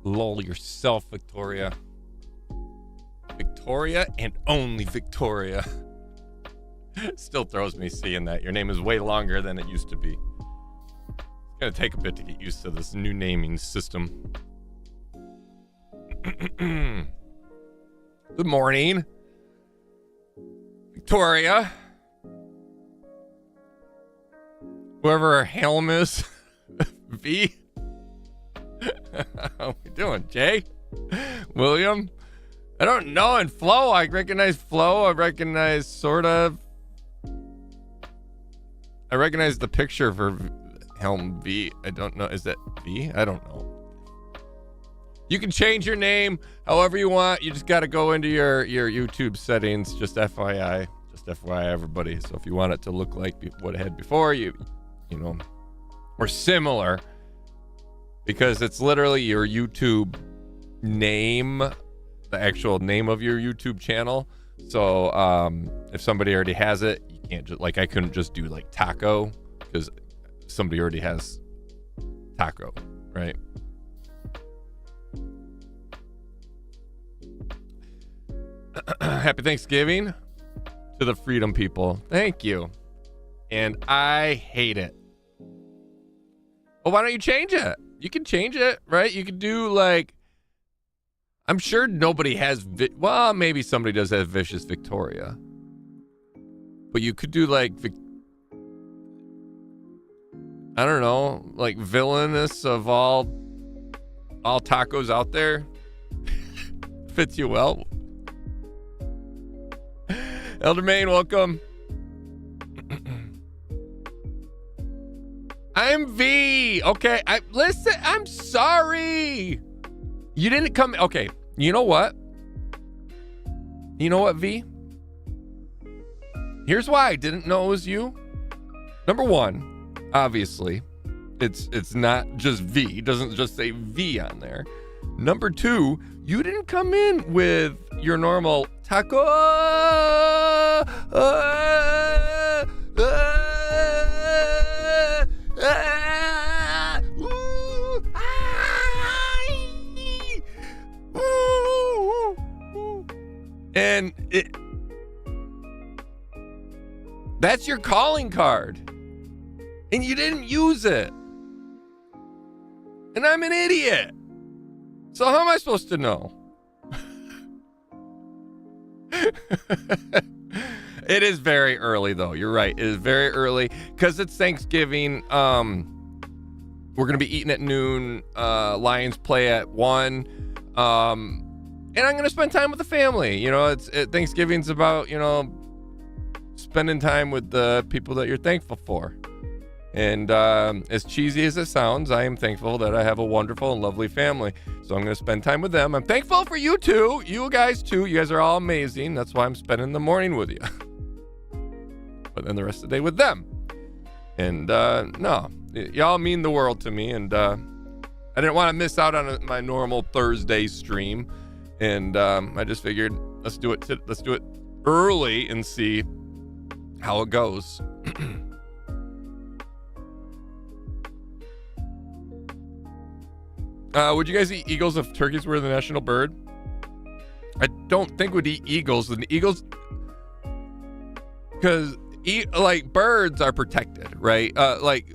Lol yourself, Victoria. Victoria and only Victoria. Still throws me seeing that. Your name is way longer than it used to be. It's gonna take a bit to get used to this new naming system. Good morning, Victoria. Whoever her helm is. V. How we doing, Jay? William? I don't know. And Flo, I recognize Flo. I recognize sort of. I recognize the picture for Helm V. I don't know. Is that V? I don't know. You can change your name however you want. You just got to go into your YouTube settings. Just FYI. Just FYI, everybody. So if you want it to look like what it had before, you know, or similar, because it's literally your YouTube name, the actual name of your YouTube channel. So if somebody already has it, you can't just, like, I couldn't just do like taco because somebody already has taco, right? Happy Thanksgiving to the freedom people. Thank you. And I hate it. Well, why don't you change it? You can change it, right? You could do like, I'm sure nobody has, well, maybe somebody does have Vicious Victoria. But you could do like, I don't know, like villainous of all tacos out there. Fits you well. Elder Main, welcome. I'm V. Okay, listen, I'm sorry. You didn't come. Okay, you know what? You know what, V? Here's why I didn't know it was you. Number one, obviously, it's not just V. It doesn't just say V on there. Number two, you didn't come in with your normal taco. And that's your calling card. And you didn't use it. And I'm an idiot. So how am I supposed to know? It is very early, though. You're right. It is very early because it's Thanksgiving. We're going to be eating at noon. Lions play at 1. And I'm going to spend time with the family. You know, Thanksgiving's about, you know, spending time with the people that you're thankful for. And as cheesy as it sounds, I am thankful that I have a wonderful and lovely family. So I'm going to spend time with them. I'm thankful for you too. You guys too. You guys are all amazing. That's why I'm spending the morning with you. But then the rest of the day with them. And no, y'all mean the world to me. And I didn't want to miss out on my normal Thursday stream. And I just figured let's do it early and see how it goes. Would you guys eat eagles if turkeys were the national bird? I don't think we'd eat eagles. And eagles, because like birds are protected, right? Like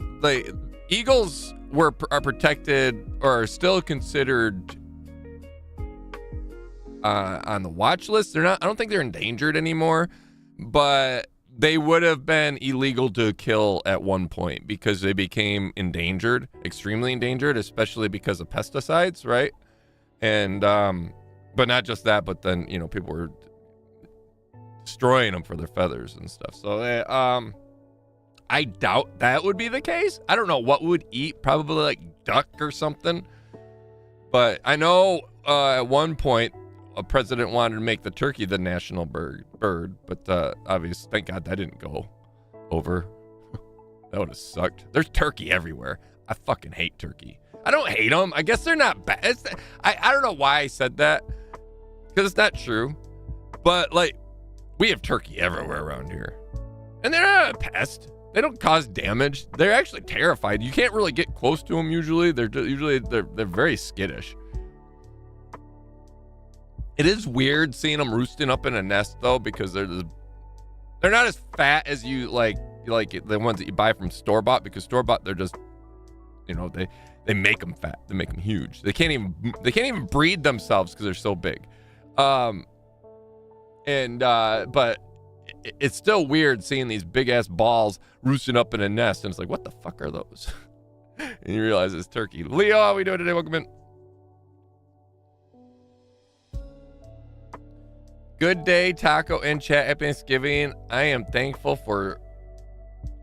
eagles are protected or are still considered on the watch list. They're not. I don't think they're endangered anymore, but they would have been illegal to kill at one point because they became endangered, extremely endangered, especially because of pesticides, right? And but not just that, but then, you know, people were destroying them for their feathers and stuff. So I doubt that would be the case. I don't know what would eat, probably like duck or something. But I know at one point a president wanted to make the turkey the national bird, but obviously, thank God that didn't go over. That would have sucked. There's turkey everywhere. I fucking hate turkey. I don't hate them. I guess they're not bad. I don't know why I said that, because it's not true. But like, we have turkey everywhere around here, and they're not a pest. They don't cause damage. They're actually terrified. You can't really get close to them usually. They're very skittish. It is weird seeing them roosting up in a nest though, because they're not as fat as you like the ones that you buy from store-bought, because store-bought, they're just, you know, they make them fat, they make them huge. They can't even breed themselves because they're so big. But it's still weird seeing these big ass balls roosting up in a nest, and it's like, what the fuck are those? And you realize it's turkey. Leo, how we doing today? Welcome in. Good day, Taco and chat. Happy Thanksgiving. I am thankful for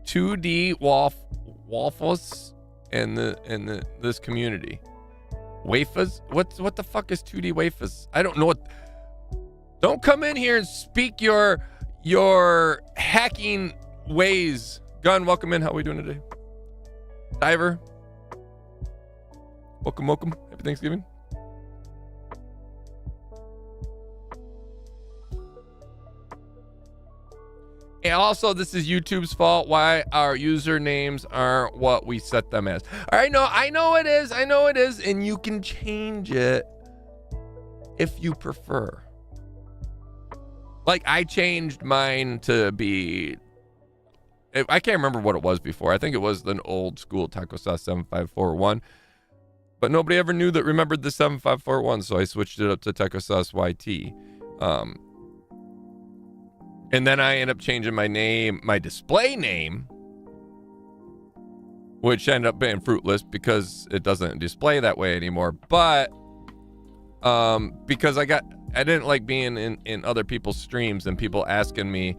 2D waffles and this community. Wafers? What the fuck is 2D wafers? I don't know what. Don't come in here and speak your hacking ways. Gun, welcome in. How are we doing today? Diver, welcome. Happy Thanksgiving. And also, this is YouTube's fault why our usernames aren't what we set them as. All right, I know it is, and you can change it if you prefer. Like, I changed mine to be, I can't remember what it was before. I think it was an old school Taco Sauce 7541, but nobody ever remembered the 7541, so I switched it up to Taco Sauce YT. And then I end up changing my display name, which ended up being fruitless because it doesn't display that way anymore. But because I didn't like being in other people's streams and people asking me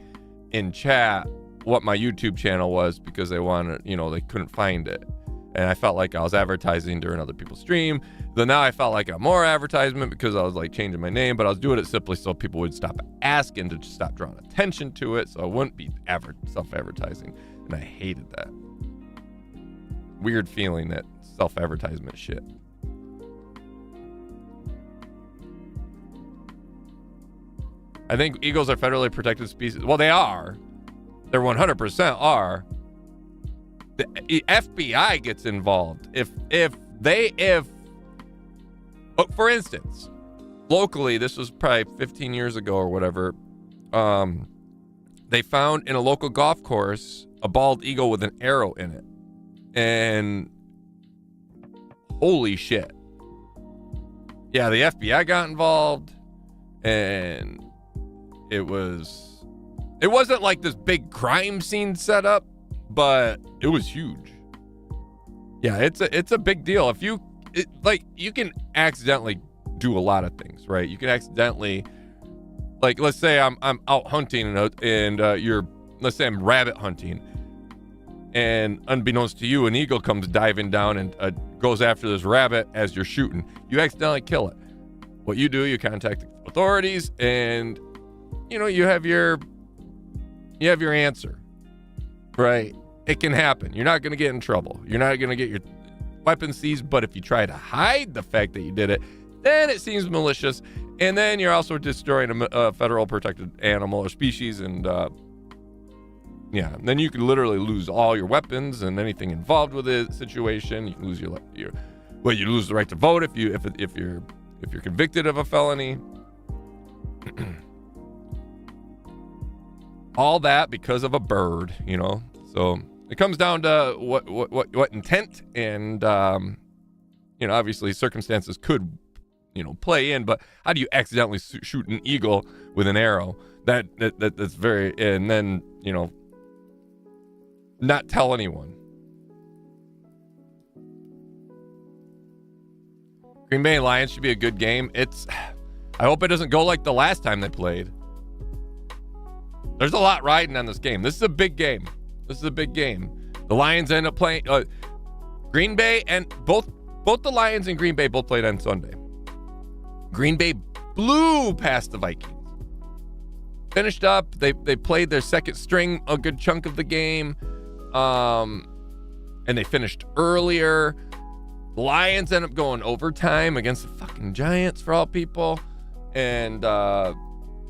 in chat what my YouTube channel was because they wanted, they couldn't find it. And I felt like I was advertising during other people's stream. Then now I felt like I got more advertisement because I was like changing my name, but I was doing it simply so people would stop asking, to stop drawing attention to it, so I wouldn't be self-advertising. And I hated that. Weird feeling, that self-advertisement shit. I think eagles are federally protected species. Well, they are. They're 100% are. The FBI gets involved. For instance, locally, this was probably 15 years ago or whatever, they found in a local golf course a bald eagle with an arrow in it. And holy shit. Yeah, the FBI got involved, and it wasn't like this big crime scene set up, but it was huge. Yeah, it's a big deal. If you can accidentally do a lot of things, right? You can accidentally, like, let's say I'm out hunting and let's say I'm rabbit hunting, and unbeknownst to you, an eagle comes diving down and goes after this rabbit as you're shooting. You accidentally kill it. What you do, you contact the authorities, and you have your answer, right? It can happen. You're not going to get in trouble. You're not going to get your weapon seized, but if you try to hide the fact that you did it, then it seems malicious, and then you're also destroying a federal protected animal or species, and then you can literally lose all your weapons and anything involved with the situation. You can lose you lose the right to vote if you're convicted of a felony. All that because of a bird, So it comes down to what intent, and obviously circumstances could play in, but how do you accidentally shoot an eagle with an arrow? That's very, and then not tell anyone. Green Bay Lions should be a good game. I hope it doesn't go like the last time they played. There's a lot riding on this game. This is a big game. The Lions end up playing Green Bay, and both the Lions and Green Bay both played on Sunday. Green Bay blew past the Vikings. Finished up. They played their second string a good chunk of the game, and they finished earlier. The Lions end up going overtime against the fucking Giants, for all people, and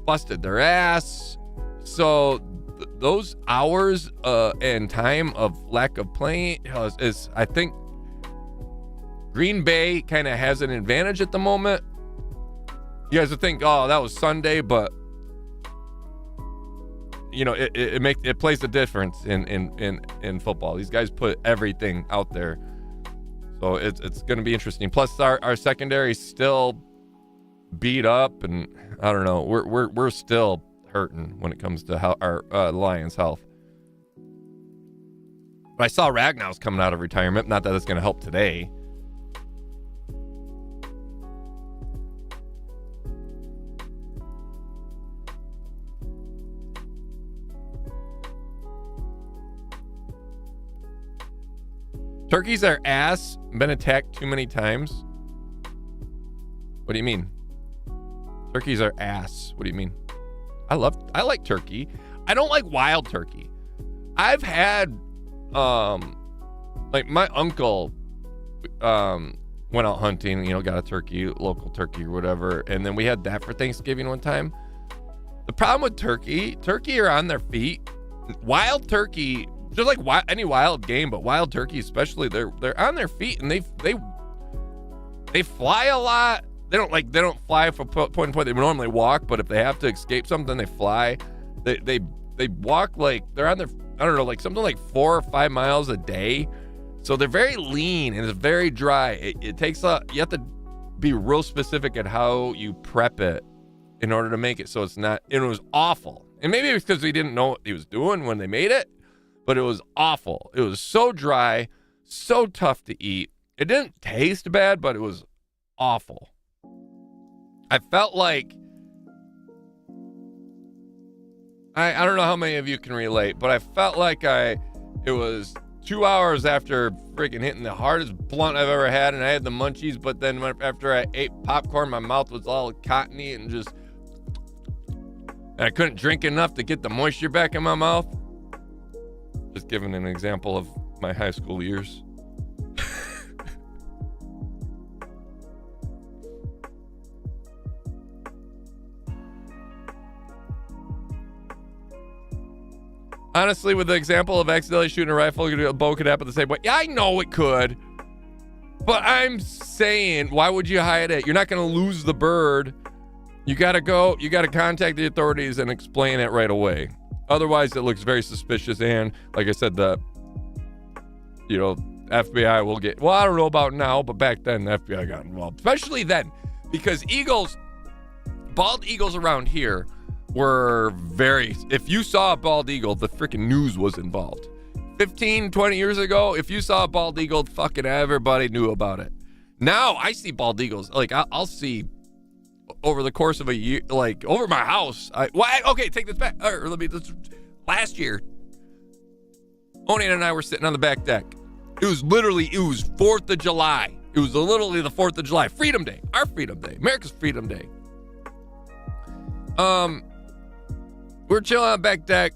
busted their ass. So those hours and time of lack of playing is, I think, Green Bay kind of has an advantage at the moment. You guys would think, oh, that was Sunday, but you know, it plays a difference in football. These guys put everything out there, so it's going to be interesting. Plus, our secondary is still beat up, and I don't know, we're still hurting when it comes to our Lions' health. But I saw Ragnow's coming out of retirement. Not that it's going to help today. Turkeys are ass. Been attacked too many times. What do you mean? Turkeys are ass. What do you mean? I like turkey. I don't like wild turkey. I've had like my uncle went out hunting, you know, got a turkey, local turkey or whatever, and then we had that for Thanksgiving one time. The problem with turkey are on their feet. Wild turkey, just like any wild game, but wild turkey especially, they're on their feet, and they fly a lot. They don't fly from point to point. They normally walk, but if they have to escape something, they fly. They walk like they're on their, I don't know, like something like 4 or 5 miles a day. So they're very lean and it's very dry. It takes you have to be real specific at how you prep it in order to make it so it's not, and it was awful. And maybe it was because we didn't know what he was doing when they made it, but it was awful. It was so dry, so tough to eat. It didn't taste bad, but it was awful. I felt like, I don't know how many of you can relate, but I felt like it was 2 hours after freaking hitting the hardest blunt I've ever had, and I had the munchies, but then after I ate popcorn, my mouth was all cottony and I couldn't drink enough to get the moisture back in my mouth. Just giving an example of my high school years. Honestly, with the example of accidentally shooting a rifle, a bow could happen the same way. Yeah, I know it could. But I'm saying, why would you hide it? You're not going to lose the bird. You got to contact the authorities and explain it right away. Otherwise, it looks very suspicious. And like I said, the FBI will get, well, I don't know about now, but back then the FBI got involved. Especially then, because bald eagles around here were if you saw a bald eagle, the freaking news was involved. 15, 20 years ago, if you saw a bald eagle, fucking everybody knew about it. Now I see bald eagles, like I'll see over the course of a year, like over my house. Okay, take this back. Last year, Onan and I were sitting on the back deck. It was 4th of July. It was literally the 4th of July, Freedom Day, our Freedom Day, America's Freedom Day. We're chilling on the back deck,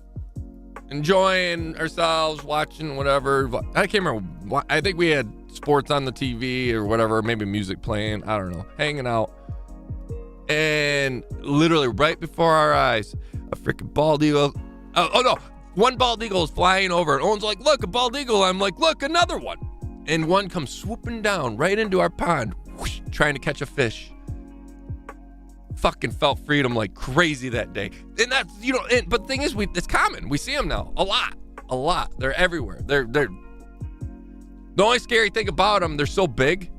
enjoying ourselves, watching whatever. I can't remember. I think we had sports on the TV or whatever, maybe music playing. I don't know. Hanging out. And literally right before our eyes, a freaking bald eagle. Oh no. One bald eagle is flying over. And Owen's like, look, a bald eagle. I'm like, look, another one. And one comes swooping down right into our pond, whoosh, trying to catch a fish. Fucking felt freedom like crazy that day. And that's, but the thing is, it's common. We see them now a lot. They're everywhere. They're the only scary thing about them, they're so big.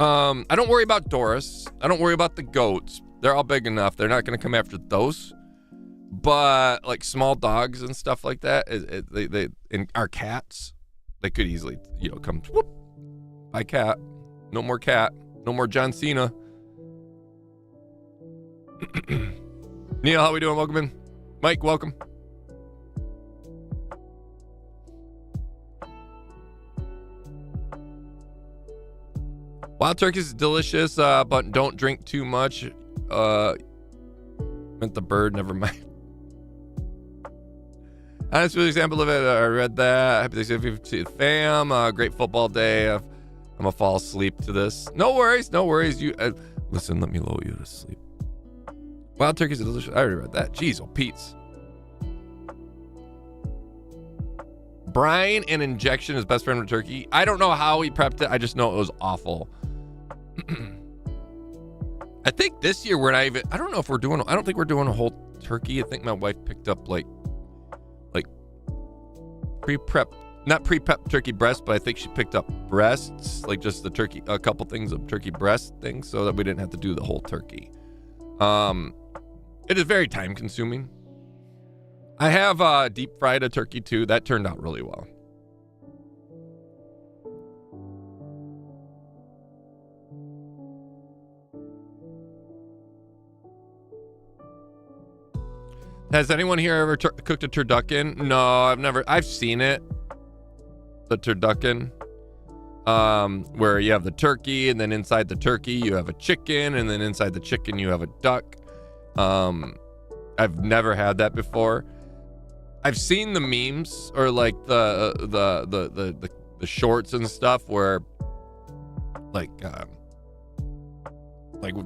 I don't worry about Doris. I don't worry about the goats. They're all big enough. They're not going to come after those. But like small dogs and stuff like that, and our cats, they could easily, come whoop, by cat. No more cat. No more John Cena. Neil, how we doing? Welcome in. Mike, welcome. Wild turkey is delicious, but don't drink too much. Meant the bird, never mind. Honest with example of it, I read that. Happy Thanksgiving to the fam. Great football day. I'm gonna fall asleep to this. No worries. You listen, let me lull you to sleep. Wild turkeys are delicious. I already read that. Jeez, Pete's. Brine and injection is best friend with turkey. I don't know how he prepped it. I just know it was awful. I think this year we're not even, I don't know if we're doing, I don't think we're doing a whole turkey. I think my wife picked up like pre-prep, not pre-prep turkey breast, but I think she picked up breasts, like just the turkey, a couple things of turkey breast things, so that we didn't have to do the whole turkey. It is very time consuming. I have deep fried a turkey too. That turned out really well. Has anyone here ever cooked a turducken? No, I've never. I've seen it. The turducken. Where you have the turkey, and then inside the turkey you have a chicken, and then inside the chicken you have a duck. I've never had that before. I've seen the memes or like the shorts and stuff where like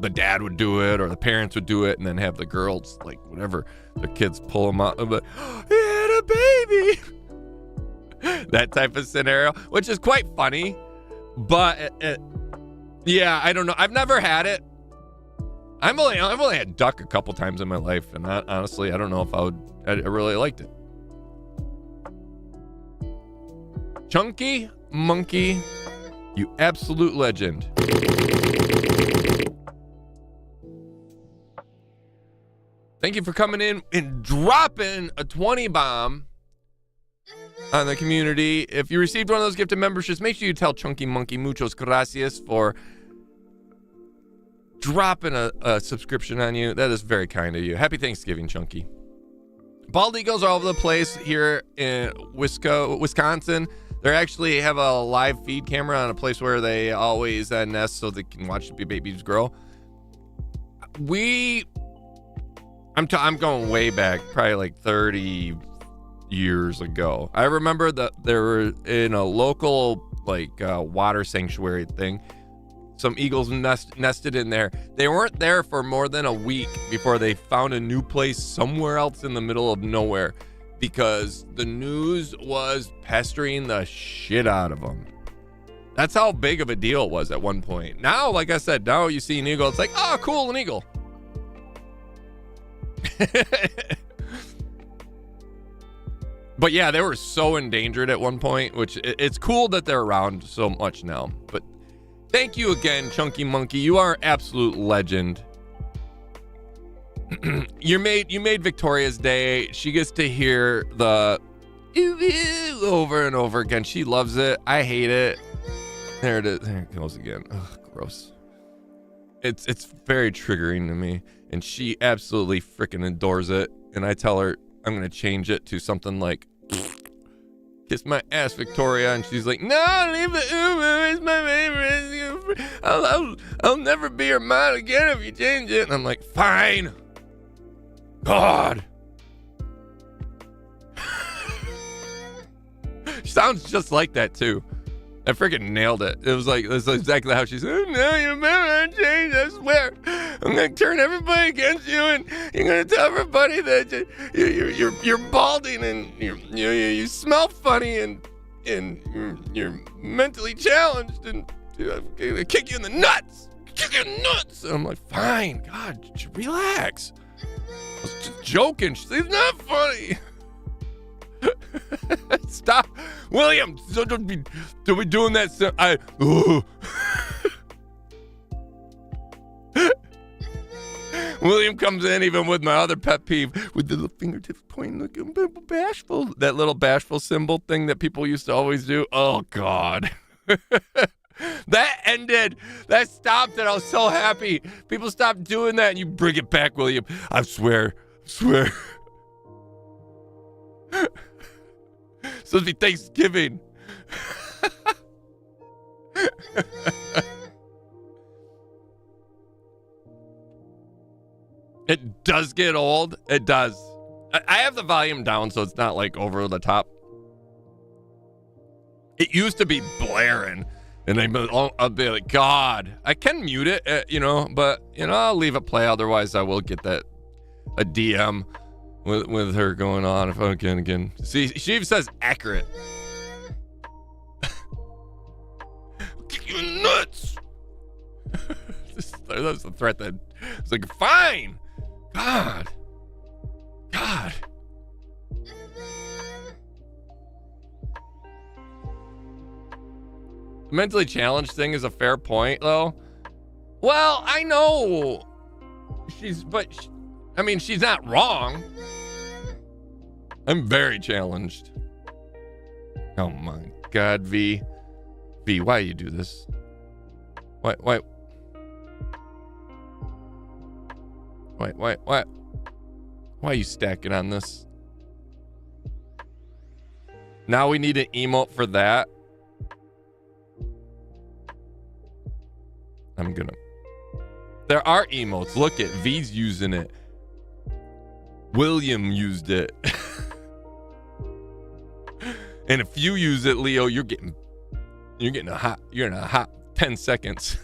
the dad would do it or the parents would do it, and then have the girls, like whatever, their kids pull them out, but he had a baby. That type of scenario, which is quite funny, but yeah, I don't know. I've never had it. I've only had duck a couple times in my life, and honestly, I don't know if I really liked it. Chunky Monkey, you absolute legend. Thank you for coming in and dropping a 20 bomb on the community. If you received one of those gifted memberships, make sure you tell Chunky Monkey muchos gracias for dropping a subscription on you. That is very kind of you. Happy Thanksgiving, Chunky. Bald eagles are all over the place here in Wisconsin. They actually have a live feed camera on a place where they always nest so they can watch the babies grow. I'm going way back, probably like 30 years ago. I remember that there were in a local water sanctuary thing. Some eagles nested in there. They weren't there for more than a week before they found a new place somewhere else in the middle of nowhere, because the news was pestering the shit out of them. That's how big of a deal it was at one point. Now, like I said, now you see an eagle, it's like, oh, cool, an eagle. But yeah, they were so endangered at one point, which it's cool that they're around so much now. But thank you again, Chunky Monkey. You are an absolute legend. You made Victoria's Day. She gets to hear the over and over again. She loves it. I hate it. There it is. There it goes again. Ugh, gross. It's very triggering to me, and she absolutely freaking adores it. And I tell her I'm gonna change it to something like "Kiss my ass, Victoria," and she's like, "No, leave the Uber. It's my favorite. I'll never be your mom again if you change it." And I'm like, "Fine." God. She sounds just like that too. I freaking nailed it. It was like, that's exactly how she said, "Oh, no, you better change, I swear. I'm going to turn everybody against you, and you're going to tell everybody that you're balding, and you smell funny, and you're mentally challenged, and I'm going to kick you in the nuts. Kick you in the nuts." And I'm like, "Fine, God, relax. I was just joking." She's like, "It's not funny." Stop, William. Don't be doing that. William comes in even with my other pet peeve, with the little fingertips pointing, looking bashful. That little bashful symbol thing that people used to always do. Oh God. That ended. That stopped, and I was so happy. People stopped doing that, and you bring it back, William. I swear. Supposed to be Thanksgiving. It does get old. It does. I have the volume down, so it's not like over the top. It used to be blaring, and I'll be like, God, I can mute it, but I'll leave it play. Otherwise, I will get a DM with her going on. If I can again. See, she even says accurate. I'll kick you in the nuts. That's the threat that It's like, fine. God. The mentally challenged thing is a fair point, though. Well, I know she's not wrong. I'm very challenged. Oh my God, V, why you do this? Why are you stacking on this? Now we need an emote for that. There are emotes. Look at V's using it. William used it. And if you use it, Leo, you're in a hot 10 seconds.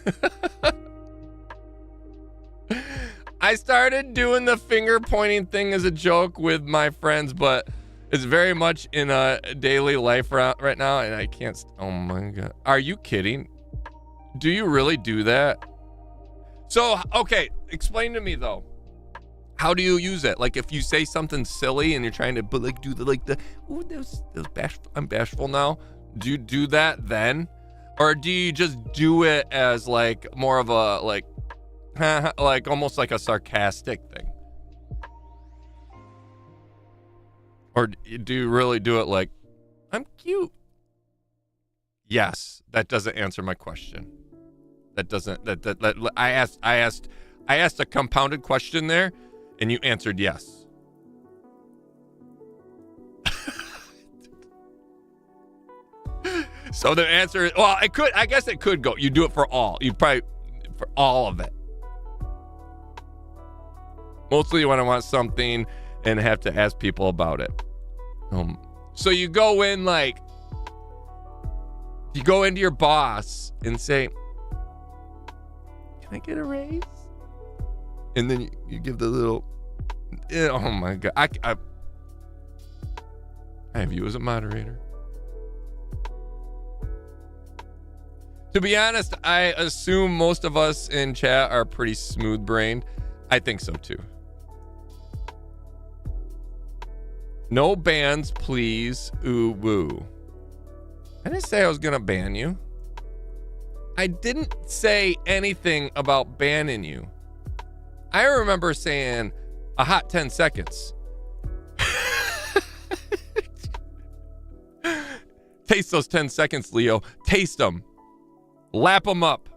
I started doing the finger pointing thing as a joke with my friends, but it's very much in a daily life right now, and I can't. Oh my God. Are you kidding? Do you really do that? So, okay, explain to me though. How do you use it? Like if you say something silly and you're trying to ooh, those bashful, I'm bashful now. Do you do that then? Or do you just do it as like more of a like almost like a sarcastic thing? Or do you really do it like, I'm cute? Yes, that doesn't answer my question. I asked a compounded question there, and you answered yes. So the answer is, well, I guess it could go. You do it for all. You probably for all of it. Mostly when I want something and have to ask people about it. So you go in you go into your boss and say, can I get a raise? And then you give the little, oh my God. I have you as a moderator. To be honest, I assume most of us in chat are pretty smooth brained. I think so too. No bans, please. Ooh, woo. I didn't say I was gonna ban you. I didn't say anything about banning you. I remember saying a hot 10 seconds. Taste those 10 seconds, Leo. Taste them. Lap them up.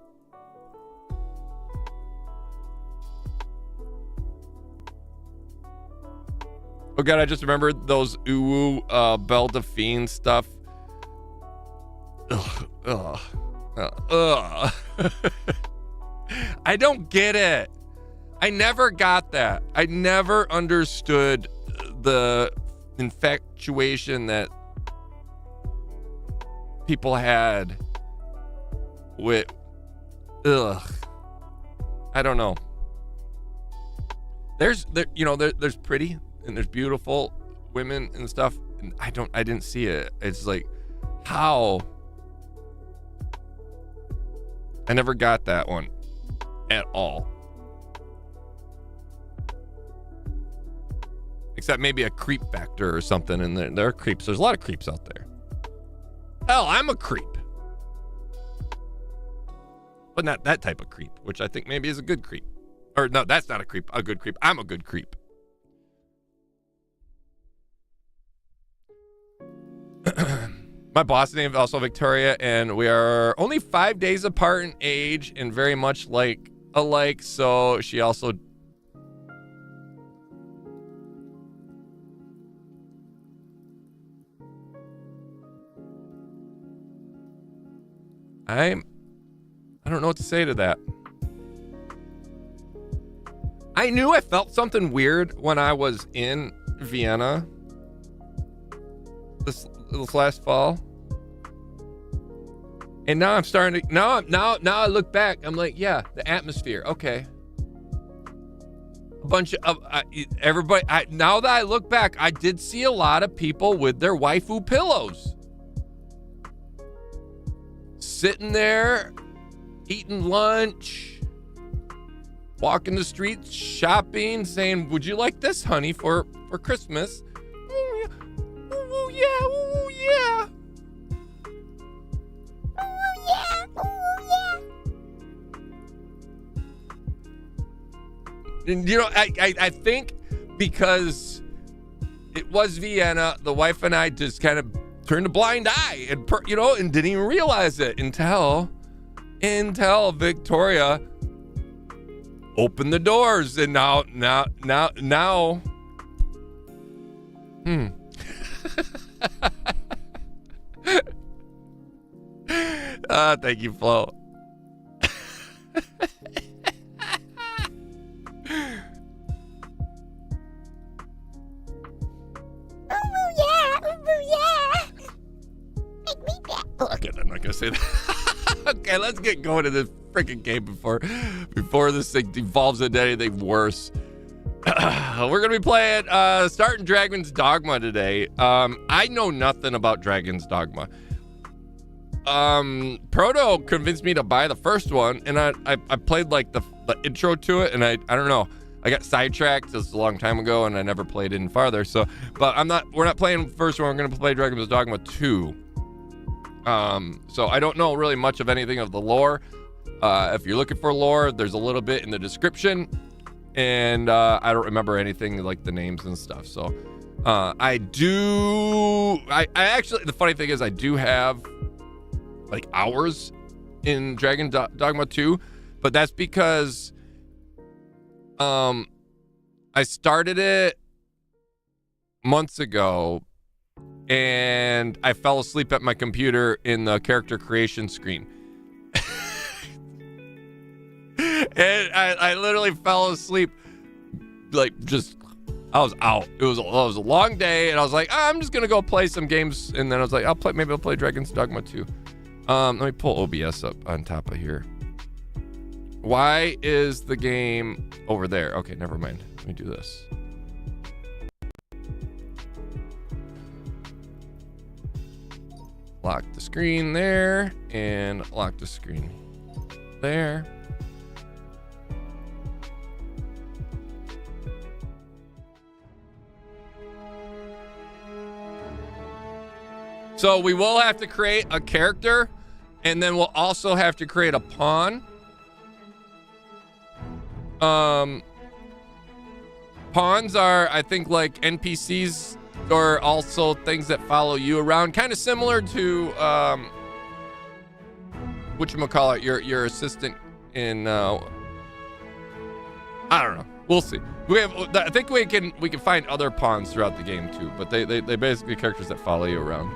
Oh God, I just remembered those Belle Delphine stuff. Ugh. I don't get it. I never got that. I never understood the infatuation that people had with I don't know. There's pretty and there's beautiful women and stuff, and I didn't see it. It's like, how? I never got that one at all. Except maybe a creep factor or something, and there are creeps. There's a lot of creeps out there. Hell, I'm a creep. But not that type of creep, which I think maybe is a good creep. Or no, that's not a creep, a good creep. I'm a good creep. My boss name is also Victoria, and we are only 5 days apart in age and very much alike, so she also... I don't know what to say to that. I knew I felt something weird when I was in Vienna this last fall. And now I'm starting to, now I look back, I'm like, yeah, the atmosphere, okay. A bunch of, everybody, now that I look back, I did see a lot of people with their waifu pillows. Sitting there, eating lunch, walking the streets, shopping, saying, "Would you like this, honey, for Christmas?" Ooh, yeah. Ooh, yeah. Ooh, yeah. Ooh, yeah. Ooh, yeah. And you know, I think because it was Vienna, the wife and I just kind of turned a blind eye and and didn't even realize it until Victoria opened the doors, and now thank you, Flo. Okay, I'm not gonna say that. Okay, let's get going to this freaking game before this thing devolves into anything worse. We're gonna be playing starting Dragon's Dogma today. I know nothing about Dragon's Dogma. Proto convinced me to buy the first one, and I played like the intro to it, and I don't know, I got sidetracked. This was a long time ago, and I never played any farther. So, but we're not playing the first one. We're gonna play Dragon's Dogma 2. So I don't know really much of anything of the lore. If you're looking for lore, there's a little bit in the description, and I don't remember anything like the names and stuff. So I actually, the funny thing is I do have like hours in Dogma 2, but that's because I started it months ago, and I fell asleep at my computer in the character creation screen. And I literally fell asleep, like, just, I was out. It was a long day, and I was like, I'm just gonna go play some games, and then I was like, maybe I'll play Dragon's Dogma 2. Let me pull OBS up on top of here. Why is the game over there? Okay, never mind. Let me do this. Lock the screen there, and lock the screen there. So we will have to create a character, and then we'll also have to create a pawn. Pawns are, I think, like NPCs, or also things that follow you around, kind of similar to whatchamacallit, your assistant in I don't know, we'll see. I think we can find other pawns throughout the game too, but they basically characters that follow you around.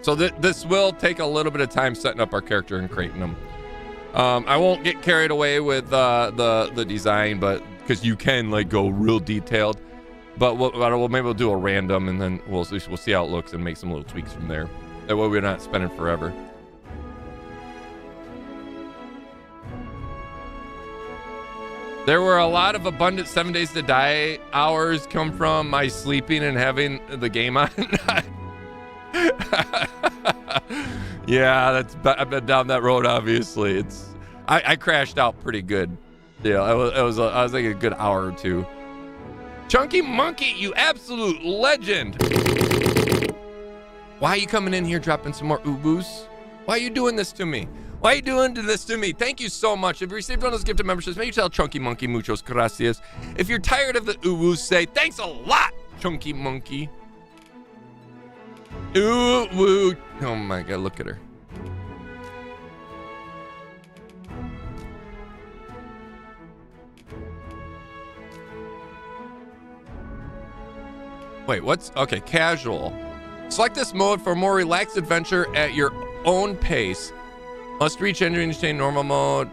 So this will take a little bit of time setting up our character and creating them. I won't get carried away with the design, but because you can like go real etailed. But maybe we'll do a random, and then we'll see how it looks and make some little tweaks from there. That way we're not spending forever. There were a lot of abundant 7 Days to Die hours come from my sleeping and having the game on. Yeah, I've been down that road. Obviously, I crashed out pretty good. Yeah, I was like a good hour or two. Chunky Monkey, you absolute legend. Why are you coming in here dropping some more ubus? Why are you doing this to me? Why are you doing this to me? Thank you so much. If you received one of those gifted memberships, make sure you tell Chunky Monkey muchos gracias. If you're tired of the ubus, say thanks a lot, Chunky Monkey. Ooh, woo. Oh my God, look at her. Wait, okay, casual. Select this mode for a more relaxed adventure at your own pace. Must reach ending to change normal mode.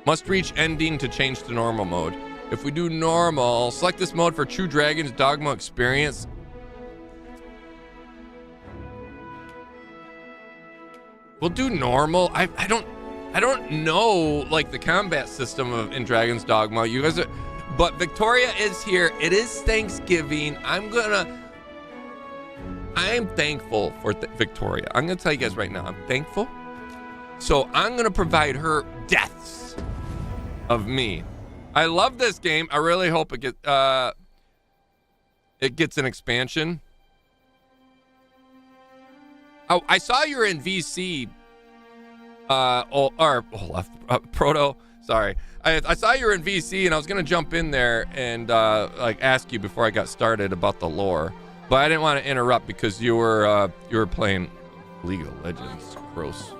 Must reach ending to change to normal mode. If we do normal, select this mode for true Dragon's Dogma experience. We'll do normal. I don't know like the combat system in Dragon's Dogma. You guys are, but Victoria is here. It is Thanksgiving. I'm thankful for Victoria. I'm gonna tell you guys right now, I'm thankful So I'm going to provide her deaths of me. I love this game. I really hope it gets an expansion. Oh, I saw you're in VC. Proto. Sorry. I saw you were in VC, and I was gonna jump in there and like ask you before I got started about the lore, but I didn't want to interrupt because you were playing League of Legends. Gross.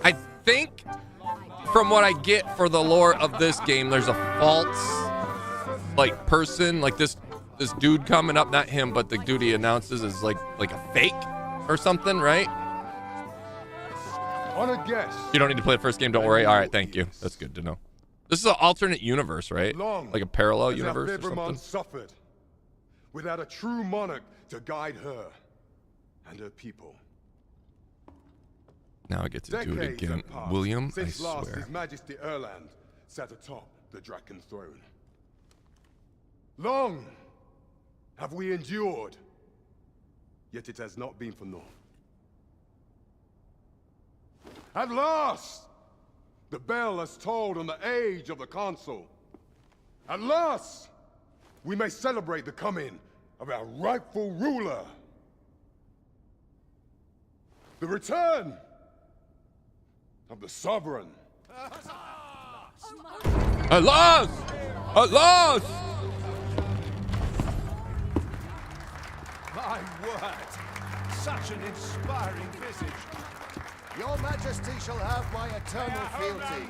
I think from what I get for the lore of this game, there's a false like person, like this dude coming up, not him, but the dude he announces is like a fake or something, right? On a guess. You don't need to play the first game, don't worry. All right, thank you. That's good to know. This is an alternate universe, right? Like a parallel universe or Vermund something? suffered without a true monarch to guide her and her people. Now I get to do it again. William, I since last swear. His Majesty Erland sat atop the Draken throne. Long have we endured, yet it has not been for naught. At last, the bell has tolled on the age of the console. At last, we may celebrate the coming of our rightful ruler. The return of the sovereign. At last! At last! My word! Such an inspiring visage. Your Majesty shall have my eternal fealty.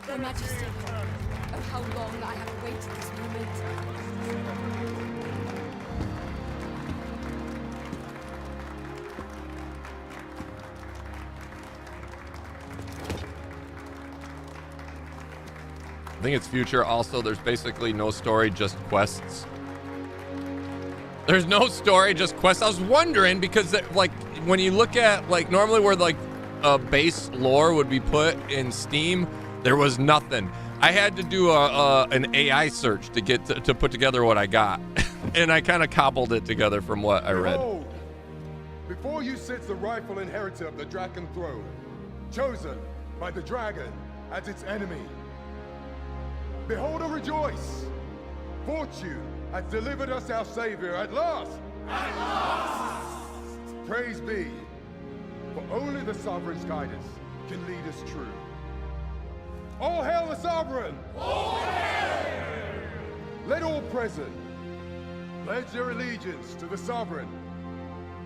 Your Majesty, oh how long I have awaited this moment. I think it's future. Also, there's basically no story, just quests. There's no story, just quests. I was wondering because, like, when you look at, like, normally where, like, a base lore would be put in Steam, there was nothing. I had to do an AI search to get to put together what I got. And I kind of cobbled it together from what I read. Behold, before you sits the rightful inheritor of the Draken throne, chosen by the dragon as its enemy. Behold and rejoice! Fortune has delivered us our savior at last! At last! Praise be, for only the sovereign's guidance can lead us true. All hail the sovereign! All hail! Let all present pledge their allegiance to the sovereign.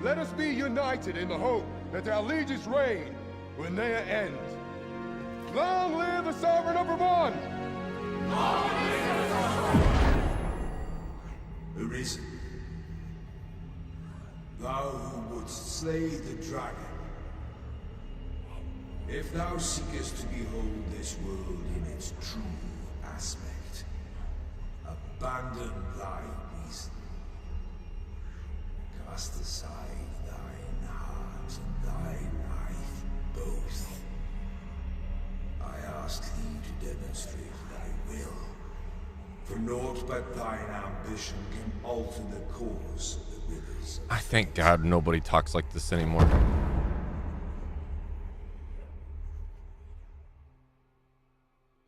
Let us be united in the hope that our liege's reign will ne'er end. Long live the sovereign of Vermund! Arisen, thou who wouldst slay the dragon, if thou seekest to behold this world in its true aspect, abandon thy reason. Cast aside thine heart and thy life both. I ask thee to demonstrate thy will, for naught but thine ambition can alter the course of the rivers. I thank God nobody talks like this anymore.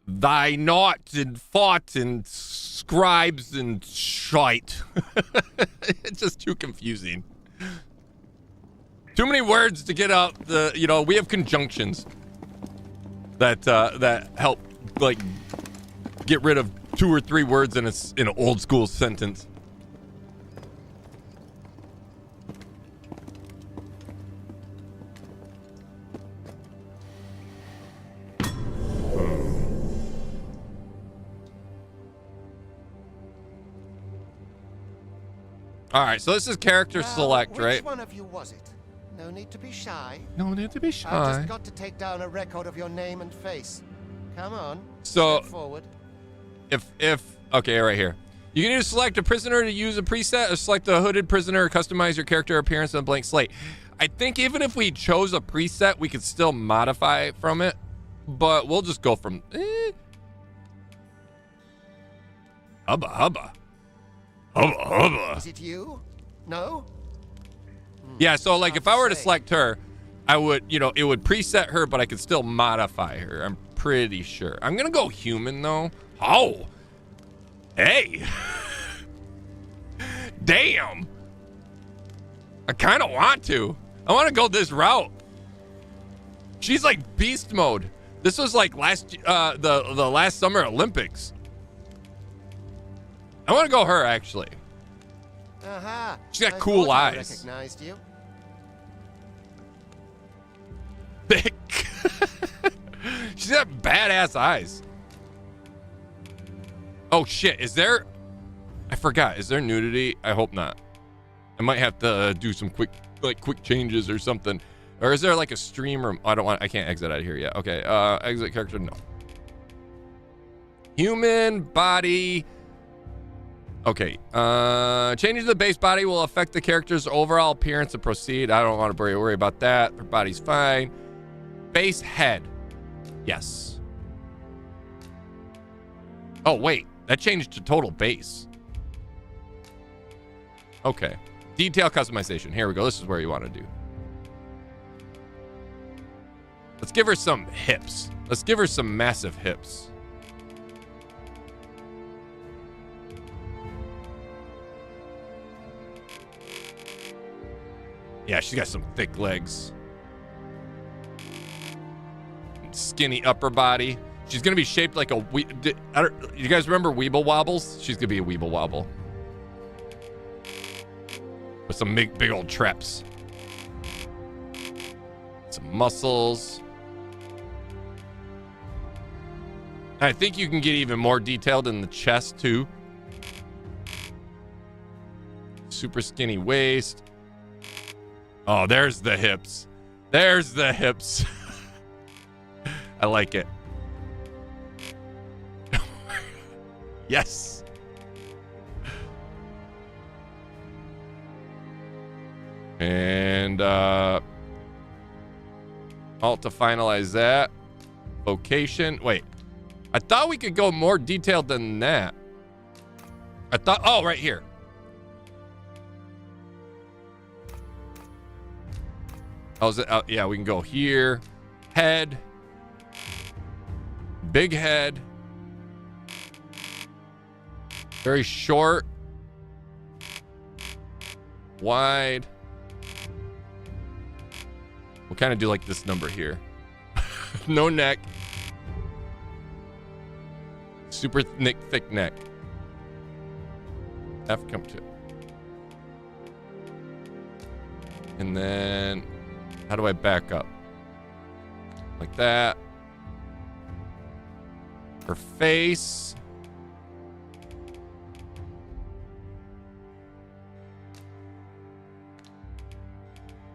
Thy naught and fought and scribes and shite. It's just too confusing. Too many words to get out the, you know, we have conjunctions that that help, like, get rid of 2 or 3 words in an old school sentence. All right, so this is character select, right? Which one of you was it? No need to be shy. No need to be I've shy. just got to take down a record of your name and face. Come on. So, step forward. Okay, right here. You can either select a prisoner to use a preset or select a hooded prisoner or customize your character appearance on a blank slate. I think even if we chose a preset, we could still modify from it, but we'll just go from, Hubba hubba. Hubba, hubba. Is it you? No? Yeah, so like Hard if I were to say. select her, I would, you know, it would preset her, but I could still modify her. I'm pretty sure. I'm gonna go human though. Oh, hey, damn. I kind of want to. I want to go this route. She's like beast mode. This was like the last Summer Olympics. I want to go her actually. Aha. She's got I cool thought I eyes. recognized you. Thick. She's got badass eyes. Oh shit, is there, I forgot, is there nudity? I hope not. I might have to do some quick changes or something. Or is there like a stream room? I can't exit out of here yet. Okay, exit character, no. Human body. Okay, changes to the base body will affect the character's overall appearance and proceed. I don't want to worry about that. Her body's fine. Base head. Yes. Oh, wait. That changed to total base. Okay. Detail customization. Here we go. This is where you want to do. Let's give her some hips. Let's give her some massive hips. Yeah, she's got some thick legs. Skinny upper body. She's gonna be shaped like a you guys remember Weeble Wobbles? She's gonna be a Weeble Wobble with some big old traps, some muscles. I think you can get even more detailed in the chest too. Super skinny waist. Oh, there's the hips. There's the hips. I like it. Yes. And alt to finalize that. Vocation. Wait. I thought we could go more detailed than that. I thought, oh, right here. Oh, is it, yeah, we can go here. Head. Big head. Very short. Wide. We'll kind of do like this number here. No neck. Super thick neck. F come to. And then how do I back up? Like that. Her face.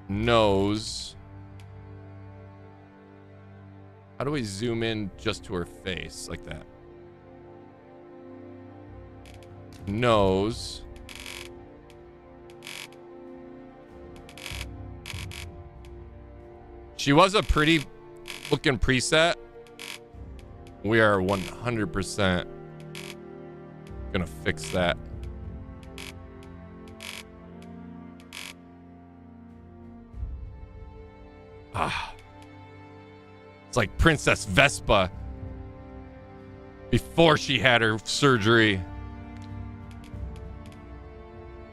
Nose. How do we zoom in just to her face? Like that. Nose. She was a pretty looking preset. We are 100% gonna fix that. Ah. It's like Princess Vespa before she had her surgery.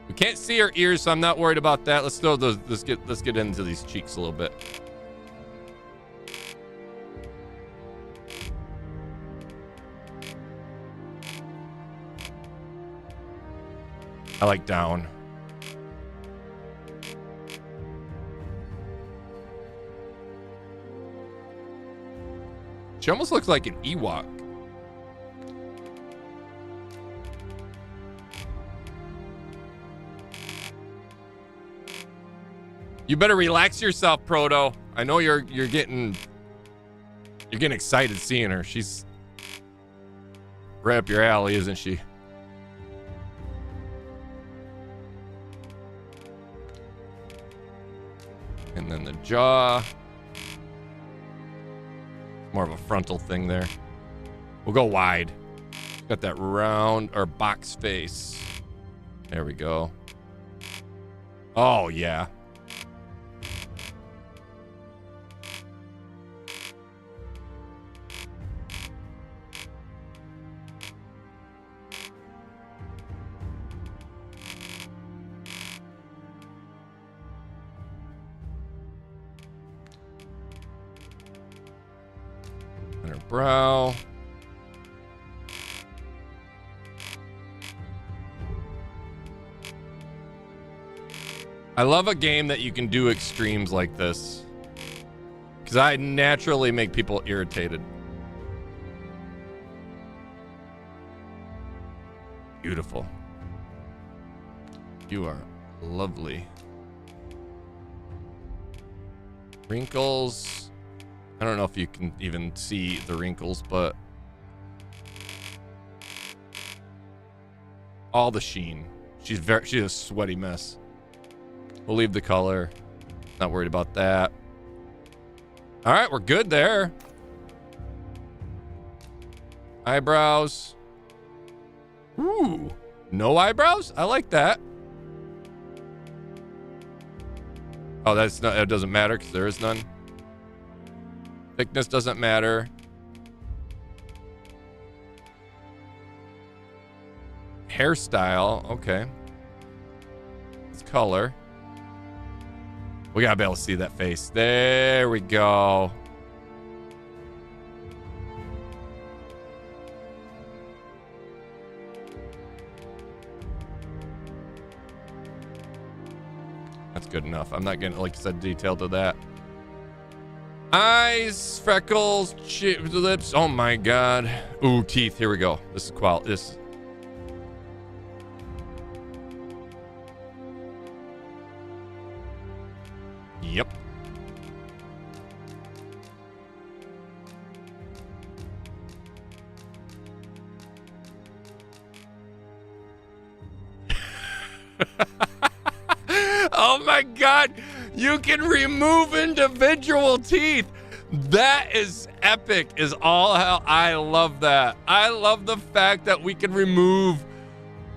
We can't see her ears, so I'm not worried about that. Let's throw those. Let's get into these cheeks a little bit. I like down. She almost looks like an Ewok. You better relax yourself, Proto. I know you're getting excited seeing her. She's right up your alley, isn't she? And then the jaw. More of a frontal thing there. We'll go wide. Got that round or box face. There we go. Oh, yeah. And her brow. I love a game that you can do extremes like this, because I naturally make people irritated. Beautiful. You are lovely. Wrinkles. I don't know if you can even see the wrinkles, but all the sheen. She's a sweaty mess. We'll leave the color. Not worried about that. All right, we're good there. Eyebrows. Ooh, no eyebrows? I like that. Oh, that's not, it doesn't matter because there is none. Thickness doesn't matter. Hairstyle, okay. It's color. We gotta be able to see that face. There we go. That's good enough. I'm not getting, like I said, detail to that. Eyes, freckles, lips. Oh my god. Ooh, teeth. Here we go. This is quality. This. Yep. Oh my god, you can remove individual teeth. That is epic, is all hell. I love that. I love the fact that we can remove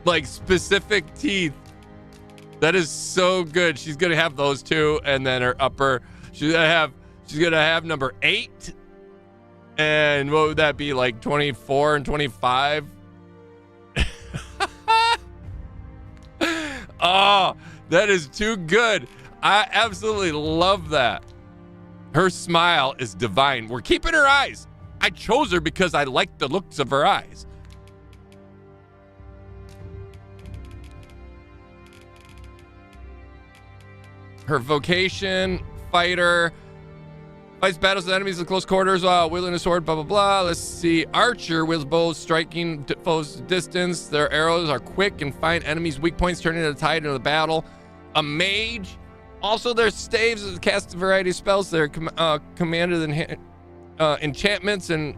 like specific teeth. That is so good. She's gonna have those two, and then her upper. She's gonna have number 8. And what would that be, like 24 and 25? Oh, that is too good. I absolutely love that. Her smile is divine. We're keeping her eyes. I chose her because I like the looks of her eyes. Her vocation, fighter, fights battles with enemies in close quarters while wielding a sword, blah, blah, blah. Let's see. Archer wields bows, striking foes distance. Their arrows are quick and find enemies' weak points, turning the tide into the battle. A mage. Also, their staves cast a variety of spells. They're commanded in enchantments and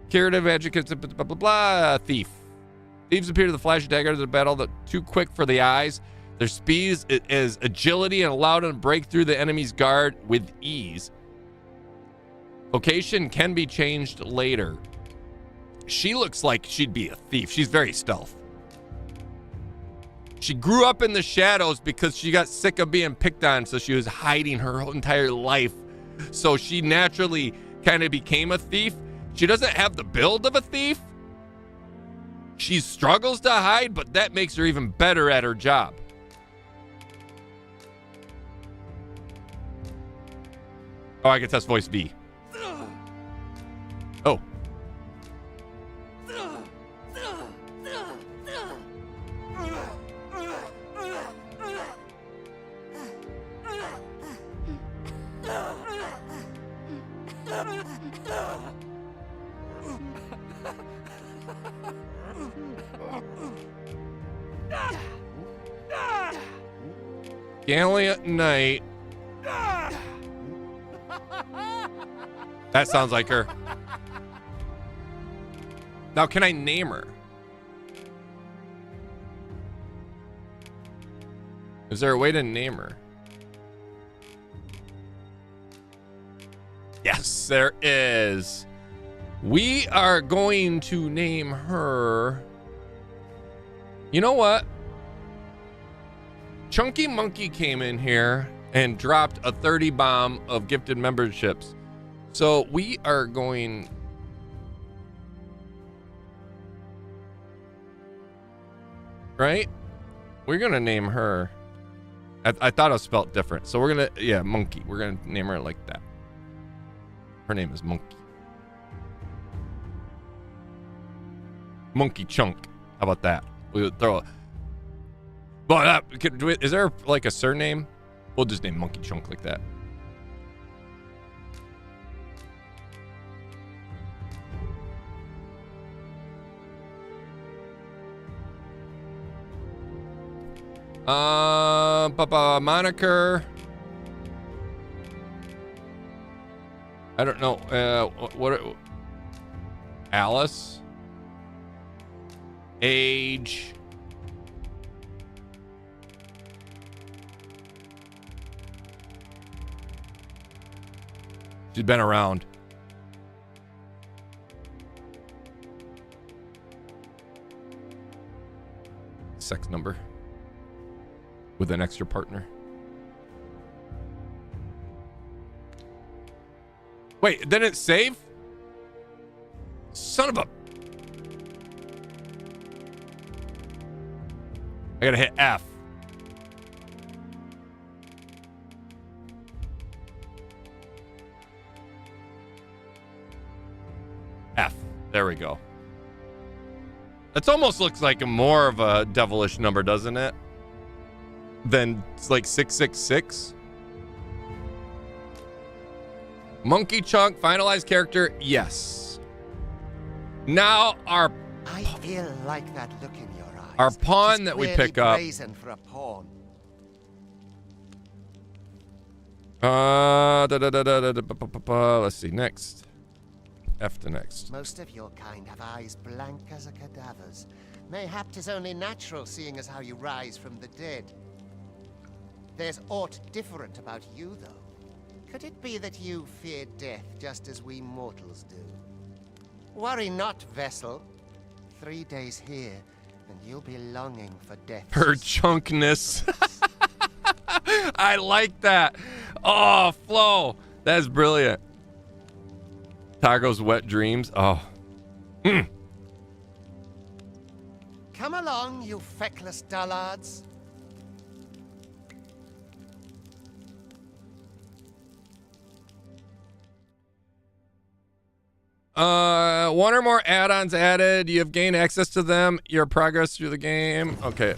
curative adjuncts, blah, blah, blah. Thief. Thieves appear to the flash dagger of the battle, too quick for the eyes. Their speed is agility and allow them to break through the enemy's guard with ease. Vocation can be changed later. She looks like she'd be a thief. She's very stealth. She grew up in the shadows because she got sick of being picked on, so she was hiding her whole entire life. So she naturally kind of became a thief. She doesn't have the build of a thief. She struggles to hide, but that makes her even better at her job. Oh, I can test voice V. Oh. Galley at night. That sounds like her. Now, can I name her? Is there a way to name her? Yes, there is. We are going to name her. You know what? Chunky Monkey came in here and dropped a 30 bomb of gifted memberships. So we are going... Right? We're going to name her... I thought it was spelled different. So we're going to... Yeah, Monkey. We're going to name her like that. Her name is Monkey. Monkey Chunk. How about that? We would throw a... Well, is there like a surname? We'll just name Monkey Chunk like that. Moniker. I don't know. What? Alice. Age. She's been around. Sex number. With an extra partner. Wait, didn't it save? Son of a... I gotta hit F. F. There we go. It almost looks like more of a devilish number, doesn't it? Than like 666. Monkey Chunk, finalized character, yes. Now our... I feel like that look in your eyes. Our pawn that we pick up. For a pawn. Let's see, next. F to next. Most of your kind have eyes blank as a cadaver's. Mayhap 'tis only natural, seeing as how you rise from the dead. There's aught different about you, though. Could it be that you fear death just as we mortals do? Worry not, vessel. 3 days here, and you'll be longing for death. Her chunkness. I like that. Oh, Flo. That's brilliant. Targo's wet dreams. Oh. Come along, you feckless dullards. One or more add-ons added. You have gained access to them. Your progress through the game. Okay.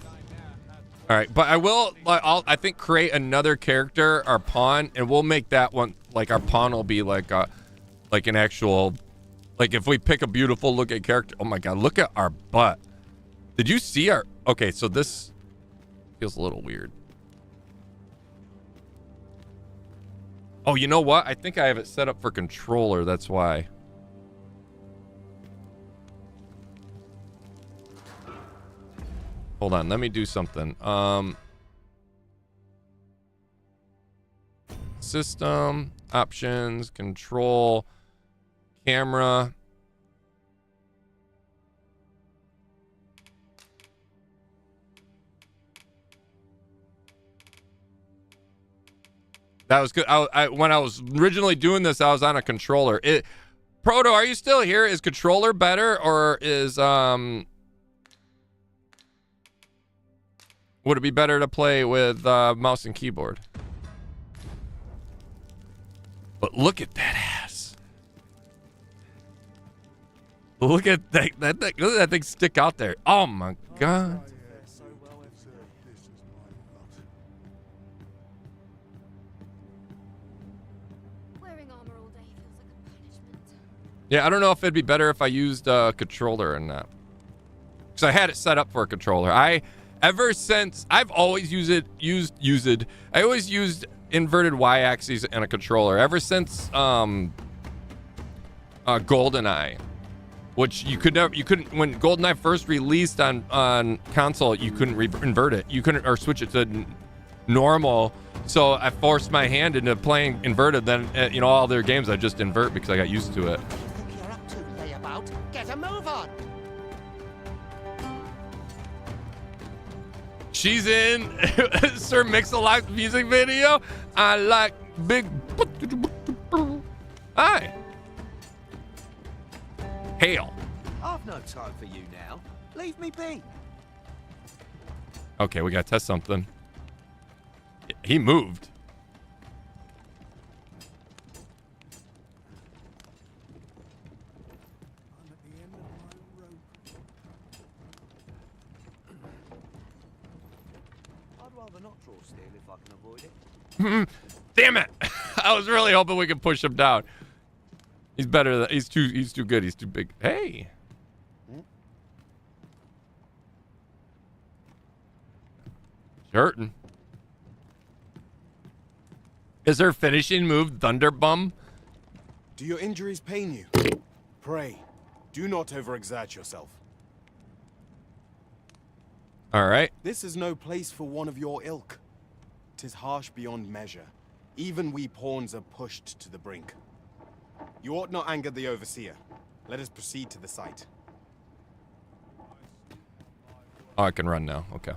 All right, but I think create another character, our pawn, and we'll make that one like our pawn will be like an actual, like if we pick a beautiful looking character. Oh my god, look at our butt. Did you see our... Okay, so this feels a little weird. Oh, you know what? I think I have it set up for controller. That's why. Hold on, let me do something. System, options, control, camera. That was good. When I was originally doing this, I was on a controller. Proto, are you still here? Is controller better, or is would it be better to play with mouse and keyboard? But look at that ass. Look at that thing. Look at that thing stick out there. Oh my god. Wearing armor all day feels like a punishment. Yeah, I don't know if it'd be better if I used a controller or not. Because I had it set up for a controller. Ever since I've always I always used inverted y-axis and a controller ever since GoldenEye, which you couldn't when GoldenEye first released on console, you couldn't invert it, you couldn't, or switch it to normal. So I forced my hand into playing inverted. Then all their games I just invert because I got used to it. What do you think you're up to, layabout? Get a move on. She's in Sir Mix-a-Lot music video. I like big. Hi. Hail. I've no time for you now. Leave me be. Okay, we gotta test something. He moved. I'm at the end of my rope. I'd rather not draw steel if I can avoid it. Damn it! I was really hoping we could push him down. He's better than he's too good. He's too big. Hey. Hurting. Is her finishing move Thunderbum? Do your injuries pain you? Pray, do not overexert yourself. All right. This is no place for one of your ilk. 'Tis harsh beyond measure. Even we pawns are pushed to the brink. You ought not anger the overseer. Let us proceed to the site. Oh, I can run now. Okay.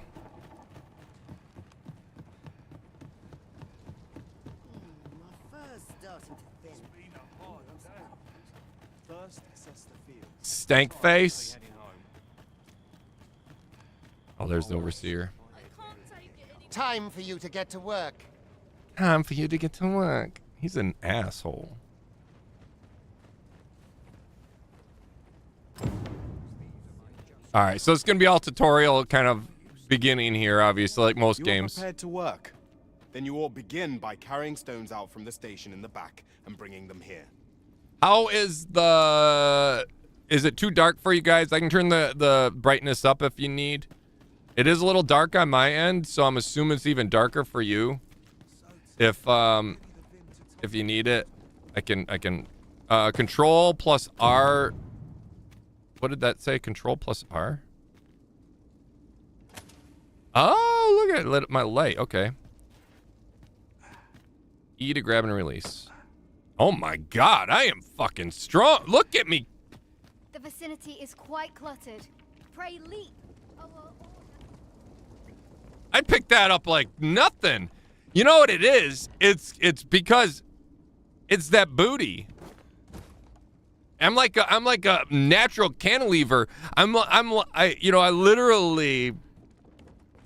My fur's starting to thin. First, assess the field. Stank face. Oh, there's the overseer. Time for you to get to work. Time for you to get to work. He's an asshole. All right, so it's gonna be all tutorial kind of beginning here, obviously, like most You are games. prepared to work. Then you ought begin by carrying stones out from the station in the back and bringing them here. How is the? Is it too dark for you guys? I can turn the brightness up if you need. It is a little dark on my end, so I'm assuming it's even darker for you. If you need it, I can control plus R. What did that say? Control plus R. Oh, look at my light. Okay. E to grab and release. Oh my God, I am fucking strong. Look at me. The vicinity is quite cluttered. Pray leap. I picked that up like nothing. You know what it is? It's because it's that booty. I'm like a natural cantilever. I literally.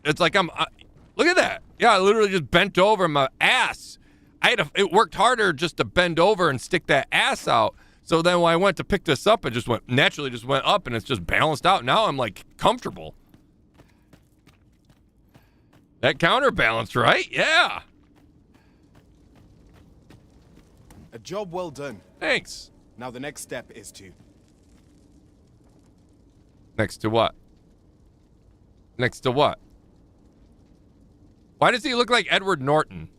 It's like look at that. Yeah, I literally just bent over my ass. It worked harder just to bend over and stick that ass out. So then when I went to pick this up, it just naturally went up and it's just balanced out. Now I'm like comfortable. That counterbalance, right? Yeah. A job well done. Thanks. Now the next step is to... Next to what? Next to what? Why does he look like Edward Norton?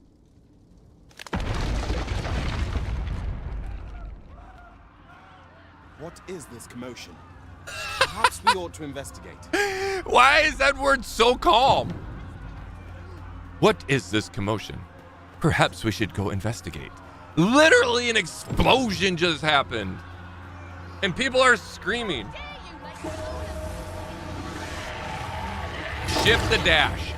What is this commotion? Perhaps we ought to investigate. Why is Edward so calm? What is this commotion? Perhaps we should go investigate. Literally an explosion just happened. And people are screaming. Shift the dash.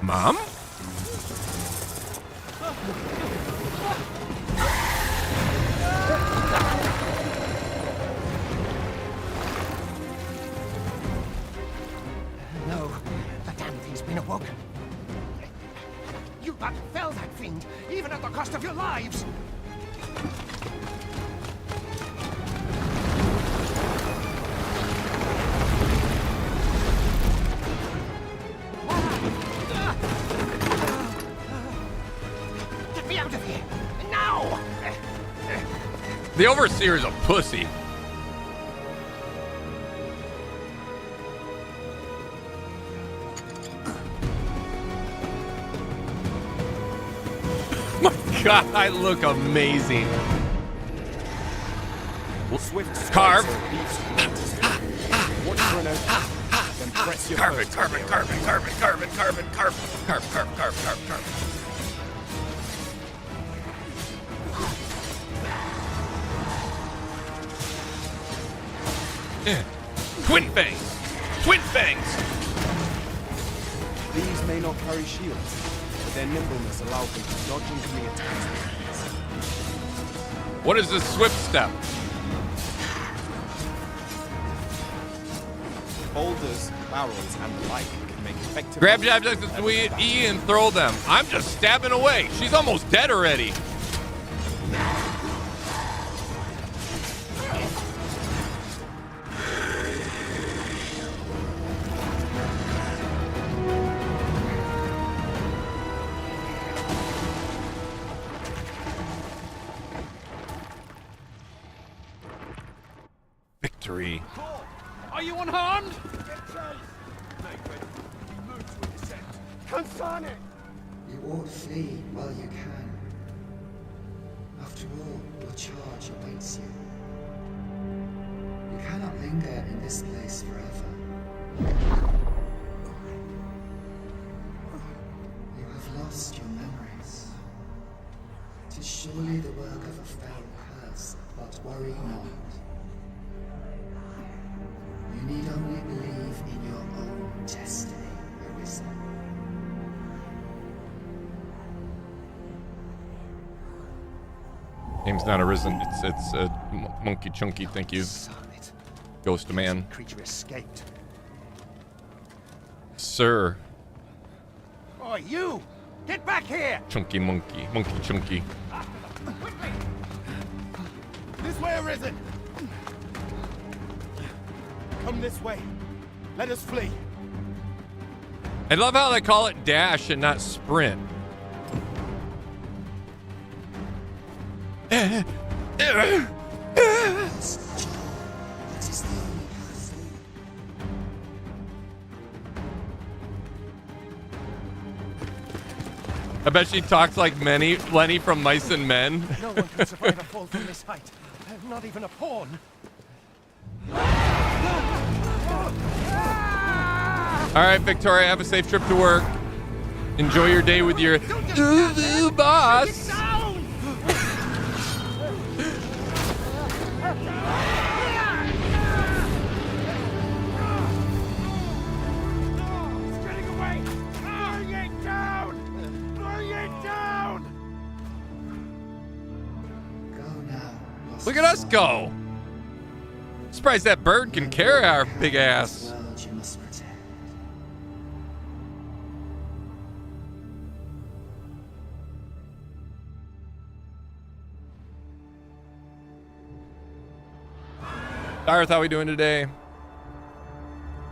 Mom? No, the damn thing's been awoken. You but fell that fiend, even at the cost of your lives. Get me out of here, now! The Overseer is a pussy. God, I look amazing. Swift Carve. Watch for an opening. Then press your Carve it, first carve it, arrow. carve it, carve it, carve it, carve it, carve it, carve, carve, carve, carve, carve. Twin fangs! Twin fangs! These may not carry shields, but their nimbleness allows them to dodge incoming attacks with ease. What is this swift step? Boulders, barrels, and the like can make effective... Grab the objects with E and throw them. I'm just stabbing away. She's almost dead already. Victory. Are you unharmed? You ought flee while you can. After all, your charge awaits you. You cannot linger in this place forever. You have lost your memories. 'Tis surely the work of a fell curse, but worry not. You need only believe in your own destiny, Arisen. Name's not Arisen. It's a monkey chunky. Thank you, Sonnet. Ghost Man. Creature escaped. Sir. Oh, you! Get back here! Chunky monkey. Monkey chunky. This way, Arisen! Come this way. Let us flee. I love how they call it dash and not sprint. I bet she talks like Lenny from Mice and Men. No one can survive a fall from this height. Not even a pawn. All right, Victoria, have a safe trip to work. Enjoy your day with your boss. Look at us go. Surprised that bird can carry our big ass. You must protect. Darth, how we doing today?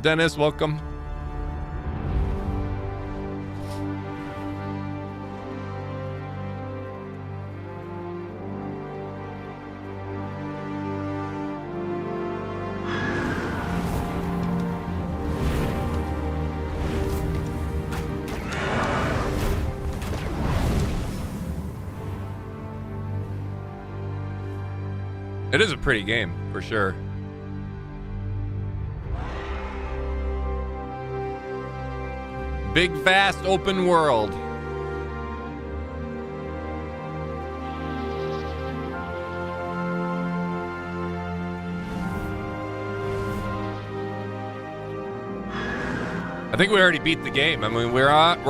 Dennis, welcome. It is a pretty game, for sure. Big, vast, open world. I think we already beat the game. I mean, we're on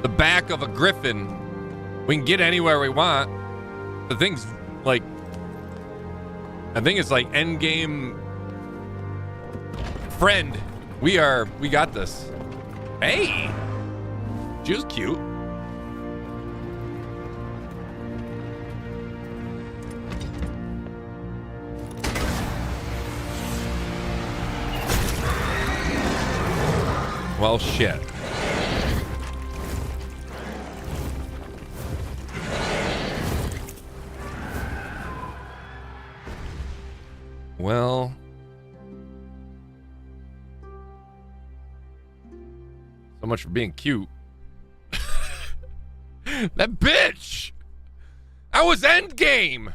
the back of a griffin. We can get anywhere we want. The thing's like, I think it's like end game friend. We got this. Hey, she was cute. Well, shit. Well, so much for being cute. That bitch! That was endgame!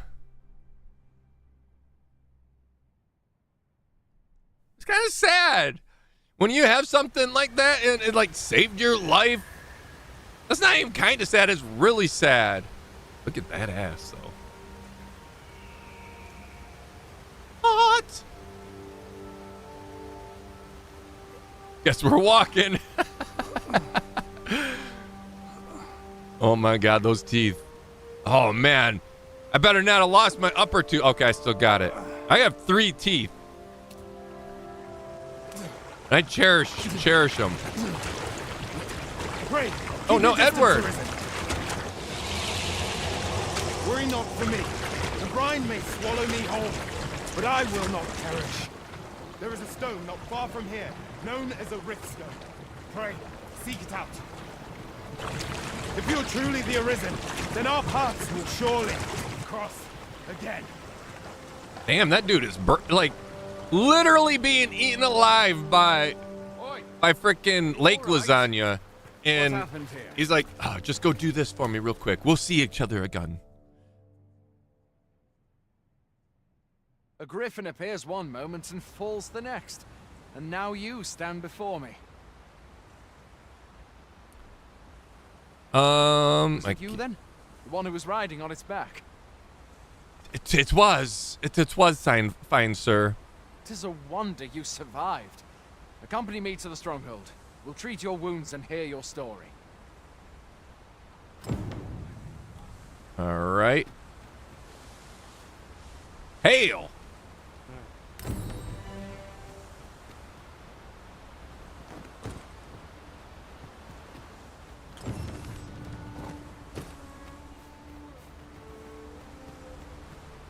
It's kind of sad. When you have something like that and it like saved your life, that's not even kind of sad, it's really sad. Look at that ass though. Hot! Guess we're walking. Oh my God, those teeth. Oh man, I better not have lost my upper tooth. Okay, I still got it. I have 3 teeth. I cherish them. Pray, Oh no, keep your distance, Edward. Arisen. Worry not for me. The brine may swallow me whole, but I will not perish. There is a stone not far from here, known as a rift stone. Pray, seek it out. If you're truly the Arisen, then our paths will surely cross again. Damn, that dude is like literally being eaten alive by freaking lake lasagna. And What happened here? he's like, oh, just go do this for me real quick. We'll see each other again. A griffin appears one moment and falls the next. And now you stand before me. Was it you then? The one who was riding on its back? It was fine, sir. 'Tis a wonder you survived. Accompany me to the stronghold. We'll treat your wounds and hear your story. All right. Hail!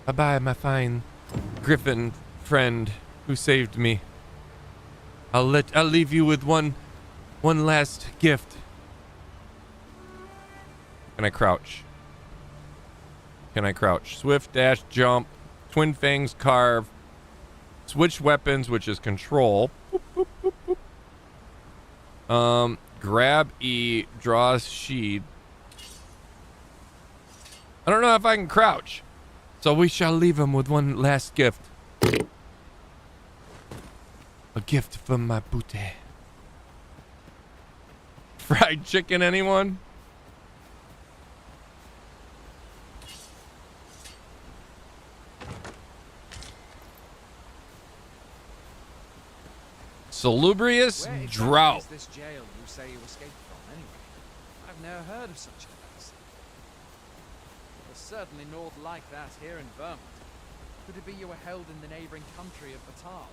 Bye-bye, my fine griffin friend who saved me. I'll leave you with one last gift. Can I crouch? Can I crouch? Swift dash jump, twin fangs carve, switch weapons, which is control. Boop, boop, boop, boop. Grab E, draw sheet. I don't know if I can crouch. So we shall leave him with one last gift. A gift from my booty. Fried chicken, anyone? Salubrious Where exactly drought. is this jail you say you escaped from, anyway? I've never heard of such a place. There's certainly naught like that here in Vermund. Could it be you were held in the neighboring country of Battahl?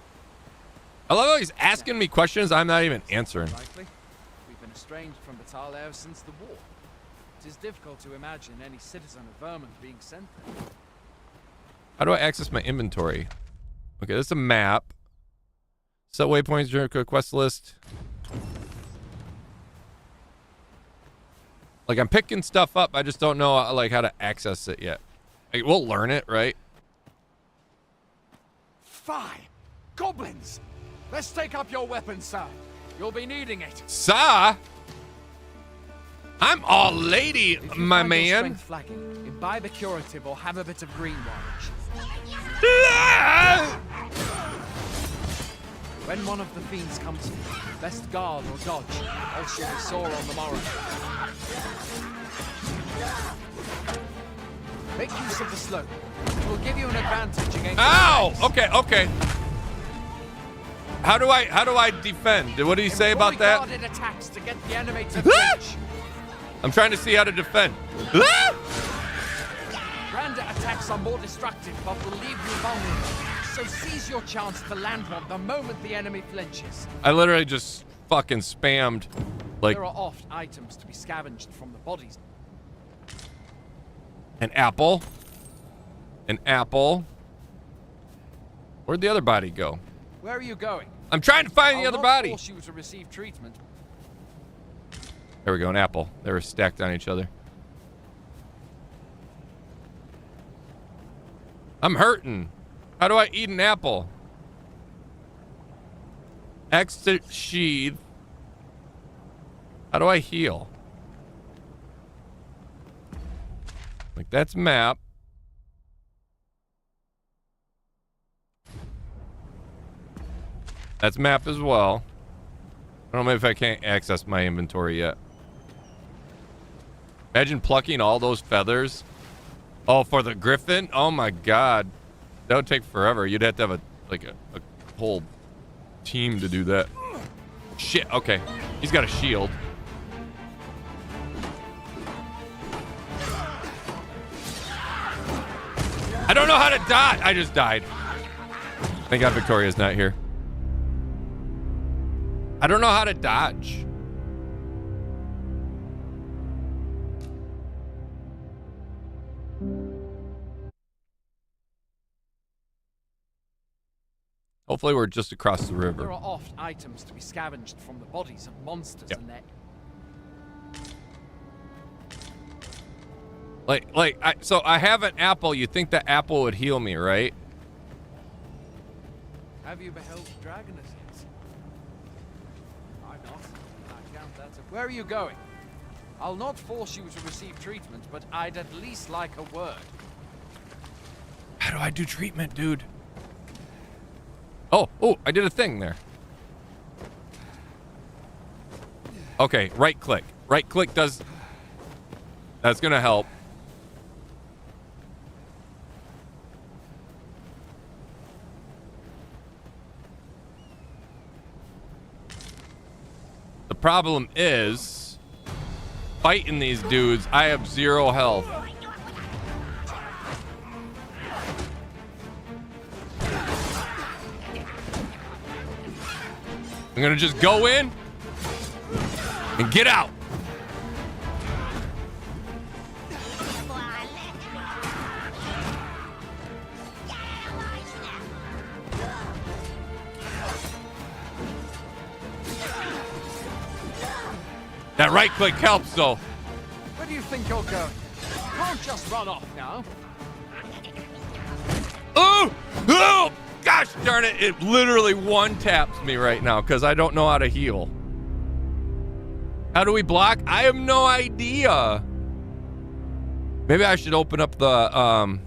I love how he's asking me questions I'm not even answering. Likely. We've been estranged from Battahl ever since the war. It is difficult to imagine any citizen of Vermund being sent there. How do I access my inventory? Okay, this is a map. Set waypoints, journal quest list. Like, I'm picking stuff up. I just don't know like how to access it yet. Like, we'll learn it, right? Fie! Goblins! Let's take up your weapons, sir. You'll be needing it. Sa? I'm all lady, If you my find your man. strength flagging, imbibe a curative or have a bit of green wine. When one of the fiends comes here, best guard or dodge, else you'll be sore on the morrow. Make use of the slope. It will give you an advantage against. Ow! Okay, okay. How do I defend? What did he say about that? Guarded attacks to get the enemy to flinch. I'm trying to see how to defend. Grander attacks are more destructive, but will leave you vulnerable. So seize your chance to land one the moment the enemy flinches. I literally just fucking spammed. Like, There are oft items to be scavenged from the bodies. an apple. An apple. Where'd the other body go? Where are you going? I'm trying to find the I'll other not body. force you to receive treatment. There we go, an apple. They were stacked on each other. I'm hurting. How do I eat an apple? X to sheath. How do I heal? Like, that's map. That's map as well. I don't know if I can't access my inventory yet. Imagine plucking all those feathers. Oh, for the griffin? Oh my god. That would take forever. You'd have to have a whole team to do that. shit. Okay. He's got a shield. I don't know how to dodge. I just died. Thank God Victoria's not here. I don't know how to dodge. Hopefully we're just across the river. There are oft items to be scavenged from the bodies of monsters and their... So I have an apple. You think that apple would heal me, right? Have you beheld the dragon as yet? I've not. I count that. Where are you going? I'll not force you to receive treatment, but I'd at least like a word. How do I do treatment, dude? Oh, I did a thing there. Okay, right click. Right click does... That's gonna help. The problem is, fighting these dudes, I have 0 health. I'm gonna just go in and get out. That right click helps though. Where do you think you're going? You can't just run off now. Oh, gosh darn it. It literally one taps me right now because I don't know how to heal. How do we block? I have no idea. Maybe I should open up the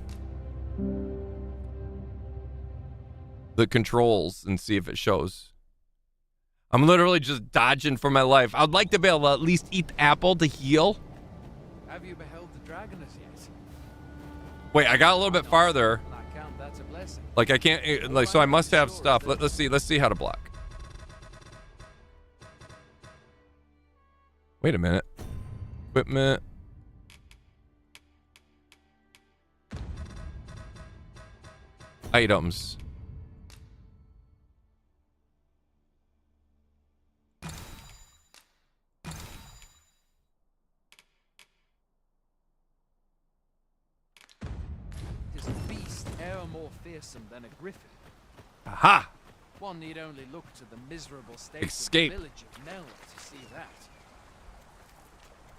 controls and see if it shows. I'm literally just dodging for my life. I'd like to be able to at least eat the apple to heal. Have you beheld the dragon as yet? Wait, I got a little bit farther. I count that's a blessing. Like I can't, like, so I must have stuff. Let's see how to block. Wait a minute. Equipment. Items. Tis a beast e'er more fearsome than a griffin. Aha! One need only look to the miserable state Escape. of the village of Nell to see that.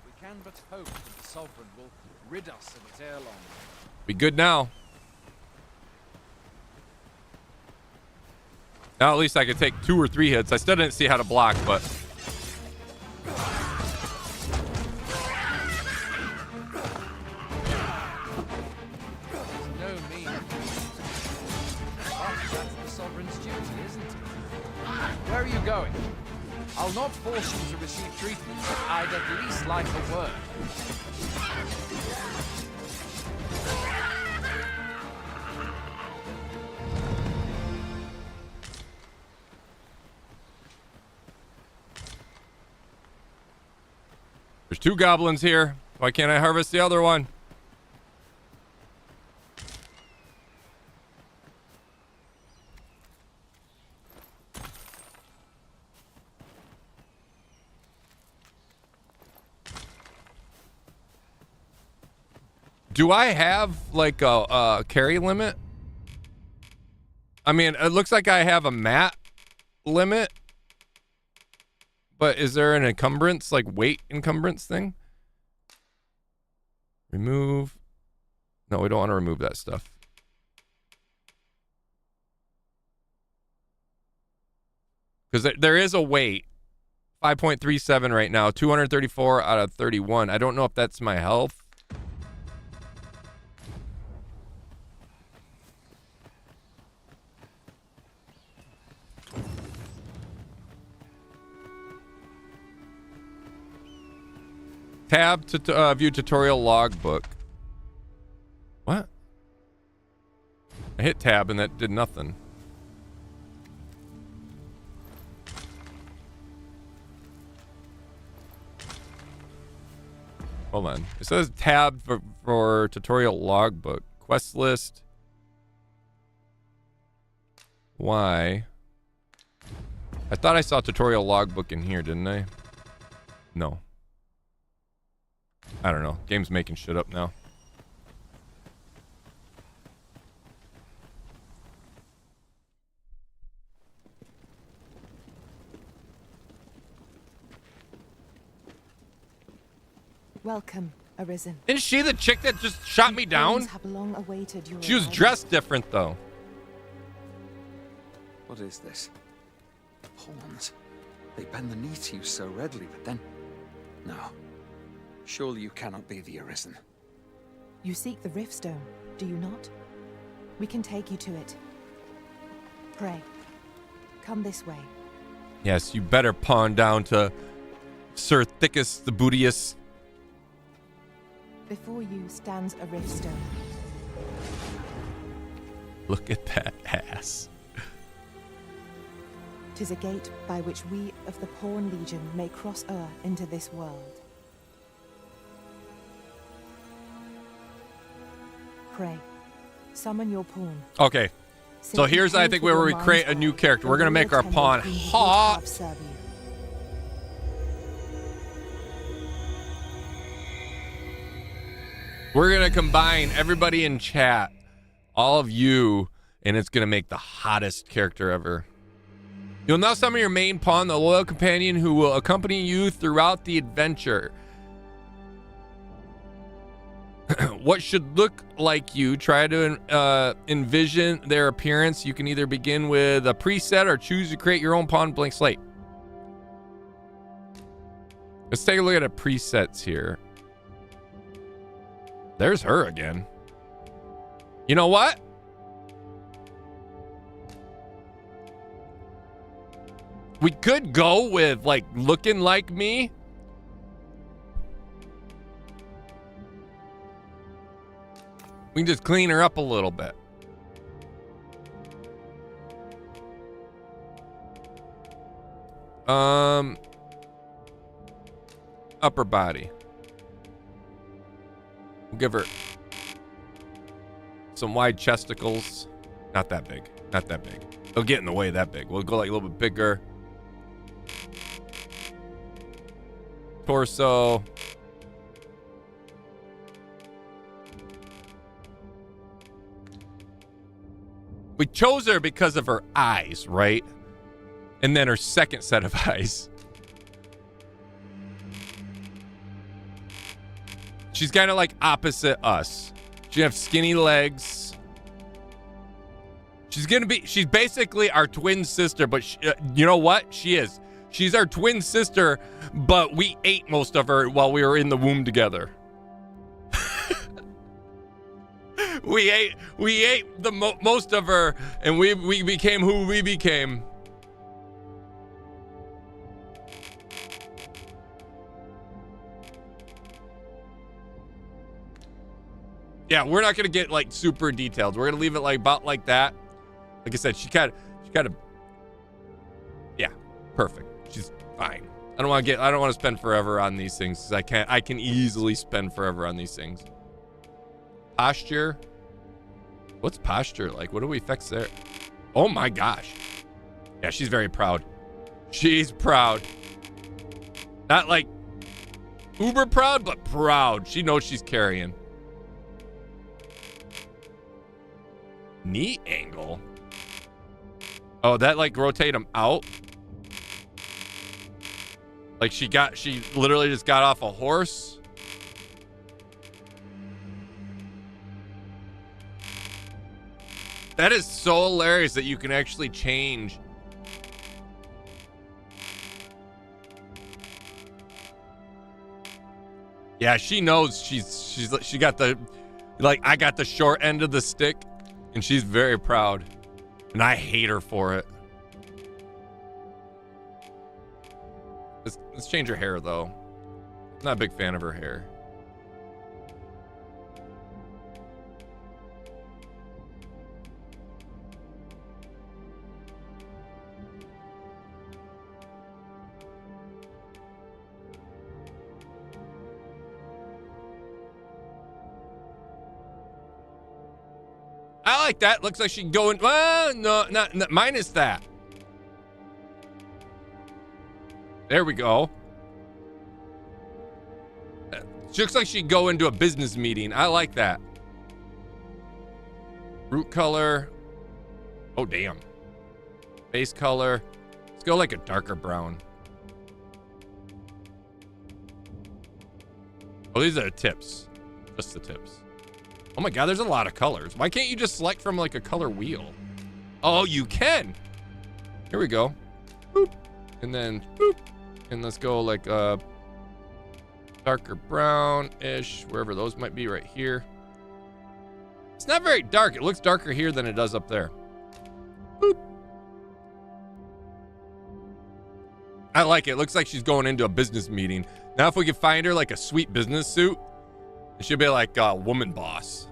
We can but hope that the sovereign will rid us of it ere long. Be good now. Now at least I could take 2 or 3 hits. I still didn't see how to block, but... No mean. But that's the sovereign's duty, isn't it? Where are you going? I'll not force you to receive treatment, but I'd at least like a word. There's 2 goblins here. Why can't I harvest the other one? Do I have like a carry limit? I mean, it looks like I have a mat limit. But is there an encumbrance, like weight encumbrance thing? Remove. No, we don't want to remove that stuff. Because there is a weight. 5.37 right now. 234 out of 31. I don't know if that's my health. Tab to view tutorial logbook. What? I hit tab and that did nothing. Hold on. It says tab for tutorial logbook. Quest list. Why? I thought I saw tutorial logbook in here, didn't I? No. I don't know. Game's making shit up now. Welcome, Arisen. Isn't she the chick that just shot me down? Have long awaited your She was arrival. dressed different though. What is this? Pawns. They bend the knee to you so readily, but then... No. Surely you cannot be the Arisen. You seek the Riftstone, do you not? We can take you to it. Pray. Come this way. Yes, you better pawn down to Sir Thickest the Bootiest. Before you stands a Riftstone. Look at that ass. 'Tis a gate by which we of the Pawn Legion may cross into this world. Pray. Summon your pawn. Okay. So here's, I think, where we create a new character. We're going to make our pawn hot. We're going to combine everybody in chat, all of you, and it's going to make the hottest character ever. You'll now summon your main pawn, the loyal companion who will accompany you throughout the adventure. What should look like you? Try to envision their appearance. You can either begin with a preset or choose to create your own pawn blank slate. Let's take a look at the presets here. There's her again. You know what? We could go with like looking like me. We can just clean her up a little bit. Upper body. We'll give her some wide chesticles. Not that big. Not that big. It'll get in the way that big. We'll go like a little bit bigger. Torso. We chose her because of her eyes, right? And then her second set of eyes. She's kind of like opposite us. She has skinny legs. She's basically our twin sister, but you know what? She is. She's our twin sister, but we ate most of her while we were in the womb together. We ate the most of her, and we became who we became. Yeah, we're not gonna get like super detailed. We're gonna leave it like about like that. Like I said, she kind of, yeah, perfect. She's fine. I don't want to spend forever on these things because I can easily spend forever on these things. Posture. What's posture like? What do we fix there? Oh my gosh. Yeah, she's very proud. She's proud. Not like uber proud, but proud. She knows she's carrying. Knee angle. Oh, that like rotate them out. Like she literally just got off a horse. That is so hilarious that you can actually change. Yeah, she knows she got the, like, I got the short end of the stick, and she's very proud. And I hate her for it. Let's change her hair though. Not a big fan of her hair. I like that. Looks like she can go in. Well, no, not minus that. There we go. She looks like she can go into a business meeting. I like that. Root color. Oh, damn. Base color. Let's go like a darker brown. Oh, these are the tips. Just the tips. Oh my God, there's a lot of colors. Why can't you just select from like a color wheel? Oh, you can. Here we go. Boop. And then boop. And let's go like a darker brown-ish, wherever those might be right here. It's not very dark. It looks darker here than it does up there. Boop. I like it. It looks like she's going into a business meeting. Now, if we could find her like a sweet business suit, she'll be like a woman boss.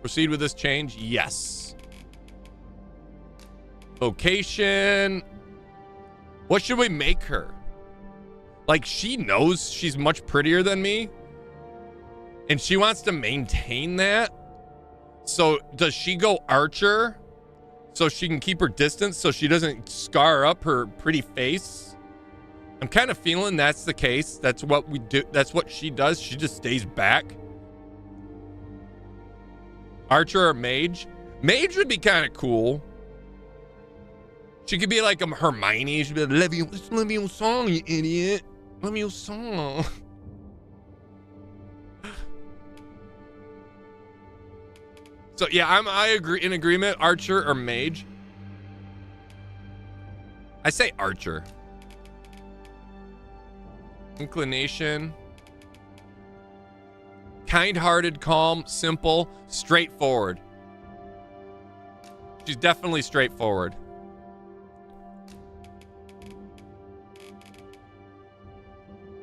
Proceed with this change? Yes. Vocation. What should we make her? Like, she knows she's much prettier than me, and she wants to maintain that. So does she go archer so she can keep her distance so she doesn't scar up her pretty face? I'm kind of feeling that's the case. That's what we do. That's what she does. She just stays back. Archer or mage? Mage would be kind of cool. She could be like a Hermione. She'd be like, Leviosa, you idiot. Leviosa. So yeah, I agree, in agreement. Archer or mage? I say archer. Inclination. Kind-hearted, calm, simple, straightforward. She's definitely straightforward.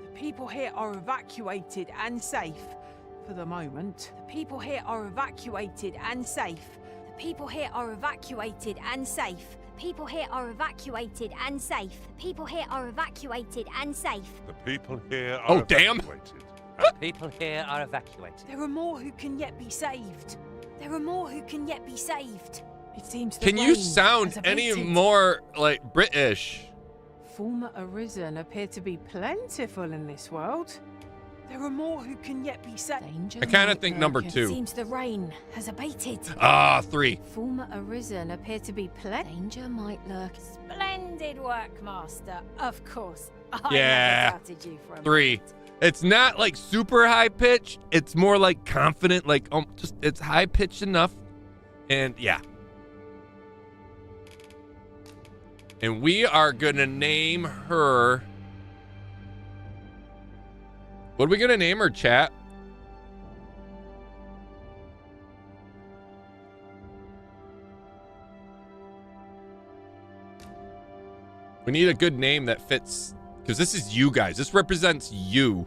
The people here are evacuated and safe. For the moment. The people here are evacuated and safe. The people here are evacuated and safe. People here are evacuated and safe. People here are evacuated and safe. The people here are evacuated. The people here are evacuated. There are more who can yet be saved. There are more who can yet be saved. It seems the Can you rain sound has any abated. more like British? Former Arisen appear to be plentiful in this world. There are more who can yet be saved. I kind of think number 2. Seems the rain has abated. 3. Former Arisen appear to be danger might lurk. Splendid work, Master. Of course. I Yeah. never doubted you for a 3. moment. It's not like super high pitched. It's more like confident, like just it's high pitched enough. And yeah. And we are gonna name her. What are we gonna name her, chat? We need a good name that fits, because this is you guys. This represents you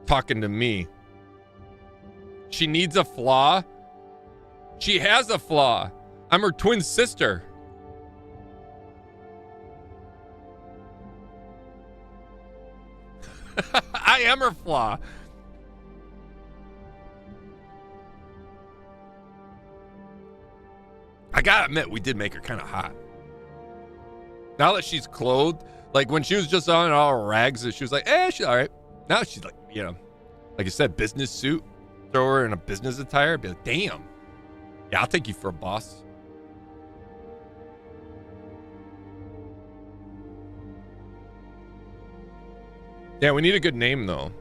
talking to me. She needs a flaw. She has a flaw. I'm her twin sister. I am her flaw. I gotta admit, we did make her kind of hot. Now that she's clothed, like when she was just on all rags, she was like, she's all right. Now she's like, you know, like I said, business suit. Throw her in a business attire. Be like, damn. Yeah, I'll take you for a boss. Yeah, we need a good name, though.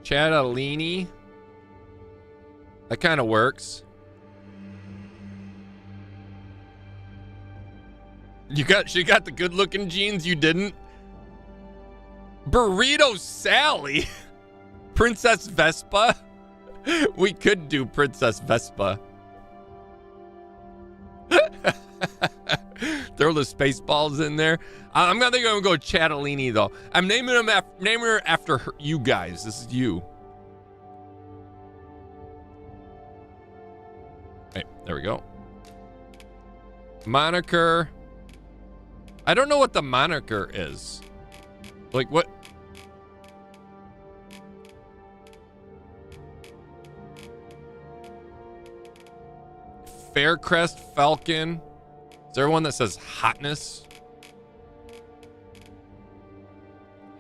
Chattalini. That kind of works. She got the good-looking genes, you didn't? Burrito Sally. Princess Vespa. We could do Princess Vespa. Throw the space balls in there. I'm gonna think I'm gonna go Chattalini though. I'm naming her after you guys. This is you. Hey, there we go. Moniker. I don't know what the moniker is. Like what? Faircrest Falcon. Is there one that says hotness?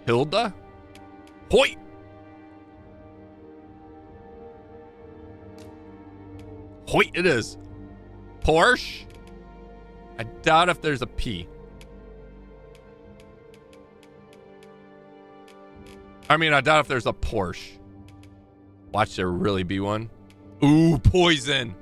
Hilda? Hoyt! Hoyt it is. Porsche? I doubt if there's a P. I mean, I doubt if there's a Porsche. Watch there really be one. Ooh, poison.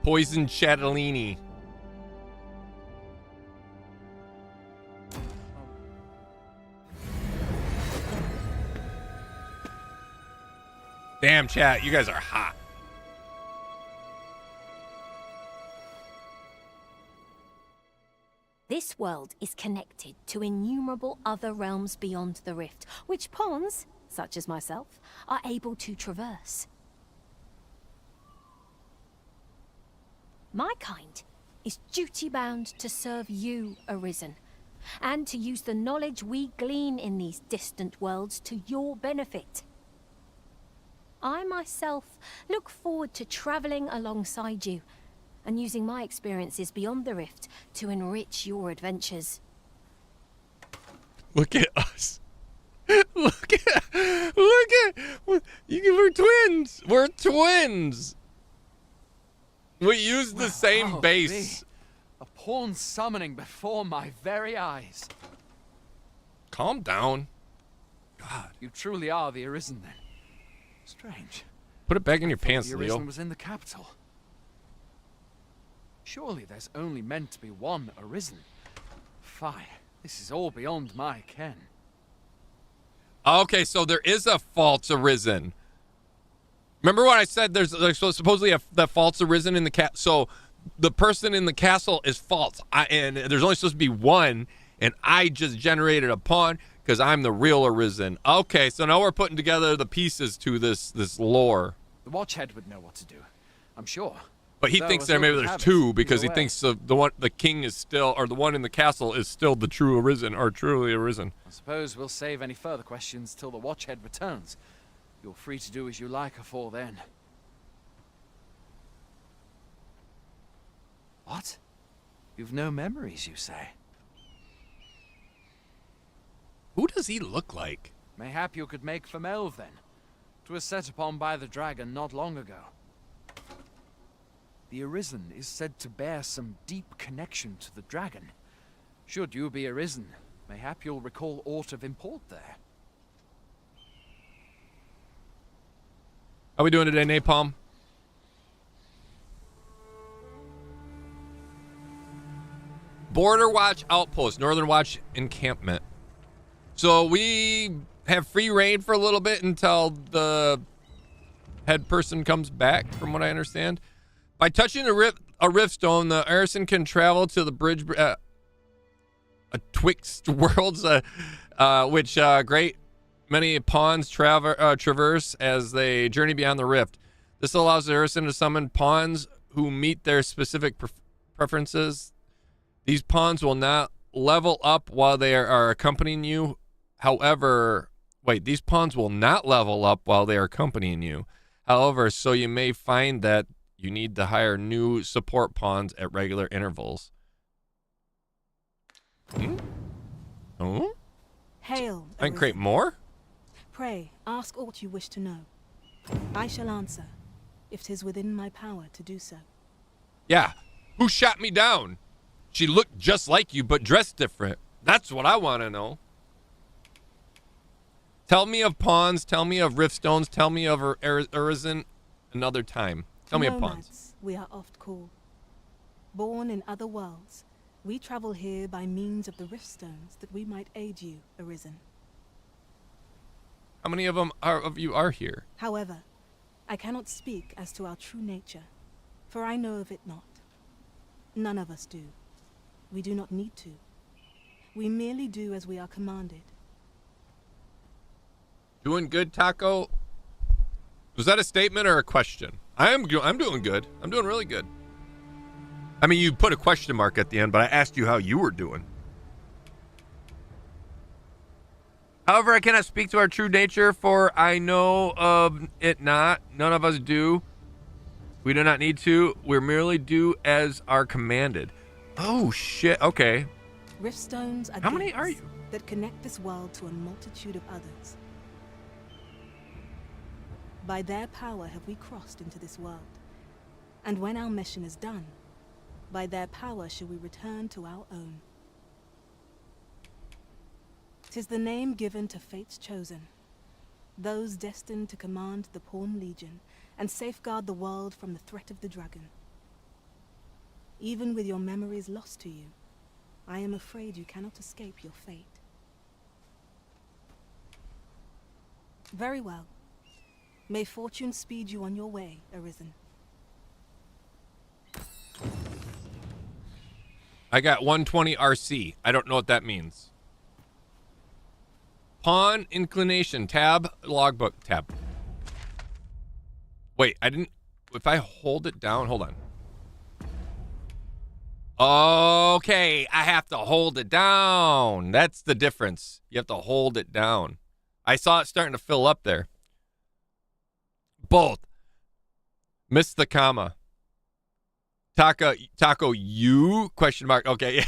Poison Chatellini. Damn, chat, you guys are hot. This world is connected to innumerable other realms beyond the rift, which pawns, such as myself, are able to traverse. My kind is duty-bound to serve you, Arisen, and to use the knowledge we glean in these distant worlds to your benefit. I myself look forward to traveling alongside you and using my experiences beyond the rift to enrich your adventures. Look at us. Look at we're twins. We're twins. We use the same base. A pawn summoning before my very eyes. Calm down. God. You truly are the Arisen then. Strange. Put it back in your pants, the Leo. Arisen was in the capital. Surely there's only meant to be one Arisen. Fie, this is all beyond my ken. Okay, so there is a false Arisen. Remember what I said? There's supposedly the false Arisen in the cat. So the person in the castle is false, and there's only supposed to be one, and I just generated a pawn because I'm the real Arisen. Okay, so now we're putting together the pieces to this lore. The Watchhead would know what to do, I'm sure. But he thinks there maybe there's two because he thinks the king is still, or the one in the castle is still the true Arisen, or truly Arisen. I suppose we'll save any further questions till the Watchhead returns. You're free to do as you like afore then. What? You've no memories, you say? Who does he look like? Mayhap you could make for Melve then. 'Twas set upon by the dragon not long ago. The Arisen is said to bear some deep connection to the dragon. Should you be Arisen, mayhap you'll recall aught of import there. How we doing today, Napalm? Border Watch Outpost, Northern Watch Encampment. So we have free reign for a little bit until the head person comes back, from what I understand. By touching a rift stone, the Arisen can travel to the bridge atwixt worlds, which great many pawns traverse as they journey beyond the rift. This allows the Arisen to summon pawns who meet their specific preferences. These pawns will not level up while they are accompanying you. However, these pawns will not level up while they are accompanying you. However, so you may find that you need to hire new support pawns at regular intervals. Oh? Hail, And create more? Pray, ask aught you wish to know. I shall answer, if 'tis within my power to do so. Yeah. Who shot me down? She looked just like you, but dressed different. That's what I want to know. Tell me of pawns. Tell me of riftstones. Tell me of Arisen another time. Tell me of pawns. Nomads, we are oft called. Born in other worlds, we travel here by means of the riftstones that we might aid you, Arisen. How many of you are here? However, I cannot speak as to our true nature, for I know of it not. None of us do. We do not need to. We merely do as we are commanded. Doing good, Taco? Was that a statement or a question? I'm doing good. I'm doing really good. I mean, you put a question mark at the end, but I asked you how you were doing. However, I cannot speak to our true nature, for I know of it not. None of us do. We do not need to. We merely do as are commanded. Oh, shit. Okay. Riftstones are how many are you? That connect this world to a multitude of others. By their power have we crossed into this world. And when our mission is done, by their power shall we return to our own. 'Tis the name given to fate's chosen, those destined to command the Pawn Legion and safeguard the world from the threat of the dragon. Even with your memories lost to you, I am afraid you cannot escape your fate. Very well. May fortune speed you on your way, Arisen. I got 120 RC. I don't know what that means. Pawn inclination. Tab. Logbook. Tab. Wait, I didn't... If I hold it down... Hold on. Okay, I have to hold it down. That's the difference. You have to hold it down. I saw it starting to fill up there. Both. Missed the comma. Taco, you? Question mark. Okay, yeah.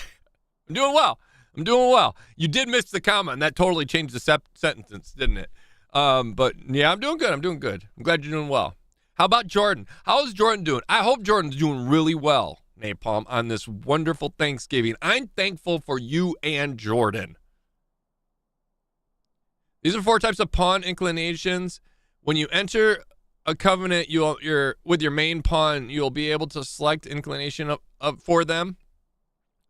I'm doing well. I'm doing well. You did miss the comma, and that totally changed the sentence, didn't it? But yeah, I'm doing good. I'm doing good. I'm glad you're doing well. How about Jordan? How is Jordan doing? I hope Jordan's doing really well, Napalm, on this wonderful Thanksgiving. I'm thankful for you and Jordan. These are 4 types of pawn inclinations. When you enter a covenant, with your main pawn, you'll be able to select inclination for them.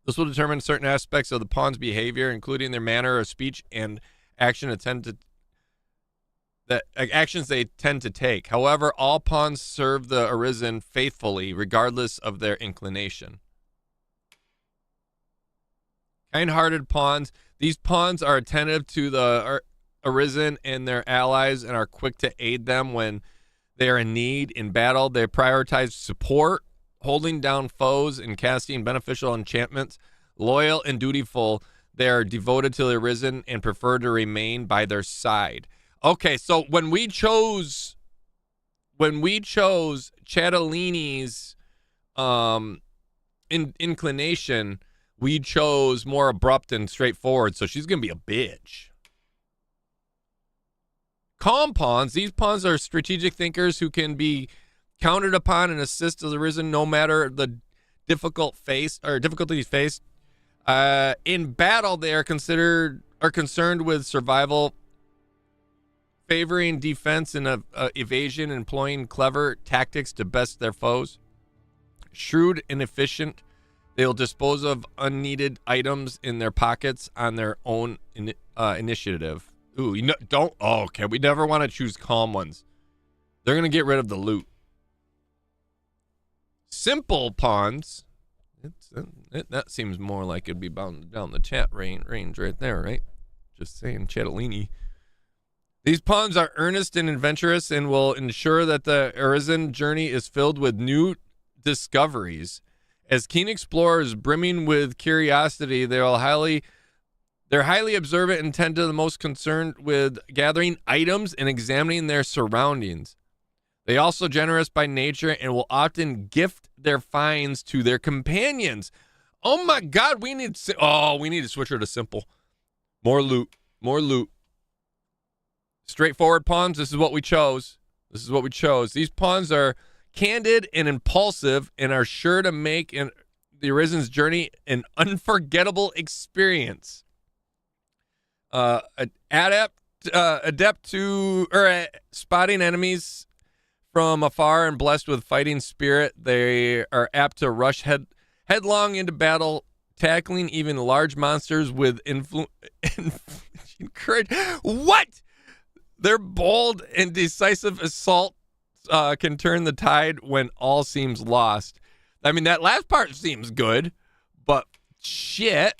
This will determine certain aspects of the pawn's behavior, including their manner of speech and actions they tend to take. However, all pawns serve the Arisen faithfully, regardless of their inclination. Kind-hearted pawns. These pawns are attentive to the Arisen and their allies and are quick to aid them when they are in need. In battle, they prioritize support, holding down foes, and casting beneficial enchantments. Loyal and dutiful, they are devoted to the Arisen and prefer to remain by their side. Okay, so when we chose Chatellini's inclination, we chose more abrupt and straightforward, so she's gonna be a bitch. Calm pawns. These pawns are strategic thinkers who can be counted upon and assist the Arisen no matter the difficulties faced. In battle, they are concerned with survival, favoring defense and evasion, employing clever tactics to best their foes. Shrewd and efficient, they'll dispose of unneeded items in their pockets on their own initiative. Ooh, don't. Oh, okay, we never want to choose calm ones. They're gonna get rid of the loot. Simple pawns. That seems more like it'd be bound down the chat range right there, right? Just saying, Chatellini. These pawns are earnest and adventurous and will ensure that the Arisen journey is filled with new discoveries. As keen explorers brimming with curiosity, they're highly observant and tend to the most concerned with gathering items and examining their surroundings. They also generous by nature and will often gift their finds to their companions. Oh my God, we need to switch her to simple. More loot. Straightforward pawns, this is what we chose. These pawns are candid and impulsive and are sure to make the Arisen's journey an unforgettable experience. Adept to spotting enemies from afar and blessed with fighting spirit, they are apt to rush headlong into battle, tackling even large monsters with courage. What? Their bold and decisive assault can turn the tide when all seems lost. I mean, that last part seems good, but shit.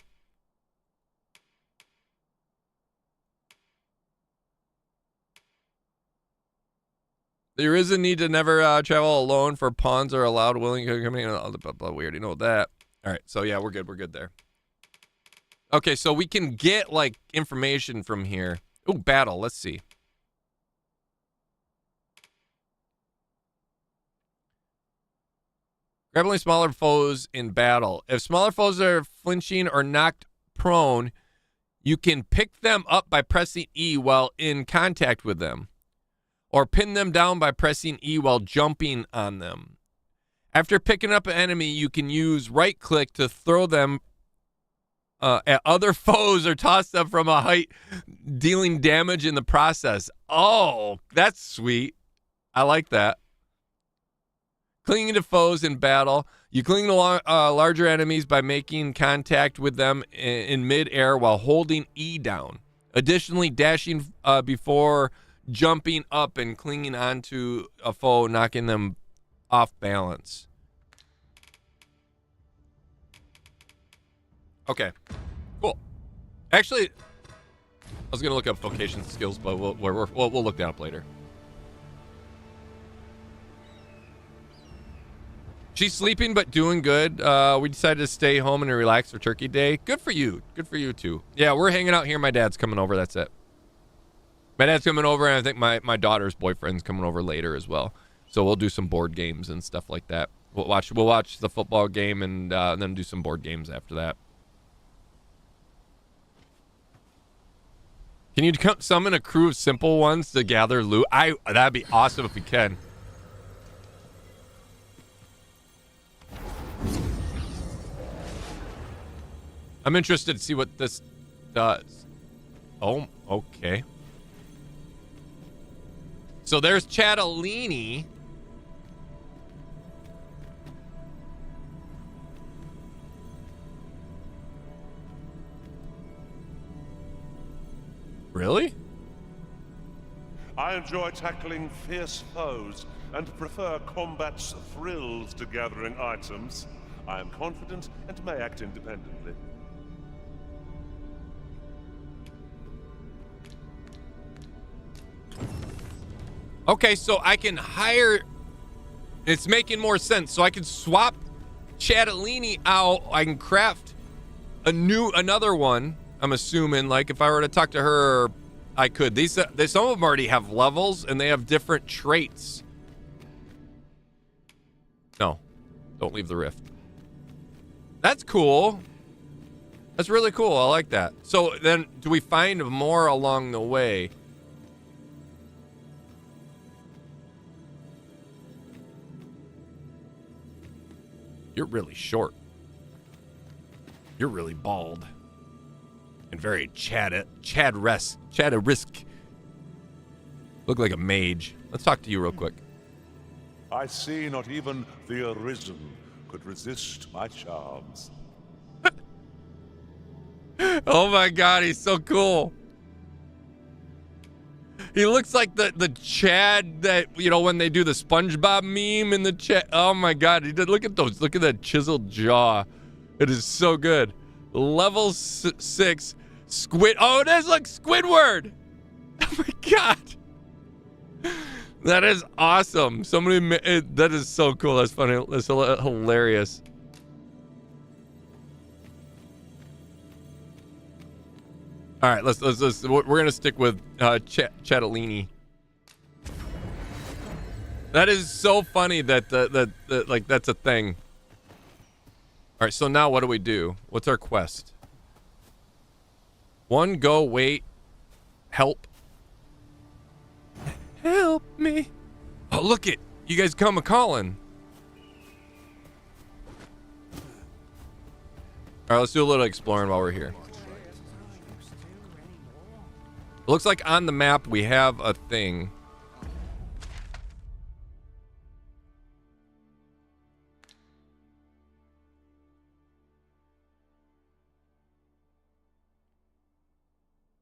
There is a need to never travel alone, for pawns are allowed willing to come in. We already know that. All right, so yeah, we're good. We're good there. Okay, so we can get like information from here. Oh, battle. Let's see. Grappling smaller foes in battle. If smaller foes are flinching or knocked prone, you can pick them up by pressing E while in contact with them, or pin them down by pressing E while jumping on them. After picking up an enemy, you can use right click to throw them at other foes or toss them from a height, dealing damage in the process. Oh, that's sweet. I like that. Clinging to foes in battle. You cling to larger enemies by making contact with them in mid-air while holding E down. Additionally, dashing before jumping up and clinging onto a foe, knocking them off balance. Okay, cool. Actually, I was going to look up vocation skills, but we'll look that up later. She's sleeping but doing good. We decided to stay home and relax for Turkey Day. Good for you. Good for you too. Yeah, we're hanging out here. My dad's coming over. That's it. My dad's coming over, and I think my daughter's boyfriend's coming over later as well. So we'll do some board games and stuff like that. We'll watch the football game and then do some board games after that. Can you summon a crew of simple ones to gather loot? That'd be awesome if we can. I'm interested to see what this does. Oh, okay. So there's Chatellini. Really? I enjoy tackling fierce foes and prefer combat's thrills to gathering items. I am confident and may act independently. Okay, so I can hire... It's making more sense. So I can swap Chatellini out. I can craft another one. I'm assuming, like, if I were to talk to her, I could. Some of them already have levels, and they have different traits. No, don't leave the rift. That's cool. That's really cool. I like that. So then, do we find more along the way? You're really short. You're really bald. And very Chad-risk. Look like a mage. Let's talk to you real quick. I see not even the Arisen could resist my charms. Oh my god, he's so cool. He looks like the Chad that, you know, when they do the SpongeBob meme in the chat. Oh my god, he did. Look at those. Look at that chiseled jaw. It is so good. Level 6 Squid. Oh, it is like Squidward. Oh my god. That is awesome. That is so cool. That's funny. That's hilarious. All right, let's we're gonna stick with Chatellini. That is so funny that like that's a thing. All right, so now what do we do? What's our quest? 1, go, wait, help. Help me. Oh, look it. You guys come a-calling. All right, let's do a little exploring while we're here. It looks like on the map we have a thing.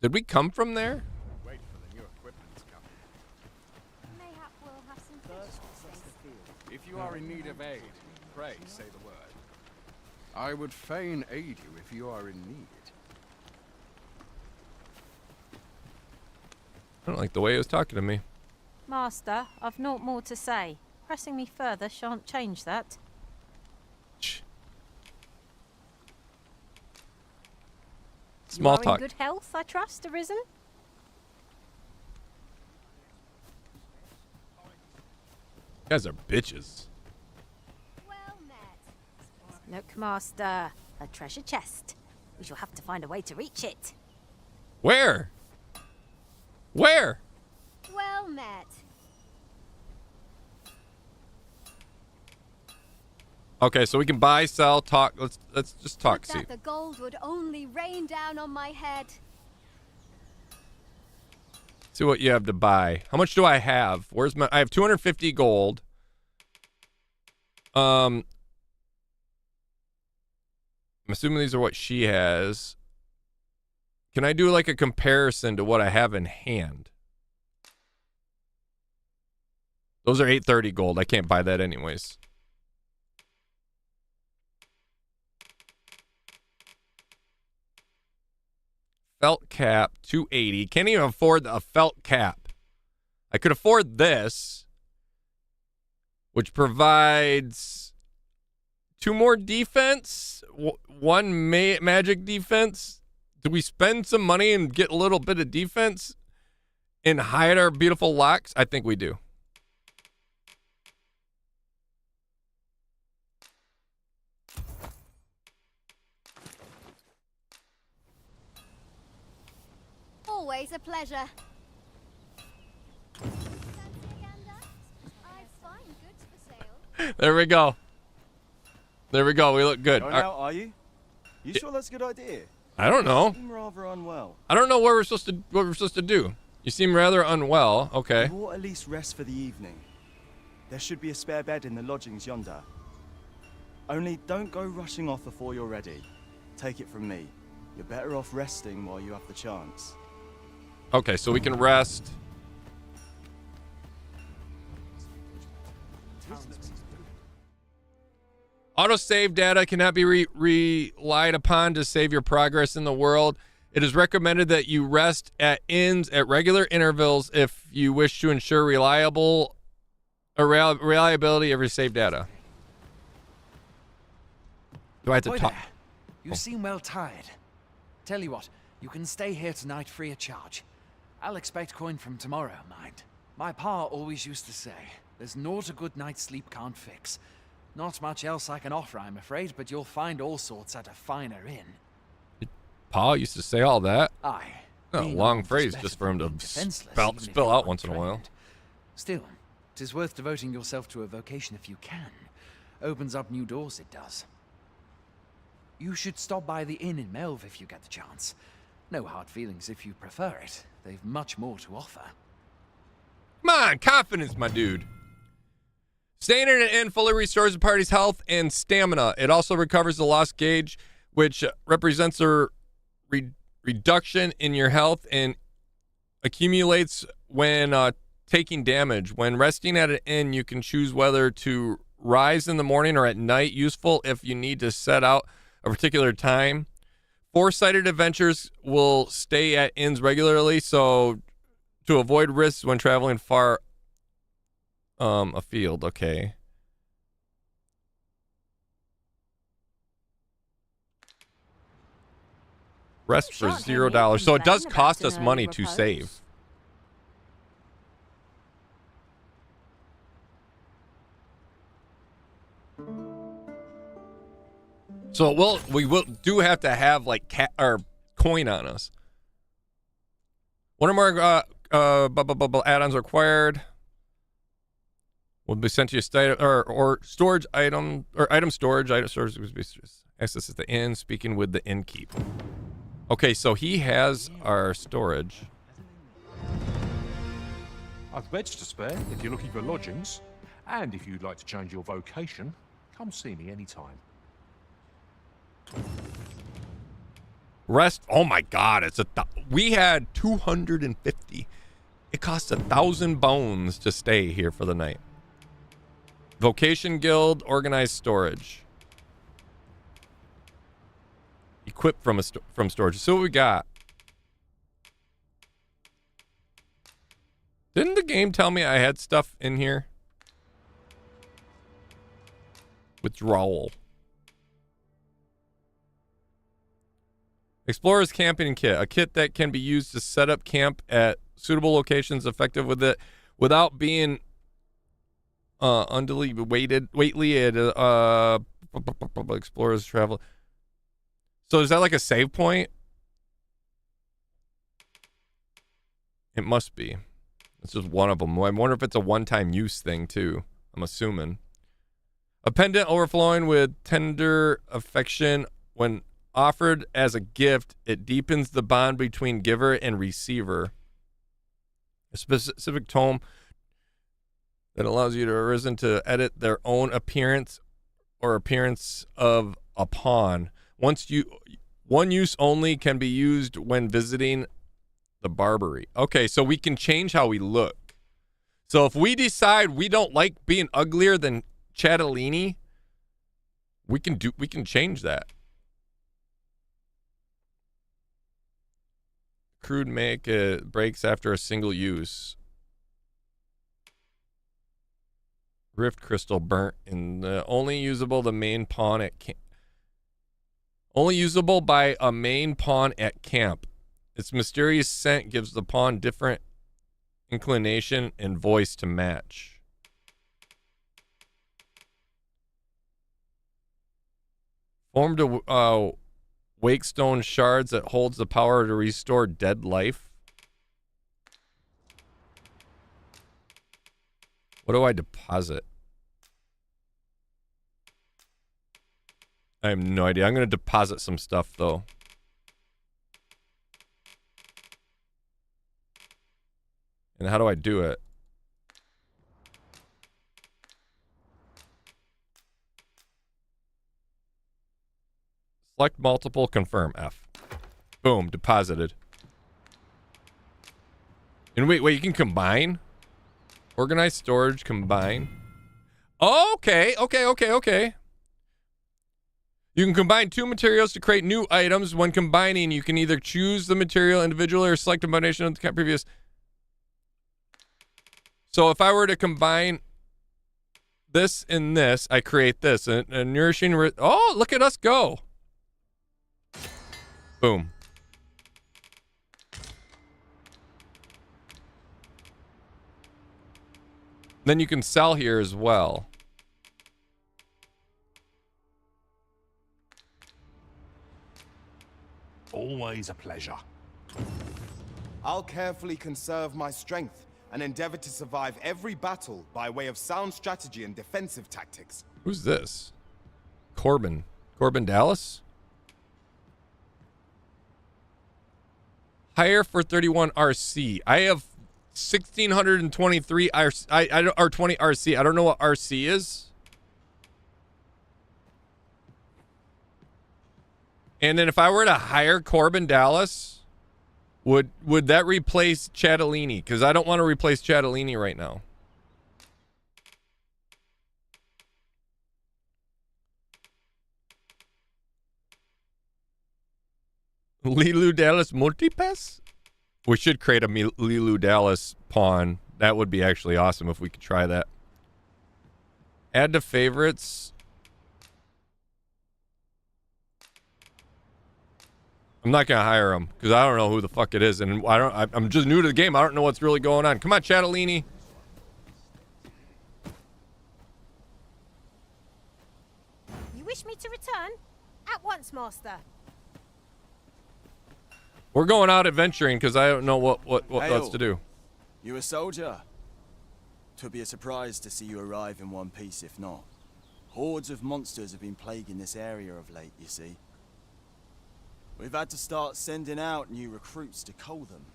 Did we come from there? Wait for the new equipment to come. Mayhap we'll have some fish. If you are in need of aid, pray say the word. I would fain aid you if you are in need. I don't like the way he was talking to me. Master, I've naught more to say. Pressing me further shan't change that. Small you are talk. in good health, I trust, Arisen? You guys are bitches. Well met. Look, Master, a treasure chest. We shall have to find a way to reach it. Where? Where? Well met. Okay, so we can buy, sell, talk. Let's just talk. See. That the gold would only rain down on my head. See what you have to buy. How much do I have? Where's my? I have 250 gold. I'm assuming these are what she has. Can I do like a comparison to what I have in hand? Those are 830 gold. I can't buy that anyways. Felt cap, 280. Can't even afford a felt cap. I could afford this, which provides 2 more defense, 1 magic defense. Do we spend some money and get a little bit of defense and hide our beautiful locks? I think we do. Always a pleasure. There we go. There we go. We look good. Going out, are you? You sure that's a good idea? I don't know. You seem rather unwell. I don't know what we're supposed to do. You seem rather unwell. Okay. You ought at least rest for the evening. There should be a spare bed in the lodgings yonder. Only don't go rushing off before you're ready. Take it from me. You're better off resting while you have the chance. Okay, so we can rest. Autosave data cannot be relied upon to save your progress in the world. It is recommended that you rest at inns at regular intervals if you wish to ensure reliability of your saved data. Do I have to Boy talk? there. You seem well tired. Tell you what, you can stay here tonight free of charge. I'll expect coin from tomorrow, mind. My pa always used to say, there's naught a good night's sleep can't fix. Not much else I can offer, I'm afraid, but you'll find all sorts at a finer inn. Paul used to say all that. Aye. A long phrase just for him to spill out once in a while. Still, 'tis worth devoting yourself to a vocation if you can. Opens up new doors, it does. You should stop by the inn in Melve if you get the chance. No hard feelings if you prefer it. They've much more to offer. Come on, confidence, my dude. Staying in an inn fully restores the party's health and stamina. It also recovers the lost gauge, which represents a reduction in your health and accumulates when taking damage. When resting at an inn, you can choose whether to rise in the morning or at night. Useful if you need to set out a particular time. Foresighted adventurers will stay at inns regularly, so to avoid risks when traveling far afield. Okay. Rest for $0. So it does cost us money to save. So we do have to have like coin on us. One or more add-ons required. Will be sent to your state or storage item or item storage. Item storage will be access at the inn. Speaking with the innkeep. Okay, so he has our storage. I've beds to spare if you're looking for lodgings, and if you'd like to change your vocation, come see me anytime. Rest. Oh my God! We had 250. It costs 1,000 bones to stay here for the night. Vocation Guild, organized storage. Equip from storage. So what we got. Didn't the game tell me I had stuff in here? Withdrawal. Explorer's camping kit. A kit that can be used to set up camp at suitable locations effective with it without being unduly weightly at explorer's travel. So is that like a save point? It must be. It's just one of them. I wonder if it's a one-time use thing too. I'm assuming. A pendant overflowing with tender affection. When offered as a gift, it deepens the bond between giver and receiver. A specific tome that allows you to Arisen to edit their own appearance or appearance of a pawn. One use only, can be used when visiting the Barbary. Okay, so we can change how we look. So if we decide we don't like being uglier than Chatellini, we can change that. Crude make breaks after a single use. Rift crystal burnt in only usable the main pawn at only usable by a main pawn at camp. Its mysterious scent gives the pawn different inclination and voice to match. Formed of wakestone shards that holds the power to restore dead life. What do I deposit? I have no idea. I'm going to deposit some stuff, though. And how do I do it? Select multiple, confirm, F. Boom, deposited. And wait, you can combine? Organize storage, combine. Oh, okay. You can combine two materials to create new items. When combining, you can either choose the material individually or select a combination of the previous. So if I were to combine this and this, I create this. A nourishing... Oh, look at us go. Boom. Then you can sell here as well. Always a pleasure. I'll carefully conserve my strength and endeavor to survive every battle by way of sound strategy and defensive tactics. Who's this? Corbin Dallas? Hire for 31 RC. I have 1,623 RC, or 20 RC. I don't know what RC is. And then if I were to hire Corbin Dallas, would that replace Chatellini? Because I don't want to replace Chatellini right now. Lilu Dallas multipass? We should create a Lilu Dallas pawn. That would be actually awesome if we could try that. Add to favorites. I'm not gonna hire him because I don't know who the fuck it is, and I'm just new to the game. I don't know what's really going on. Come on, Chatellini. You wish me to return? At once, master. We're going out adventuring because I don't know what else to do. You a soldier? Twould be a surprise to see you arrive in one piece, if not. Hordes of monsters have been plaguing this area of late, you see. We've had to start sending out new recruits to cull them.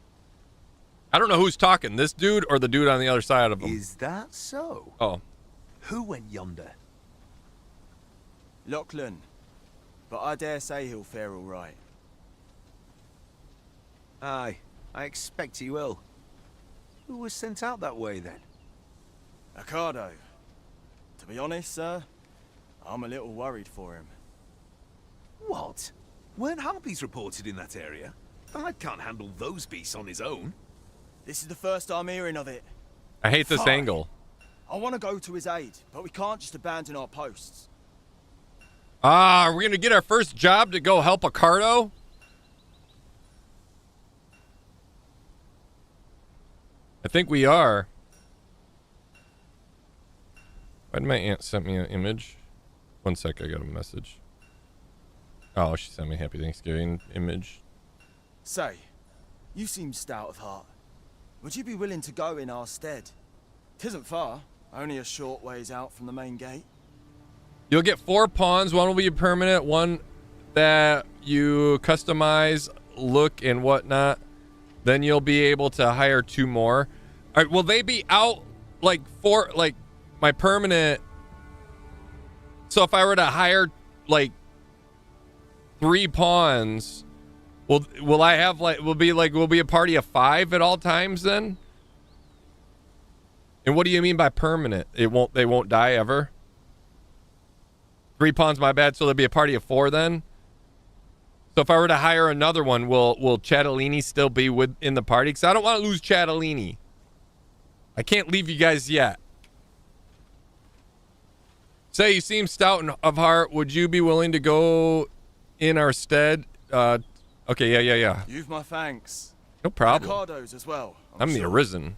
I don't know who's talking, this dude or the dude on the other side of him. Is that so? Oh. Who went yonder? Lachlan. But I dare say he'll fare all right. Aye, I expect he will. Who was sent out that way, then? Ocado. To be honest, sir, I'm a little worried for him. What? Weren't harpies reported in that area? Bard can't handle those beasts on his own. This is the first I'm hearing of it. I hate this Fine. angle. I want to go to his aid, but we can't just abandon our posts. Ah, are we gonna get our first job to go help a Cardo? I think we are. Why did my aunt send me an image? One sec, I got a message. Oh, she sent me a Happy Thanksgiving image. Say, you seem stout of heart. Would you be willing to go in our stead? 'Tisn't far, only a short ways out from the main gate. You'll get 4 pawns. One will be permanent, one that you customize, look, and whatnot. Then you'll be able to hire 2 more. All right, will they be out like my permanent? So if I were to hire like 3 pawns, will I have will be a party of 5 at all times then? And what do you mean by permanent? They won't die ever? 3 pawns, my bad. So there'll be a party of 4 then. So if I were to hire another one, will Chatellini still be in the party? Because I don't want to lose Chatellini. I can't leave you guys yet. Say, you seem stout of heart. Would you be willing to go in our stead? Okay, yeah. You've my thanks. No problem. Ricardo's as well. I'm the Arisen.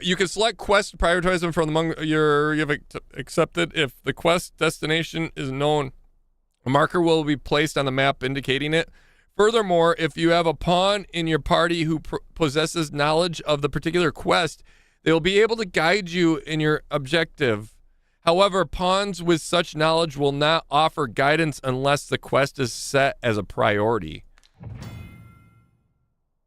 You can select quests to prioritize them from among you've accepted. If the quest destination is known, a marker will be placed on the map indicating it. Furthermore, if you have a pawn in your party who possesses knowledge of the particular quest, they will be able to guide you in your objective. However, pawns with such knowledge will not offer guidance unless the quest is set as a priority.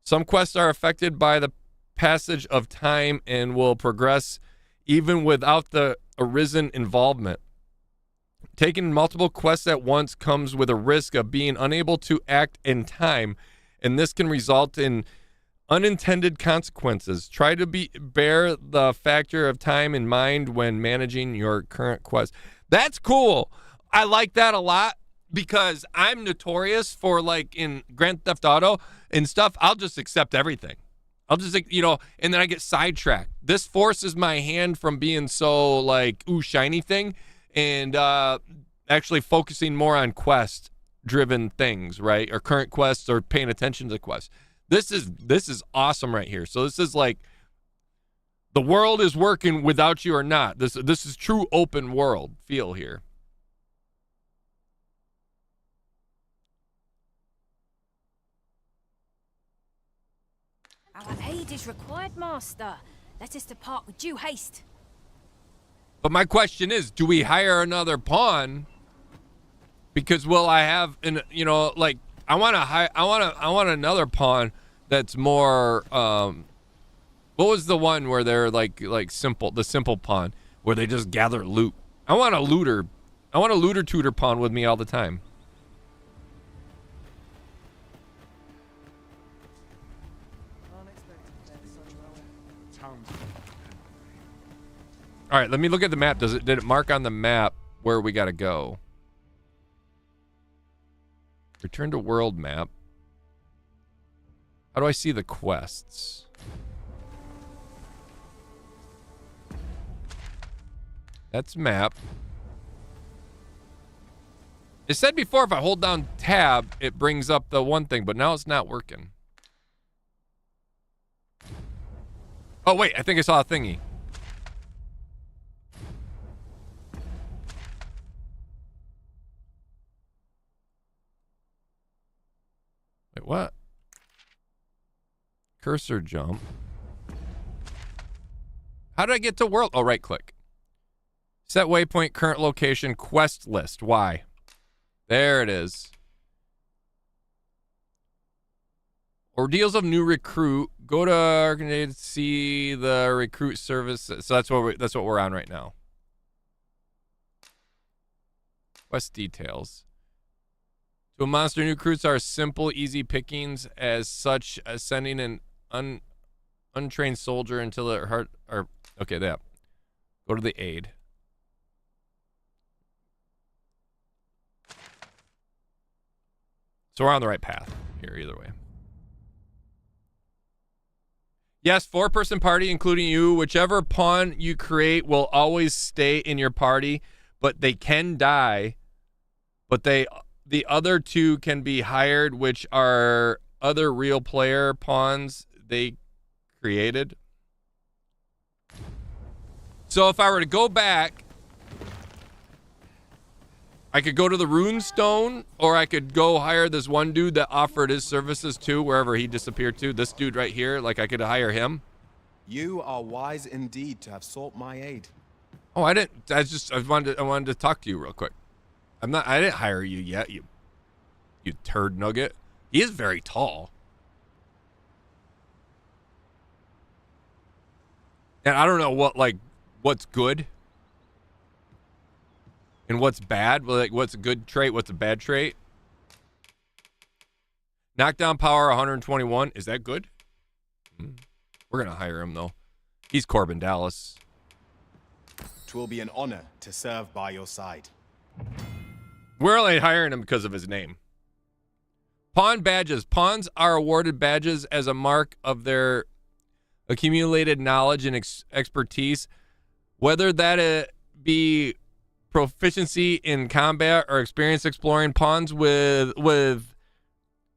Some quests are affected by the passage of time and will progress even without the Arisen involvement. Taking multiple quests at once comes with a risk of being unable to act in time, and this can result in unintended consequences. Try to bear the factor of time in mind when managing your current quest. That's cool. I like that a lot because I'm notorious for, like, in Grand Theft Auto and stuff, I'll just accept everything. I'll just, and then I get sidetracked. This forces my hand from being so, like, ooh, shiny thing, and actually focusing more on quest-driven things, right? Or current quests or paying attention to quests. This is awesome right here. So this is like, the world is working without you or not. This is true open world feel here. Our aid is required, Master. Let us depart with due haste. But my question is, do we hire another pawn? Because will I have I want another pawn that's more what was the one where they're like the simple pawn where they just gather loot? I want a looter tutor pawn with me all the time. All right, let me look at the map. Did it mark on the map where we got to go? Return to world map. How do I see the quests? That's map. It said before if I hold down tab, it brings up the one thing, but now it's not working. Oh, wait, I think I saw a thingy. Wait, what? Cursor jump. How did I get to world? Oh, right click. Set waypoint, current location, quest list. Why? There it is. Ordeals of new recruit. Go to Arcade to see the recruit service. So that's what we're on right now. Quest details. To a monster, new recruits are simple, easy pickings. As such, as sending an untrained soldier until their heart. Or okay, that. Go to the aid. So we're on the right path here either way. Yes, 4-person party, including you. Whichever pawn you create will always stay in your party, but they can die. But the other 2 can be hired, which are other real player pawns they created. So if I were to go back, I could go to the Runestone, or I could go hire this one dude that offered his services to wherever he disappeared to. This dude right here, like I could hire him. You are wise indeed to have sought my aid. Oh, I didn't. I wanted to talk to you real quick. I didn't hire you yet. You turd nugget. He is very tall. And I don't know what's good and what's bad. Like, what's a good trait? What's a bad trait? Knockdown power 121. Is that good? We're going to hire him, though. He's Corbin Dallas. 'Twill be an honor to serve by your side. We're only hiring him because of his name. Pawn badges. Pawns are awarded badges as a mark of their accumulated knowledge and expertise, whether that be proficiency in combat or experience exploring. Pawns with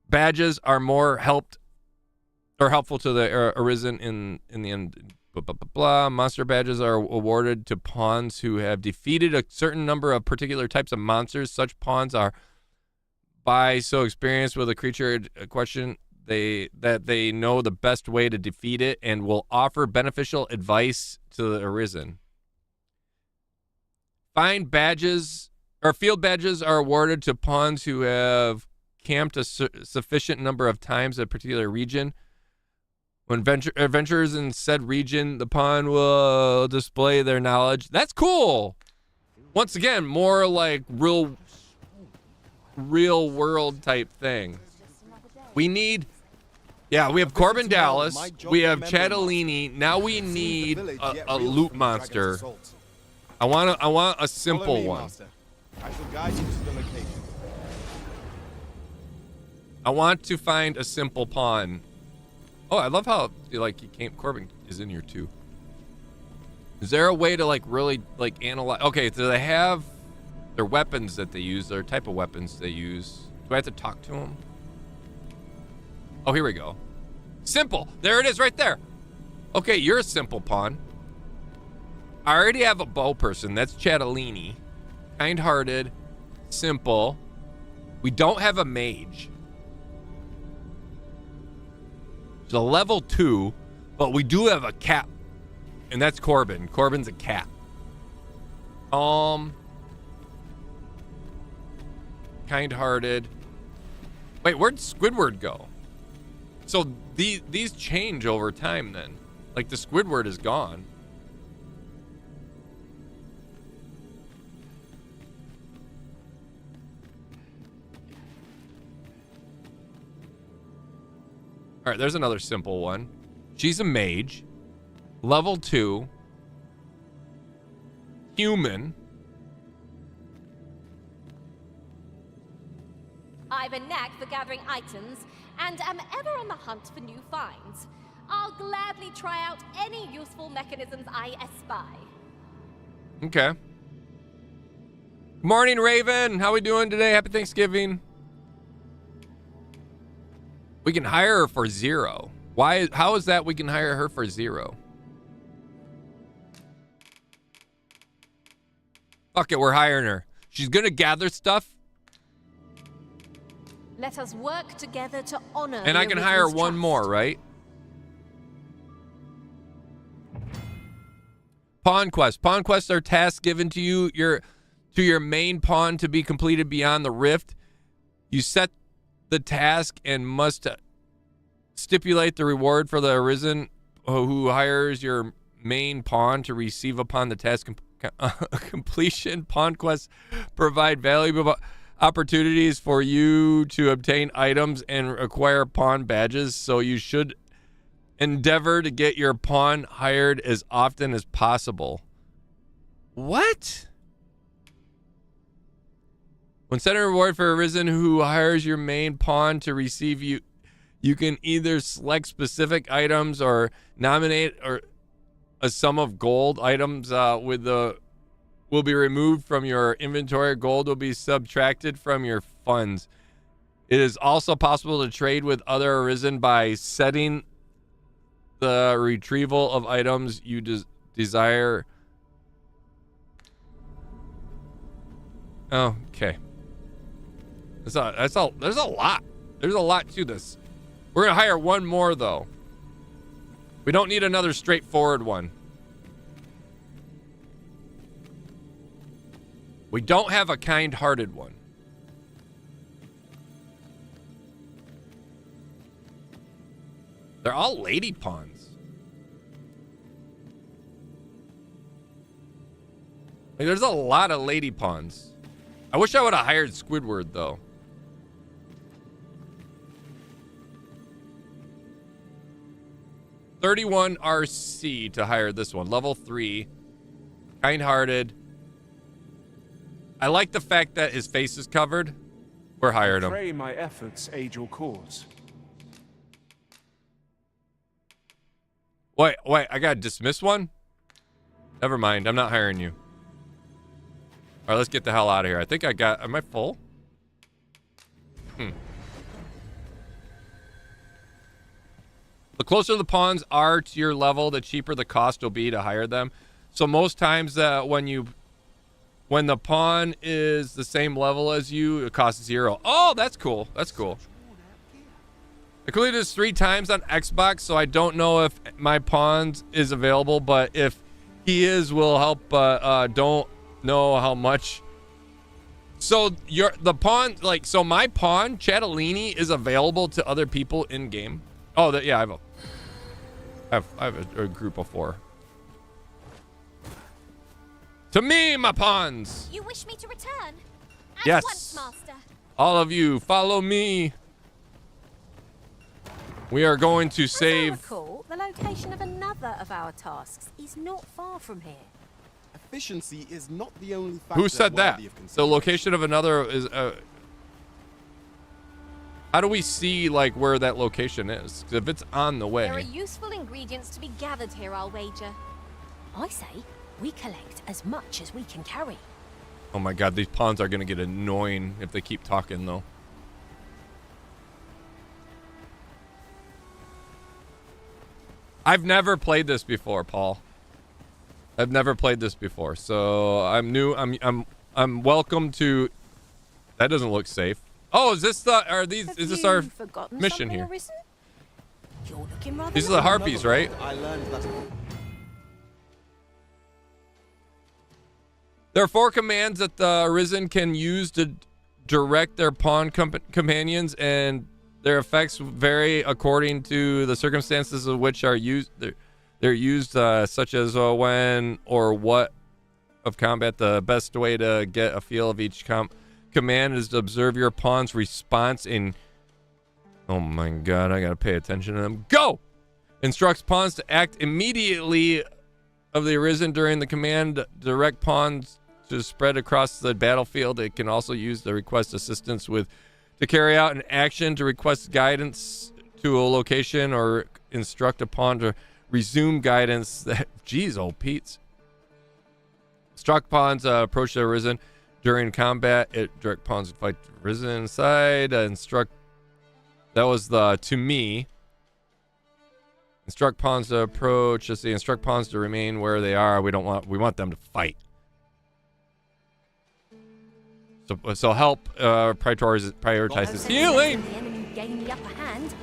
badges are more helpful to the Arisen in the end. Blah, blah, blah, blah. Monster badges are awarded to pawns who have defeated a certain number of particular types of monsters. Such pawns are by so experienced with a creature question that they know the best way to defeat it and will offer beneficial advice to the Arisen. Field badges are awarded to pawns who have camped a sufficient number of times in a particular region. When adventurers in said region, the pawn will display their knowledge. That's cool. Once again, more like real world type thing. We have Corbin Dallas. We have Chatellini. Now we need a loot monster. I want a simple one. I shall guide you to the location. I want to find a simple pawn. Oh, I love how Corbin is in here too. Is there a way to really analyze? Okay, so they have their weapons that they use, their type of weapons they use. Do I have to talk to them? Oh, here we go. Simple. There it is right there. Okay, you're a simple pawn. I already have a bow person. That's Chatellini. Kind-hearted. Simple. We don't have a mage. It's a level 2, but we do have a cat. And that's Corbin. Corbin's a cat. Kind-hearted. Wait, where'd Squidward go? So these change over time then. Like the Squidward is gone. All right, there's another simple one. She's a mage. Level 2. Human. I've a knack for gathering items and am ever on the hunt for new finds. I'll gladly try out any useful mechanisms I espy. Okay. Morning, Raven. How we doing today? Happy Thanksgiving. We can hire her for 0. How is that we can hire her for 0? Fuck it, we're hiring her. She's gonna gather stuff. Let us work together to honor. And I can hire one more, right? Pawn quest. Pawn quests are tasks given to you, your main pawn to be completed beyond the rift. You set the task and must stipulate the reward for the Arisen who hires your main pawn to receive upon the task completion. Pawn quests provide valuable opportunities for you to obtain items and acquire pawn badges, so you should endeavor to get your pawn hired as often as possible. What? When setting a reward for Arisen who hires your main pawn to receive you, you can either select specific items or nominate or a sum of gold. Items will be removed from your inventory. Gold will be subtracted from your funds. It is also possible to trade with other Arisen by setting the retrieval of items you desire. Okay. There's a lot. There's a lot to this. We're going to hire one more, though. We don't need another straightforward one. We don't have a kind-hearted one. They're all lady pawns. Like, there's a lot of lady pawns. I wish I would have hired Squidward, though. $31 RC to hire this one. Level 3. Kind-hearted. I like the fact that his face is covered. We're hired him. Pray my efforts aid your cause. Wait, I gotta dismiss one? Never mind, I'm not hiring you. All right, let's get the hell out of here. I think am I full? The closer the pawns are to your level, the cheaper the cost will be to hire them. So most times when the pawn is the same level as you, it costs 0. Oh, that's cool. That's cool. I completed this 3 times on Xbox, so I don't know if my pawns is available, but if he is, will help. Don't know how much. So the pawn, like, so my pawn, Chatellini, is available to other people in game. Oh, yeah, I have a group of 4. To me, my pawns. You wish me to return? At Yes. once, master. All of you, follow me. We are going to save. As I recall, the location of another of our tasks is not far from here. Efficiency is not the only factor. Who said that? worthy of The consideration. location of another is. How do we see like where that location is? 'Cause if it's on the There are way. useful ingredients to be gathered here, I'll wager. I say we collect as much as we can carry. Oh my God, these pawns are gonna get annoying if they keep talking though. I've never played this before, Paul. I've never played this before, so I'm new. I'm welcome to. That doesn't look safe. Oh, is this the? Are these? Is this our mission here? You're looking rather These are the harpies, right? I learned that. There are 4 commands that the Arisen can use to direct their pawn companions, and their effects vary according to the circumstances of which are used. They're used such as when or what of combat. The best way to get a feel of each command is to observe your pawn's response in. Oh my God, I gotta pay attention to them. Go! Instructs pawns to act immediately of the Arisen during the command. Direct pawns to spread across the battlefield. It can also use the request assistance to carry out an action, to request guidance to a location, or instruct a pawn to resume guidance. Jeez, old Pete's. Struck pawns approach the Arisen during combat. It direct pawns to fight the Arisen side. Instruct. That was the to me. Instruct pawns to approach. Let's see. Instruct pawns to remain where they are. We want them to fight. So help prioritize his healing. The enemy gain the upper hand.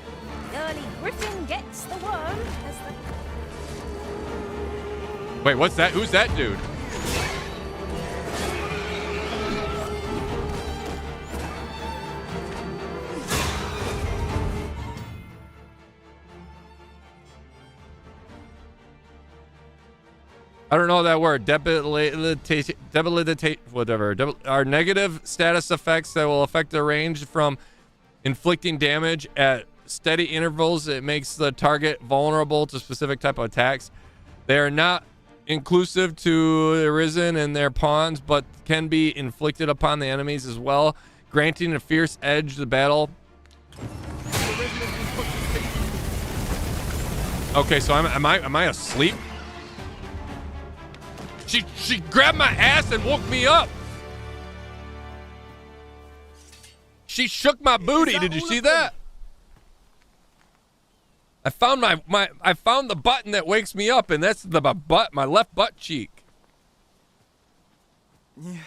The early Griffin gets the worm. Wait, what's that? Who's that dude? I don't know that word. Debilitate, whatever. Are negative status effects that will affect the range from inflicting damage at steady intervals. It makes the target vulnerable to specific type of attacks. They are not inclusive to Arisen and their pawns, but can be inflicted upon the enemies as well, granting a fierce edge to the battle. Okay, so am I asleep? She grabbed my ass and woke me up. She shook my booty. Did you see that? I found I found the button that wakes me up, and that's my left butt cheek. Yeah,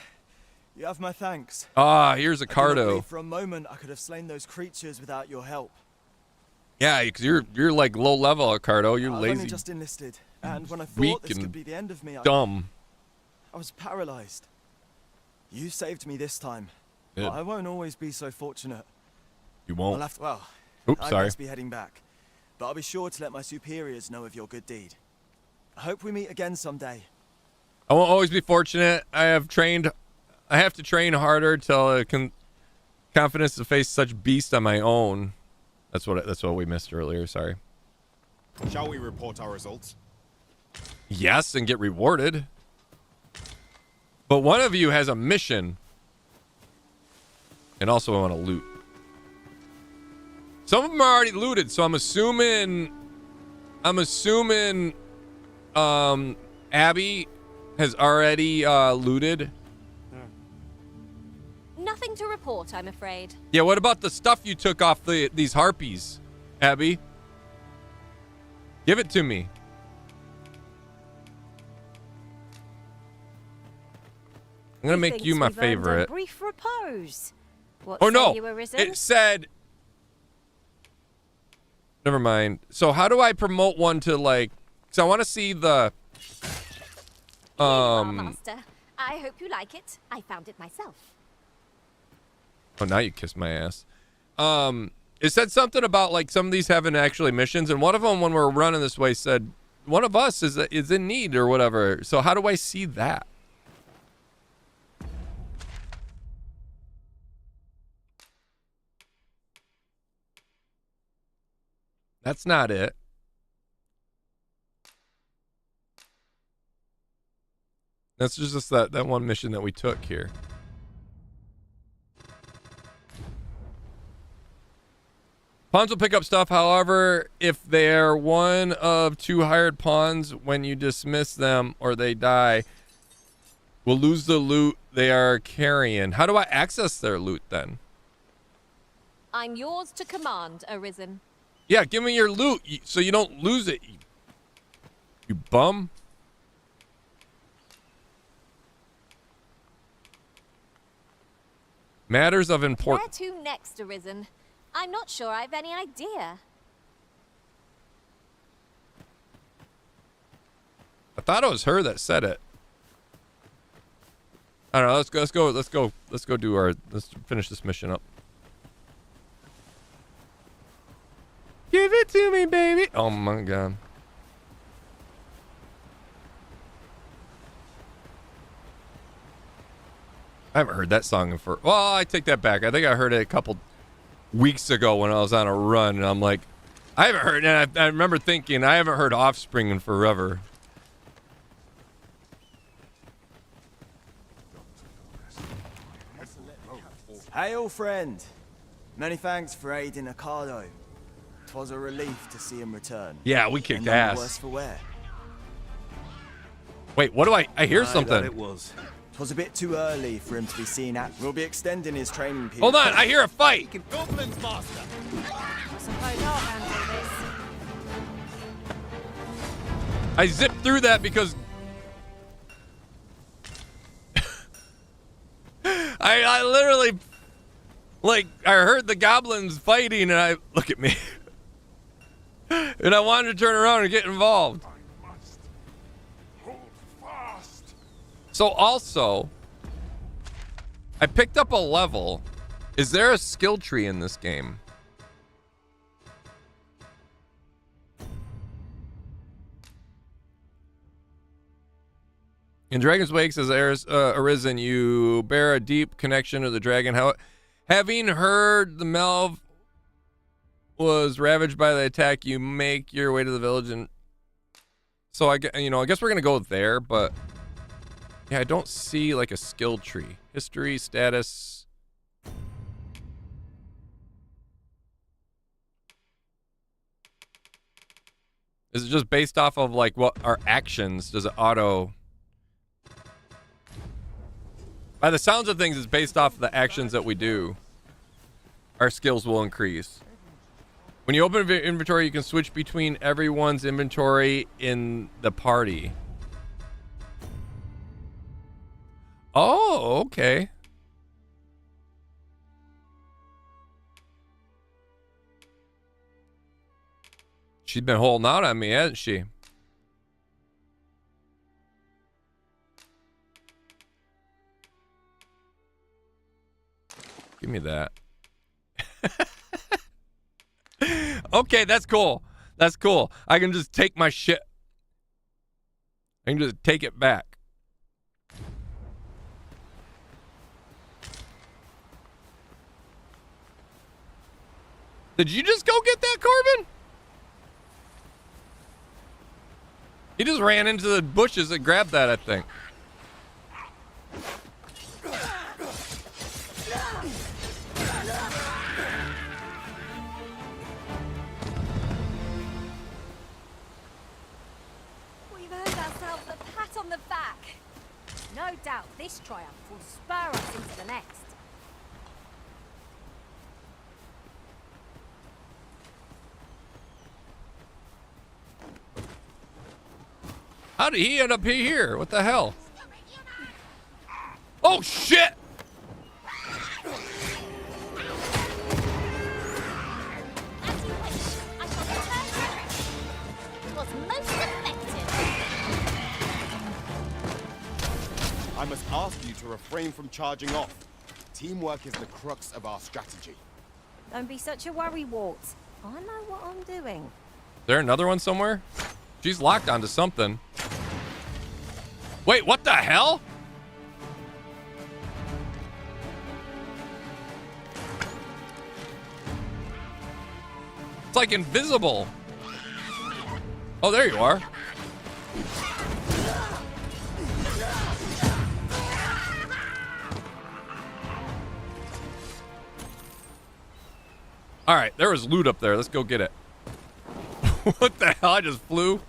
you have my thanks. Ah, here's a I didn't cardo. believe for a moment I could have slain those creatures without your help. Yeah, because you're like low level, Cardo. You're I've lazy, only just enlisted, and when I weak, thought this and could be the end of me, dumb. I was paralyzed. You saved me this time. Good. But I won't always be so fortunate. You won't. I'll have to, well, Oops, I sorry. must be heading back. But I'll be sure to let my superiors know of your good deed. I hope we meet again someday. I won't always be fortunate. I have to train harder till I can confidence to face such beasts on my own. That's what we missed earlier. Sorry. Shall we report our results? Yes, and get rewarded. But one of you has a mission. And also I want to loot. Some of them are already looted, so I'm assuming Abby has already looted. Nothing to report, I'm afraid. Yeah, what about the stuff you took off these harpies, Abby? Give it to me. I'm gonna make you my favorite. Brief repose. What Oh no! say you, Arisen? It said. Never mind. So how do I promote one to like? Because I want to see the. Here you are, Master. I hope you like it. I found it myself. Oh, now you kiss my ass. It said something about like some of these having actually missions, and one of them when we're running this way said one of us is in need or whatever. So how do I see that? That's not it. That's just that one mission that we took here. Pawns will pick up stuff, however, if they're one of two hired pawns, when you dismiss them or they die, will lose the loot they are carrying. How do I access their loot then? I'm yours to command, Arisen. Yeah, give me your loot so you don't lose it, you bum. Matters of importance. Where to next, Arisen? I'm not sure I have any idea. I thought it was her that said it. I don't know. Let's go. Let's finish this mission up. Give it to me, baby. Oh my god. I haven't heard that song in for. Well, I take that back. I think I heard it a couple weeks ago when I was on a run, and I'm like, I haven't heard. And I remember thinking, I haven't heard Offspring in forever. Hail, friend. Many thanks for aiding Ocado. 'Twas a relief to see him return. Yeah, we kicked and none ass. the worse for wear. Wait, what do I hear something? It was. 'Twas a bit too early for him to be seen at. We'll be extending his training period. Hold on, I hear a fight. Goblins, master. I suppose I'll handle this. I zipped through that because I literally, like, I heard the goblins fighting, and I look at me, and I wanted to turn around and get involved. So also, I picked up a level. Is there a skill tree in this game? In Dragon's Wake, says Arisen, you bear a deep connection to the dragon. Having heard the Melve was ravaged by the attack, you make your way to the village and So I guess we're gonna go there, but yeah, I don't see like a skill tree. History, status. Is it just based off of like what our actions? Does it auto? By the sounds of things, it's based off of the actions that we do. Our skills will increase. When you open inventory, you can switch between everyone's inventory in the party. Oh, okay. She's been holding out on me, hasn't she? Give me that. Okay, that's cool. That's cool. I can just take my shit. I can just take it back. Did you just go get that, Corbin? He just ran into the bushes and grabbed that, I think. We've earned ourselves a pat on the back. No doubt this triumph will spur us into the next. How did he end up here? What the hell? Oh, shit! I must ask you to refrain from charging off. Teamwork is the crux of our strategy. Don't be such a worrywart. I know what I'm doing. Is there another one somewhere? She's locked onto something. Wait, what the hell? It's like invisible. Oh, there you are. All right, there was loot up there. Let's go get it. What the hell? I just flew.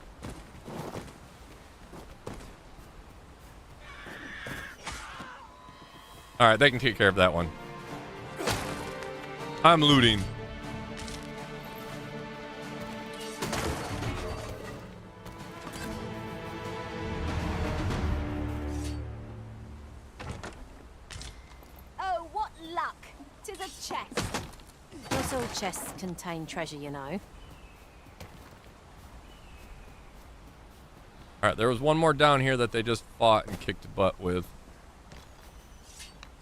All right, they can take care of that one. I'm looting. Oh, what luck! 'Tis a chest. Not all chests contain treasure, you know. All right, there was one more down here that they just fought and kicked butt with.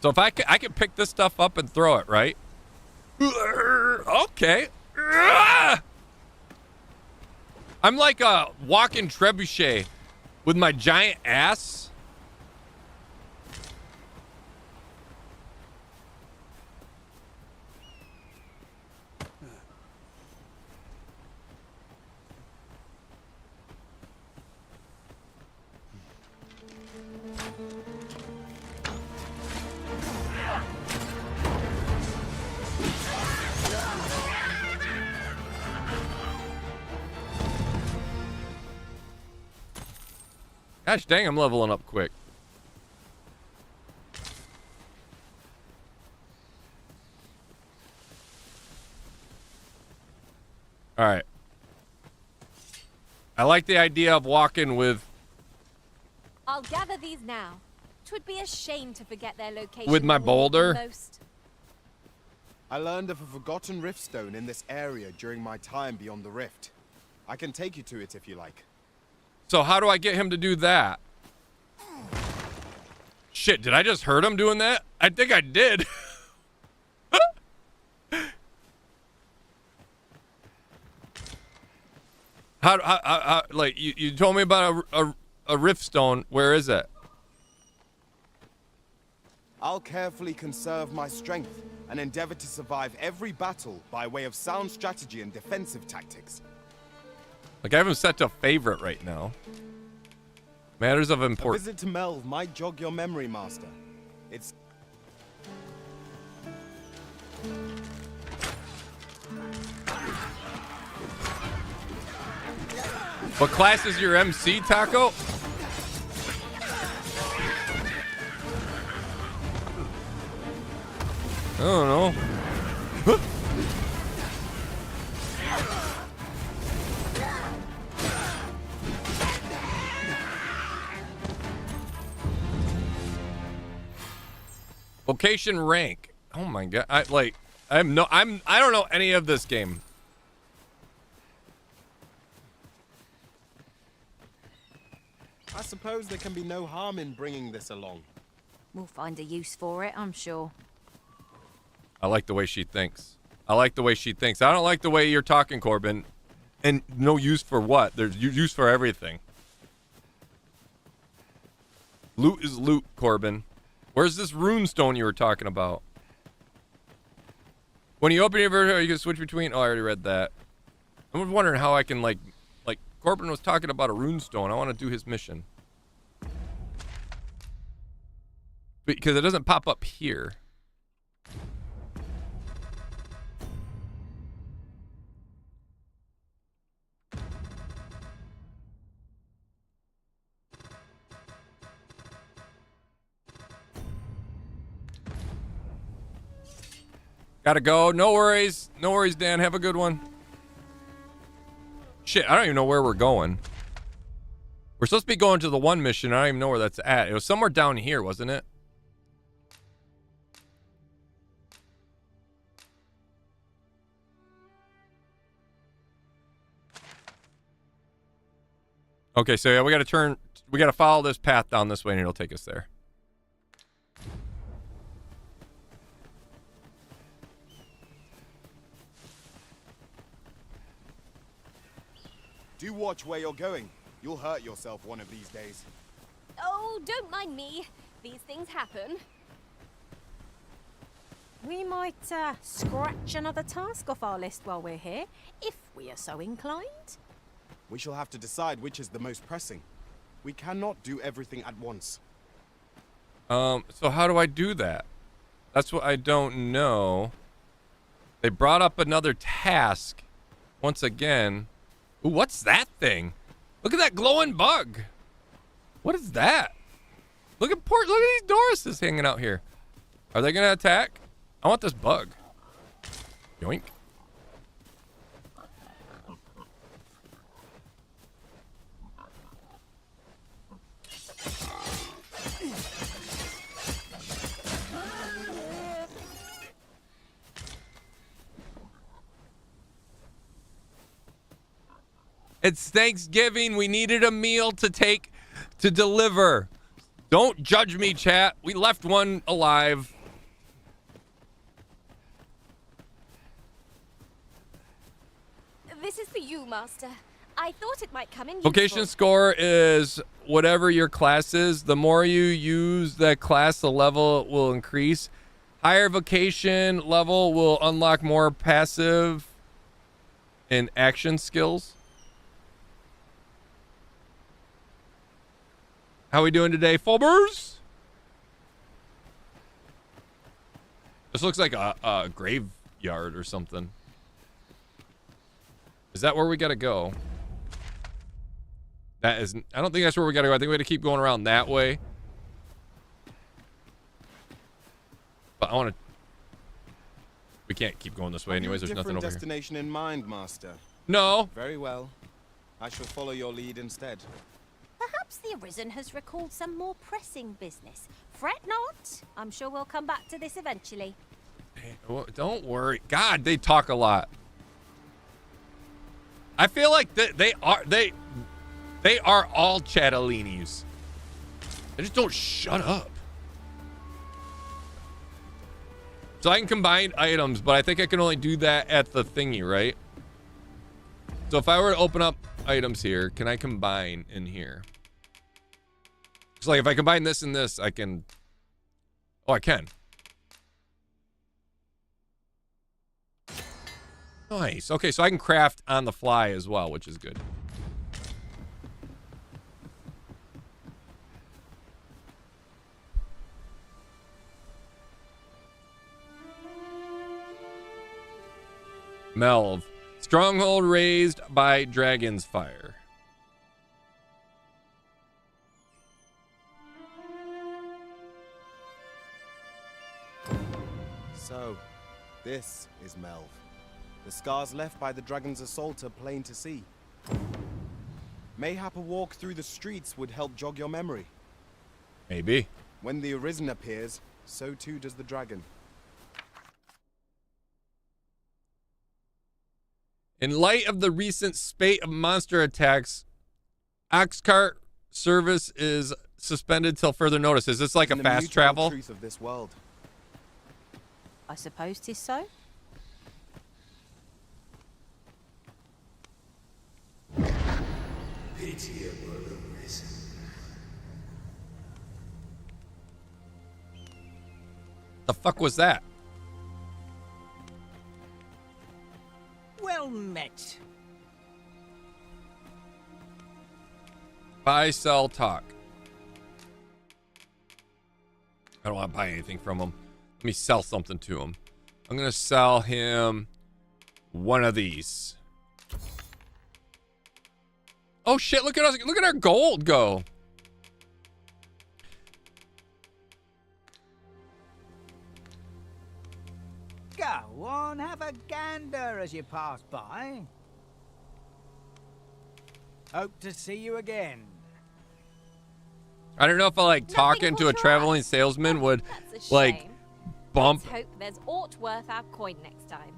So if I can pick this stuff up and throw it, right? Okay. I'm like a walking trebuchet with my giant ass. Gosh dang, I'm leveling up quick. All right. I like the idea of walking with... I'll gather these now. 'Twould be a shame to forget their location. With my boulder? Most. I learned of a forgotten riftstone in this area during my time beyond the rift. I can take you to it if you like. So how do I get him to do that? Shit, did I just hurt him doing that? I think I did. how like, you told me about a riftstone. Where is it? I'll carefully conserve my strength and endeavor to survive every battle by way of sound strategy and defensive tactics. Like, I have him set to favorite right now. Matters of A importance. visit to Melve might jog your memory, Master. It's... What class is your MC, Taco? I don't know. Vocation rank. Oh my god. I don't know any of this game. I suppose there can be no harm in bringing this along. We'll find a use for it, I'm sure. I like the way she thinks. I like the way she thinks. I don't like the way you're talking, Corbin. And no use for what? There's use for everything. Loot is loot, Corbin. Where's this runestone you were talking about? When you open your version, you can switch between... Oh, I already read that. I'm wondering how I can, like Corbin was talking about a runestone. I want to do his mission. Because it doesn't pop up here. Gotta go. No worries. No worries, Dan. Have a good one. Shit, I don't even know where we're going. We're supposed to be going to the one mission. I don't even know where that's at. It was somewhere down here, wasn't it? Okay, so yeah, we gotta follow this path down this way and it'll take us there. Do watch where you're going. You'll hurt yourself one of these days. Oh, don't mind me. These things happen. We might scratch another task off our list while we're here, if we are so inclined. We shall have to decide which is the most pressing. We cannot do everything at once. So how do I do that? That's what I don't know. They brought up another task once again. Ooh, what's that thing? Look at that glowing bug. What is that? Look at these Doruses hanging out here. Are they gonna attack? I want this bug. Yoink. It's Thanksgiving. We needed a meal to deliver. Don't judge me, chat. We left one alive. This is for you, Master. I thought it might come in Vocation useful. score is whatever your class is. The more you use that class, the level will increase. Higher vocation level will unlock more passive and action skills. How we doing today, Fulbers? This looks like a graveyard or something. Is that where we gotta go? That is... I don't think that's where we gotta go. I think we gotta keep going around that way. But I want to... We can't keep going this way anyways. There's nothing over here. Destination in mind, Master. No. Very well. I shall follow your lead instead. Perhaps the Arisen has recalled some more pressing business. Fret not. I'm sure we'll come back to this eventually. Well, don't worry. God, they talk a lot. I feel like they are all chatalinis. They just don't shut up. So I can combine items, but I think I can only do that at the thingy, right? So if I were to open up items here, can I combine in here? It's like if I combine this and this, I can... Oh, I can. Nice. Okay, so I can craft on the fly as well, which is good. Melv. Stronghold raised by dragon's fire. So, this is Melv. The scars left by the dragon's assault are plain to see. Mayhap a walk through the streets would help jog your memory. Maybe. When the Arisen appears, so too does the dragon. In light of the recent spate of monster attacks, Oxcart service is suspended till further notice. Is this like a fast travel? Truth of this world. I suppose 'tis so. Pitiable Arisen. The fuck was that? Well met. Buy, sell, talk. I don't want to buy anything from him. Let me sell something to him. I'm going to sell him one of these. Oh shit, look at us. Look at our gold go. Go on, have a gander as you pass by. Hope to see you again. I don't know if I like talking to a traveling salesman would That's a like shame. bump. Let's hope there's aught worth our coin next time.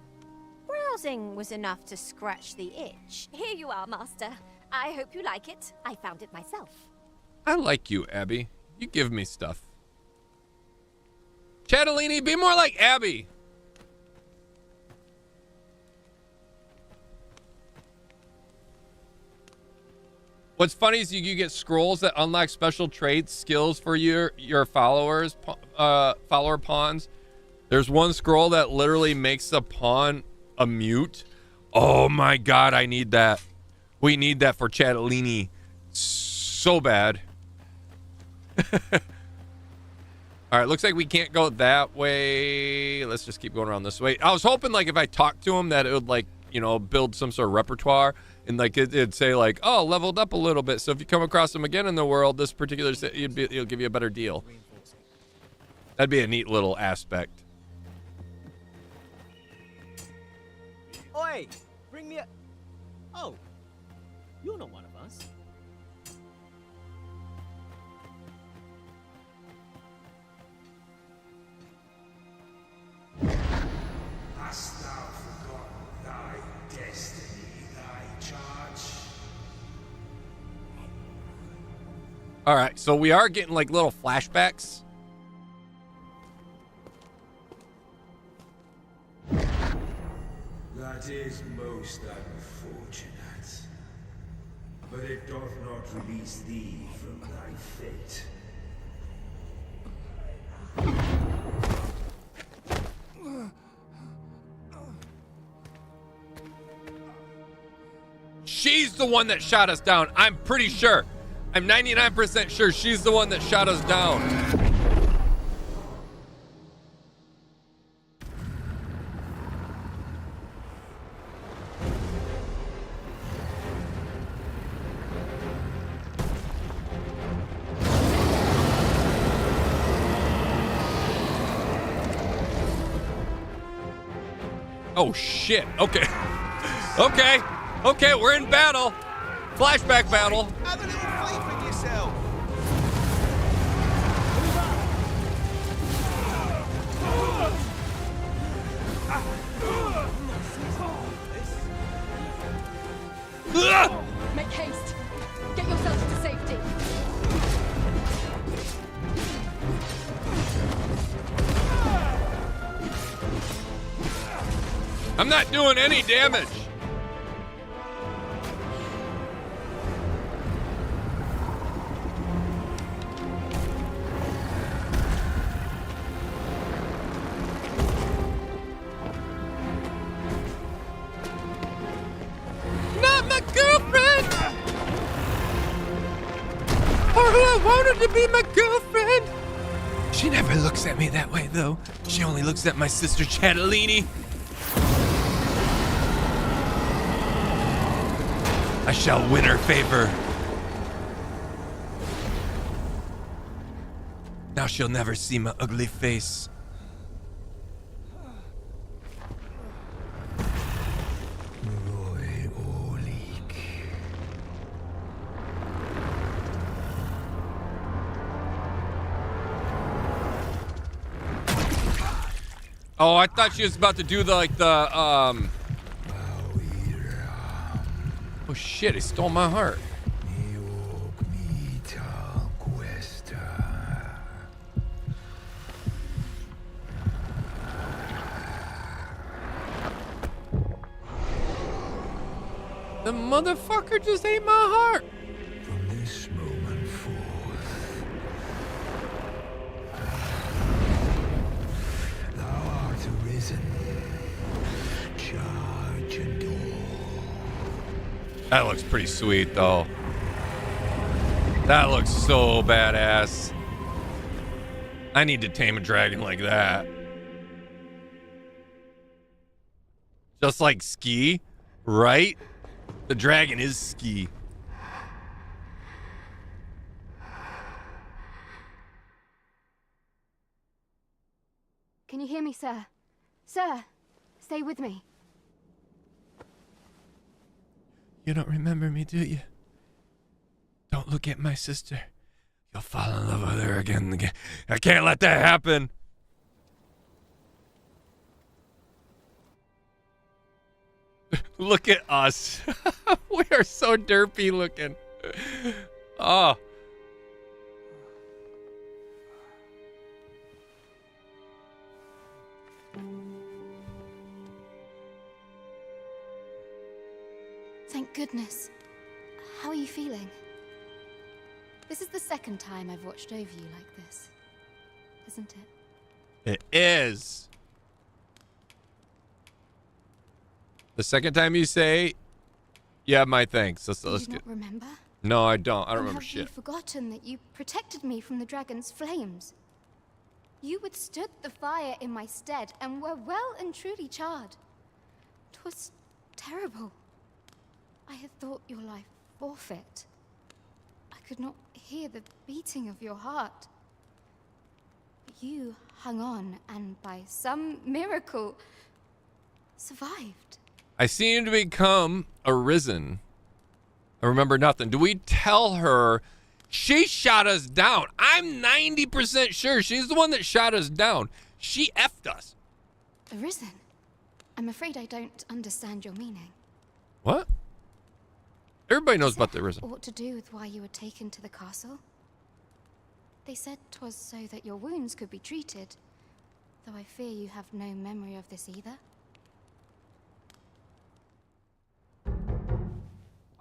Browsing was enough to scratch the itch. Here you are, Master. I hope you like it. I found it myself. I like you, Abby. You give me stuff. Chatellini, be more like Abby. What's funny is you get scrolls that unlock special traits, skills for your followers, follower pawns. There's one scroll that literally makes the pawn a mute. Oh my god, I need that. We need that for Chatellini so bad. All right, looks like we can't go that way. Let's just keep going around this way. I was hoping like if I talked to him that it would like, you know, build some sort of repertoire and like it'd say like, oh, leveled up a little bit. So if you come across him again in the world, this particular it'll give you a better deal. That'd be a neat little aspect. Oi, bring me a... Oh, you're not one of us. Hast thou forgotten thy destiny, thy charge? All right, so we are getting like little flashbacks. That is most unfortunate. But it doth not release thee from thy fate. She's the one that shot us down. I'm pretty sure. I'm 99% sure she's the one that shot us down. Oh shit. Okay. Okay. Okay, we're in battle. Flashback battle. Have a little faith in yourself. Make haste. Get yourselves to safety. I'm not doing any damage. Not my girlfriend. Or who I wanted to be my girlfriend. She never looks at me that way, though. She only looks at my sister Chatellini. I shall win her favor. Now she'll never see my ugly face. Oh, I thought she was about to do the Oh shit, he stole my heart. The motherfucker just ate my heart. From this moment forth, thou art arisen. Charge and all. That looks pretty sweet, though. That looks so badass. I need to tame a dragon like that. Just like Ski, right? The dragon is Ski. Can you hear me, sir? Sir, stay with me. You don't remember me, do you? Don't look at my sister. You'll fall in love with her again. I can't let that happen. Look at us. We are so derpy looking. Oh. Thank goodness. How are you feeling? This is the second time I've watched over you like this, isn't it? It is. The second time you say, yeah, my thanks. Let's Do you get. not remember? No, I don't. I don't Or remember have shit. you forgotten that you protected me from the dragon's flames? You withstood the fire in my stead and were well and truly charred. 'Twas terrible. I had thought your life forfeit. I could not hear the beating of your heart. But you hung on and by some miracle survived. I seem to become Arisen. I remember nothing. Do we tell her she shot us down? I'm 90% sure she's the one that shot us down. She effed us. Arisen? I'm afraid I don't understand your meaning. What? Everybody knows Does about that the Arisen. Ought to do with why you were taken to the castle? They said 'twas so that your wounds could be treated, though I fear you have no memory of this either.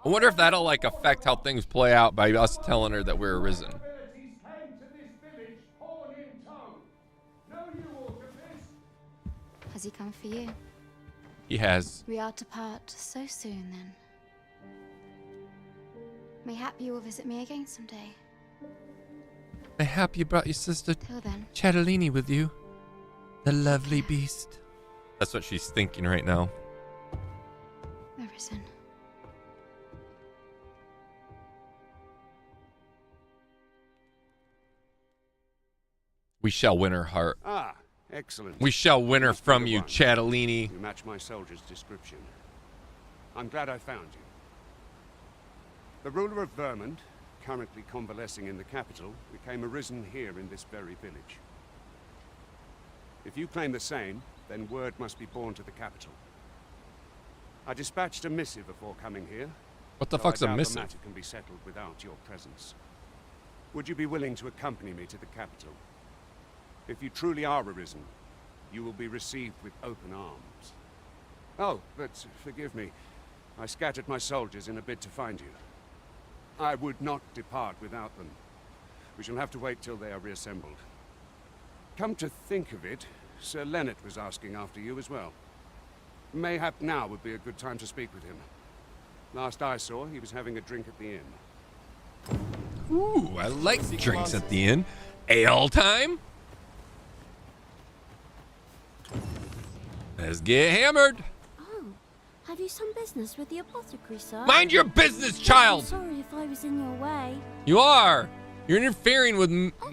I wonder if that'll like affect how things play out by us telling her that we're Arisen. Has he come for you? He has. We are to part so soon, then. Mayhap you will visit me again someday. Mayhap you brought your sister Till then. Chatellini with you. The lovely beast. That's what she's thinking right now. Arisen. We shall win her heart. Ah, excellent. We shall win her Must be from the you, one. Chatellini. You match my soldier's description. I'm glad I found you. The ruler of Vermund, currently convalescing in the capital, became arisen here in this very village. If you claim the same, then word must be borne to the capital. I dispatched a missive before coming here. What the though fuck's I a doubt missive? The matter can be settled without your presence. Would you be willing to accompany me to the capital? If you truly are arisen, you will be received with open arms. Oh, but forgive me. I scattered my soldiers in a bid to find you. I would not depart without them. We shall have to wait till they are reassembled. Come to think of it, Sir Leonard was asking after you as well. Mayhap now would be a good time to speak with him. Last I saw, he was having a drink at the inn. Ooh, I like drinks at the inn. Ale time? Let's get hammered. Oh, Have you some business with the apothecary, sir? Mind your business, child! I'm sorry if I was in your way. You are! You're interfering with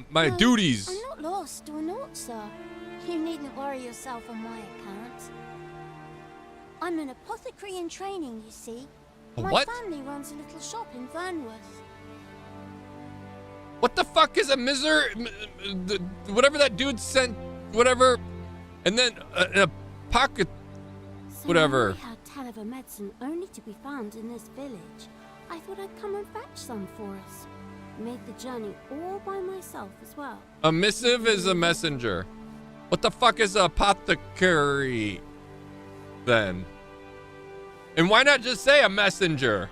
my No, duties. I'm not lost or naught, sir. You needn't worry yourself on my account. I'm an apothecary in training, you see. My What? family runs a little shop in Vermund. What the fuck is a whatever that dude sent, whatever, and then a pocket, whatever. I heard tell of a medicine only to be found in this village. I thought I'd come and fetch some for us. Made the journey all by myself as well. A missive is a messenger. What the fuck is a apothecary then? And why not just say a messenger?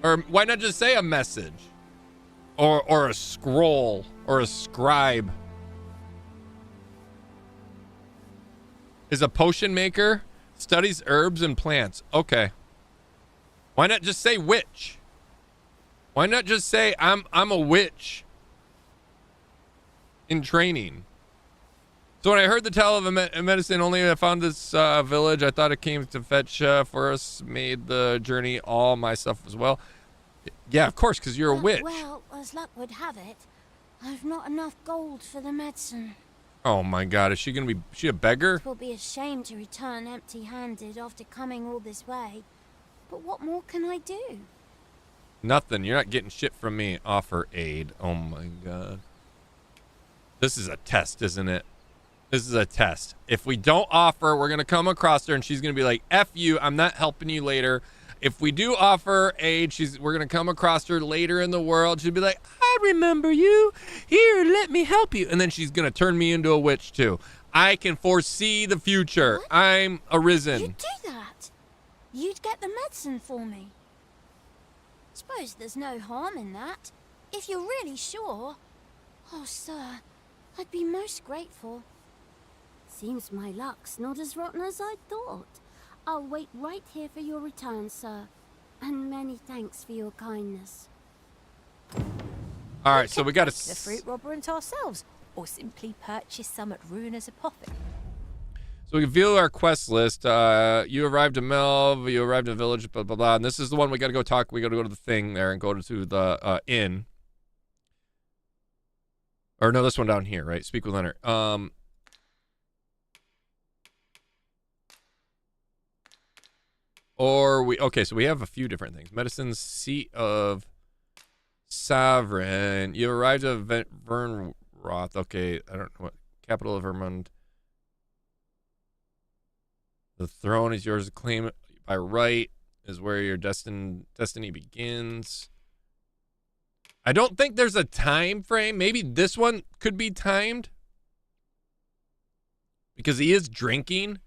Or why not just say a message? Or a scroll or a scribe? Is a potion maker, studies herbs and plants. Okay. Why not just say witch? Why not just say I'm a witch in training? So when I heard the tale of a medicine only I found this village, I thought it came to fetch for us, made the journey all myself as well. Yeah, of course, because you're a witch. Well, as luck would have it, I've not enough gold for the medicine. Oh my god, is she a beggar? It will be a shame to return empty-handed after coming all this way. But what more can I do? Nothing. You're not getting shit from me. Offer aid. Oh my god. This is a test, isn't it? This is a test. If we don't offer, we're going to come across her and she's going to be like, F you, I'm not helping you later. If we do offer aid, we're going to come across her later in the world. She'll be like, I remember you. Here, let me help you. And then she's going to turn me into a witch too. I can foresee the future. What? I'm Arisen. You'd do that? You'd get the medicine for me? Suppose there's no harm in that. If you're really sure. Oh, sir, I'd be most grateful. Seems my luck's not as rotten as I thought. I'll wait right here for your return, sir. And many thanks for your kindness. All right, so we got The fruit robber and ourselves, or simply purchase some at Ruiner's Apothecary. So we can view our quest list. You arrived at Melv, you arrived at village, blah, blah, blah. And this is the one we got to go talk. We got to go to the thing there and go to the inn. Or no, this one down here, right? Speak with Leonard. Okay, so we have a few different things. Medicine, seat of Sovereign. You arrived at Vermund. Okay, I don't know what. Capital of Vermund. The throne is yours to claim by right. Is where your destiny begins. I don't think there's a time frame. Maybe this one could be timed. Because he is drinking.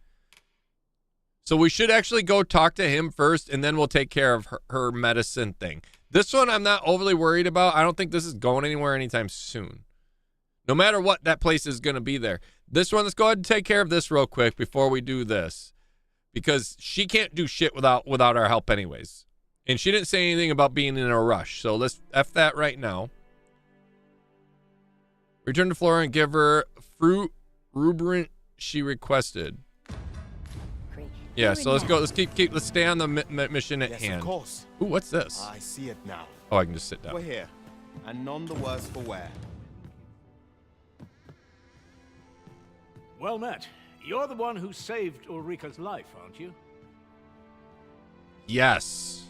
So we should actually go talk to him first, and then we'll take care of her medicine thing. This one I'm not overly worried about. I don't think this is going anywhere anytime soon. No matter what, that place is going to be there. This one, let's go ahead and take care of this real quick before we do this. Because she can't do shit without our help anyways. And she didn't say anything about being in a rush. So let's F that right now. Return to Flora and give her fruit rubric she requested. Yeah, so let's go. Let's let's stay on the mission at hand. Of course. Ooh, what's this? I see it now. Oh, I can just sit down. We're here, and none the worse for wear. Well met. You're the one who saved Ulrika's life, aren't you? Yes.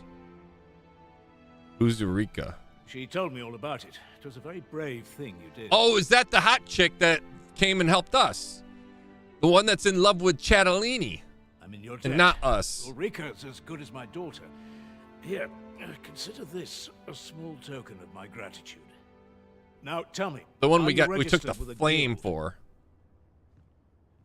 Who's Ulrika? She told me all about it. It was a very brave thing you did. Oh, is that the hot chick that came and helped us? The one that's in love with Chatellini? I'm in your debt. And not us. Ulrika's as good as my daughter. Here, consider this a small token of my gratitude. Now, tell me. The one we took the flame for.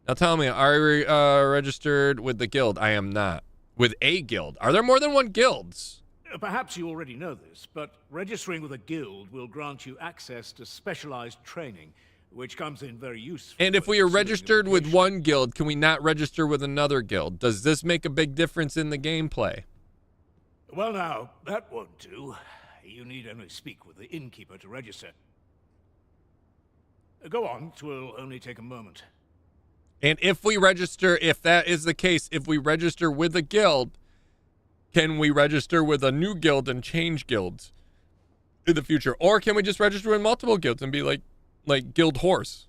Now tell me, are you registered with the guild? I am not. With a guild. Are there more than one guilds? Perhaps you already know this, but registering with a guild will grant you access to specialized training, which comes in very useful. And if we are registered with one guild, can we not register with another guild? Does this make a big difference in the gameplay? Well now, that won't do. You need only speak with the innkeeper to register. Go on, 'twill only take a moment. And if we register, if that is the case, if we register with a guild, can we register with a new guild and change guilds in the future? Or can we just register with multiple guilds and be like Guild Horse?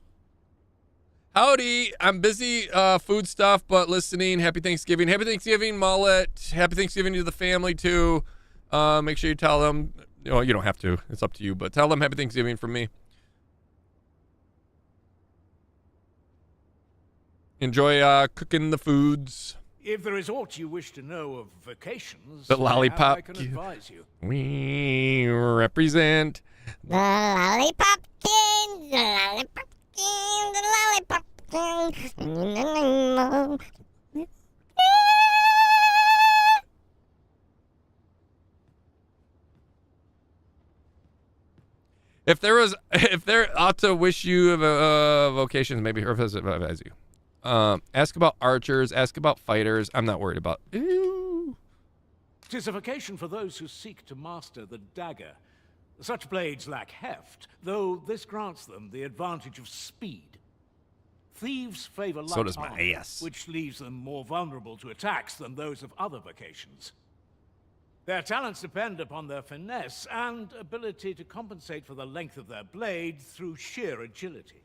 Howdy, I'm busy food stuff, but listening. Happy Thanksgiving. Happy Thanksgiving, Mullet. Happy Thanksgiving to the family, too. Make sure you tell them. You don't have to. It's up to you, but tell them Happy Thanksgiving from me. Enjoy cooking the foods. If there is aught you wish to know of vacations, The lollipop. I can advise you. We represent the lollipop king, the lollipop king, the lollipop king. If there ought to wish you vocations, maybe her as you. Ask about archers, ask about fighters. I'm not worried about. Ew. 'Tis a vocation for those who seek to master the dagger. Such blades lack heft, though this grants them the advantage of speed. Thieves favor light So does my armor, ass. which leaves them more vulnerable to attacks than those of other vocations. Their talents depend upon their finesse and ability to compensate for the length of their blade through sheer agility.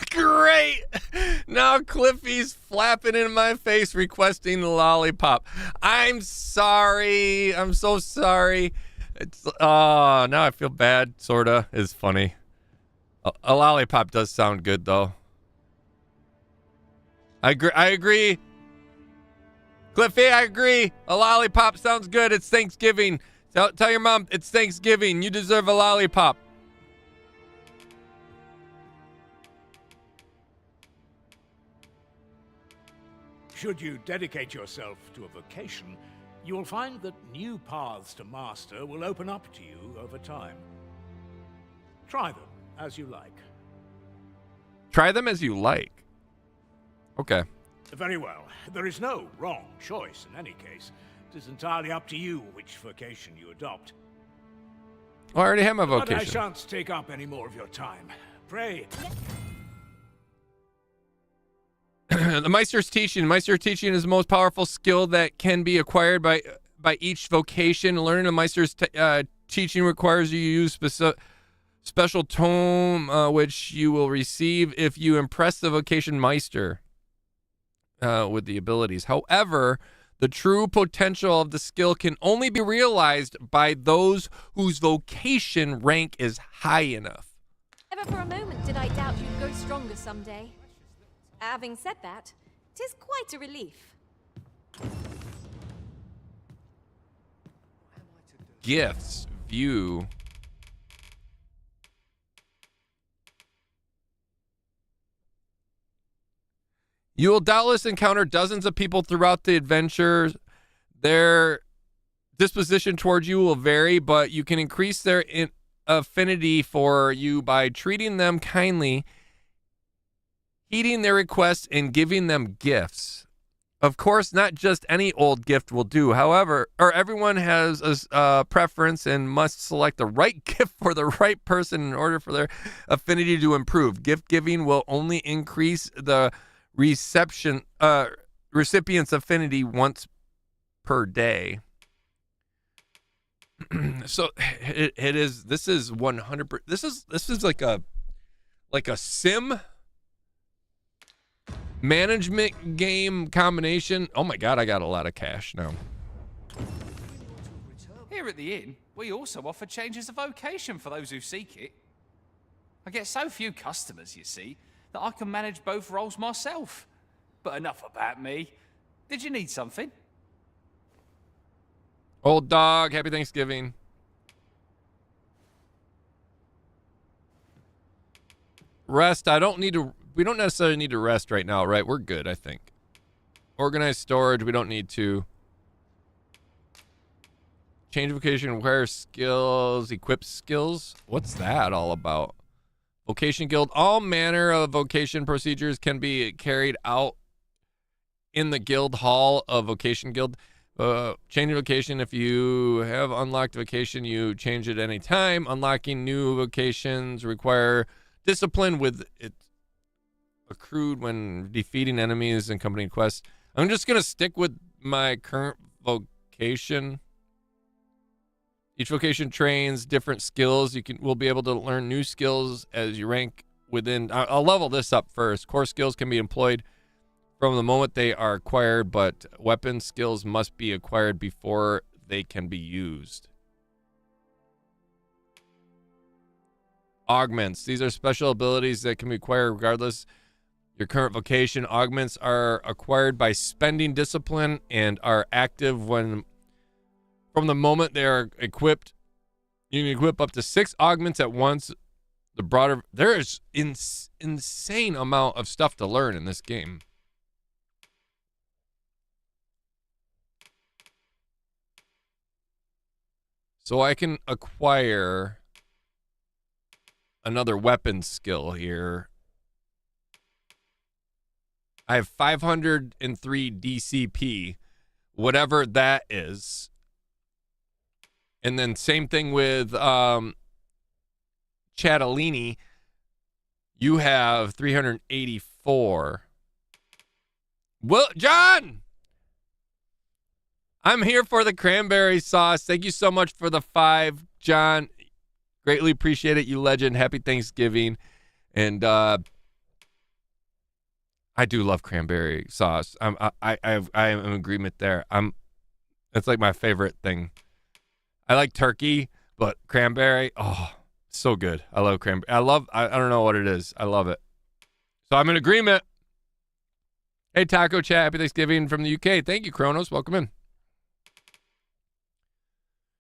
Great! Now Cliffy's flapping in my face requesting the lollipop. I'm sorry. I'm so sorry. It's now I feel bad, sorta. Is funny. A lollipop does sound good though. I agree. Cliffy, I agree. A lollipop sounds good. It's Thanksgiving. Tell your mom it's Thanksgiving. You deserve a lollipop. Should you dedicate yourself to a vocation, you will find that new paths to master will open up to you over time. Try them as you like. Try them as you like. Okay. Very well. There is no wrong choice in any case. It is entirely up to you which vocation you adopt. I already have my But I vocation. shan't take up any more of your time. Pray. The Meister's teaching. Meister teaching is the most powerful skill that can be acquired by each vocation. Learning the Meister's teaching requires you to use special tome, which you will receive if you impress the vocation Meister with the abilities. However, the true potential of the skill can only be realized by those whose vocation rank is high enough. Never for a moment did I doubt you'd grow stronger someday. Having said that, 'tis quite a relief. Gifts. View. You will doubtless encounter dozens of people throughout the adventure. Their disposition towards you will vary, but you can increase their affinity for you by treating them kindly, heeding their requests, and giving them gifts. Of course, not just any old gift will do. However, everyone has a preference and must select the right gift for the right person in order for their affinity to improve. Gift giving will only increase the recipient's affinity once per day. So it is. This is 100%. This is like a sim management game combination. Oh my god, I got a lot of cash now. Here at the inn, we also offer changes of vocation for those who seek it. I get so few customers, you see, that I can manage both roles myself. But enough about me. Did you need something? Old dog, happy Thanksgiving. Rest, I don't need to. We don't necessarily need to rest right now, right? We're good, I think. Organized storage, we don't need to. Change vocation, require skills, equip skills. What's that all about? Vocation guild, all manner of vocation procedures can be carried out in the guild hall of vocation guild. Change your vocation. If you have unlocked vocation, you change it any time. Unlocking new vocations require discipline with it accrued when defeating enemies and company quests. I'm just going to stick with my current vocation. Each vocation trains different skills. Will be able to learn new skills as you rank within. I'll level this up first. Core skills can be employed from the moment they are acquired, but weapon skills must be acquired before they can be used. Augments. These are special abilities that can be acquired regardless your current vocation. Augments are acquired by spending discipline and are active when from the moment they are equipped. You can equip up to 6 augments at once. There is insane amount of stuff to learn in this game. So I can acquire another weapon skill here. I have 503 DCP, whatever that is. And then same thing with Chatellini. You have 384. Well, John! I'm here for the cranberry sauce. Thank you so much for the 5, John. Greatly appreciate it, you legend. Happy Thanksgiving. And I do love cranberry sauce. I am in agreement there. It's like my favorite thing. I like turkey, but cranberry, oh, so good. I love cranberry. I don't know what it is. I love it. So I'm in agreement. Hey, Taco Chat. Happy Thanksgiving from the UK. Thank you, Kronos. Welcome in.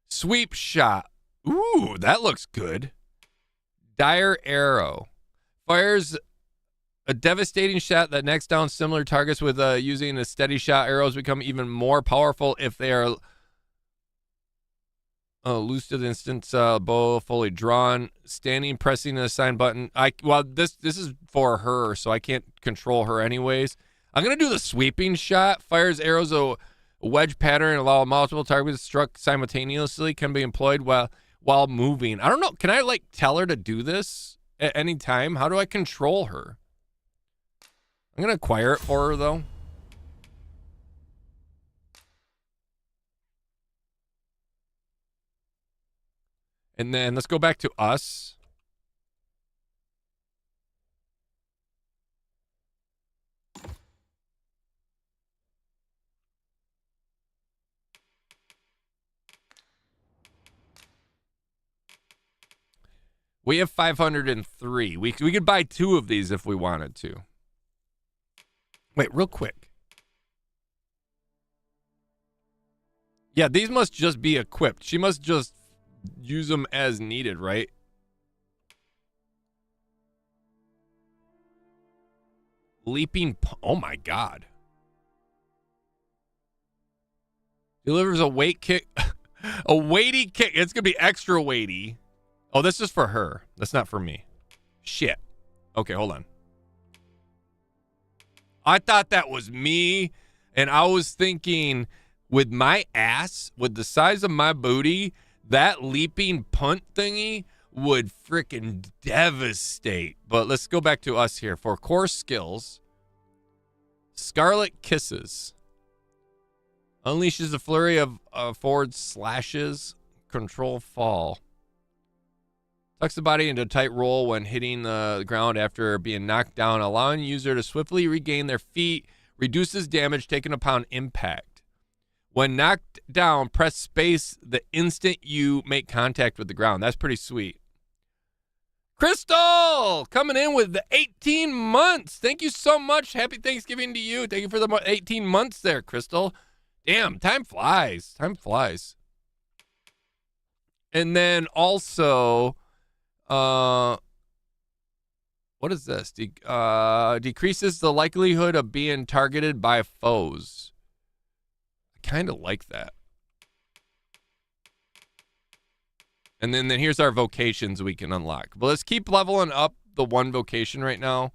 Sweep shot. Ooh, that looks good. Dire arrow. Fires a devastating shot that knocks down similar targets with using a steady shot. Arrows become even more powerful if they are loose to the instant. Bow fully drawn. Standing, pressing the assign button. This is for her, so I can't control her anyways. I'm going to do the sweeping shot. Fires arrows a wedge pattern, allow multiple targets struck simultaneously, can be employed while moving. I don't know. Can I like tell her to do this at any time? How do I control her? I'm going to acquire it for her though. And then let's go back to us. We have 503. We could buy 2 of these if we wanted to. Wait, real quick. Yeah, these must just be equipped. She must just use them as needed, right? Oh my god. Delivers a weight kick. A weighty kick. It's going to be extra weighty. Oh, this is for her. That's not for me. Shit. Okay, hold on. I thought that was me, and I was thinking with my ass, with the size of my booty, that leaping punt thingy would freaking devastate. But let's go back to us here. For core skills, Scarlet Kisses. Unleashes a flurry of forward slashes. Control fall. Tucks the body into a tight roll when hitting the ground after being knocked down, allowing the user to swiftly regain their feet. Reduces damage taken upon impact. When knocked down, press space the instant you make contact with the ground. That's pretty sweet. Crystal coming in with the 18 months. Thank you so much. Happy Thanksgiving to you. Thank you for the 18 months there, Crystal. Damn, time flies. Time flies. And then also, what is this? Decreases the likelihood of being targeted by foes. I kind of like that. And then here's our vocations we can unlock. But let's keep leveling up the one vocation right now.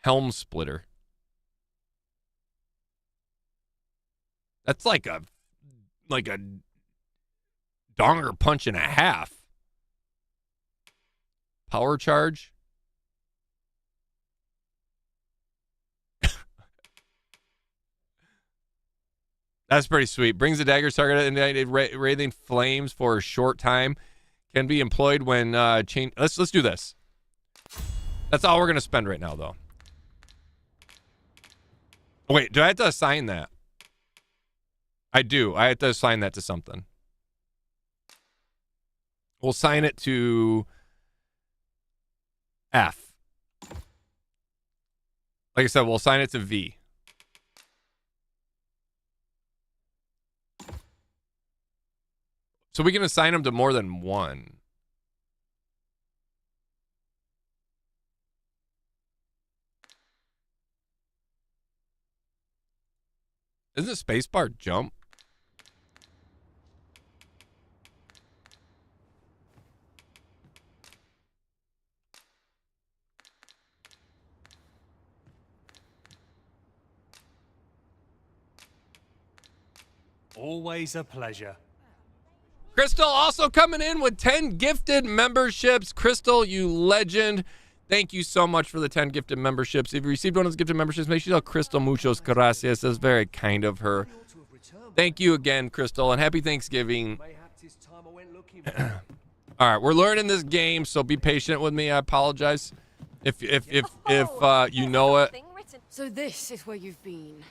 Helm Splitter. That's like a donger punch and a half. Power charge. That's pretty sweet. Brings the dagger's target and wraithing flames for a short time. Can be employed when change. Let's do this. That's all we're gonna spend right now, though. Wait, do I have to assign that? I do. I have to assign that to something. We'll assign it to F. Like I said, we'll assign it to V. So we can assign them to more than one. Isn't spacebar jump? Always a pleasure. Crystal also coming in with 10 gifted memberships. Crystal, you legend. Thank you so much for the 10 gifted memberships. If you received one of those gifted memberships, make sure you tell Crystal muchos gracias. That's very kind of her. Thank you again, Crystal, and happy Thanksgiving. All right, we're learning this game, so be patient with me. I apologize if you know it. So this is where you've been.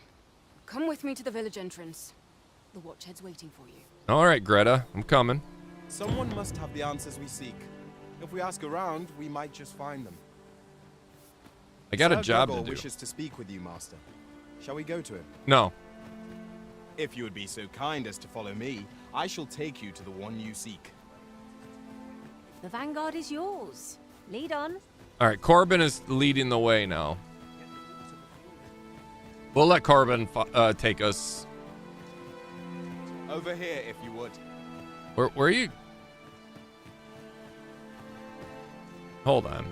Come with me to the village entrance. The watchhead's waiting for you. All right, Greta, I'm coming. Someone must have the answers we seek. If we ask around, we might just find them. I got a Sir job to Gregor do. wishes to speak with you, Master. Shall we go to him? No. If you would be so kind as to follow me, I shall take you to the one you seek. The vanguard is yours. Lead on. All right, Corbin is leading the way now. We'll let Corbin take us. Over here, if you would. Where are you? Hold on.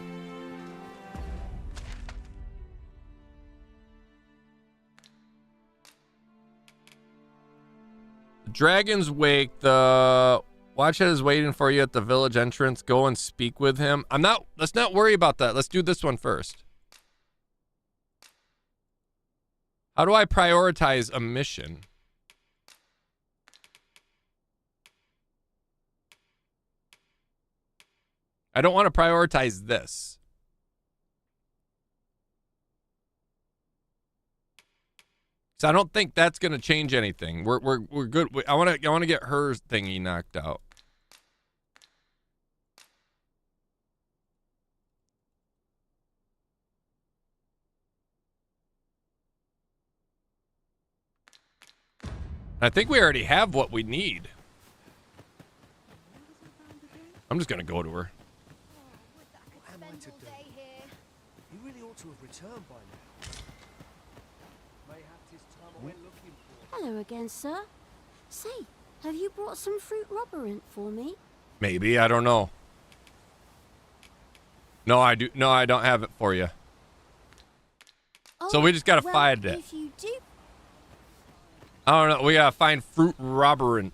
Dragon's Wake. The watchhead is waiting for you at the village entrance. Go and speak with him. Let's not worry about that. Let's do this one first. How do I prioritize a mission? I don't want to prioritize this. So I don't think that's going to change anything. We're good. I want to get her thingy knocked out. I think we already have what we need. I'm just going to go to her. He really ought to have returned by now. Mayhap 'tis time I went looking for. Hello again, sir. Say, have you brought some fruit roberant for me? Maybe, I don't know. No, I do. No, I don't have it for you. So we just gotta find it. If you do, I don't know. We gotta find fruit roberant.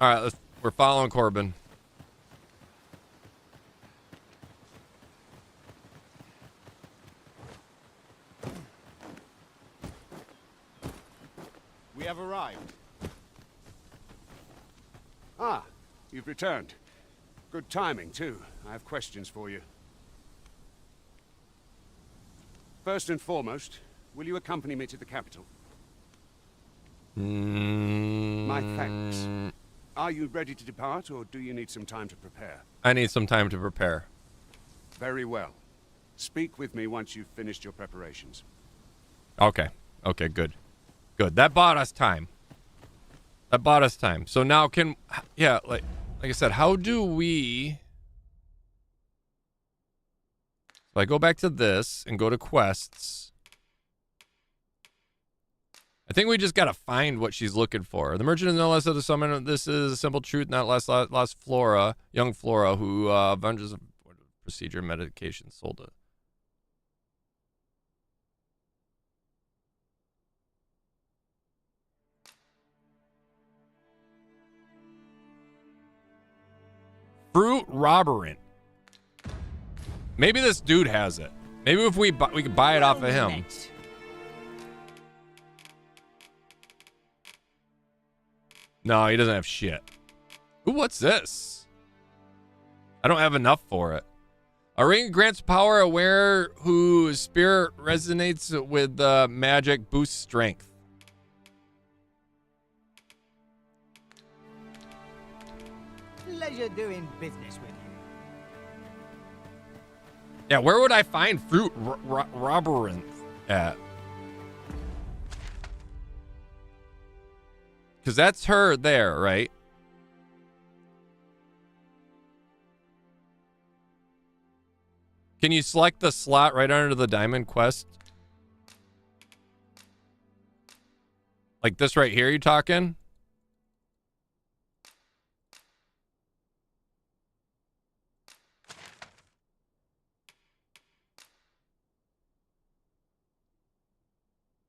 All right, we're following Corbin. We have arrived. Ah, you've returned. Good timing, too. I have questions for you. First and foremost, will you accompany me to the capital? My thanks. Are you ready to depart, or do you need some time to prepare? I need some time to prepare. Very well. Speak with me once you've finished your preparations. Okay. Okay, good. Good. That bought us time. That bought us time. So now like I said, how do we... So I go back to this and go to quests. I think we just got to find what she's looking for. The merchant is no less of the summon. This is a simple truth, not less lost Flora, young Flora, who avenges a procedure medication sold it. Fruit Robberant. Maybe this dude has it. Maybe if we could buy it off of him. No, he doesn't have shit. Ooh, what's this? I don't have enough for it. A ring grants power aware whose spirit resonates with magic boosts strength. Pleasure doing business with you. Yeah, where would I find Fruit Robberant at? Because that's her there, right? Can you select the slot right under the diamond quest? Like this right here, you talking?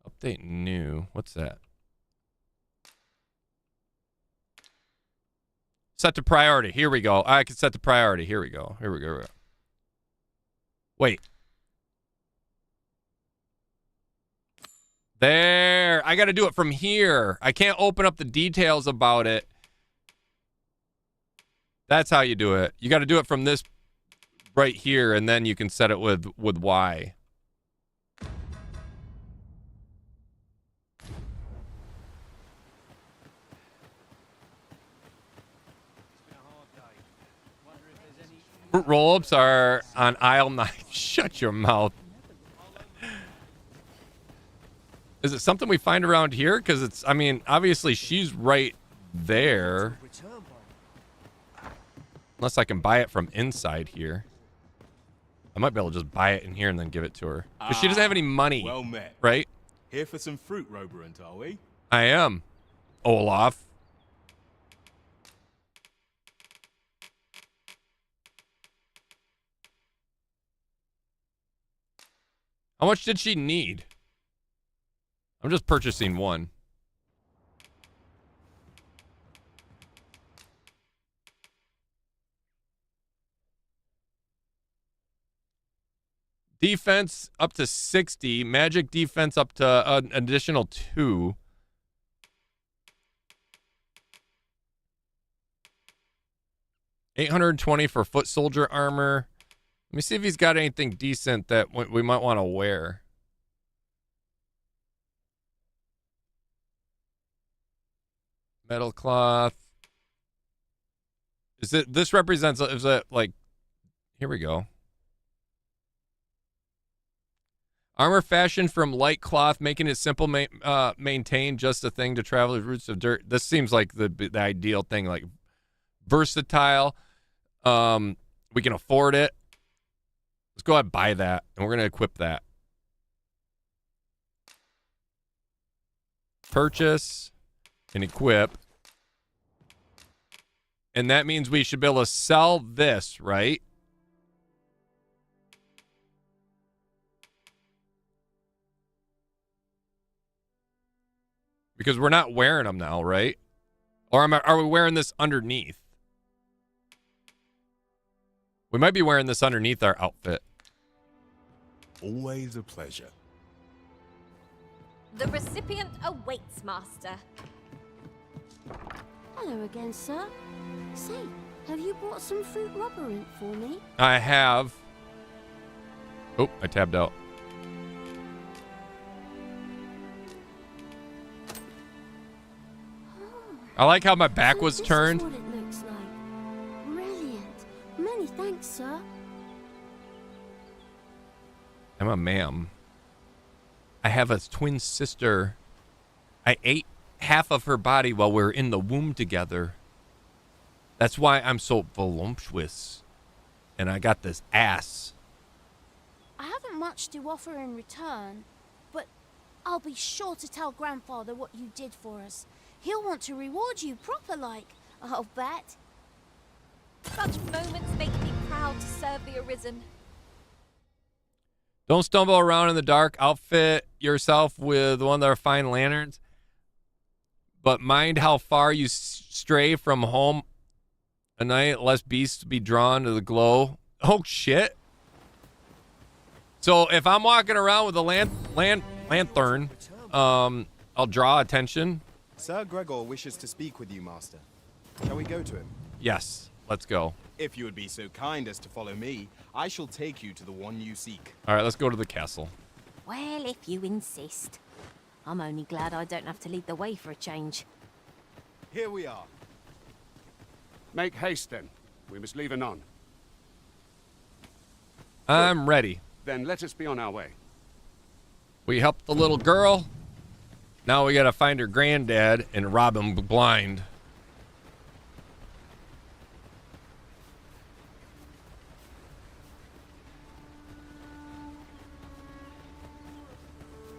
Update new. What's that? Set to priority. Here we go. I can set to priority. Here we go. Here we go. Wait. There. I got to do it from here. I can't open up the details about it. That's how you do it. You got to do it from this right here, and then you can set it with Y. Fruit roll-ups are on aisle 9. Shut your mouth. Is it something we find around here? Because it's, I mean, obviously she's right there. Unless I can buy it from inside here. I might be able to just buy it in here and then give it to her. But she doesn't have any money. Well met. Right? Here for some fruit, Roberant, are we? I am. Olaf. How much did she need? I'm just purchasing one. Defense up to 60. Magic defense up to an additional 2. $820 for foot soldier armor. Let me see if he's got anything decent that we might want to wear. Metal cloth. Is it, this represents, is it like, here we go. Armor fashioned from light cloth, making it simple, maintain just a thing to travel the roots of dirt. This seems like the ideal thing, like versatile. We can afford it. Let's go ahead and buy that, and we're going to equip that. Purchase and equip. And that means we should be able to sell this, right? Because we're not wearing them now, right? Or are we wearing this underneath? We might be wearing this underneath our outfit. Always a pleasure. The recipient awaits, Master. Hello again, sir. Say, have you brought some fruit robberant for me? I have. Oh, I tabbed out. I like how my back was turned. This is what it looks like. Brilliant. Many thanks, sir. I'm a ma'am. I have a twin sister. I ate half of her body while we were in the womb together. That's why I'm so voluptuous. And I got this ass. I haven't much to offer in return, but I'll be sure to tell Grandfather what you did for us. He'll want to reward you proper like, I'll bet. Such moments make me proud to serve the Arisen. Don't stumble around in the dark. Outfit yourself with one of their fine lanterns. But mind how far you stray from home A night, less beasts to be drawn to the glow. Oh, shit. So if I'm walking around with a lantern, I'll draw attention. Sir Gregor wishes to speak with you, Master. Shall we go to him? Yes, let's go. If you would be so kind as to follow me, I shall take you to the one you seek. All right, let's go to the castle. Well, if you insist. I'm only glad I don't have to lead the way for a change. Here we are. Make haste, then. We must leave anon. I'm ready. Then let us be on our way. We helped the little girl. Now we gotta find her granddad and rob him blind.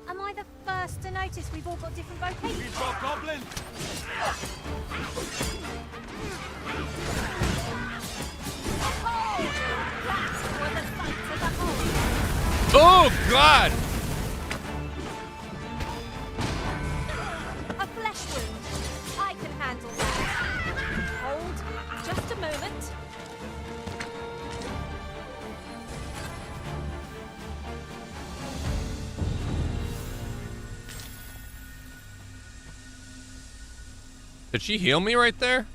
Am I the first to notice we've all got different vocations? We've got goblins! Oh, God! A flesh wound. I can handle that. Hold. Just a moment. Did she heal me right there?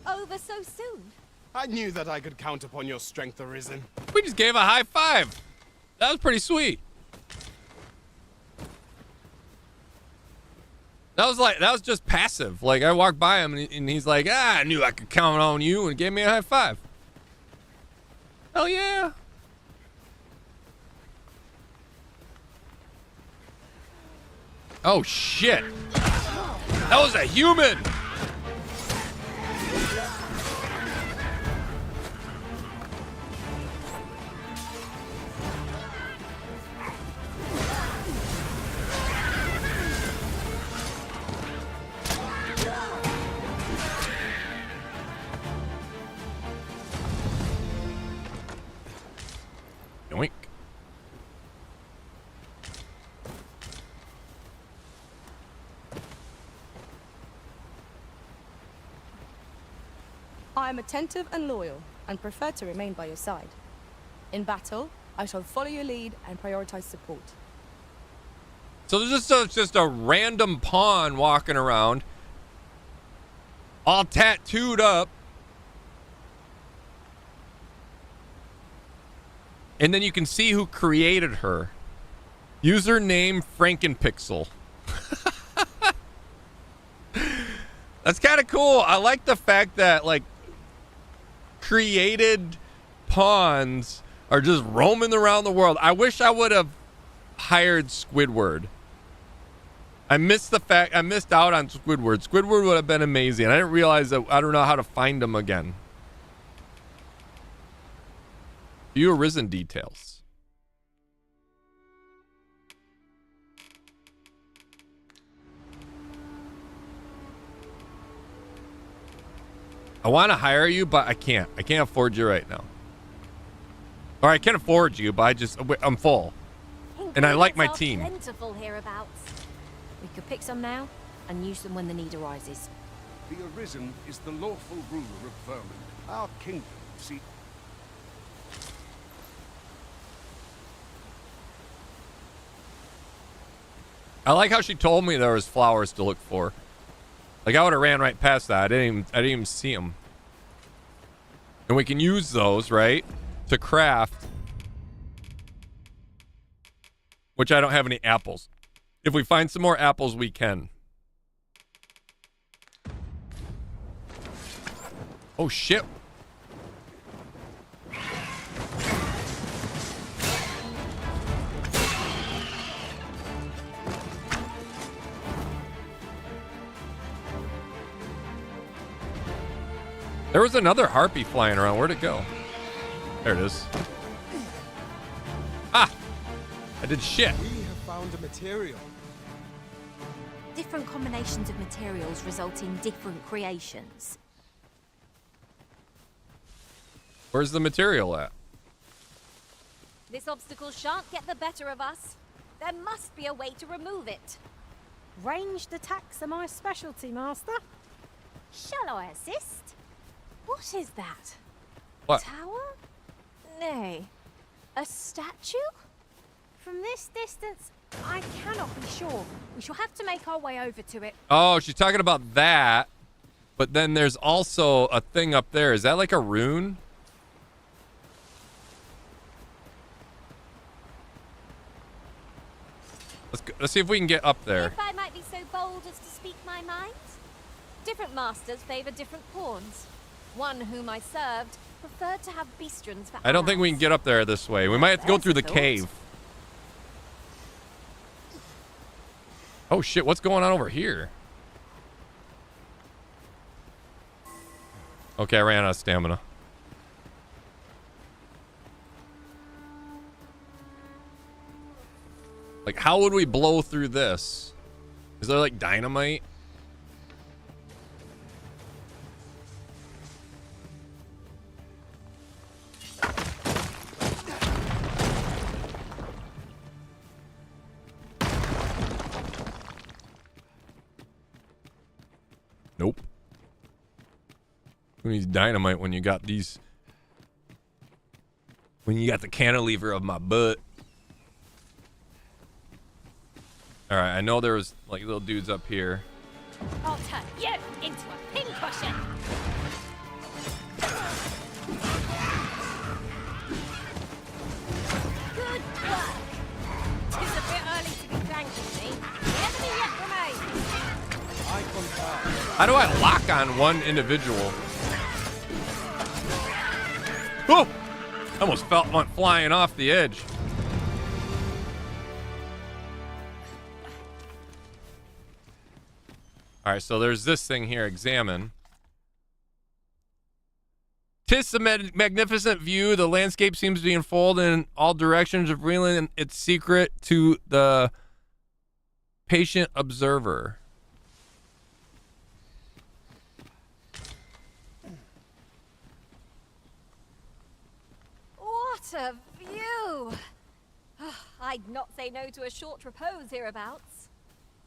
Over so soon. I knew that I could count upon your strength, Arisen. We just gave a high five. That was pretty sweet. That was just passive. Like, I walked by him and he's like, I knew I could count on you, and gave me a high five. Hell yeah. Oh, shit. That was a human. Yoink. I am attentive and loyal, and prefer to remain by your side. In battle, I shall follow your lead and prioritize support. So there's just a random pawn walking around, all tattooed up. And then you can see who created her. Username Frankenpixel. That's kind of cool. I like the fact that, like, created pawns are just roaming around the world. I wish I would have hired Squidward. I missed out on Squidward. Squidward would have been amazing. I didn't realize that. I don't know how to find him again. View Arisen details. I want to hire you, but I can't. I can't afford you right now. Or I can afford you, but I'm full. And I like my team. Plentiful hereabouts. We could pick some now and use them when the need arises. The Arisen is the lawful ruler of Vermund, our kingdom. See. I like how she told me there was flowers to look for. Like, I would have ran right past that. I didn't even see them. And we can use those, right, to craft. Which I don't have any apples. If we find some more apples, we can. Oh, shit. There was another harpy flying around. Where'd it go? There it is. Ah! I did shit. We have found a material. Different combinations of materials result in different creations. Where's the material at? This obstacle shan't get the better of us. There must be a way to remove it. Ranged attacks are my specialty, Master. Shall I assist? What is that? What? Tower? Nay. A statue? From this distance, I cannot be sure. We shall have to make our way over to it. Oh, she's talking about that. But then there's also a thing up there. Is that like a rune? Let's see if we can get up there. If I might be so bold as to speak my mind. Different masters favor different pawns. One whom I served preferred to have beastrons for I don't think we can get up there this way. We might have to go through the cave. Oh shit, what's going on over here? Okay, I ran out of stamina. Like, how would we blow through this? Is there like dynamite? Nope. Who needs dynamite when you got these? When you got the cantilever of my butt. All right, I know there was like little dudes up here. I'll turn you into a pincushion. Good work. 'Tis a bit early to be thanking me. The enemy yet remains. I concur. How do I lock on one individual? Oh! I almost went flying off the edge. All right, so there's this thing here. Examine. 'Tis a magnificent view. The landscape seems to be unfolded in all directions, revealing its secret to the patient observer. What a view! I'd not say no to a short repose hereabouts.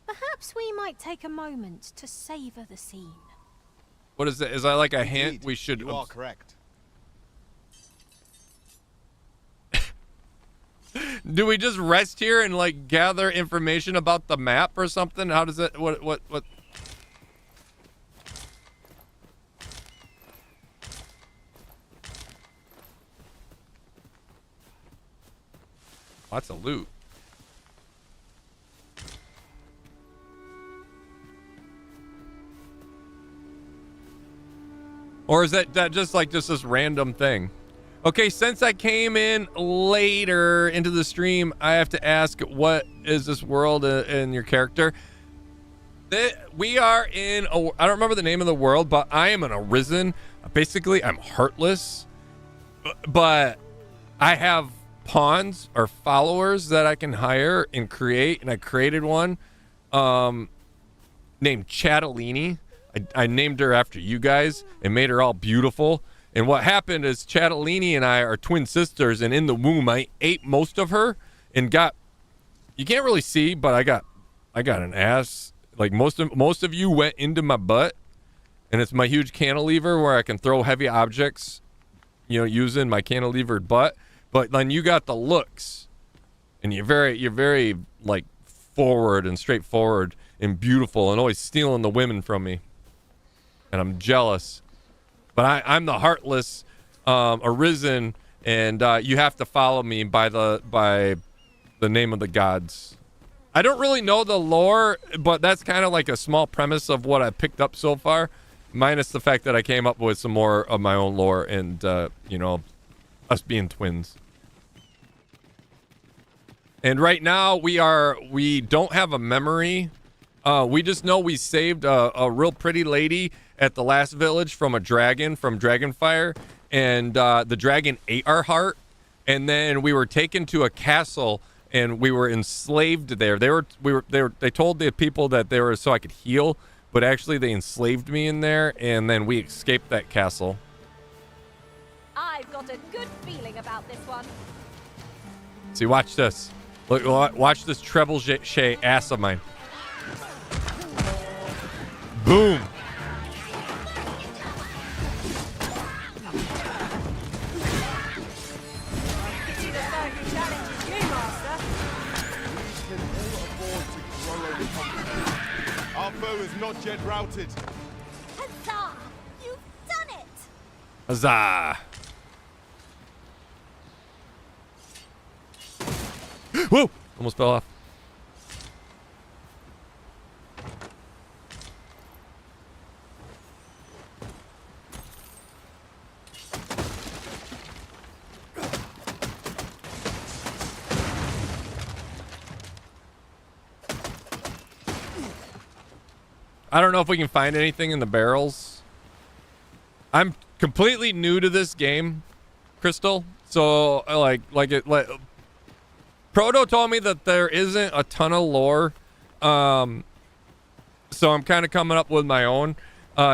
Perhaps we might take a moment to savor the scene. What is that? Is that like a hint we should... You are correct. Do we just rest here and like gather information about the map or something? How does it... What... Lots of loot. Or is that just this random thing? Okay, since I came in later into the stream, I have to ask, what is this world in your character? We are in I don't remember the name of the world, but I am an Arisen. Basically, I'm heartless, but I have pawns or followers that I can hire and create, and I created one named Chatellini. I named her after you guys and made her all beautiful. And what happened is Chatellini and I are twin sisters, and in the womb I ate most of her and got, you can't really see, but I got an ass. Like most of you went into my butt, and it's my huge cantilever where I can throw heavy objects, you know, using my cantilevered butt. But then you got the looks, and you're very like forward and straightforward and beautiful and always stealing the women from me. And I'm jealous. But I'm the heartless Arisen, and you have to follow me by the name of the gods. I don't really know the lore, but that's kind of like a small premise of what I picked up so far, minus the fact that I came up with some more of my own lore and, you know, us being twins. And right now we don't have a memory. We just know we saved a real pretty lady at the last village from a dragon, from Dragonfire, and the dragon ate our heart, and then we were taken to a castle and we were enslaved there. They told the people that they were so I could heal, but actually they enslaved me in there, and then we escaped that castle. I've got a good feeling about this one. See, watch this. Look, watch this trebuchet ass of mine. Boom. Our foe is not yet routed. Huzzah! You've done it! Huzzah! Whoa! Almost fell off. I don't know if we can find anything in the barrels. I'm completely new to this game, Crystal. So Proto told me that there isn't a ton of lore. So I'm kind of coming up with my own.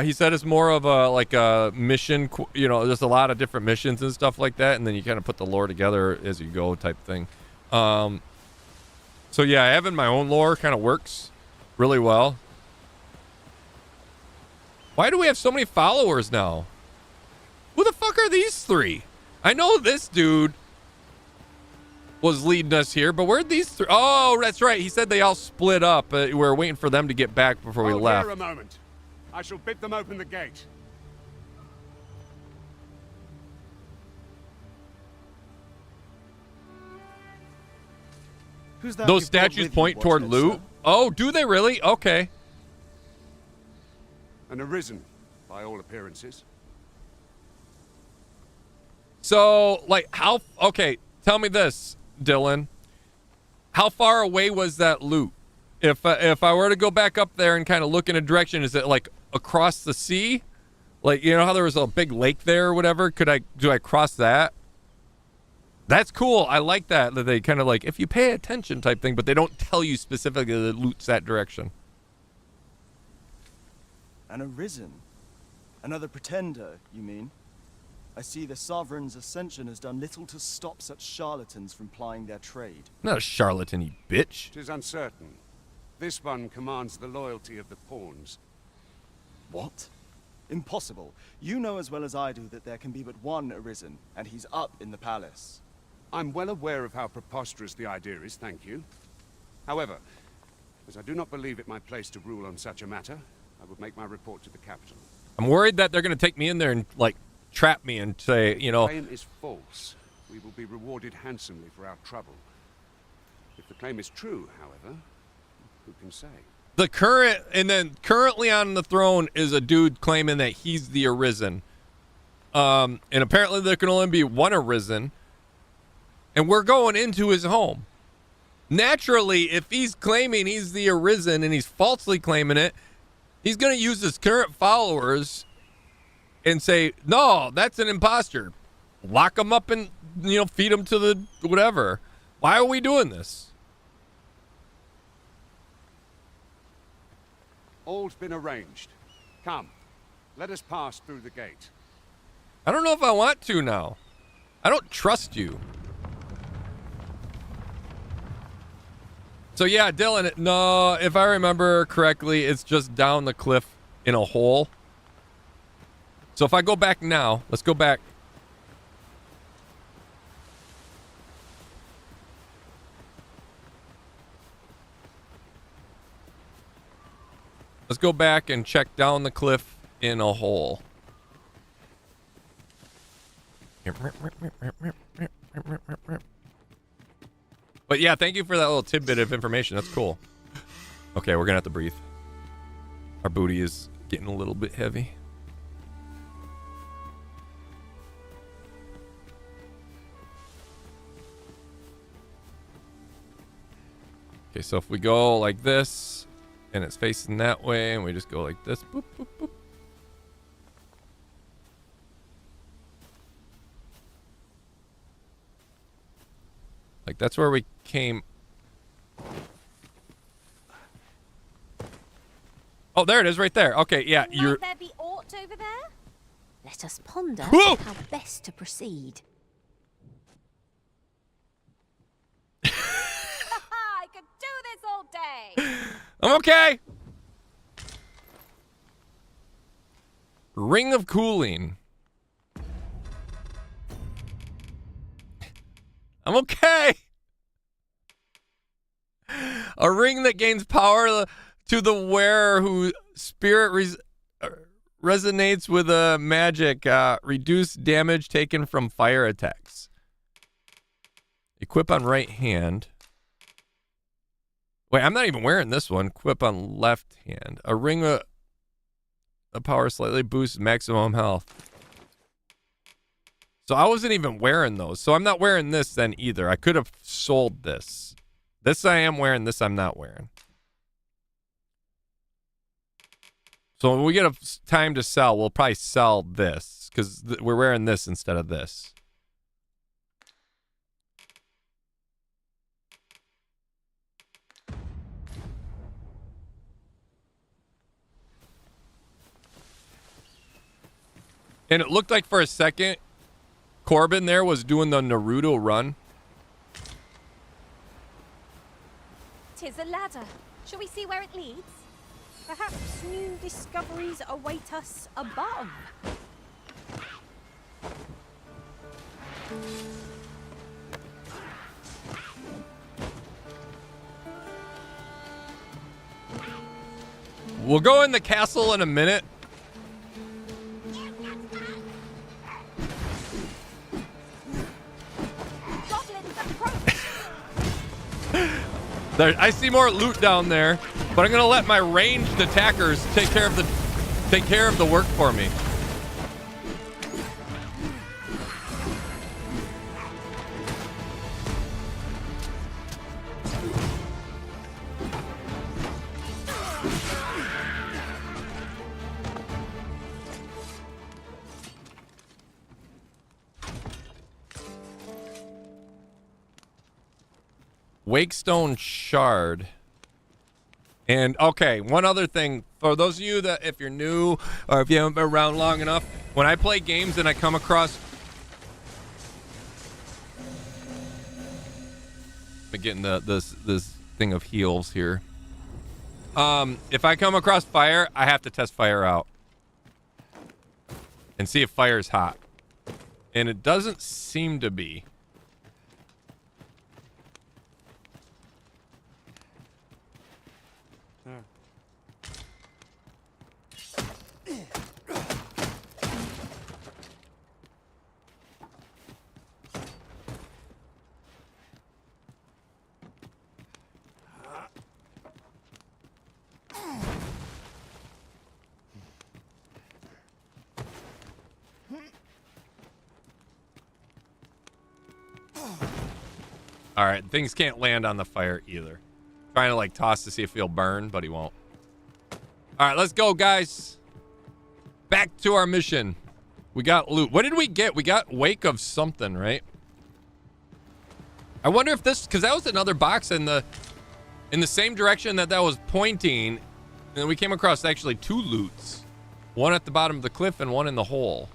He said it's more of a mission, there's a lot of different missions and stuff like that, and then you kind of put the lore together as you go type thing. So yeah, having my own lore kind of works really well. Why do we have so many followers now? Who the fuck are these three? I know this dude was leading us here, but where'd these three? Oh, that's right. He said they all split up. We were waiting for them to get back before we left. Here a moment. I shall bid them open the gate. Who's that? Those statues point toward loot. Oh, do they really? Okay. An Arisen, by all appearances. So, like, okay, tell me this, Dylan. How far away was that loot? If I were to go back up there and kind of look in a direction, is it like across the sea? Like, you know how there was a big lake there or whatever? Do I cross that? That's cool. I like that they kind of like, if you pay attention type thing, but they don't tell you specifically that loot's that direction. An Arisen? Another pretender, you mean? I see the Sovereign's ascension has done little to stop such charlatans from plying their trade. Not a charlatan, you bitch. It is uncertain. This one commands the loyalty of the pawns. What? Impossible. You know as well as I do that there can be but one Arisen, and he's up in the palace. I'm well aware of how preposterous the idea is, thank you. However, as I do not believe it my place to rule on such a matter, I would make my report to the capital. I'm worried that they're going to take me in there and, like, trap me and say, you know... The claim is false. We will be rewarded handsomely for our trouble. If the claim is true, however, who can say? Currently on the throne is a dude claiming that he's the Arisen. And apparently there can only be one Arisen. And we're going into his home. Naturally, if he's claiming he's the Arisen and he's falsely claiming it, he's going to use his current followers and say, no, that's an imposter. Lock him up and, feed him to the whatever. Why are we doing this? All's been arranged. Come, let us pass through the gate. I don't know if I want to now. I don't trust you. So yeah, Dylan, no, if I remember correctly, it's just down the cliff in a hole. So if I go back now, let's go back. Let's go back and check down the cliff in a hole. But yeah, thank you for that little tidbit of information. That's cool. Okay, we're gonna have to breathe. Our booty is getting a little bit heavy. Okay, so if we go like this, and it's facing that way, and we just go like this, boop, boop, boop. Like, that's where we came. Oh, there it is right there. Okay, yeah, Might there be aught over there? Let us ponder Whoa! how best to proceed. I could do this all day. I'm okay. Ring of Cooling. I'm okay. A ring that gains power to the wearer whose spirit resonates with a magic. Reduce damage taken from fire attacks. Equip on right hand. Wait, I'm not even wearing this one. Equip on left hand. A ring of power slightly boosts maximum health. So I wasn't even wearing those. So I'm not wearing this then either. I could have sold this. This I am wearing. This I'm not wearing. So when we get a time to sell, we'll probably sell this because we're wearing this instead of this. And it looked like for a second, Corbin there was doing the Naruto run. 'Tis a ladder. Shall we see where it leads? Perhaps new discoveries await us above. We'll go in the castle in a minute. There, I see more loot down there, but I'm gonna let my ranged attackers take care of the work for me. Wakestone shard. And okay, one other thing for those of you that if you're new or if you haven't been around long enough, when I play games and I come across I'm getting this thing of heals here. If I come across fire, I have to test fire out and see if fire's hot. And it doesn't seem to be. All right, things can't land on the fire either. Trying to like toss to see if he'll burn, but he won't. All right, let's go, guys. Back to our mission. We got loot. What did we get? We got Wake of something, right? I wonder if this, because that was another box in the same direction that was pointing, and then we came across actually two loots. One at the bottom of the cliff and one in the hole.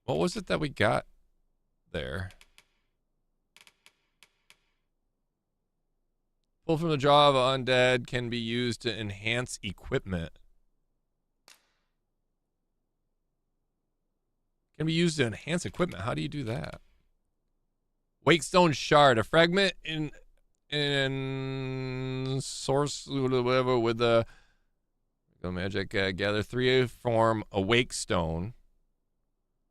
What was it that we got there? Pull from the jaw of undead can be used to enhance equipment. Can be used to enhance equipment. How do you do that? Wakestone shard, a fragment in source whatever with the magic. Gather 3 form a wakestone,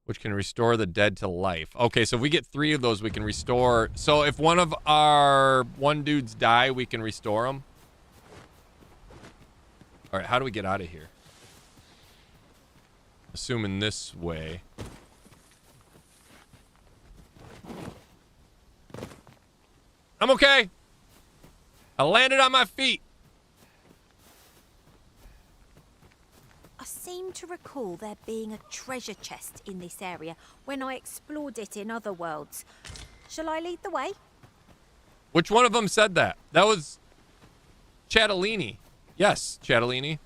which can restore the dead to life. Okay, so if we get 3 of those, we can restore. So if one of our dudes die, we can restore them. All right, how do we get out of here? Assuming this way. I'm okay. I landed on my feet. I seem to recall there being a treasure chest in this area when I explored it in other worlds. Shall I lead the way? Which one of them said that? That was Chatellini. Yes, Chatellini.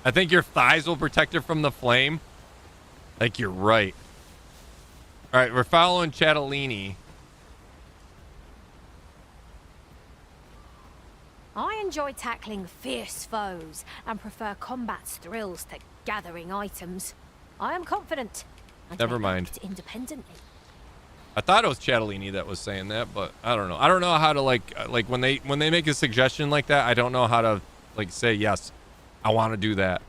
I think your thighs will protect her from the flame. I think you're right. All right, we're following Chatellini. I enjoy tackling fierce foes and prefer combat's thrills to gathering items. I am confident. And Never may mind. act independently. I thought it was Chatellini that was saying that, but I don't know. I don't know how to like when they make a suggestion like that, I don't know how to like say yes. I want to do that.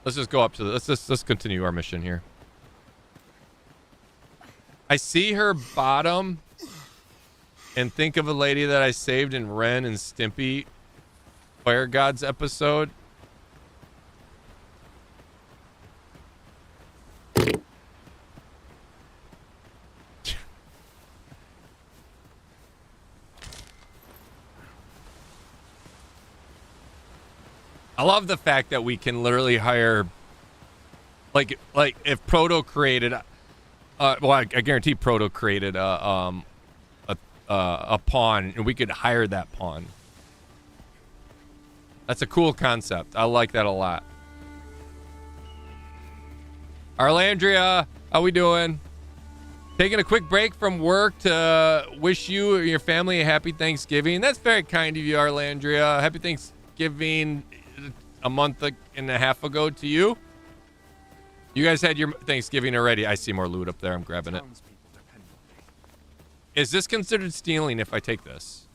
Let's just go up to the let's continue our mission here. I see her bottom and think of a lady that I saved in Ren and Stimpy Fire Gods episode. I love the fact that we can literally hire, like if Proto created, well, I guarantee Proto created a pawn, and we could hire that pawn. That's a cool concept. I like that a lot. Arlandria, how we doing? Taking a quick break from work to wish you or your family a happy Thanksgiving. That's very kind of you, Arlandria. Happy Thanksgiving a month and a half ago to you. You guys had your Thanksgiving already. I see more loot up there. I'm grabbing it. Is this considered stealing if I take this?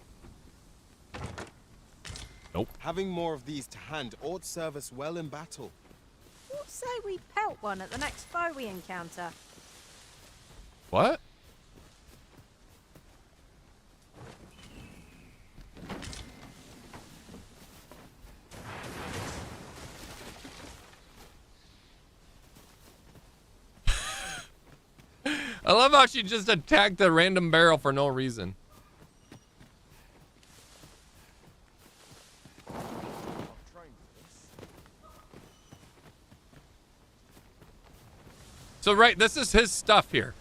Nope. Having more of these to hand ought serve us well in battle. What say we pelt one at the next foe we encounter? What? I love how she just attacked the random barrel for no reason. So, right, this is his stuff here.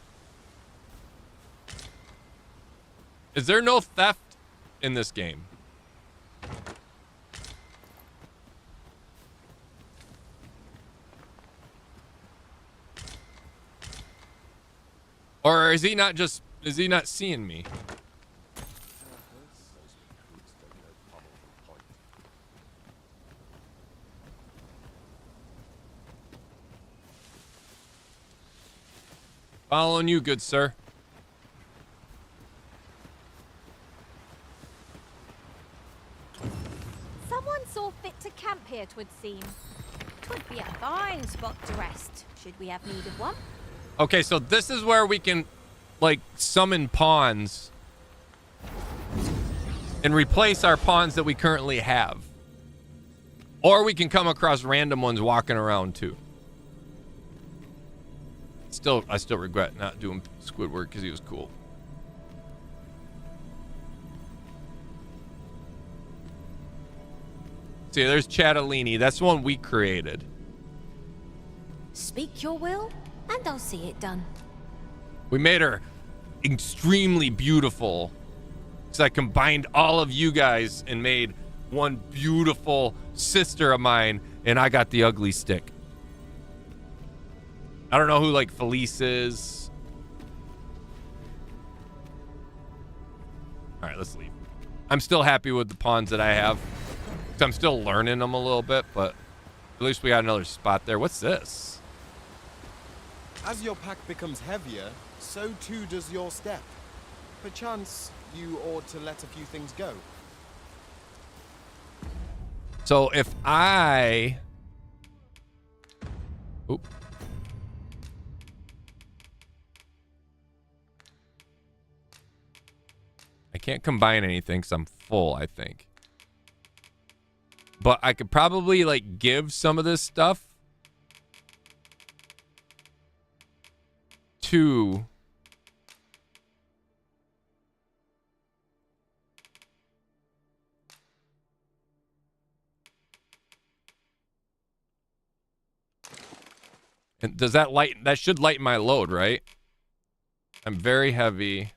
Is there no theft in this game? Or is he not seeing me? Following you, good sir. Someone saw fit to camp here, 'twould seem. 'Twould be a fine spot to rest, should we have need of one. Okay, so this is where we can, like, summon pawns and replace our pawns that we currently have. Or we can come across random ones walking around, too. I still regret not doing Squidward because he was cool. See, there's Chatellini. That's the one we created. Speak your will, and I'll see it done. We made her extremely beautiful. So I combined all of you guys and made one beautiful sister of mine, and I got the ugly stick. I don't know who, like, Felice is. All right, let's leave. I'm still happy with the pawns that I have. I'm still learning them a little bit, but at least we got another spot there. What's this? As your pack becomes heavier, so too does your step. Perchance you ought to let a few things go. So if I... Oop. I can't combine anything because I'm full, I think. But I could probably, like, give some of this stuff to... And does that lighten... That should lighten my load, right? I'm very heavy.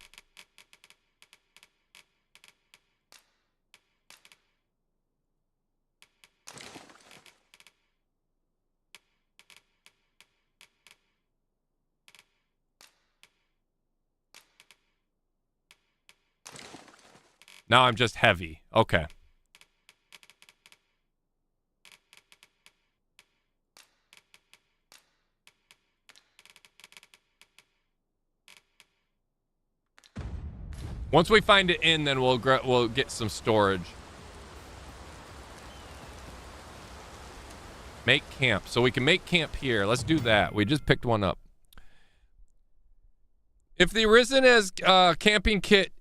Now I'm just heavy. Okay. Once we find an inn, then we'll get some storage. Make camp. So we can make camp here. Let's do that. We just picked one up. If the Arisen has camping kit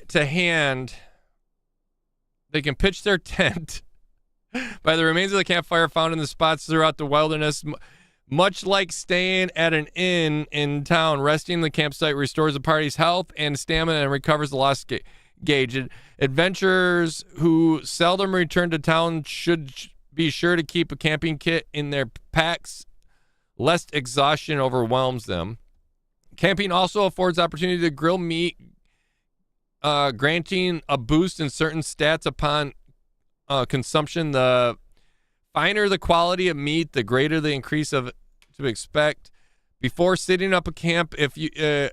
to hand, they can pitch their tent by the remains of the campfire found in the spots throughout the wilderness. Much like staying at an inn in town, resting in the campsite restores the party's health and stamina and recovers the lost gauge. Adventurers who seldom return to town should be sure to keep a camping kit in their packs, lest exhaustion overwhelms them. Camping also affords opportunity to grill meat, granting a boost in certain stats upon consumption. The finer the quality of meat, the greater the increase of to expect. Before setting up a camp, if you, it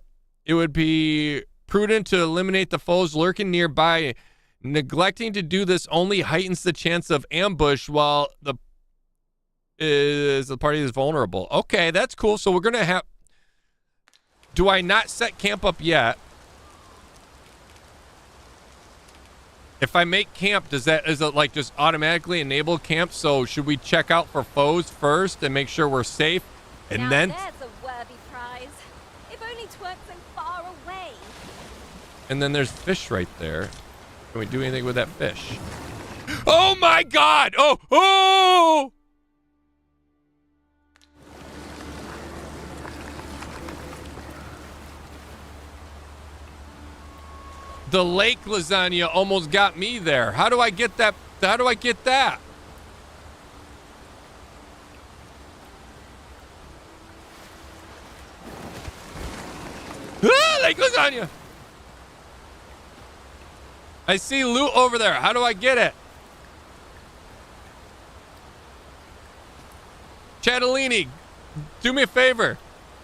would be prudent to eliminate the foes lurking nearby. Neglecting to do this only heightens the chance of ambush while the party is vulnerable. Okay, that's cool. So we're gonna have. Do I not set camp up yet? If I make camp, is it like just automatically enable camp? So should we check out for foes first and make sure we're safe? And now then there's a worthy prize. If only 'tweren't so far away. And then there's fish right there. Can we do anything with that fish? Oh my god! Oh! The lake lasagna almost got me there. How do I get that? How do I get that? Ah, lake lasagna! I see loot over there. How do I get it? Chatellini, do me a favor.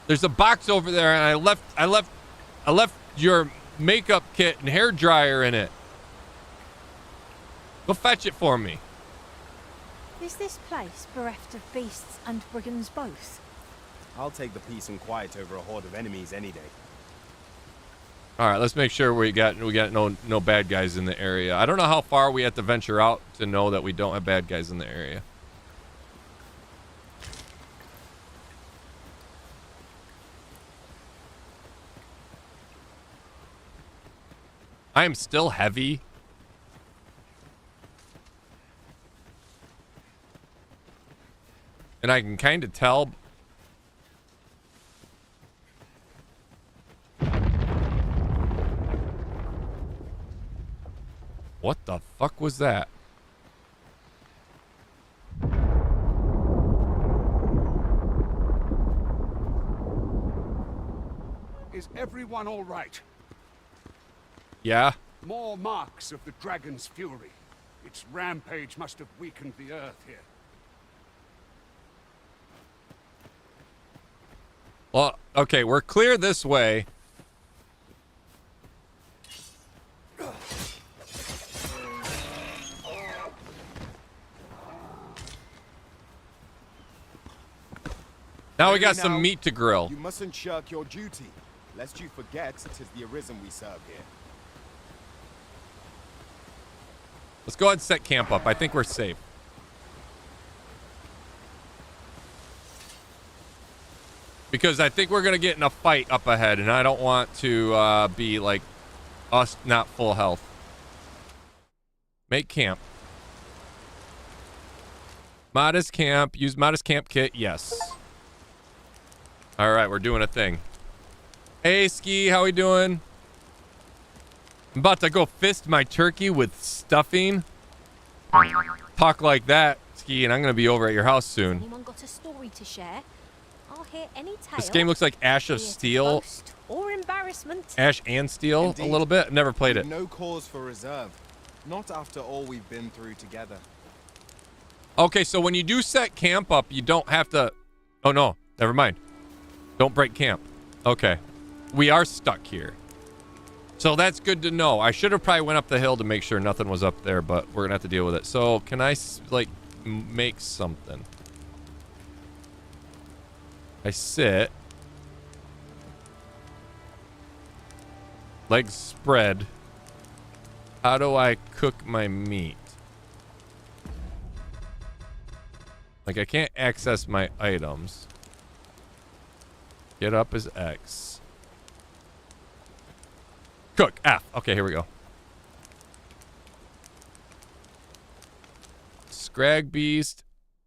There's a box over there, and I left your makeup kit and hair dryer in it. Go fetch it for me. Is this place bereft of beasts and brigands both? I'll take the peace and quiet over a horde of enemies any day. All right, let's make sure we got no bad guys in the area. I don't know how far we have to venture out to know that we don't have bad guys in the area. I am still heavy. And I can kind of tell. What the fuck was that? Is everyone all right? Yeah. More marks of the dragon's fury. Its rampage must have weakened the earth here. Well, okay, we're clear this way. Now we got some meat to grill. You mustn't shirk your duty, lest you forget it is the Arisen we serve here. Let's go ahead and set camp up. I think we're safe. Because I think we're going to get in a fight up ahead, and I don't want to be like us not full health. Make camp. Modest camp. Use modest camp kit. Yes. All right, we're doing a thing. Hey, Ski, how we doing? I'm about to go fist my turkey with stuffing. Talk like that, Ski, and I'm going to be over at your house soon. Anyone got a story to share? I'll hear any tale. This game looks like Ash of Steel. Or embarrassment. Ash and Steel, Indeed. a little bit. Never played it. No cause for reserve. Not after all we've been through together. Okay, so when you do set camp up, you don't have to... Oh, no. Never mind. Don't break camp. Okay. We are stuck here. So that's good to know. I should have probably went up the hill to make sure nothing was up there, but we're gonna have to deal with it. So can I like make something? I sit. Legs spread. How do I cook my meat? Like I can't access my items. Get up is X. Cook, F. Okay, here we go. Scrag Beast.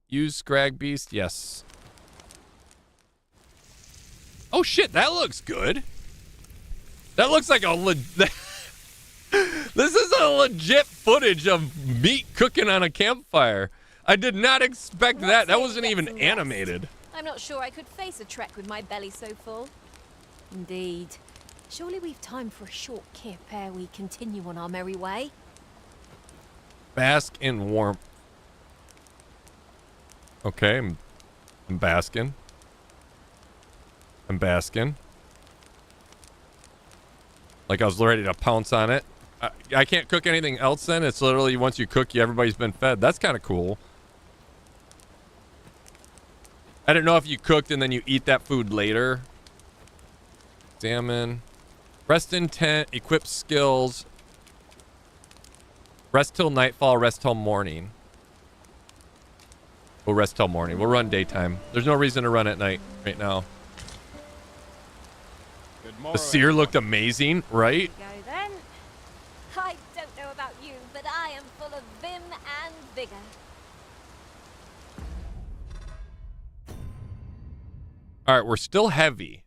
Use Scrag Beast, yes. Oh shit, that looks good. That looks like a This is a legit footage of meat cooking on a campfire. I did not expect that. That wasn't even animated. I'm not sure I could face a trek with my belly so full. Indeed. Surely we've time for a short kip ere we continue on our merry way. Bask in warmth. Okay, I'm basking. I'm basking. Like I was ready to pounce on it. I can't cook anything else then. It's literally once you cook, everybody's been fed. That's kind of cool. I didn't know if you cooked and then you eat that food later. Examine. Rest in tent. Equip skills. Rest till nightfall. Rest till morning. We'll rest till morning. We'll run daytime. There's no reason to run at night right now. The seer looked amazing, right? Go then. I don't know about you, but I am full of vim and vigor. All right, we're still heavy.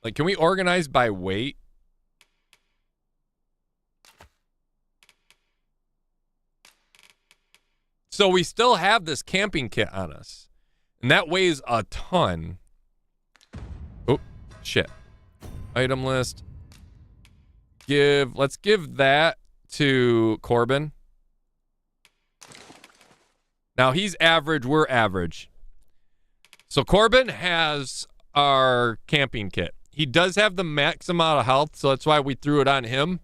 Like, can we organize by weight? So we still have this camping kit on us. And that weighs a ton. Oh, shit. Item list. Let's give that to Corbin. Now he's average, we're average. So Corbin has our camping kit. He does have the max amount of health, so that's why we threw it on him.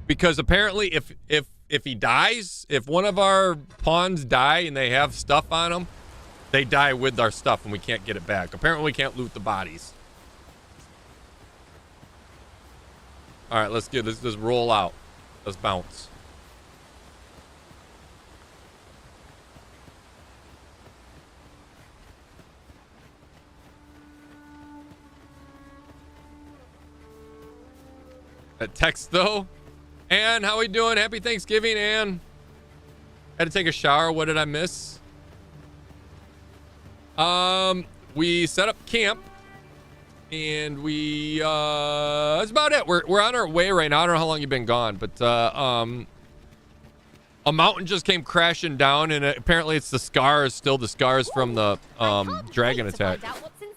Because apparently if he dies, if one of our pawns die and they have stuff on them, they die with our stuff and we can't get it back. Apparently we can't loot the bodies. All right, let's get this. Let's roll out. Let's bounce. That text though. Ann, how we doing? Happy Thanksgiving, Ann. Had to take a shower. What did I miss? We set up camp. And we, that's about it. We're on our way right now. I don't know how long you've been gone, but, a mountain just came crashing down, and apparently it's the scars, still the scars from the, dragon attack. Find out what's inside.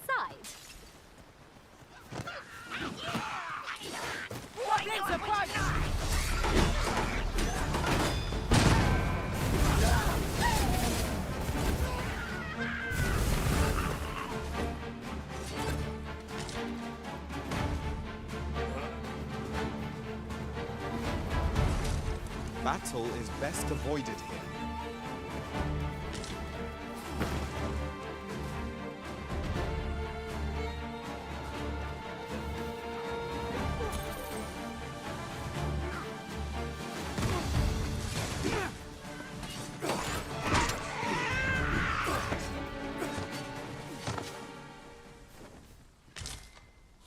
Battle is best avoided here.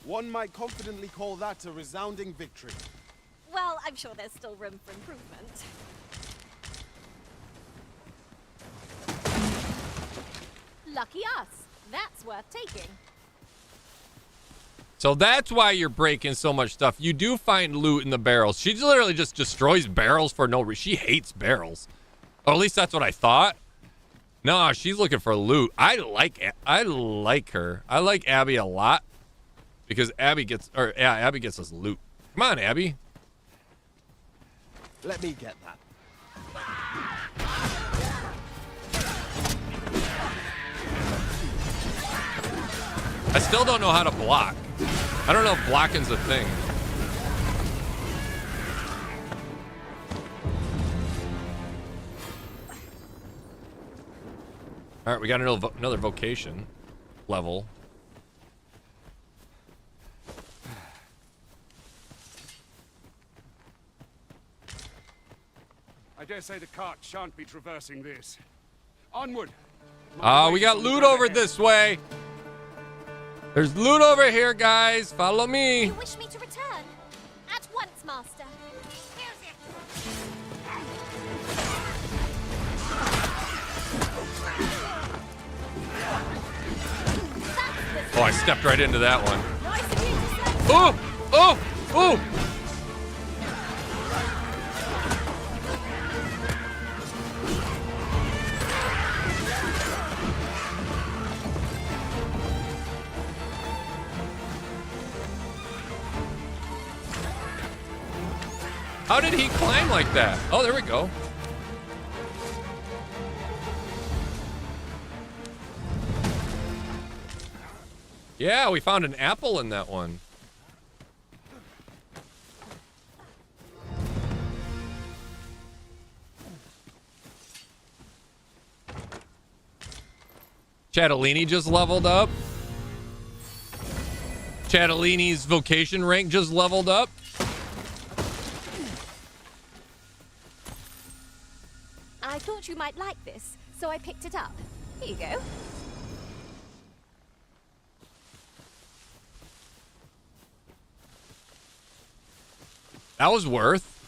One might confidently call that a resounding victory. Well, I'm sure there's still room for improvement. Lucky us. That's worth taking. So that's why you're breaking so much stuff. You do find loot in the barrels. She literally just destroys barrels for no reason. She hates barrels. Or at least that's what I thought. No, she's looking for loot. I like her. I like Abby a lot. Because Abby gets us loot. Come on, Abby. Let me get that. I still don't know how to block. I don't know if blocking's a thing. All right, we got another vocation level. I dare say the cart shan't be traversing this. Onward! We got loot over this way. There's loot over here, guys. Follow me. You wish me to return? At once, Master. Oh, I stepped right into that one. Oh! Oh! Oh! How did he climb like that? Oh, there we go. Yeah, we found an apple in that one. Chatellini just leveled up. Chatellini's vocation rank just leveled up. I thought you might like this, so I picked it up. Here you go. That was worth,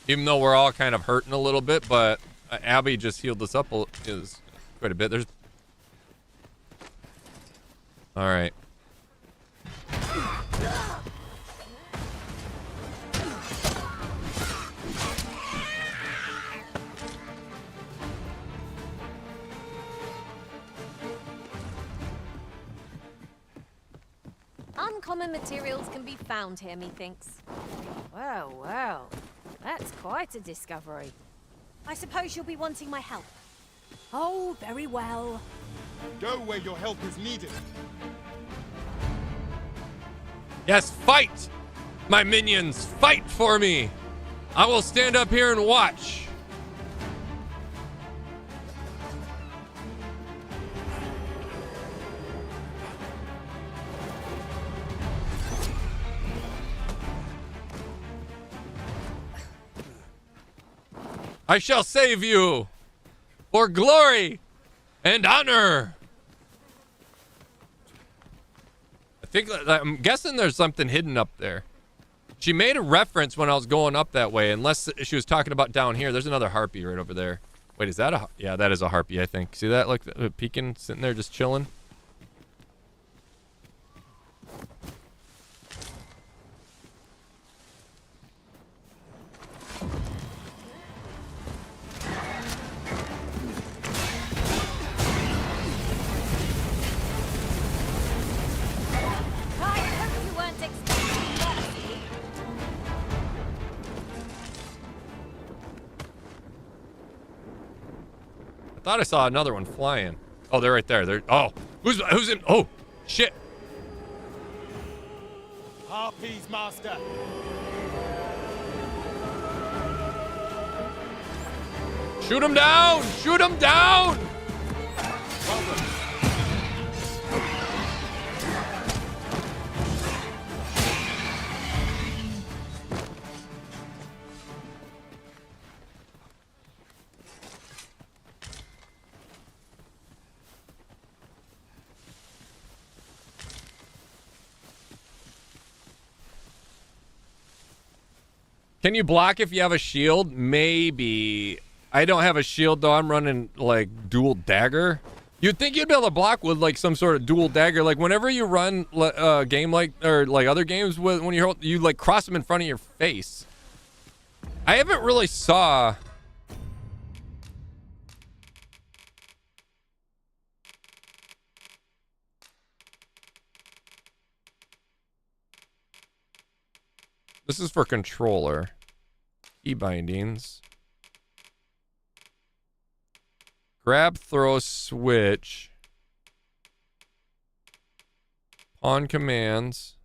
even though we're all kind of hurting a little bit, but Abby just healed us up is quite a bit. There's... All right. Uncommon materials can be found here, methinks. Well, well. That's quite a discovery. I suppose you'll be wanting my help. Oh, very well. Go where your help is needed. Yes, fight! My minions, fight for me! I will stand up here and watch. I shall save you for glory and honor. I'm guessing there's something hidden up there. She made a reference when I was going up that way, unless she was talking about down here. There's another harpy right over there. Wait, is that a... Yeah, that is a harpy, I think. See that? Look, peeking, sitting there just chilling. I thought I saw another one flying. Oh, they're right there. They're... Oh, who's in... Oh, shit. Harpies, Master. Shoot him down! Shoot him down! Can you block if you have a shield? Maybe. I don't have a shield though. I'm running like dual dagger. You'd think you'd be able to block with like some sort of dual dagger. Like whenever you run a game like, or like other games with, when you like cross them in front of your face. I haven't really saw. This is for controller. Key bindings. Grab, throw, switch. On commands.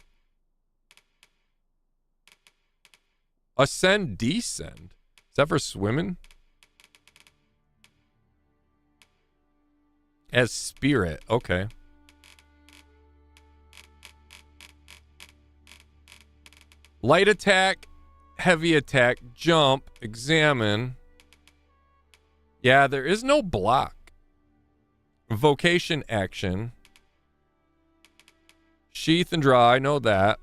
Ascend, descend. Is that for swimming? As spirit. Okay. Light attack, heavy attack, jump, examine. Yeah, there is no block. Vocation action. Sheath and draw, I know that.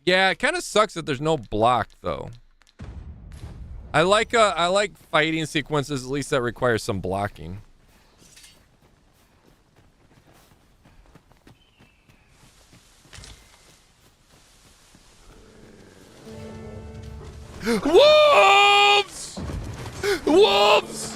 Yeah, it kind of sucks that there's no block though. I like fighting sequences at least that require some blocking. Wolves! Wolves!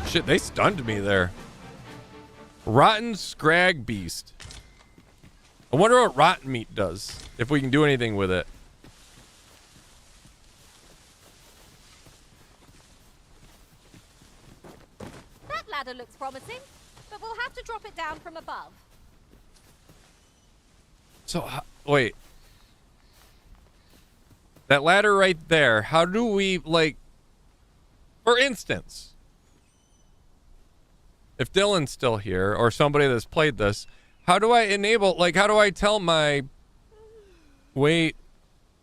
Shit, they stunned me there. Rotten Scrag Beast. I wonder what rotten meat does, if we can do anything with it. That ladder looks promising, but we'll have to drop it down from above. So, wait. That ladder right there, how do we, like... For instance... If Dylan's still here, or somebody that's played this, how do I enable, like, how do I tell my... Wait,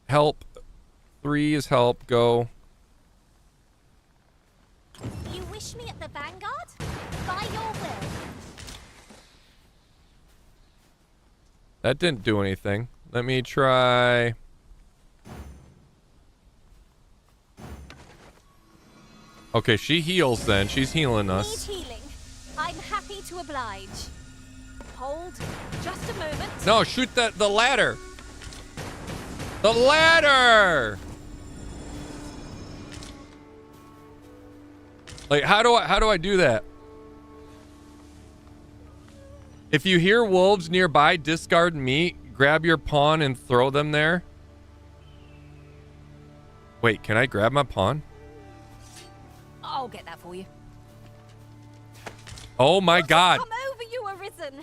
help, 3 is help, go. You wish me at the Vanguard? By your will. That didn't do anything. Let me try... Okay, she heals then. She's healing us. Need healing. I'm happy to oblige. Hold just a moment. No, shoot the ladder. The ladder. Like, how do I do that? If you hear wolves nearby, discard meat, grab your pawn and throw them there. Wait, can I grab my pawn? I'll get that for you. Oh my God. Come over, you Arisen.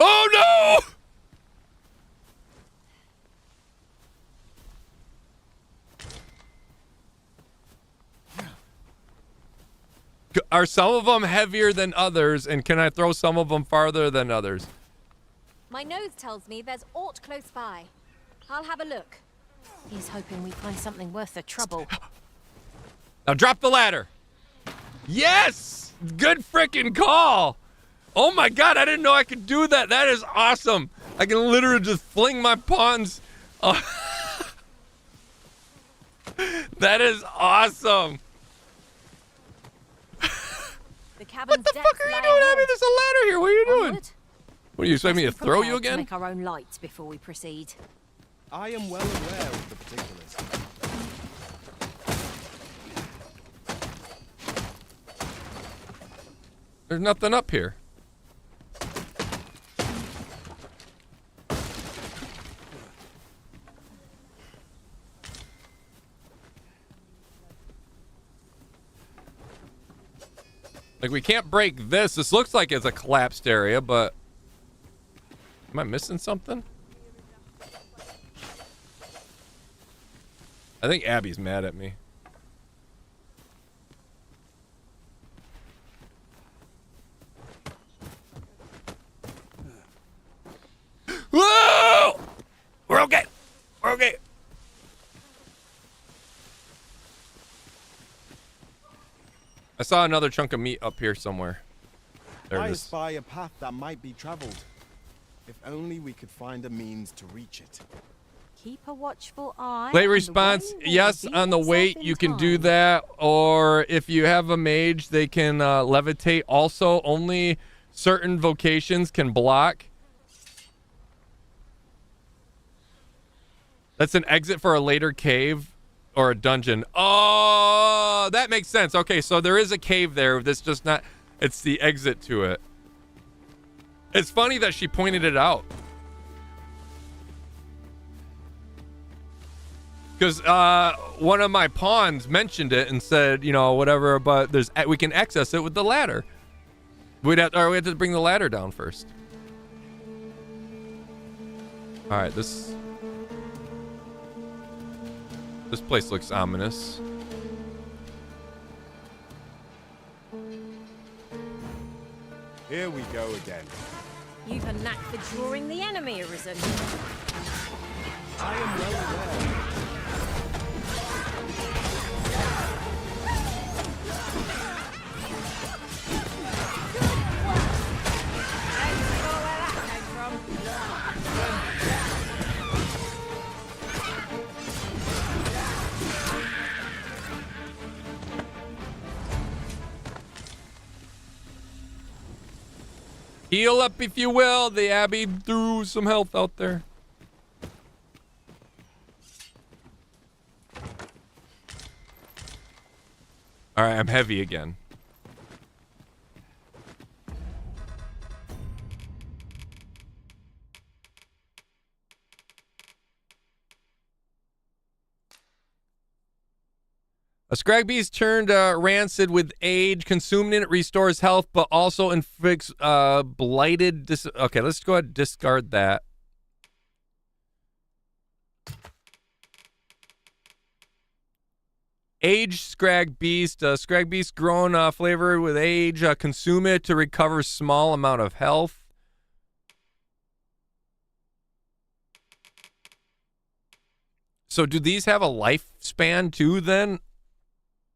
Oh no! Are some of them heavier than others, and can I throw some of them farther than others? My nose tells me there's aught close by. I'll have a look. He's hoping we find something worth the trouble. Now drop the ladder. Yes! Good freaking call. Oh my God, I didn't know I could do that. That is awesome. I can literally just fling my pawns. That is awesome. What the fuck are you doing, Abby? There's a ladder here. What are you doing? What are you expecting me to throw you again? To make our own lights before we proceed. I am well aware of the particulars. There's nothing up here. Like, we can't break this. This looks like it's a collapsed area, but... Am I missing something? I think Abby's mad at me. Whoa! We're okay. We're okay. I saw another chunk of meat up here somewhere. There I it is. spy a path that might be traveled. If only we could find a means to reach it. keep a watchful eye. Late on the response, way will yes, reveal on the itself weight, in you can do time. that. Or if you have a mage, they can levitate. Also, only certain vocations can block. That's an exit for a later cave or a dungeon. Oh, that makes sense. Okay, so there is a cave there. That's just not... It's the exit to it. It's funny that she pointed it out. Because one of my pawns mentioned it and said, you know, whatever, but we can access it with the ladder. We have to bring the ladder down first. All right, this place looks ominous. Here we go again. You've a knack for drawing the enemy, Arisen. I am well aware. Heal up, if you will. The Abbey threw some health out there. All right, I'm heavy again. A scrag beast turned rancid with age. Consuming it restores health, but also inflicts blighted. Okay, let's go ahead and discard that. Aged scrag beast. Scrag beast grown flavored with age. Consume it to recover small amount of health. So do these have a lifespan too then?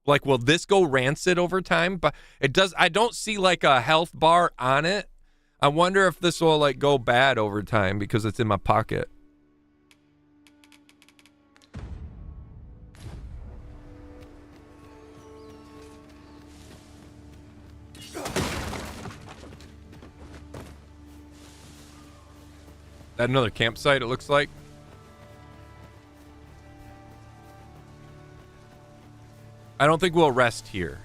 Like, will this go rancid over time? But it does. I don't see like a health bar on it. I wonder if this will like go bad over time because it's in my pocket. That another campsite, it looks like. I don't think we'll rest here.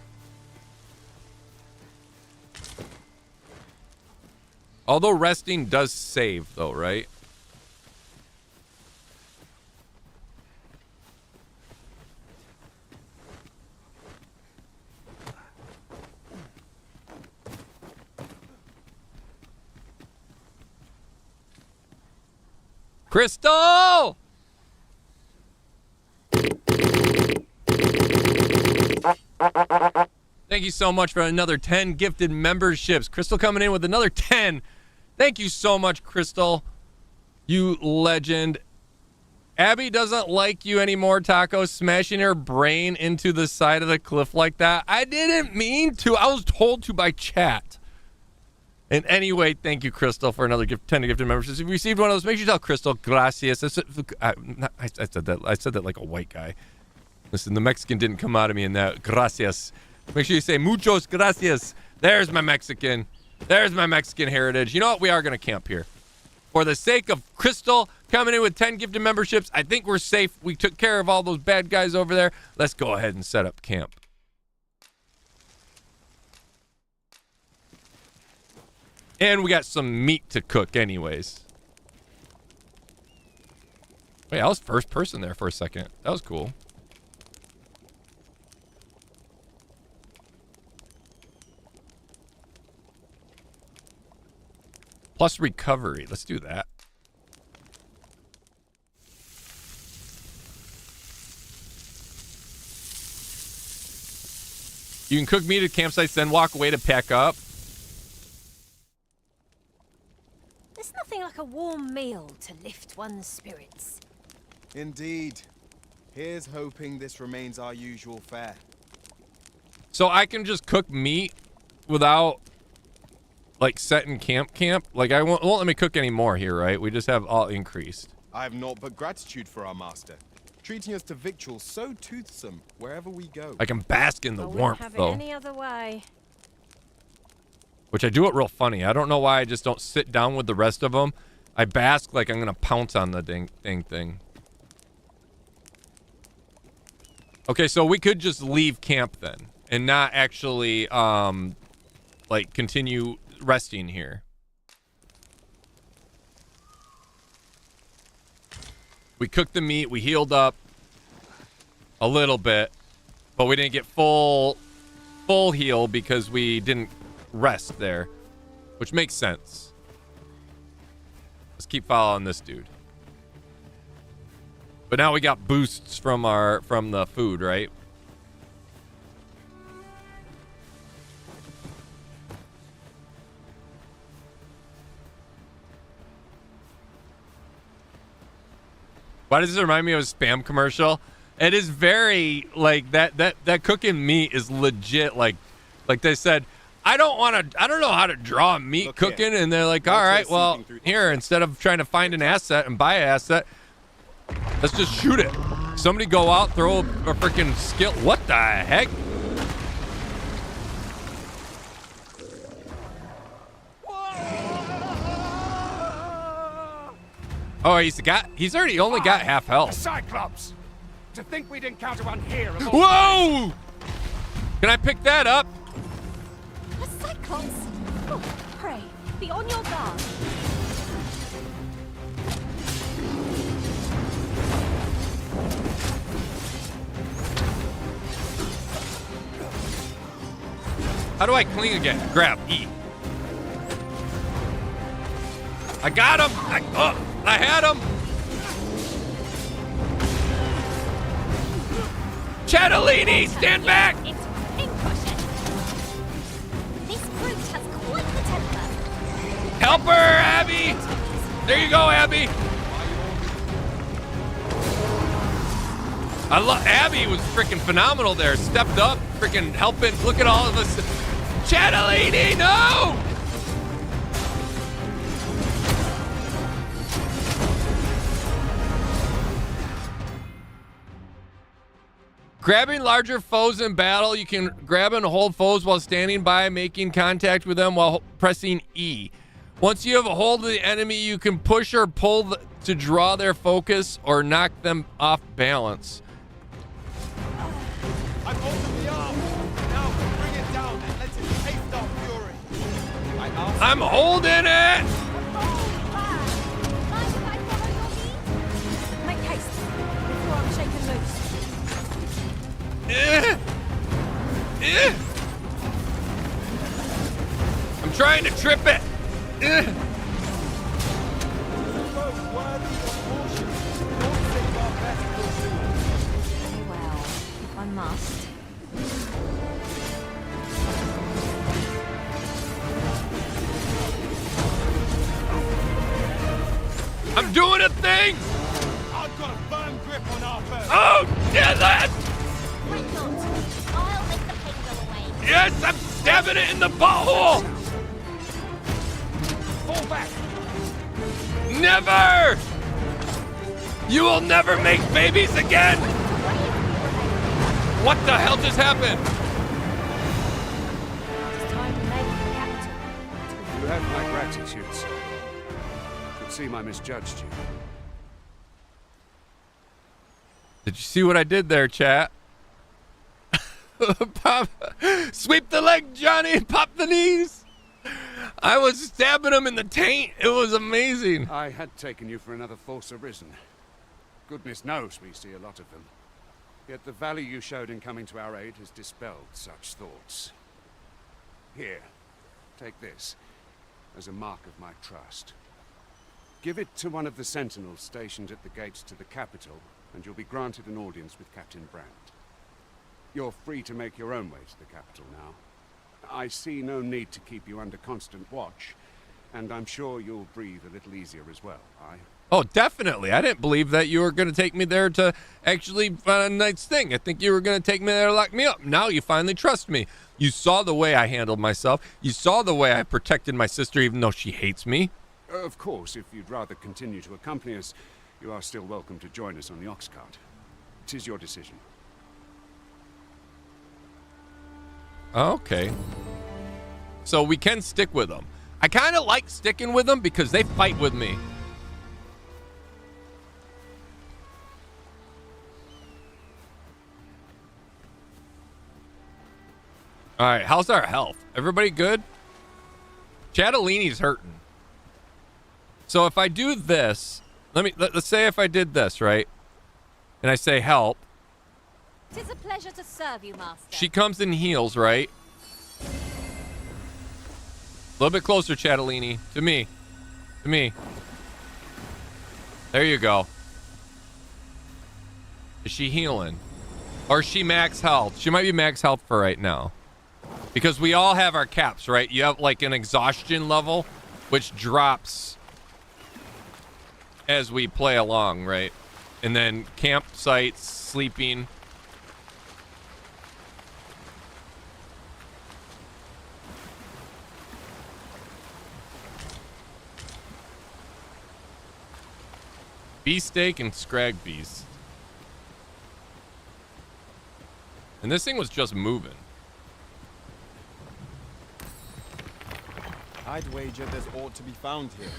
Although resting does save, though, right? Crystal! Thank you so much for another 10 gifted memberships. Crystal coming in with another 10. Thank you so much, Crystal. You legend. Abby doesn't like you anymore, Taco. Smashing her brain into the side of the cliff like that. I didn't mean to. I was told to by chat. And anyway, thank you, Crystal, for another 10 gifted memberships. If you received one of those, make sure you tell Crystal, gracias. I said that like a white guy. Listen, the Mexican didn't come out of me in that. Gracias. Make sure you say muchos gracias. There's my Mexican. There's my Mexican heritage. You know what? We are going to camp here. For the sake of Crystal coming in with 10 gifted memberships, I think we're safe. We took care of all those bad guys over there. Let's go ahead and set up camp. And we got some meat to cook anyways. Wait, I was first person there for a second. That was cool. Plus recovery. Let's do that. You can cook meat at campsites, then walk away to pack up. There's nothing like a warm meal to lift one's spirits. Indeed. Here's hoping this remains our usual fare. So I can just cook meat without like setting camp. Like I won't let me cook any more here, right? We just have all increased. I have naught but gratitude for our master, treating us to victuals so toothsome wherever we go. I can bask in the warmth, Have it though. any other way. Which I do it real funny. I don't know why I just don't sit down with the rest of them. I bask like I'm gonna pounce on the dang thing. Okay, so we could just leave camp then and not actually like continue resting here. We cooked the meat, we healed up a little bit, but we didn't get full heal because we didn't rest there, which makes sense. Let's keep following this dude. But now we got boosts from the food, right? Why does it remind me of a Spam commercial? It is very like that cooking meat is legit like they said, I don't know how to draw meat cooking, and they're like, all right, well, here, instead of trying to find an asset and buy an asset, let's just shoot it. Somebody go out, throw a freaking skill. What the heck? Oh, he's already only got half health. Cyclops! To think we'd encounter one here. Whoa! Can I pick that up? A cyclops? Oh, pray, be on your guard. How do I cling again? Grab E. I got him. I had him. Chatellini, stand back. It's pincushion. This brute has quite the temper. Help her, Abby. There you go, Abby. Abby was freaking phenomenal there. Stepped up, freaking helping. Look at all of us. Chatellini, no! Grabbing larger foes in battle. You can grab and hold foes while standing by, making contact with them while pressing E. Once you have a hold of the enemy, you can push or pull to draw their focus or knock them off balance. I'm holding the arm. Now bring it down and let it taste our fury. I'm holding it! Make haste before I'm shaken loose. I'm trying to trip it. Well, if I must. I'm doing a thing! I've got a firm grip on our first. Oh, yeah, that! Wait not. I'll make the pain go away. Yes, I'm stabbing it in the butthole! Fall back! Never! You will never make babies again! What the hell just happened? It's time to make the capital. You have my gratitude, sir. Could seem I misjudged you. Did you see what I did there, chat? Pop, sweep the leg, Johnny, pop the knees. I was stabbing him in the taint. It was amazing. I had taken you for another false Arisen. Goodness knows we see a lot of them. Yet the value you showed in coming to our aid has dispelled such thoughts. Here, take this as a mark of my trust. Give it to one of the sentinels stationed at the gates to the capital, and you'll be granted an audience with Captain Brandt. You're free to make your own way to the capital now. I see no need to keep you under constant watch, and I'm sure you'll breathe a little easier as well, aye? Oh, definitely. I didn't believe that you were going to take me there to actually find a nice thing. I think you were going to take me there to lock me up. Now you finally trust me. You saw the way I handled myself. You saw the way I protected my sister even though she hates me. Of course, if you'd rather continue to accompany us, You are still welcome to join us on the ox cart. It is your decision. Okay. So we can stick with them. I kind of like sticking with them because they fight with me. All right, how's our health? Everybody good? Chatellini's hurting. So if I do this, let's say if I did this, right? And I say help. 'Tis a pleasure to serve you, master. She comes and heals, right? A little bit closer, Chatellini. To me. To me. There you go. Is she healing? Or is she max health? She might be max health for right now. Because we all have our caps, right? You have like an exhaustion level, which drops as we play along, right? And then campsites, sleeping. Beefsteak and scrag beast. And this thing was just moving. I'd wager there's aught to be found here.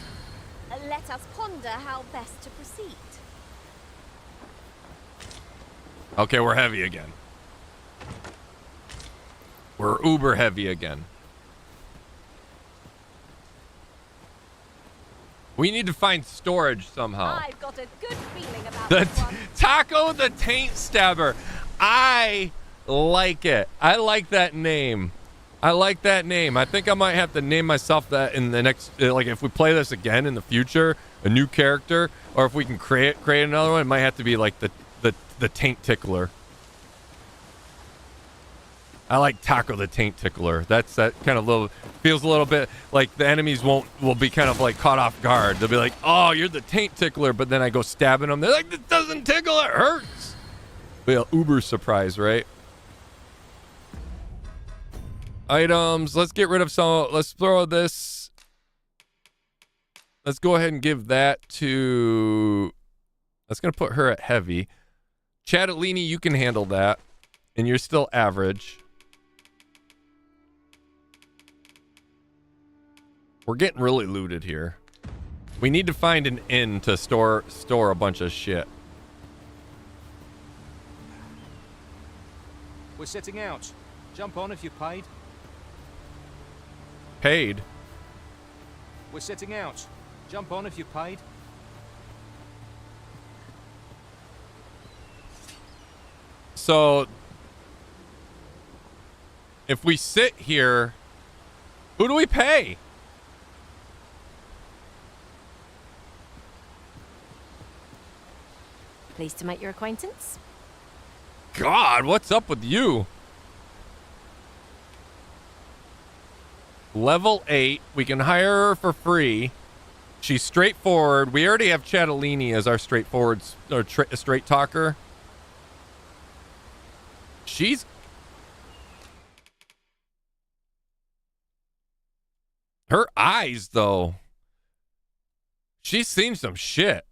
Let us ponder how best to proceed. Okay, we're heavy again. We're uber heavy again. We need to find storage somehow. I've got a good feeling about The this one. Taco the Taint Stabber. I like it. I like that name. I like that name. I think I might have to name myself that in the next, like if we play this again in the future, a new character, or if we can create another one, it might have to be like the Taint Tickler. I like Taco the Taint Tickler. That's that kind of little, feels a little bit like the enemies will be kind of like caught off guard. They'll be like, oh, you're the Taint Tickler, but then I go stabbing them. They're like, this doesn't tickle, it hurts. Well, uber surprise, right? Items. Let's get rid of some. Let's throw this. Let's go ahead and give that to. That's going to put her at heavy. Chatellini, you can handle that. And you're still average. We're getting really looted here. We need to find an inn to store a bunch of shit. We're setting out. Jump on if you're paid. Paid? We're setting out. Jump on if you're paid. So, if we sit here, who do we pay? Pleased to make your acquaintance. God, what's up with you? Level 8. We can hire her for free. She's straightforward. We already have Chatellini as our straightforward or straight talker. She's... Her eyes, though. She's seen some shit.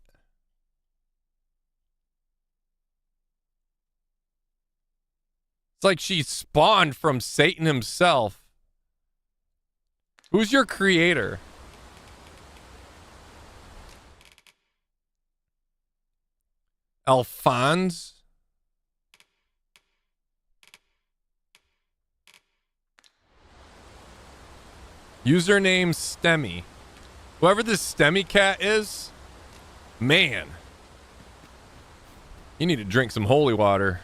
It's like she spawned from Satan himself. Who's your creator? Alphonse? Username Stemmy. Whoever this Stemmy cat is, man. You need to drink some holy water.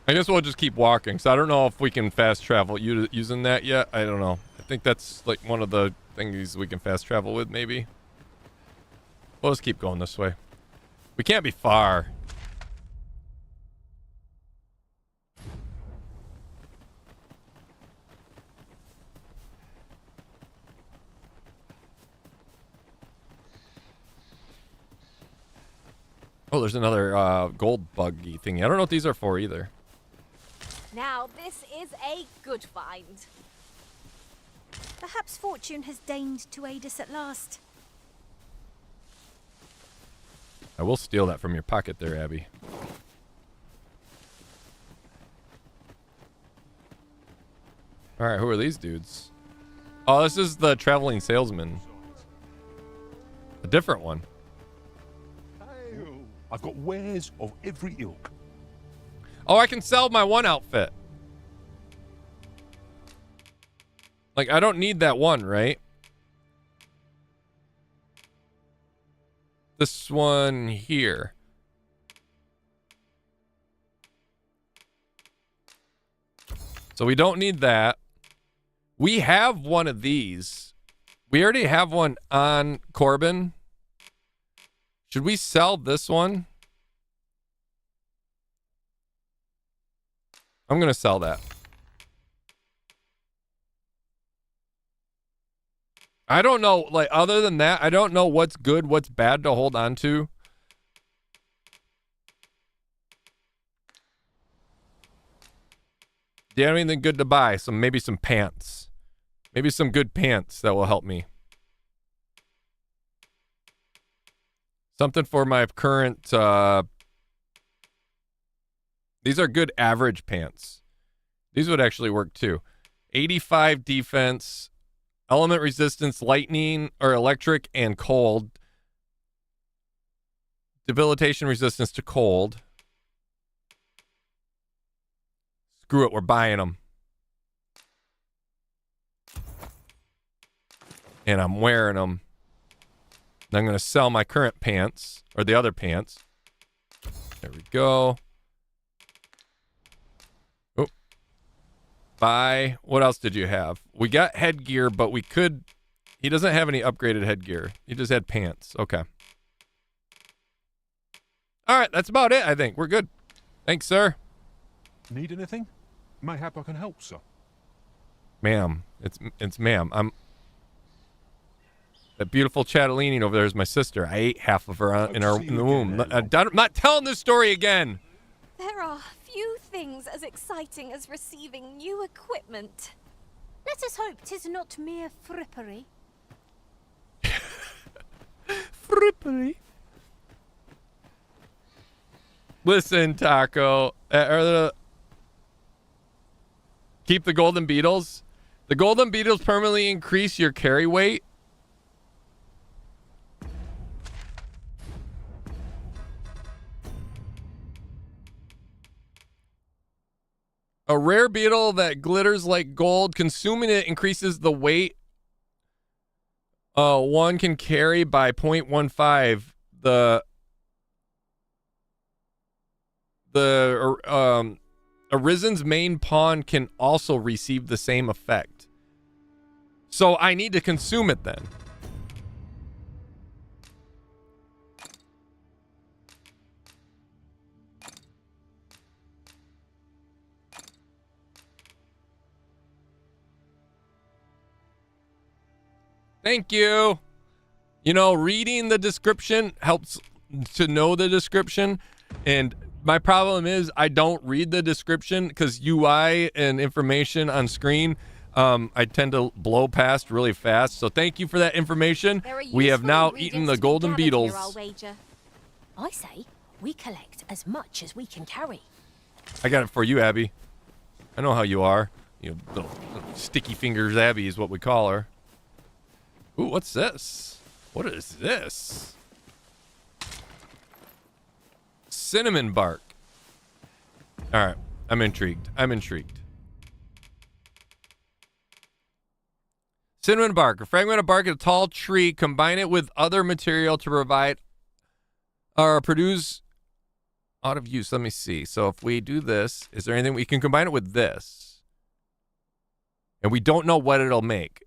I guess we'll just keep walking. So I don't know if we can fast travel using that yet. I don't know. I think that's like one of the things we can fast travel with, maybe. We'll just keep going this way. We can't be far. Oh, there's another gold buggy thingy. I don't know what these are for either. Now, this is a good find. Perhaps fortune has deigned to aid us at last. I will steal that from your pocket there, Abby. Alright, who are these dudes? Oh, this is the traveling salesman. A different one. I've got wares of every ilk. Oh, I can sell my one outfit. Like, I don't need that one, right? This one here. So we don't need that. We have one of these. We already have one on Corbin. Should we sell this one? I'm going to sell that. I don't know, like, other than that, I don't know what's good, what's bad to hold on to. Do you have anything good to buy? Maybe some pants. Maybe some good pants that will help me. Something for my current, these are good average pants. These would actually work too. 85 defense, element resistance, lightning or electric and cold. Debilitation resistance to cold. Screw it, we're buying them. And I'm wearing them. And I'm going to sell my current pants, or the other pants. There we go. Oh. Buy. What else did you have? We got headgear, but we could... He doesn't have any upgraded headgear. He just had pants. Okay. All right, that's about it, I think. We're good. Thanks, sir. Need anything? Mayhap I can help, sir. Ma'am. It's ma'am. That beautiful chatellini over there is my sister. I ate half of her in the womb. I'm not telling this story again. There are few things as exciting as receiving new equipment. Let us hope 'tis not mere frippery. Frippery. Listen, Taco. Keep the golden beetles. The golden beetles permanently increase your carry weight. A rare beetle that glitters like gold. Consuming it increases the weight one can carry by 0.15. The Arisen's main pawn can also receive the same effect. So I need to consume it then. Thank you. You know, reading the description helps to know the description. And my problem is I don't read the description because UI and information on screen, I tend to blow past really fast. So thank you for that information. We have now eaten the golden beetles. I say we collect as much as we can carry. I got it for you, Abby. I know how you are. You know, little sticky fingers Abby is what we call her. Ooh, what's this? What is this? Cinnamon bark. All right, I'm intrigued. Cinnamon bark. A fragment of bark of a tall tree. Combine it with other material to provide or produce out of use. Let me see. So if we do this, is there anything we can combine it with this? And we don't know what it'll make.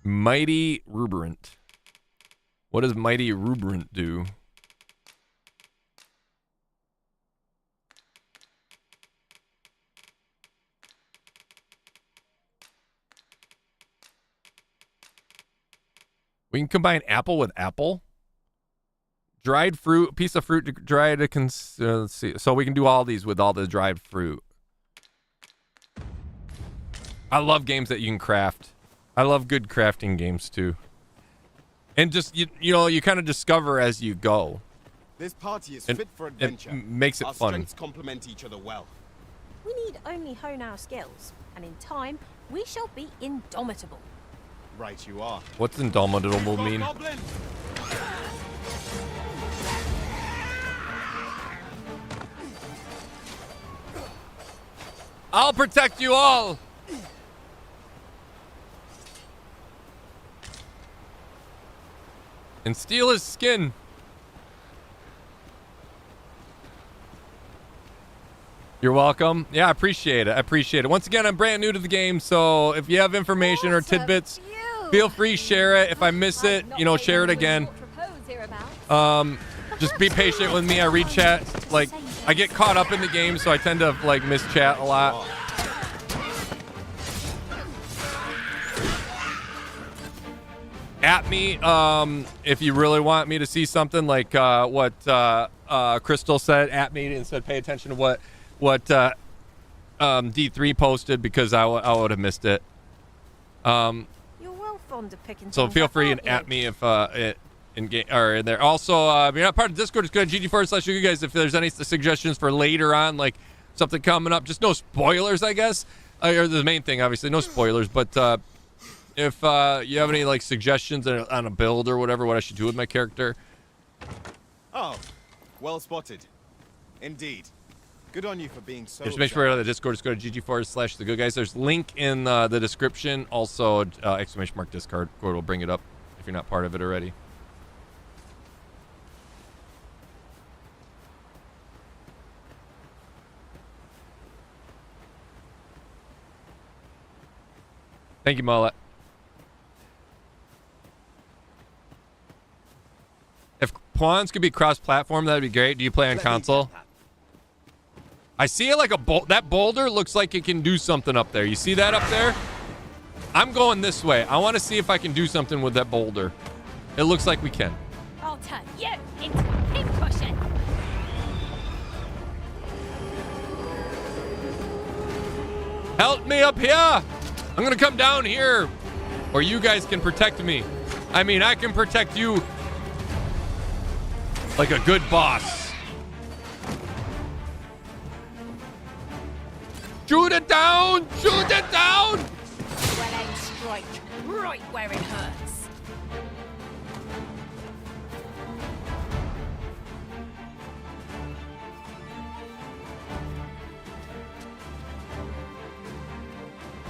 Mighty Ruberant. What does Mighty Ruberant do? We can combine apple with apple. Dried fruit, piece of fruit to dry to let's see. So we can do all these with all the dried fruit. I love games that you can craft. I love good crafting games too. And just you know, you kind of discover as you go. This party is And fit for adventure. it makes it Our fun. strengths complement each other well. We need only hone our skills, and in time, we shall be indomitable. Right you are. What's indomitable mean? Goblin! I'll protect you all. And steal his skin. You're welcome. Yeah, I appreciate it. I appreciate it. Once again, I'm brand new to the game, so if you have information or tidbits, feel free to share it. If I miss it, you know, share it again. Just be patient with me. I read chat. Like, I get caught up in the game, so I tend to like miss chat a lot. At me, if you really want me to see something like what Crystal said. At me and said, pay attention to what D3 posted, because I would have missed it. You're well fond of picking. So feel free and at me if in game or in there. Also, if you're not part of Discord, just go to GG4/you guys. If there's any suggestions for later on, like something coming up, just no spoilers, I guess. Or the main thing, obviously, no spoilers. But if you have any like suggestions on a build or whatever, what I should do with my character. Oh, well spotted. Indeed. Good on you for being so. Just make sure you're on the Discord. Just go to GG4/thegoodguys. There's link in the description. Also, !Discord will bring it up if you're not part of it already. Thank you, Mullet. If Pawns could be cross-platform, that'd be great. Do you play on console? I see it like a that boulder looks like it can do something up there. You see that up there? I'm going this way. I want to see if I can do something with that boulder. It looks like we can. I'll turn you into a pincushion. Help me up here. I'm going to come down here. Or you guys can protect me. I mean, I can protect you like a good boss. Shoot it down! Shoot it down! Well aimed strike, right where it hurts.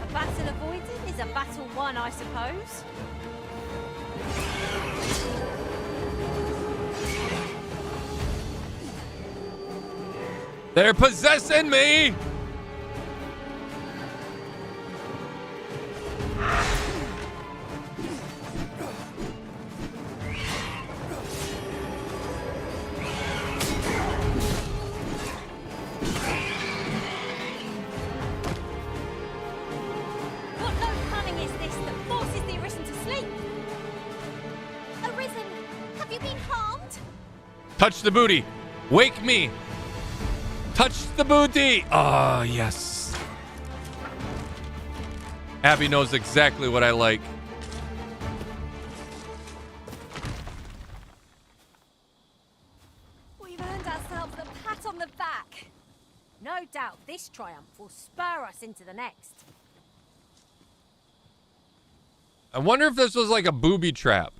A battle avoided is a battle won, I suppose. They're possessing me! What low cunning is this that forces the Arisen to sleep? Arisen, have you been harmed? Touch the booty. Wake me. Touch the booty. Oh, yes. Abby knows exactly what I like. We've earned ourselves a pat on the back. No doubt this triumph will spur us into the next. I wonder if this was like a booby trap.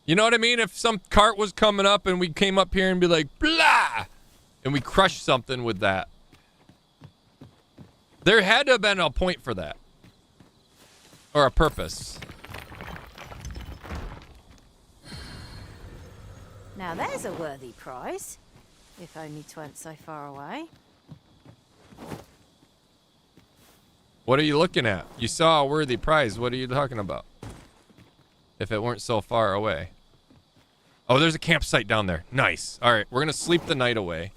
You know what I mean? If some cart was coming up and we came up here and be like, blah! And we crushed something with that. There had to have been a point for that. Or a purpose. Now there's a worthy prize. If only 'tweren't so far away. What are you looking at? You saw a worthy prize. What are you talking about? If it weren't so far away. Oh, there's a campsite down there. Nice. All right, we're going to sleep the night away.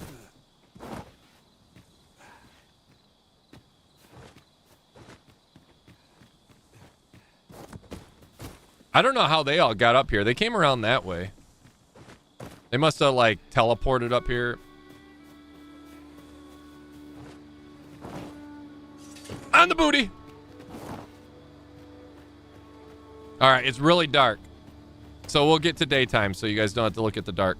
I don't know how they all got up here. They came around that way. They must have, like, teleported up here. On the booty. All right, it's really dark. So we'll get to daytime so you guys don't have to look at the dark.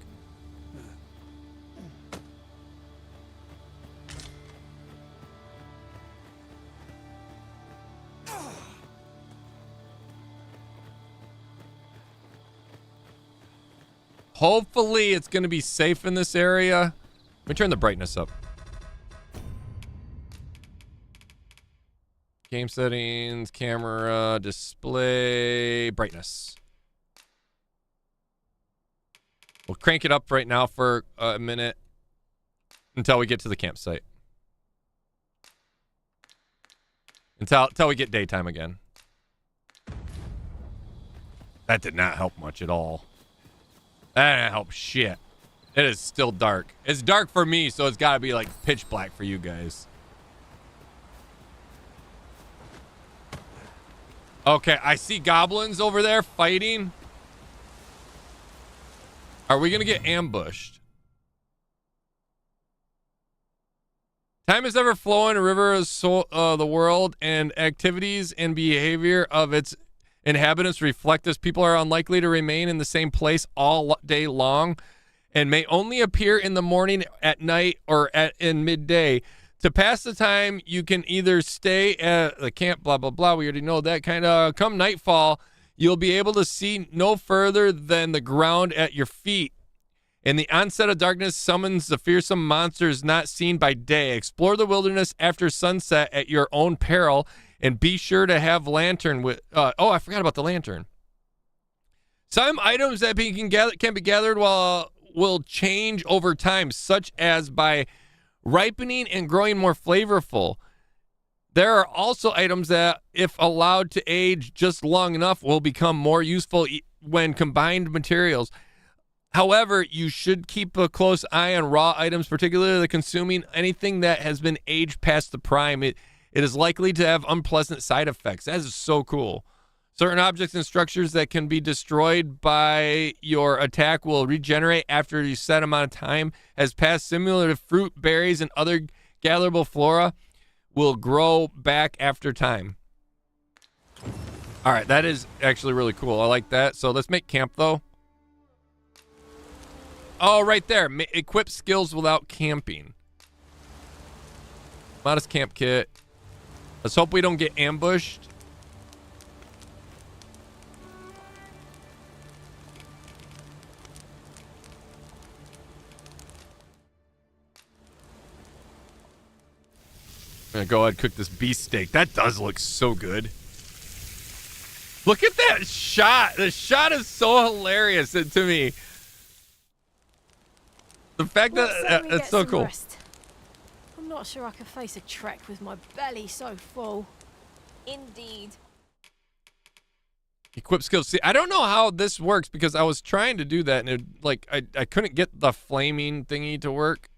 Hopefully it's going to be safe in this area. Let me turn the brightness up. Game settings, camera, display, brightness. We'll crank it up right now for a minute until we get to the campsite. Until we get daytime again. That did not help much at all. That didn't help shit. It is still dark. It's dark for me, so it's got to be like pitch black for you guys. Okay, I see goblins over there fighting. Are we going to get ambushed? Time is ever flowing, a river is the world, and activities and behavior of its inhabitants reflect this. People are unlikely to remain in the same place all day long and may only appear in the morning, at night, or in midday. To pass the time, you can either stay at the camp, blah, blah, blah. We already know that kind of. Come nightfall, you'll be able to see no further than the ground at your feet. And the onset of darkness summons the fearsome monsters not seen by day. Explore the wilderness after sunset at your own peril, and be sure to have lantern with. Oh, I forgot about the lantern. Some items that can be gathered will change over time, such as by ripening and growing more flavorful. There are also items that, if allowed to age just long enough, will become more useful when combined materials. However, you should keep a close eye on raw items, particularly consuming anything that has been aged past the prime. It is likely to have unpleasant side effects. That is so cool. Certain objects and structures that can be destroyed by your attack will regenerate after a set amount of time has passed, similar to fruit, berries, and other gatherable flora will grow back after time. All right, that is actually really cool. I like that. So let's make camp, though. Oh, right there. Equip skills without camping. Modest camp kit. Let's hope we don't get ambushed. I'm gonna go ahead and cook this beef steak. That does look so good. Look at that shot. The shot is so hilarious to me. The fact that it's so cool. Rest. I'm not sure I can face a trek with my belly so full. Indeed. Equip skills. See, I don't know how this works because I was trying to do that and I couldn't get the flaming thingy to work.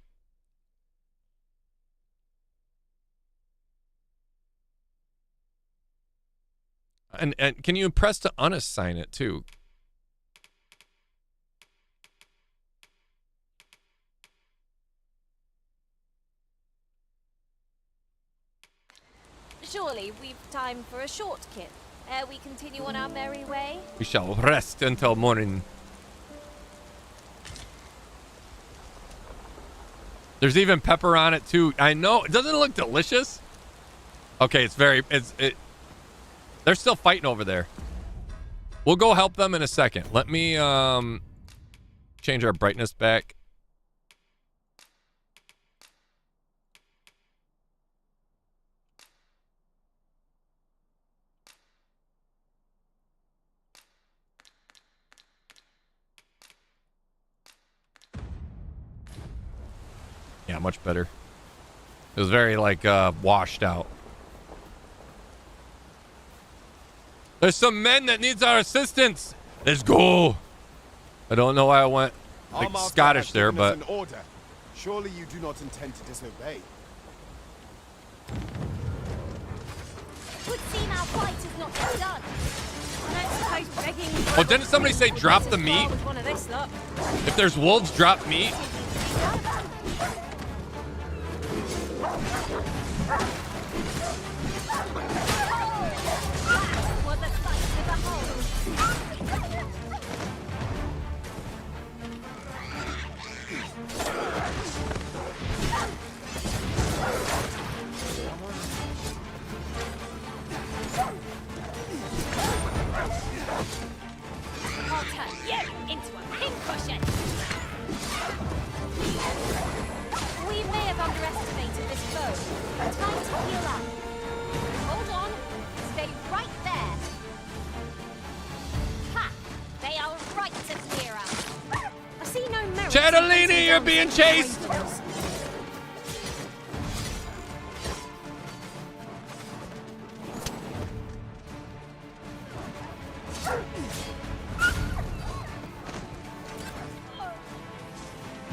And can you press to unassign it too? Surely we've time for a short kip ere we continue on our merry way. We shall rest until morning. There's even pepper on it too. I know. Doesn't it look delicious? Okay, they're still fighting over there. We'll go help them in a second. Let me change our brightness back. Yeah, much better. It was very washed out. There's some men that needs our assistance. Let's go. I don't know why I went Scottish there, but an order. Surely you do not intend to disobey. Would seem our fight is not yet done. Oh, didn't somebody say drop the meat? If there's wolves, drop meat. Shadowlini, you're being chased!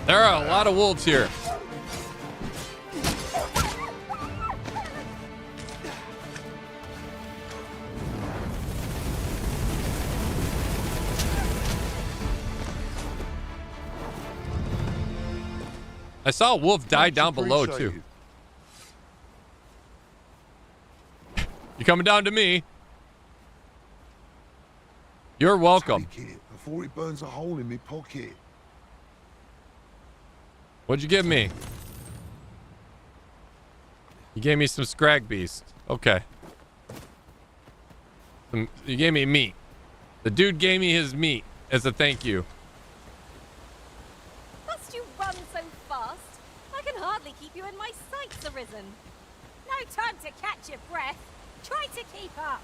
There are a lot of wolves here. I saw a wolf die down below too. You coming down to me? You're welcome. Take it before it burns a hole in my pocket. What'd you give me? You gave me some scrag beast. Okay. You gave me meat. The dude gave me his meat as a thank you. Must you run so fast? I can hardly keep you in my sights, Arisen. No time to catch your breath. Try to keep up.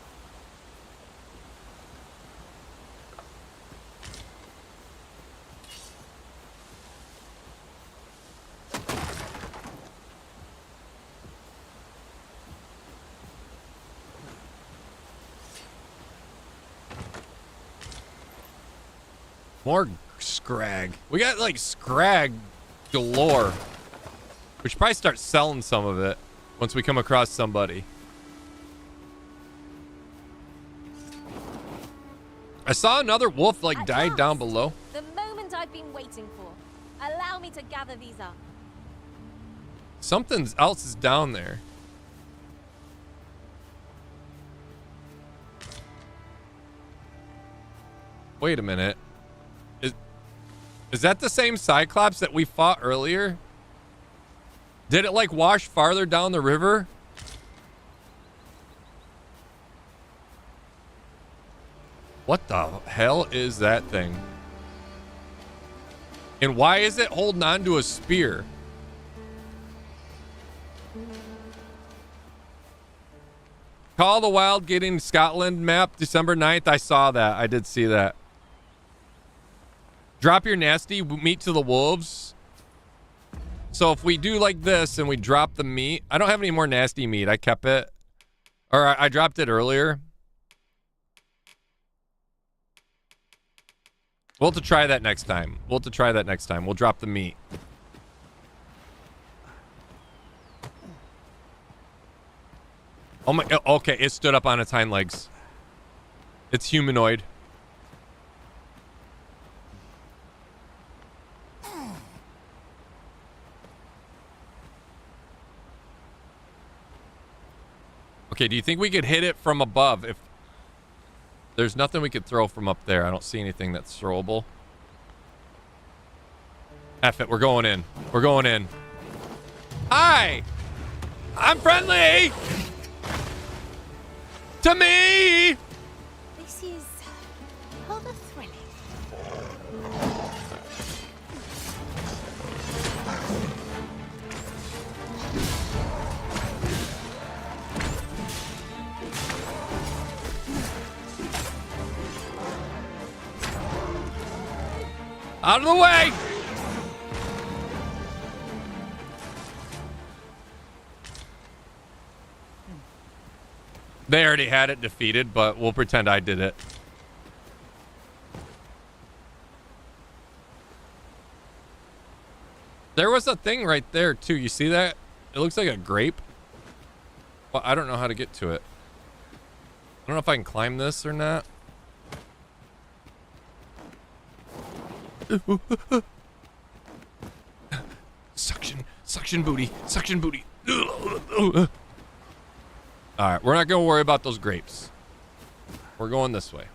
More scrag. We got like scrag galore. We should probably start selling some of it once we come across somebody. I saw another wolf like died down below. The moment I've been waiting for. Allow me to gather these up. Something else is down there. Wait a minute. Is that the same cyclops that we fought earlier? Did it like wash farther down the river? What the hell is that thing? And why is it holding on to a spear? Call the Wild getting Scotland map December 9th. I saw that. I did see that. Drop your nasty meat to the wolves. So if we do like this and we drop the meat, I don't have any more nasty meat. I kept it. Or I dropped it earlier. We'll have to try that next time. We'll drop the meat. Oh my, okay, it stood up on its hind legs. It's humanoid. Okay, do you think we could hit it from above? If there's nothing we could throw from up there. I don't see anything that's throwable. F it, we're going in. We're going in. Hi! I'm friendly! To me! This is rather thrilling. Out of the way! They already had it defeated, but we'll pretend I did it. There was a thing right there, too. You see that? It looks like a grape. Well, I don't know how to get to it. I don't know if I can climb this or not. Suction booty. All right, we're not going to worry about those grapes. We're going this way.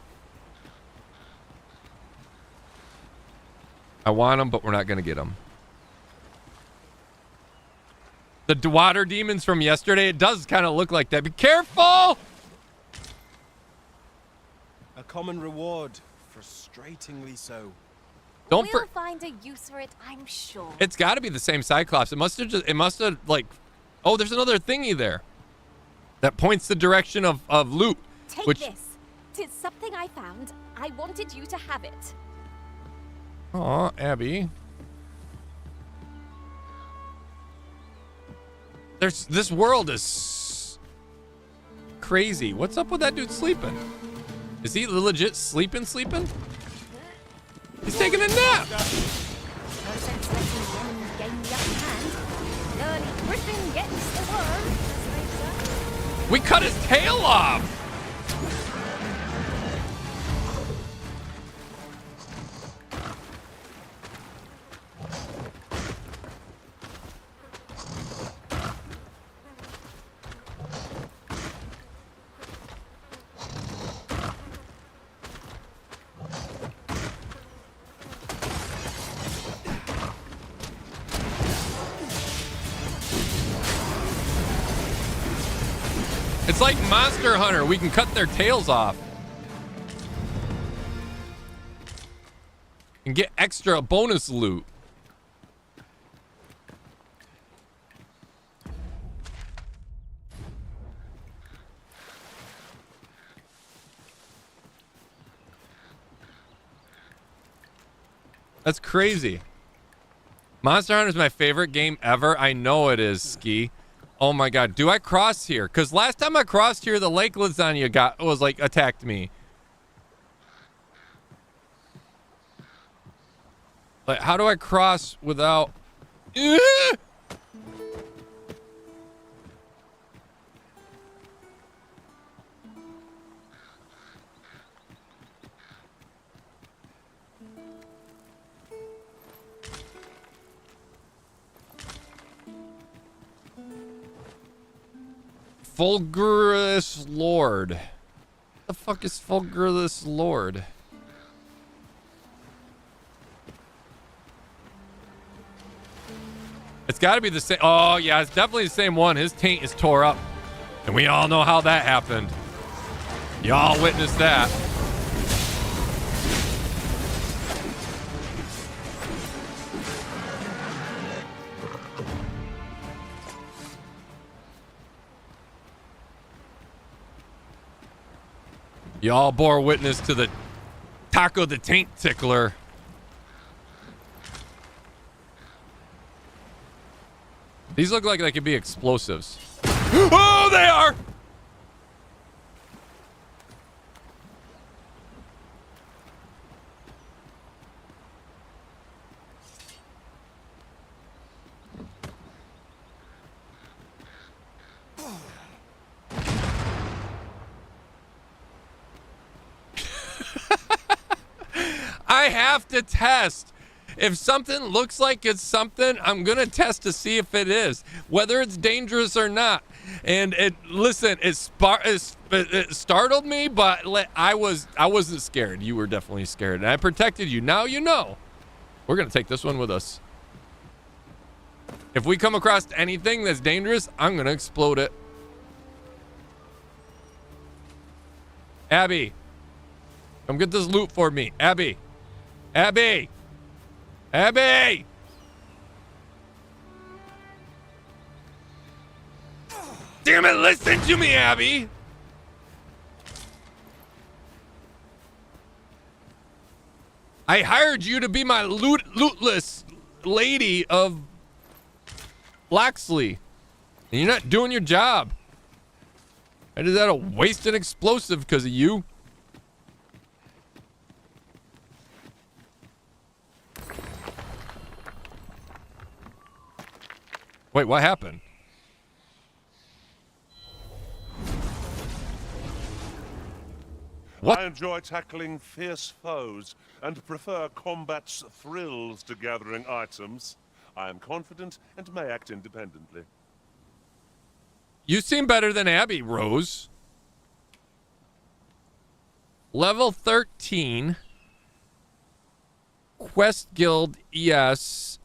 I want them, but we're not going to get them. The water demons from yesterday, it does kind of look like that. Be careful! A common reward, frustratingly so. We'll find a use for it, I'm sure. It's got to be the same Cyclops. It must have like, oh, there's another thingy there that points the direction of loot. Take this. Tis something I found. I wanted you to have it. Aw, Abby. This world is crazy. What's up with that dude sleeping? Is he legit sleeping? He's taking a nap. No sense letting the enemy gain the upper hand. The early griffin gets the worm, as they say. We cut his tail off. It's like Monster Hunter. We can cut their tails off and get extra bonus loot. That's crazy. Monster Hunter is my favorite game ever. I know it is, Ski. Oh my god, do I cross here? Because last time I crossed here, the lake lasagna was like attacked me. Like, how do I cross without? Fulgurous Lord. What the fuck is Fulgurous Lord? It's got to be the same. Oh, yeah, it's definitely the same one. His taint is tore up. And we all know how that happened. Y'all witnessed that. Y'all bore witness to the Taco the Taint Tickler. These look like they could be explosives. Oh, they are! I have to test. If something looks like it's something, I'm going to test to see if it is, whether it's dangerous or not. And it startled me, but I wasn't scared. You were definitely scared, and I protected you. Now you know. We're going to take this one with us. If we come across anything that's dangerous, I'm going to explode it. Abby, come get this loot for me. Abby. Abby! Abby! Damn it, listen to me, Abby! I hired you to be my lootless lady of Loxley. And you're not doing your job. I just had to waste an explosive because of you. Wait, what happened? What? I enjoy tackling fierce foes and prefer combat's thrills to gathering items. I am confident and may act independently. You seem better than Abby, Rose. Level 13. Quest Guild, yes.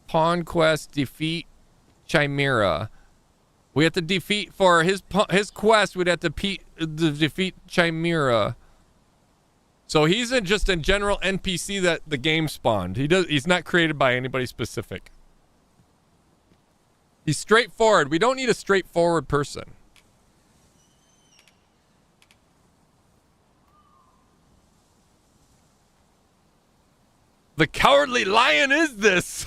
Pawn Quest, defeat Chimera. We have to defeat, for his quest, we'd have to defeat Chimera. So he's just a general NPC that the game spawned. He's not created by anybody specific. He's straightforward. We don't need a straightforward person. The Cowardly Lion is this.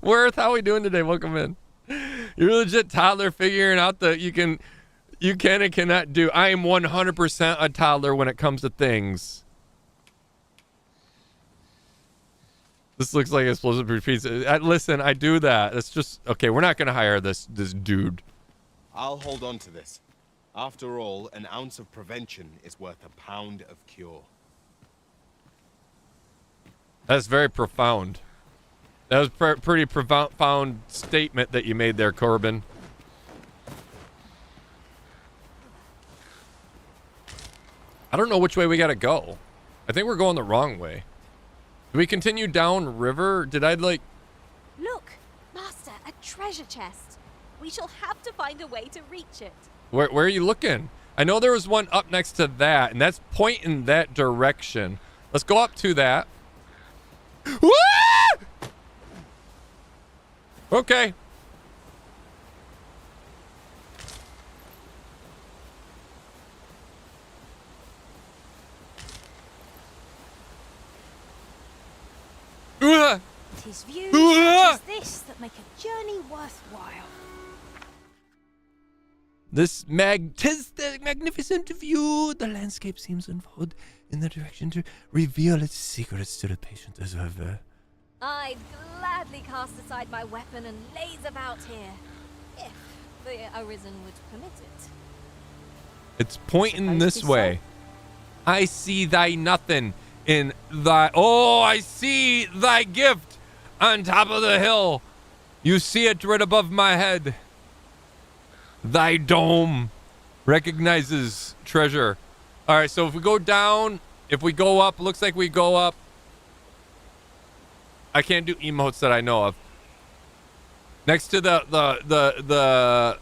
Worth, how we doing today? Welcome in. You're a legit toddler figuring out that you can and cannot do. I am 100% a toddler when it comes to things. This looks like explosive pizza. Listen, I do that. It's just okay. We're not gonna hire this dude. I'll hold on to this. After all, an ounce of prevention is worth a pound of cure. That's very profound. That was pretty profound statement that you made there, Corbin. I don't know which way we gotta go. I think we're going the wrong way. Do we continue down river? Did I like... Look, Master, a treasure chest. We shall have to find a way to reach it. Where are you looking? I know there was one up next to that, and that's pointing that direction. Let's go up to that. Okay. Tis views such as this that make a journey worthwhile. Tis the magnificent view. The landscape seems to unfold in the direction to reveal its secrets to the patient observer. I'd gladly cast aside my weapon and laze about here, if the Arisen would permit it. It's pointing this way. I see thy nothing in thy... Oh, I see thy gift on top of the hill. You see it right above my head. Thy dome recognizes treasure. All right, so if we go down, if we go up, looks like we go up. I can't do emotes that I know of. Next to the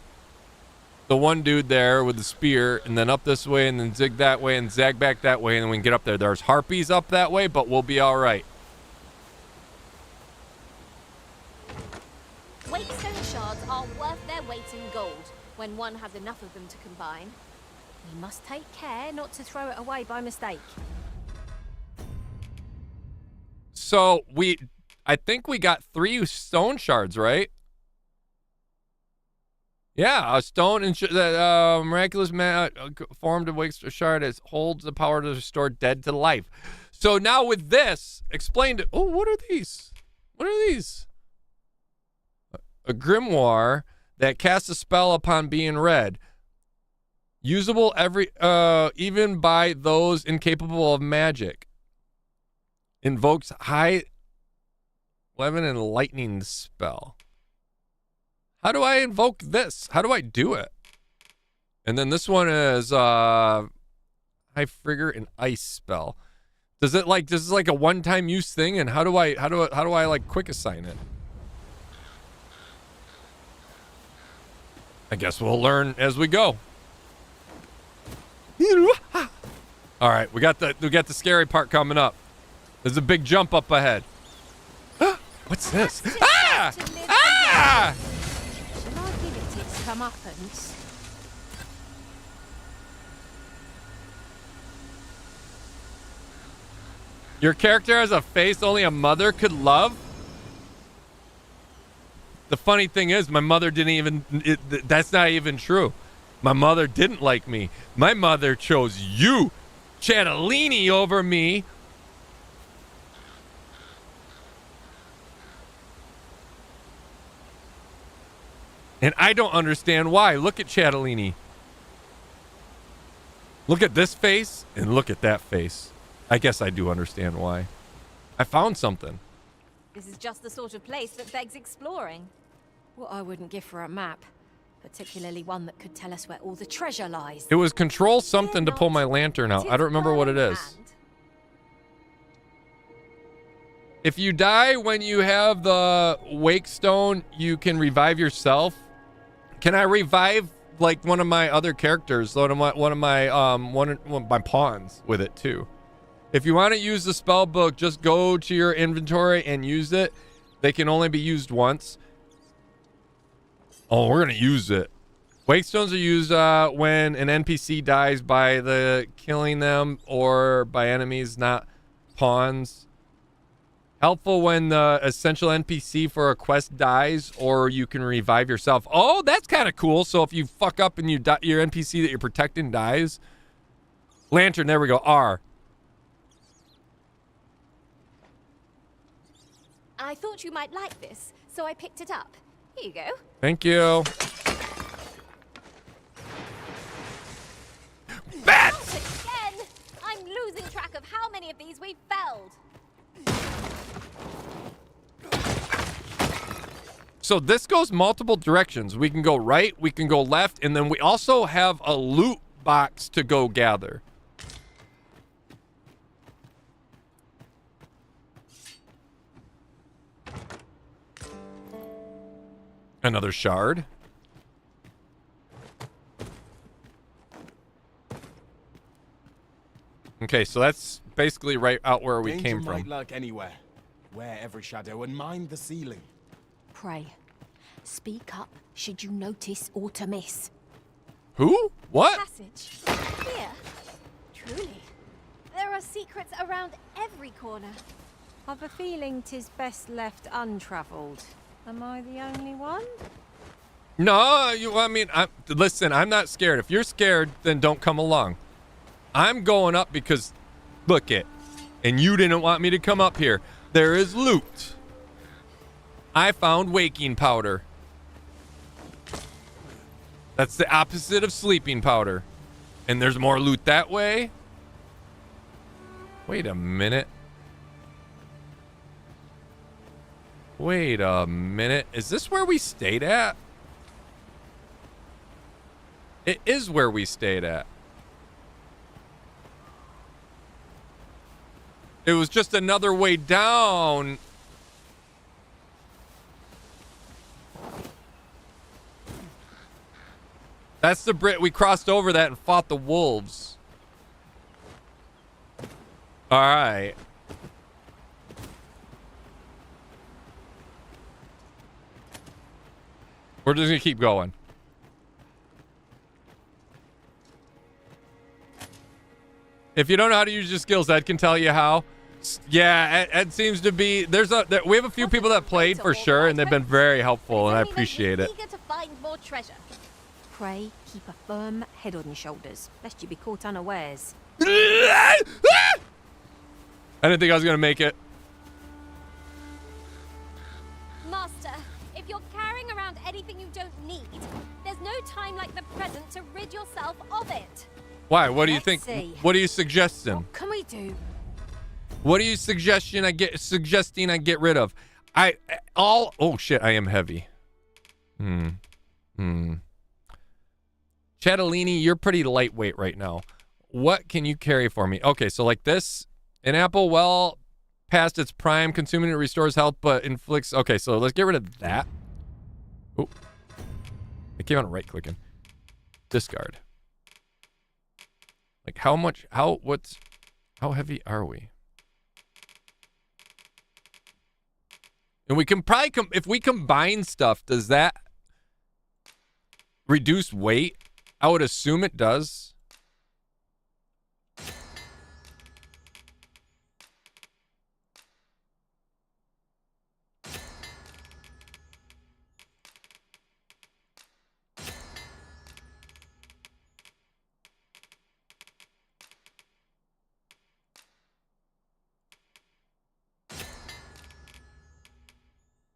one dude there with the spear, and then up this way, and then zig that way, and zag back that way, and then we can get up there. There's harpies up that way, but we'll be all right. Wakestone shards are worth their weight in gold when one has enough of them to combine. We must take care not to throw it away by mistake. So I think we got 3 stone shards, right? Yeah, a stone and miraculous man formed of Wakestone shard holds the power to restore dead to life. So now with this, explained. Oh, what are these? What are these? A grimoire that casts a spell upon being read. Usable even by those incapable of magic. Invokes high weapon and lightning spell. How do I invoke this? How do I do it? And then this one is high frigger and ice spell. Does it like this is like a one-time use thing? And how do I like quick assign it? I guess we'll learn as we go. All right, we got the scary part coming up. There's a big jump up ahead. What's this? Ah! Ah! Shall I give it its comeuppance? Your character has a face only a mother could love? The funny thing is, my mother didn't even... that's not even true. My mother didn't like me. My mother chose you, Chatellini, over me. And I don't understand why. Look at Chatellini. Look at this face and look at that face. I guess I do understand why. I found something. This is just the sort of place that begs exploring. What I wouldn't give for a map, particularly one that could tell us where all the treasure lies. It was control something to pull my lantern out. I don't remember what it is. If you die when you have the Wakestone, you can revive yourself. Can I revive like one of my other characters, one of my pawns with it too? If you want to use the spell book, just go to your inventory and use it. They can only be used once. Oh, we're gonna use it. Wakestones are used when an NPC dies by the killing them or by enemies, not pawns. Helpful when the essential NPC for a quest dies, or you can revive yourself. Oh, that's kind of cool. So if you fuck up and you die, your NPC that you're protecting dies. Lantern, there we go. R. I thought you might like this, so I picked it up. Here you go. Thank you. Bats! Again! I'm losing track of how many of these we've felled. So this goes multiple directions. We can go right, we can go left, and then we also have a loot box to go gather. Another shard. Okay, so that's basically right out where we came Danger might from. lurk anywhere. Wear every shadow and mind the ceiling. Pray. Speak up should you notice or to miss. Who? What? Passage. Here. Truly. There are secrets around every corner. I've a feeling 'tis best left untravelled. Am I the only one? No, I mean, listen, I'm not scared. If you're scared, then don't come along. I'm going up because, look it, and you didn't want me to come up here. There is loot. I found waking powder. That's the opposite of sleeping powder. And there's more loot that way. Wait a minute. Wait a minute. Is this where we stayed at? It is where we stayed at. It was just another way down. That's the Brit. We crossed over that and fought the wolves. All right. We're just gonna keep going. If you don't know how to use your skills, Ed can tell you how. Yeah, Ed seems to be. We have a few people that played for sure, and they've been very helpful, and I appreciate it. Eager to find more treasure. Pray, keep a firm head on your shoulders, lest you be caught unawares. I didn't think I was gonna make it. Master, if you're carrying around anything you don't need, there's no time like the present to rid yourself of it. Why? What do you Let's think? see. What are you suggesting? What can we do? What are you suggesting I get rid of? Oh shit, I am heavy. Chatellini, you're pretty lightweight right now. What can you carry for me? Okay, so like this, an apple well past its prime, consuming it restores health but inflicts. Okay, so let's get rid of that. Oh, I keep on right clicking. Discard. Like how heavy are we? And we can probably if we combine stuff, does that reduce weight? I would assume it does.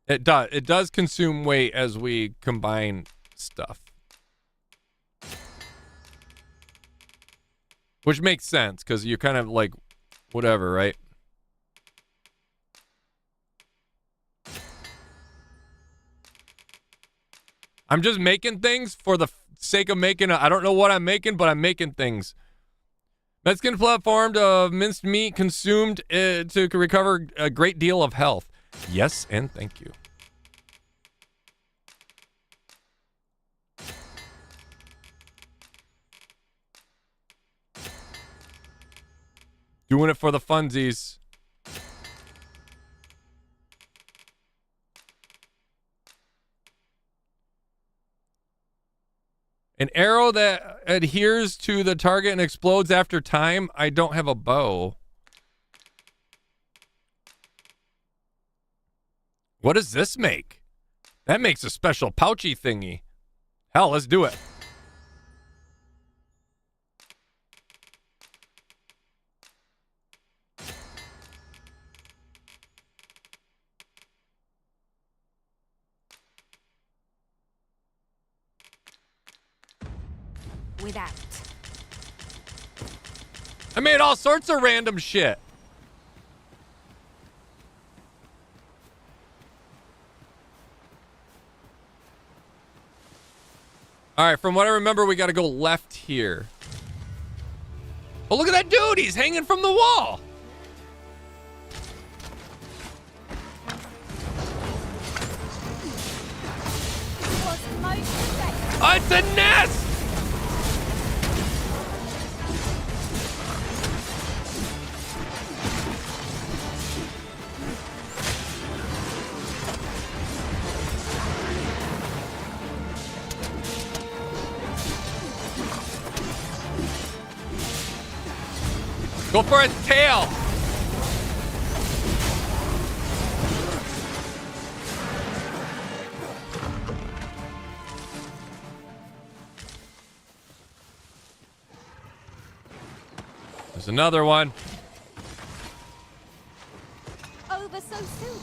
It does. It does consume weight as we combine stuff. Which makes sense, because you're kind of like, whatever, right? I'm just making things for the sake of making. I don't know what I'm making, but I'm making things. Mexican platformed of minced meat consumed to recover a great deal of health. Yes, and thank you. Doing it for the funsies. An arrow that adheres to the target and explodes after time. I don't have a bow. What does this make? That makes a special pouchy thingy. Hell, let's do it. Without. I made all sorts of random shit. All right, from what I remember, we got to go left here. Oh, look at that dude. He's hanging from the wall. Oh, it's a nest. Go for its tail. There's another one. Over so soon.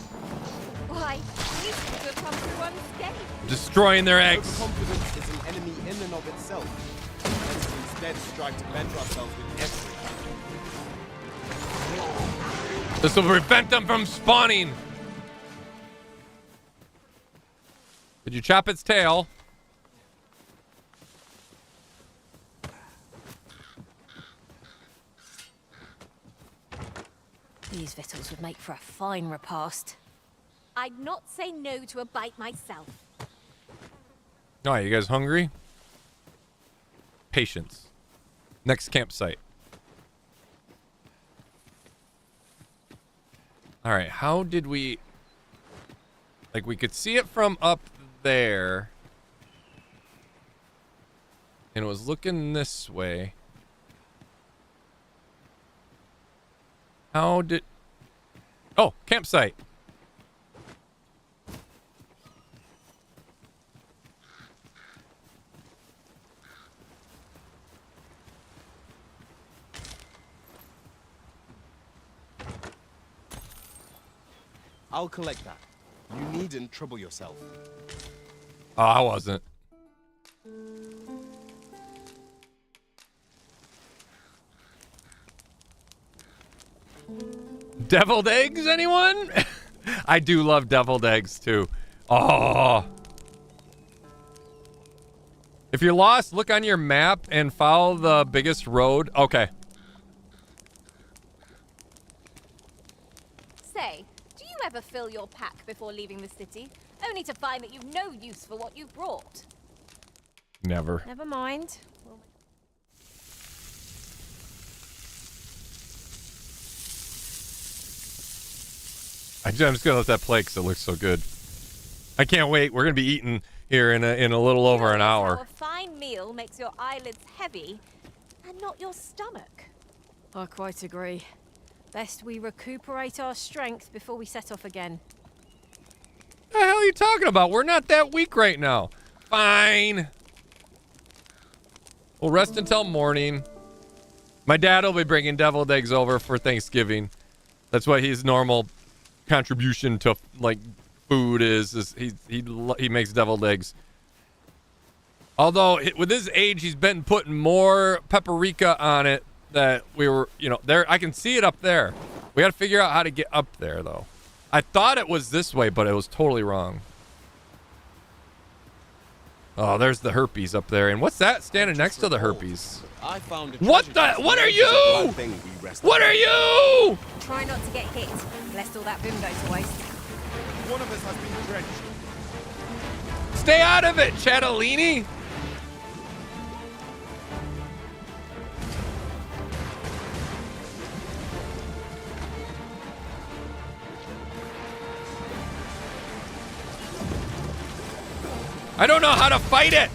Why, you seem to have come through unscathed. Destroying their eggs. Overconfidence is an enemy in and of itself. Let's instead strive to better ourselves with everything. This will prevent them from spawning. Did you chop its tail? These victuals would make for a fine repast. I'd not say no to a bite myself. All right, you guys hungry? Patience. Next campsite. All right, how did we... Like, we could see it from up there. And it was looking this way. How did... Oh, campsite. I'll collect that. You needn't trouble yourself. Oh, I wasn't. Deviled eggs, anyone? I do love deviled eggs, too. Oh. If you're lost, look on your map and follow the biggest road. Okay. Say, do you ever fill your pack before leaving the city, only to find that you've no use for what you've brought? Never. Never mind. I'm just gonna let that play because it looks so good. I can't wait. We're gonna be eating here in a little over an hour. How a fine meal makes your eyelids heavy, and not your stomach. I quite agree. Best we recuperate our strength before we set off again. What the hell are you talking about? We're not that weak right now. Fine. We'll rest until morning. My dad will be bringing deviled eggs over for Thanksgiving. That's what his normal contribution to like food is he makes deviled eggs. Although with his age, he's been putting more paprika on it that we were, there. I can see it up there. We got to figure out how to get up there, though. I thought it was this way, but it was totally wrong. Oh, there's the herpes up there. And what's that standing next to the herpes? I found What are you? What are you? Try not to get hit, lest all that vim go to waste. One of us has been drenched. Stay out of it, Chatellini. I don't know how to fight it.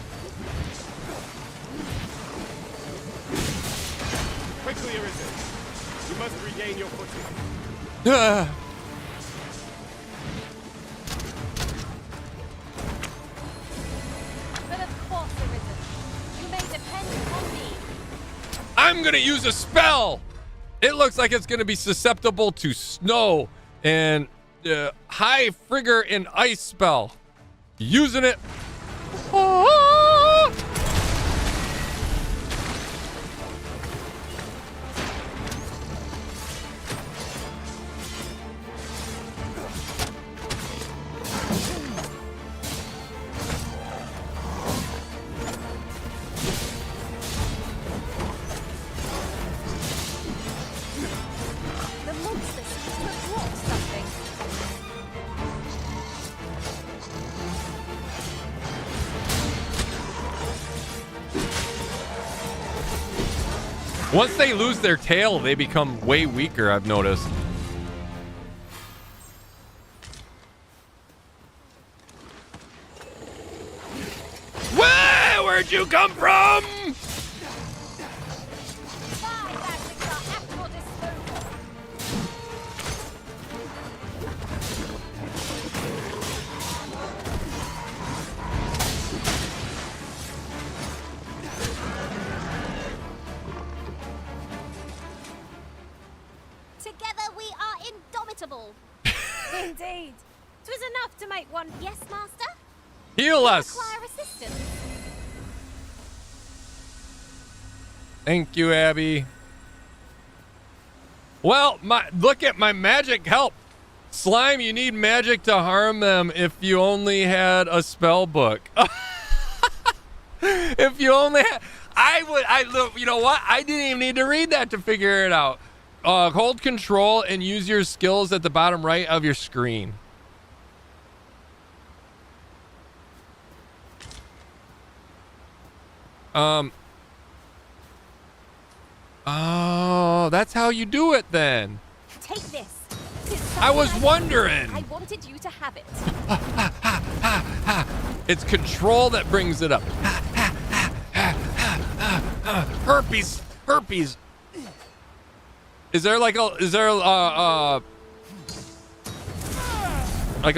Quickly, Arisen. You must regain your footing. I'm gonna use a spell. It looks like it's gonna be susceptible to snow and high frigor and ice spell. Using it. Ah! The monster seems to have brought something. Once they lose their tail, they become way weaker, I've noticed. Where'd you come from? Together we are indomitable. Indeed. 'Twas enough to make one. Yes, master? Heal us. Require assistance. Thank you, Abby. Well, look at my magic help. Slime, you need magic to harm them if you only had a spell book. If you only had, you know what? I didn't even need to read that to figure it out. Hold control and use your skills at the bottom right of your screen. Oh, that's how you do it then. Take this. I was wondering. I wanted you to have it. It's control that brings it up. Herpes. Is there like a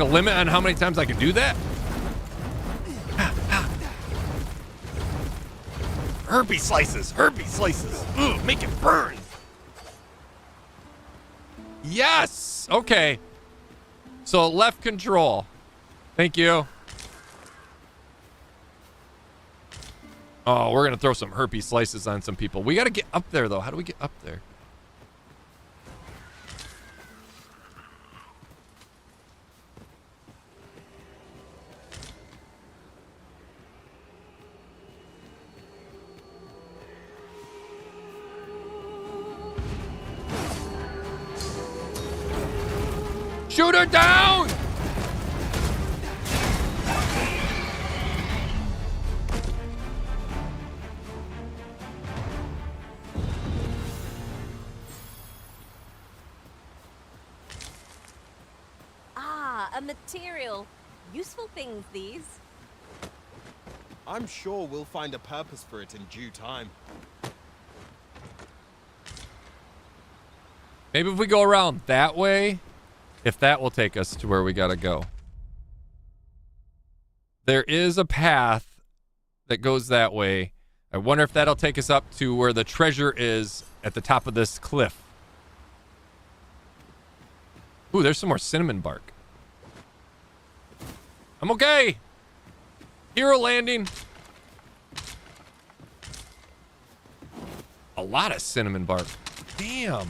limit on how many times I can do that? Herpes slices. Ooh, make it burn. Yes. Okay. So left control. Thank you. Oh, we're gonna throw some herpes slices on some people. We gotta get up there though. How do we get up there? Shoot her down! Ah, a material. Useful things, these. I'm sure we'll find a purpose for it in due time. Maybe if we go around that way, if that will take us to where we gotta go. There is a path that goes that way. I wonder if that'll take us up to where the treasure is at the top of this cliff. Ooh, there's some more cinnamon bark. I'm okay. Hero landing. A lot of cinnamon bark. Damn.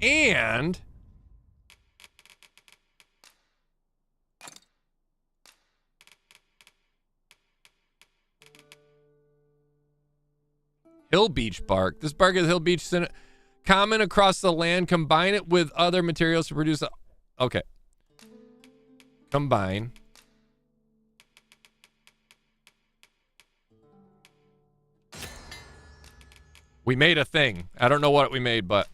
And Hill Beach bark. This bark is Hill Beach common across the land. Combine it with other materials to produce okay. Combine. We made a thing. I don't know what we made, but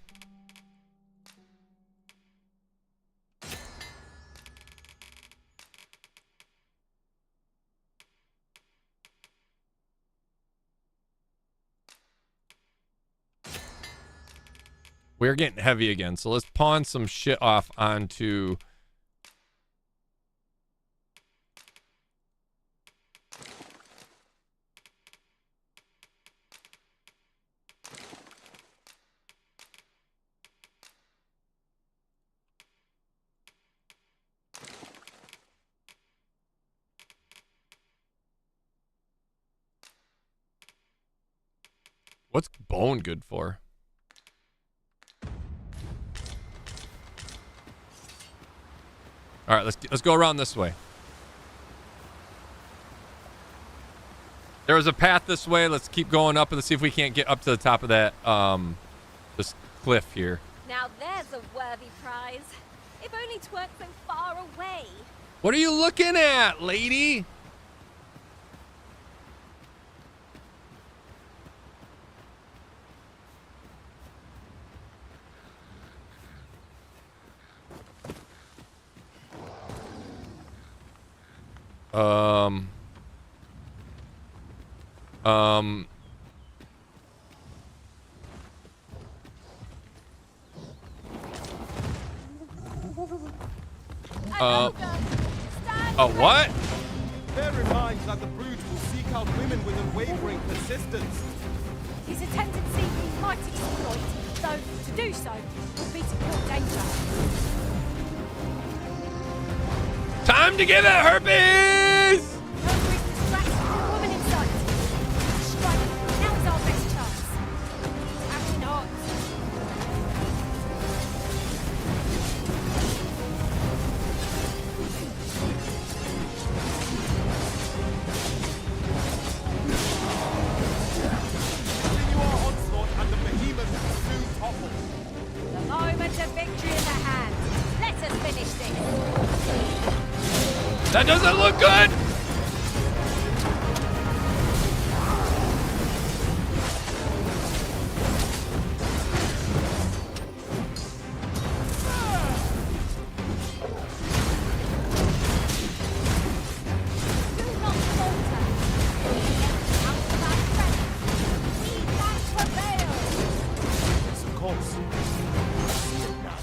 we're getting heavy again, so let's pawn some shit off onto What's bone good for? All right, let's go around this way. There was a path this way. Let's keep going up and let's see if we can't get up to the top of that this cliff here. Now there's a worthy prize. If only 't weren't so far away. What are you looking at, lady? Oh, what? Bear in mind that the Brood will seek out women with unwavering persistence. His attempted seeking might exploit, though to do so would be to put danger. Time to give it herpes! Hercules distracts the woman in sight. Strike, now's our best chance. Action odds. Continue our onslaught and the behemoth will soon topple. The moment of victory in the hand. Let us finish this. That doesn't look good! Yes, of course. See it now.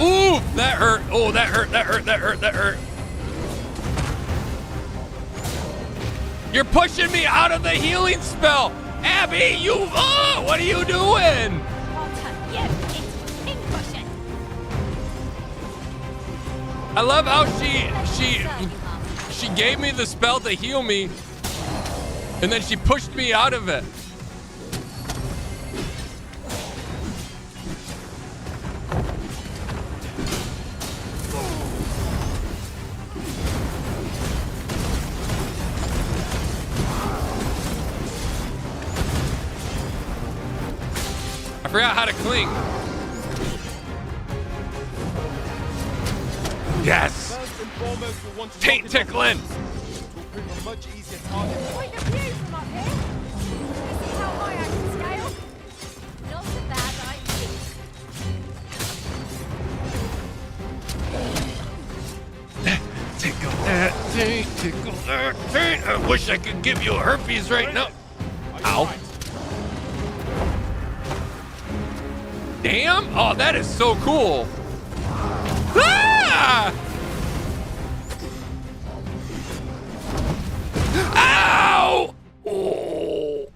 Ooh, that hurt. Oh, that hurt, that hurt, that hurt, that hurt. You're pushing me out of the healing spell. Abby, you, oh, what are you doing? I love how she gave me the spell to heal me, and then she pushed me out of it. I forgot how to cling. Yes! First and foremost, we'll want to Taint tickling! It will prove a much easier target. Point of view from up here. See how high I can scale? Not a bad idea. Tickle that taint, tickle that taint. I wish I could give you herpes right now. Ow. Damn! Oh, that is so cool. Ah! Ow! Oh.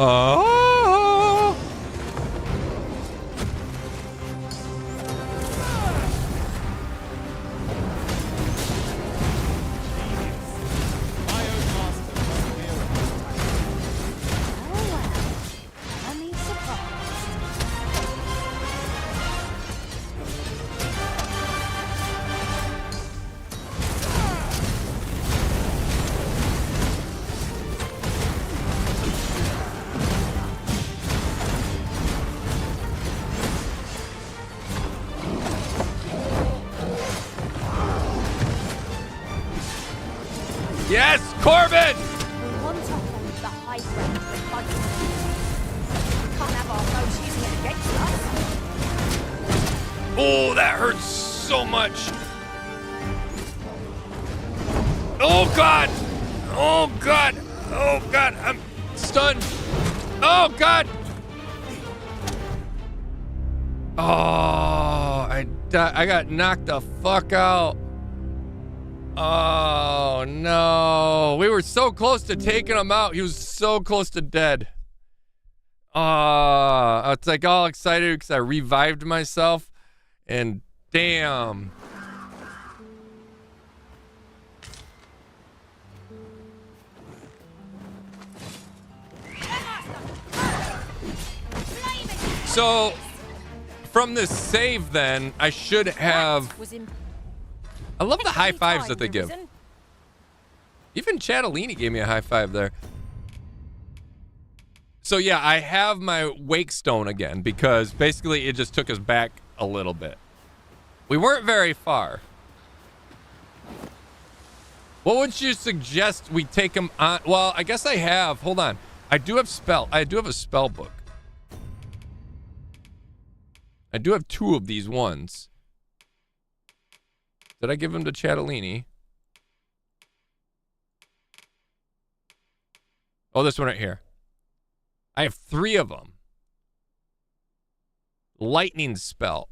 Oh. Yes, Corbin! We want to hold the high ground with fighting. We can't have our foes using it against us. Oh, that hurts so much. Oh, God. Oh, God. Oh, God. I'm stunned. Oh, God. Oh, I got knocked the fuck out. Oh, no. We were so close to taking him out. He was so close to dead. It's like all excited because I revived myself. And damn. So, from this save then, I should have... I love the high fives that they give. Even Chatellini gave me a high five there. So yeah, I have my wake stone again because basically it just took us back a little bit. We weren't very far. What would you suggest we take him on? Well, I guess I have. Hold on. I do have a spell book. I do have 2 of these ones. Did I give them to Chatellini? Oh, this one right here. I have 3 of them. Lightning spell.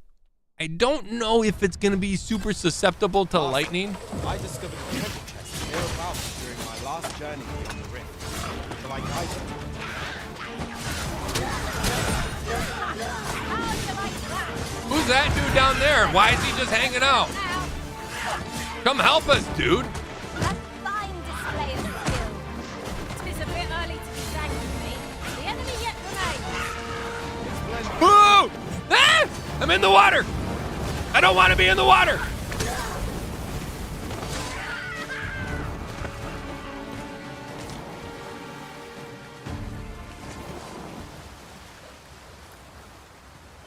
I don't know if it's going to be super susceptible to lightning. I discovered a treasure chest hereabouts during my last journey beyond the rift. Till I died. Who's that dude down there? Why is he just hanging out? Come help us, dude. A fine display of skill. It's a bit early to be thanking me. The enemy yet remains. Whoa! Ah! I'm in the water. I don't want to be in the water.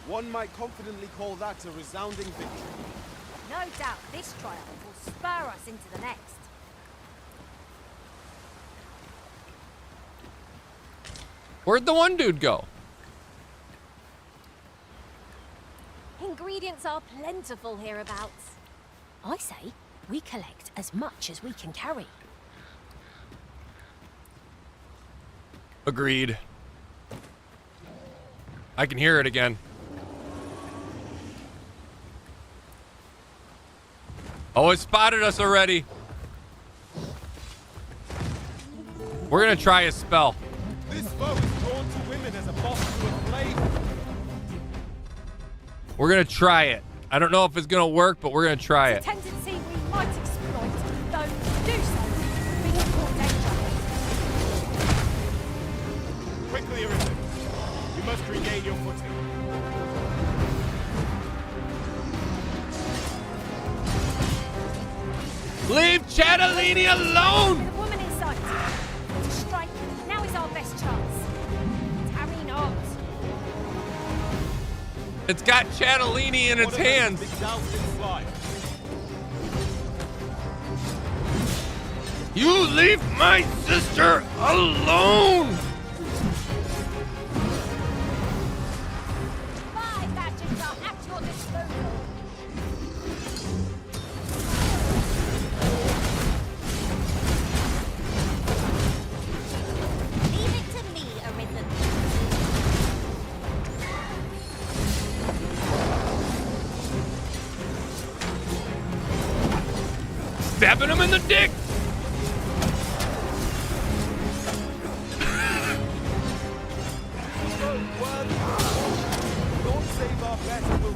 One might confidently call that a resounding victory. No doubt this triumph will spur us into the next. Where'd the one dude go? Ingredients are plentiful hereabouts. I say we collect as much as we can carry. Agreed. I can hear it again. Oh, it spotted us already. We're gonna try a spell. This foe is drawn to women as a boss to a flame. We're gonna try it. I don't know if it's gonna work, but we're gonna try it. Tendency we might exploit, though to do so would be in more danger. Quickly, Arisen. You must regain your footing. Leave Chatellini alone! The woman in sight. To strike, now is our best chance. Tarry not. It's got Chatellini in its hands. You leave my sister alone! My badges are at your disposal. Leave it to me, Arisen. Stabbing him in the dick! Don't save our best, we'll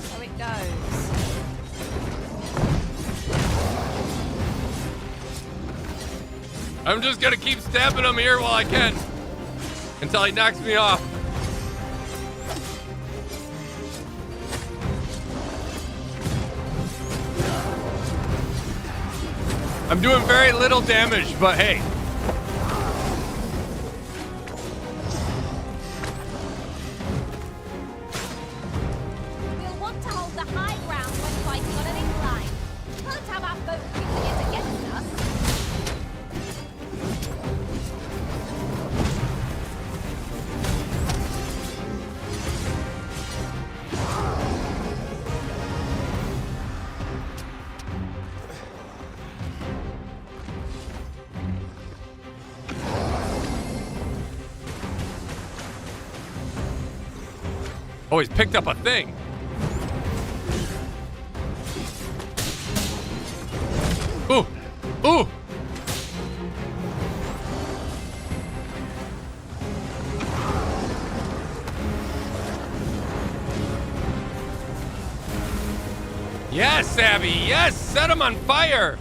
So it goes. I'm just gonna keep stabbing him here while I can. Until he knocks me off. I'm doing very little damage, but hey. We'll want to hold the high ground when fighting on an incline. Won't have our boat bringing it against us. Oh, he's picked up a thing. Ooh! Ooh! Yes, Abby! Yes! Set him on fire!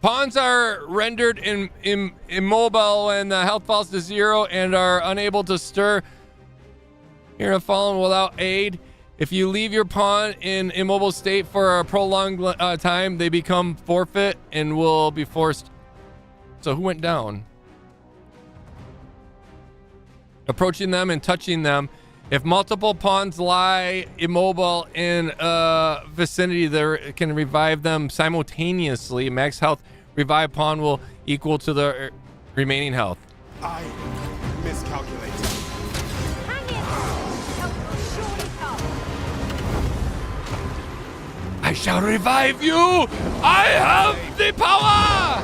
Pawns are rendered immobile when the health falls to 0 and are unable to stir. Here have fallen without aid. If you leave your pawn in immobile state for a prolonged time, they become forfeit and will be forced. So who went down? Approaching them and touching them. If multiple pawns lie immobile in vicinity, they can revive them simultaneously. Max health revive pawn will equal to the remaining health. I miscalculated. Hang in! Help will surely come. I shall revive you! I have the power!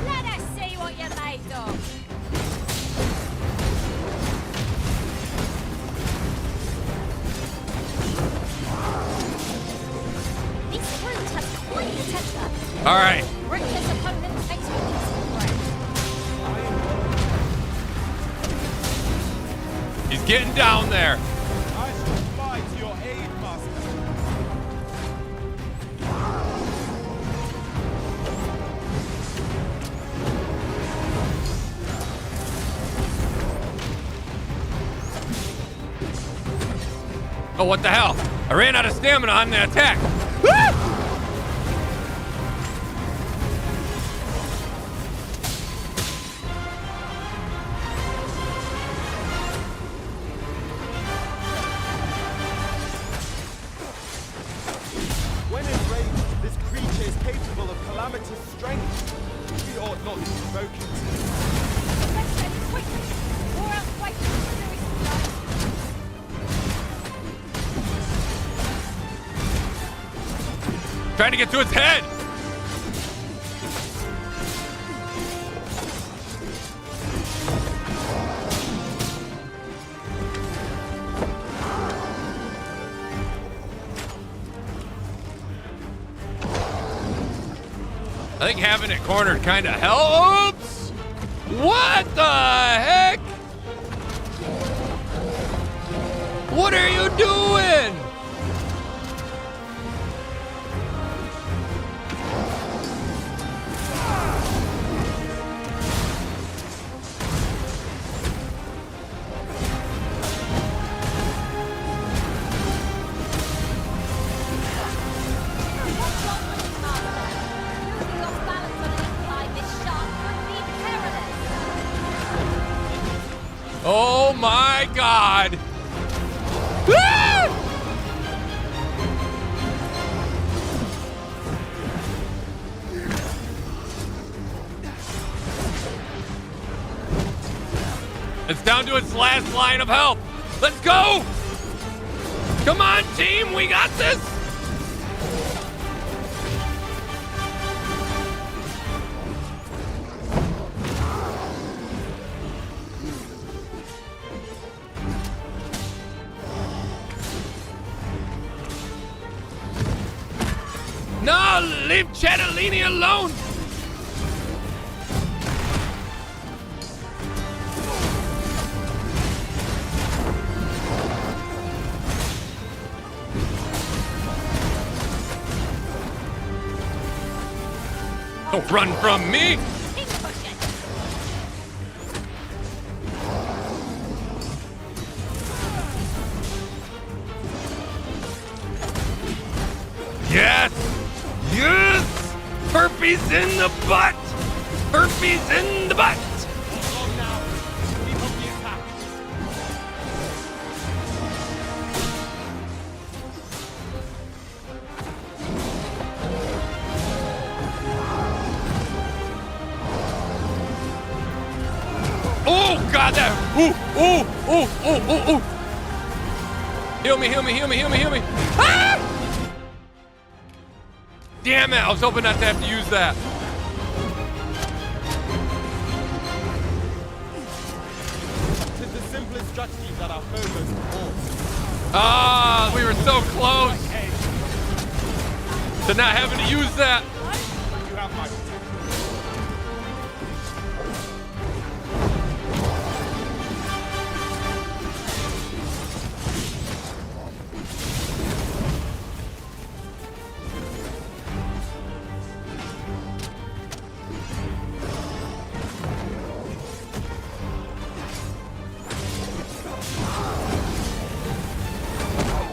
Let us see what you're made of. This fruit has quite the temper. All right. Ruthless opponent takes release from bread. He's getting down there. I shall fly to your aid, master. Oh, what the hell? I ran out of stamina on the attack. Woo! When enraged, this creature is capable of calamitous strength. We ought not to provoke it. Let's get it quickly, or else wait for the Trying to get to its head. I think having it cornered kind of helps. What the heck? What are you doing? Oh my God! Ah! It's down to its last line of help. Let's go! Come on, team, we got this! No, leave Chatellini alone! Don't run from me! Yes! Yes! Herpes in the butt! Herpes in the butt! Oh, God, that. Ooh. Heal me. Ah! Damn it, I was hoping not to have to use that. Tis the simplest strategy that our foes support. Ah, we were so close to not having to use that. You have my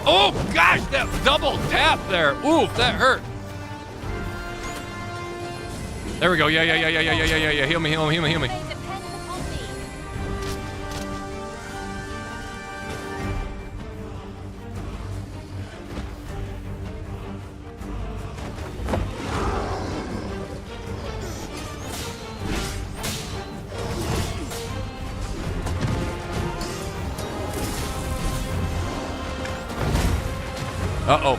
Oh, gosh, that double tap there. Ooh, that hurt. There we go. Yeah. Heal me. Uh-oh.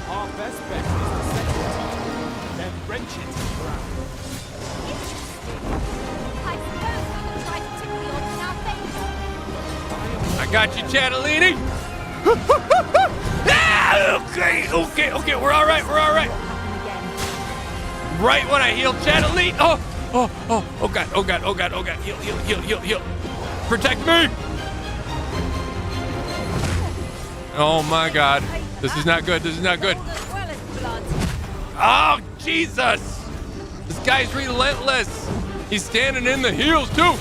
Our best bet is to set it up, then wrench it to the ground. I suppose we can try to tip the odds in our favor. I got you, Chatellini. Okay. We're all right. Right when I heal Chatellini. Oh, God. Heal. Protect me. Oh, my God. This is not good. Oh, Jesus. This guy's relentless. He's standing in the heels, too.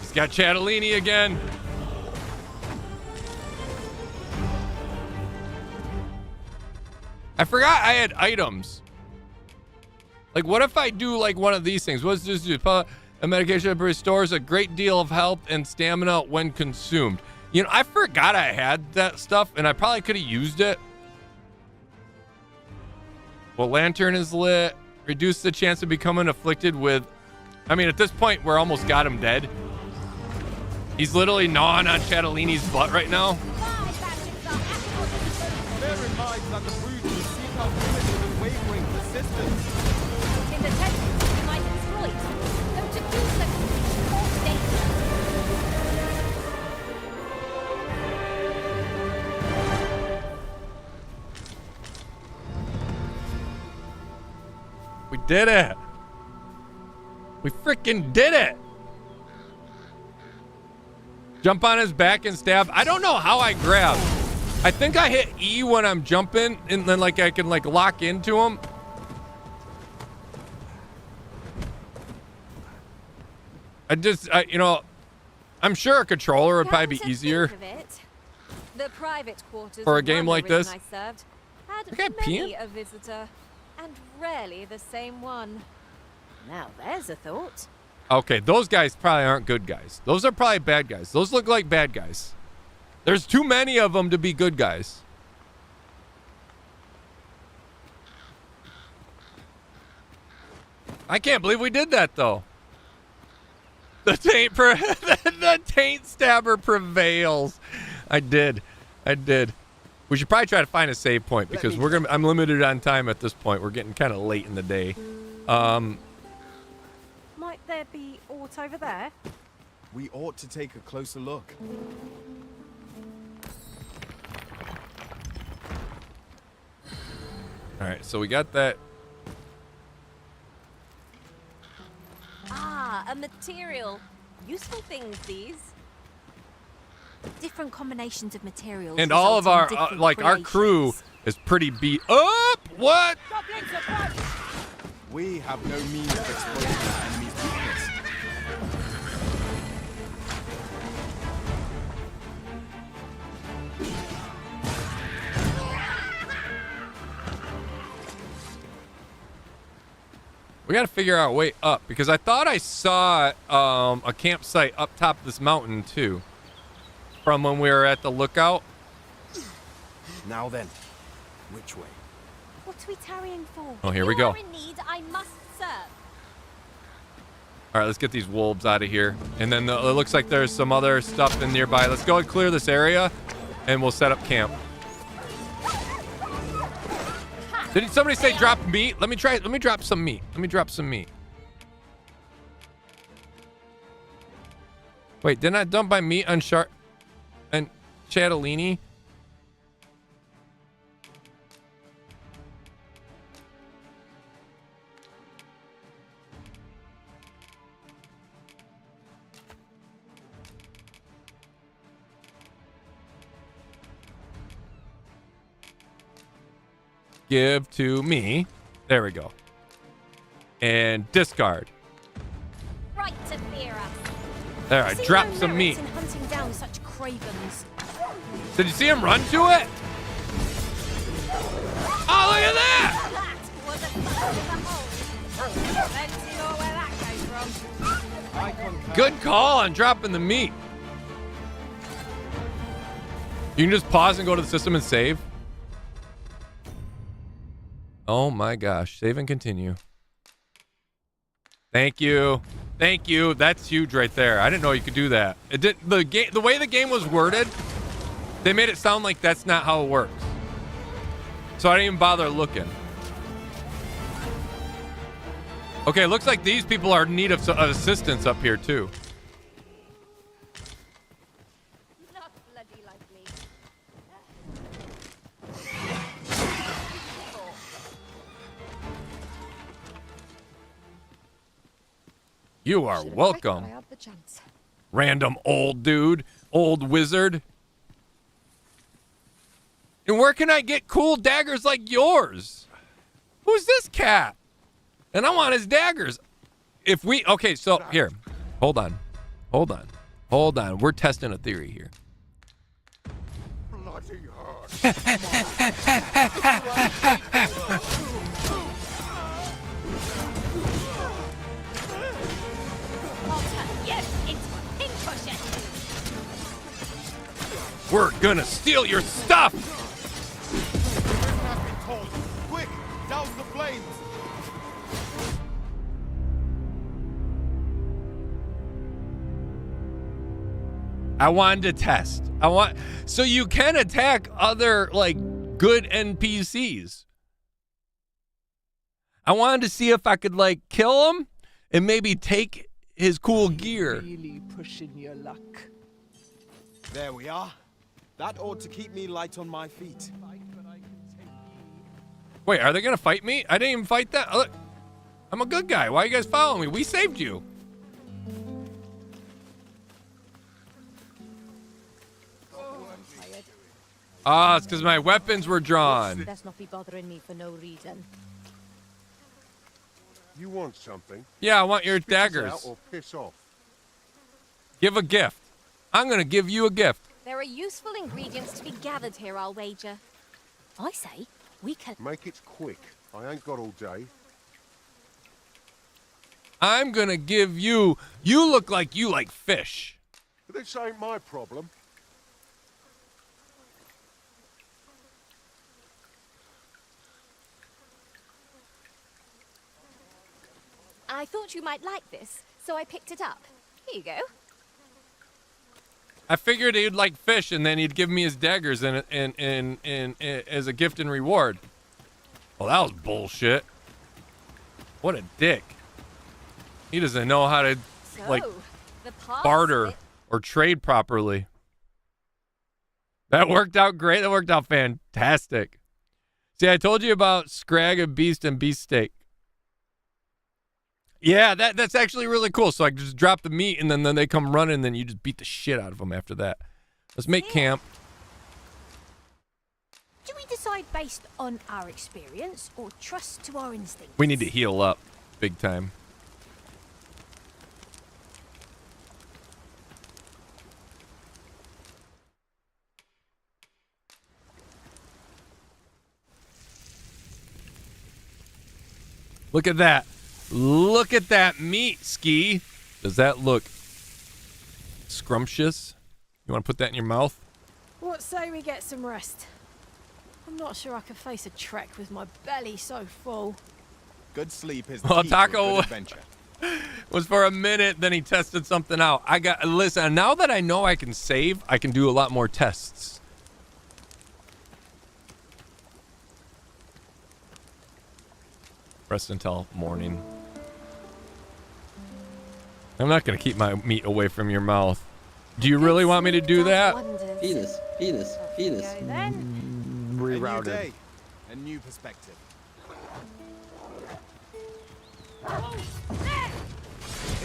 He's got Chatellini again. I forgot I had items. Like, what if I do, like, one of these things? What's this do? A medication that restores a great deal of health and stamina when consumed. You know, I forgot I had that stuff, and I probably could have used it. Well, lantern is lit. Reduce the chance of becoming afflicted with... I mean, at this point, we're almost got him dead. He's literally gnawing on Chatellini's butt right now. Bear in mind that the brood will seek out limited and wavering resistance. In the tent, we might exploit. Though to do so more danger. We did it. We freaking did it. Jump on his back and stab. I don't know how I grab. I think I hit E when I'm jumping, and then like I can like lock into him. You know, I'm sure a controller would probably be easier The private quarters for a of game one like this. I served had Okay, many a visitor, and rarely the same one. Now there's a thought. Okay, those guys probably aren't good guys. Those are probably bad guys. Those look like bad guys. There's too many of them to be good guys. I can't believe we did that though. The taint stabber prevails. I did. We should probably try to find a save point because I'm limited on time at this point. We're getting kind of late in the day. Might there be aught over there? We ought to take a closer look. All right, so we got that. Ah, a material. Useful things, these. Different combinations of materials. And all of our, result in like, our different crew is pretty beat up. What? We have no means of exploiting the enemy's weakness. We got to figure our way up because I thought I saw a campsite up top of this mountain too from when we were at the lookout. Now then, which way? What are we tarrying for? Oh, here If we you go. are in need, I must serve. All right, let's get these wolves out of here. And then it looks like there's some other stuff in nearby. Let's go and clear this area, and we'll set up camp. Did somebody say drop meat? Let me try. Let me drop some meat. Let me drop some meat. Wait, didn't I dump my meat on Shark and Chatellini? Give to me. There we go. And discard. Right to fear us. There, I See dropped no some meat. merit in hunting down such cravens. Did you see him run to it? Oh, look at that! That was a sight to behold. Plenty know where that came from. Good call on dropping the meat. You can just pause and go to the system and save. Oh my gosh. Save and continue. Thank you. Thank you. That's huge right there. I didn't know you could do that. It did the way the game was worded, they made it sound like that's not how it works. So I didn't even bother looking. Okay, looks like these people are in need of assistance up here too. Not bloody likely. You are welcome. I had the chance. Random old dude, old wizard. And where can I get cool daggers like yours? Who's this cat? And I want his daggers. If we, okay, so here, hold on. We're testing a theory here. Bloody hard. We're gonna steal your stuff. Quick, douse the flames. I wanted to test. So you can attack other like good NPCs. I wanted to see if I could like kill him and maybe take his cool gear. Really pushing your luck. There we are. That ought to keep me light on my feet. Wait, are they gonna fight me? I didn't even fight that. Look, I'm a good guy. Why are you guys following me? We saved you. Ah, it's because my weapons were drawn. Let's not be bothering me for no reason. You want something? Yeah, I want your Spit it out daggers. or piss off. Give a gift. I'm gonna give you a gift. There are useful ingredients to be gathered here, I'll wager. I say we can. Make it quick. I ain't got all day. I'm gonna give you. You look like you like fish. This ain't my problem. I thought you might like this, so I picked it up. Here you go. I figured he'd like fish, and then he'd give me his daggers and as a gift and reward. Well, that was bullshit. What a dick. He doesn't know how to like the parsnip. barter or trade properly. That worked out great. That worked out fantastic. See, I told you about Scrag and Beast and Beefsteak. Yeah, that's actually really cool. So I just drop the meat, and then they come running, and then you just beat the shit out of them after that. Let's make camp. Do we decide based on our experience or trust to our instincts? We need to heal up big time. Look at that. Look at that meat, Ski. Does that look scrumptious? You want to put that in your mouth? What say we get some rest? I'm not sure I could face a trek with my belly so full. Good sleep is the Well, key to a Taco good adventure. was for a minute, then he tested something out. Listen, now that I know I can save, I can do a lot more tests. Rest until morning. I'm not going to keep my meat away from your mouth. Do you really want me to do that? Fetus. A new Rerouted. day, a new perspective. It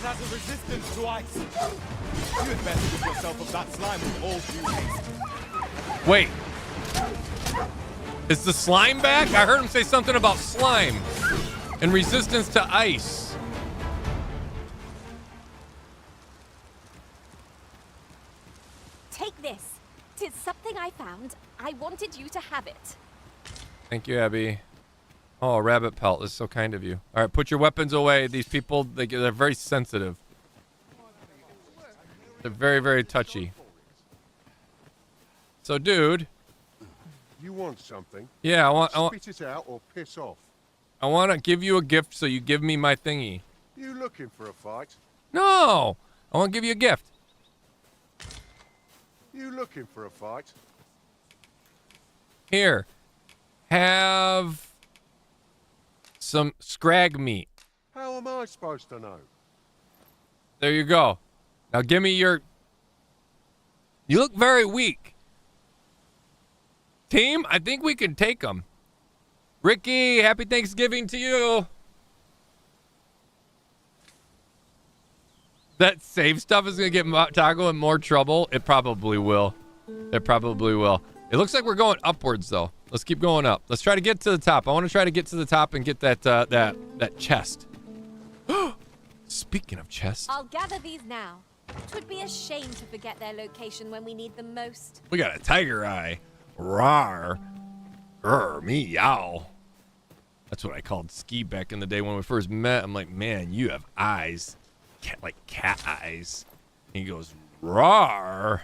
has a resistance to ice. You had better rid yourself of that slime with all due haste. Wait. Is the slime back? I heard him say something about slime and resistance to ice. Take this. 'Tis something I found. I wanted you to have it. Thank you, Abby. Oh, rabbit pelt. This is so kind of you. All right, put your weapons away. These people, they're very sensitive. They're very, very touchy. So, dude. You want something? Yeah, I want Spit it out or piss off. I want to give you a gift, so you give me my thingy. You looking for a fight? No! I want to give you a gift. You looking for a fight? Here. Have some scrag meat. How am I supposed to know? There you go. Now give me your... You look very weak. Team, I think we can take them. Ricky, happy Thanksgiving to you. That save stuff is going to get Taco in more trouble. It probably will. It probably will. It looks like we're going upwards, though. Let's keep going up. Let's try to get to the top. I want to try to get to the top and get that that chest. Speaking of chests. I'll gather these now. 'Twould be a shame to forget their location when we need them most. We got a tiger eye. Rawr. Meow. That's what I called Ski back in the day when we first met. I'm like, man, you have eyes. Like cat eyes. And he goes, rawr.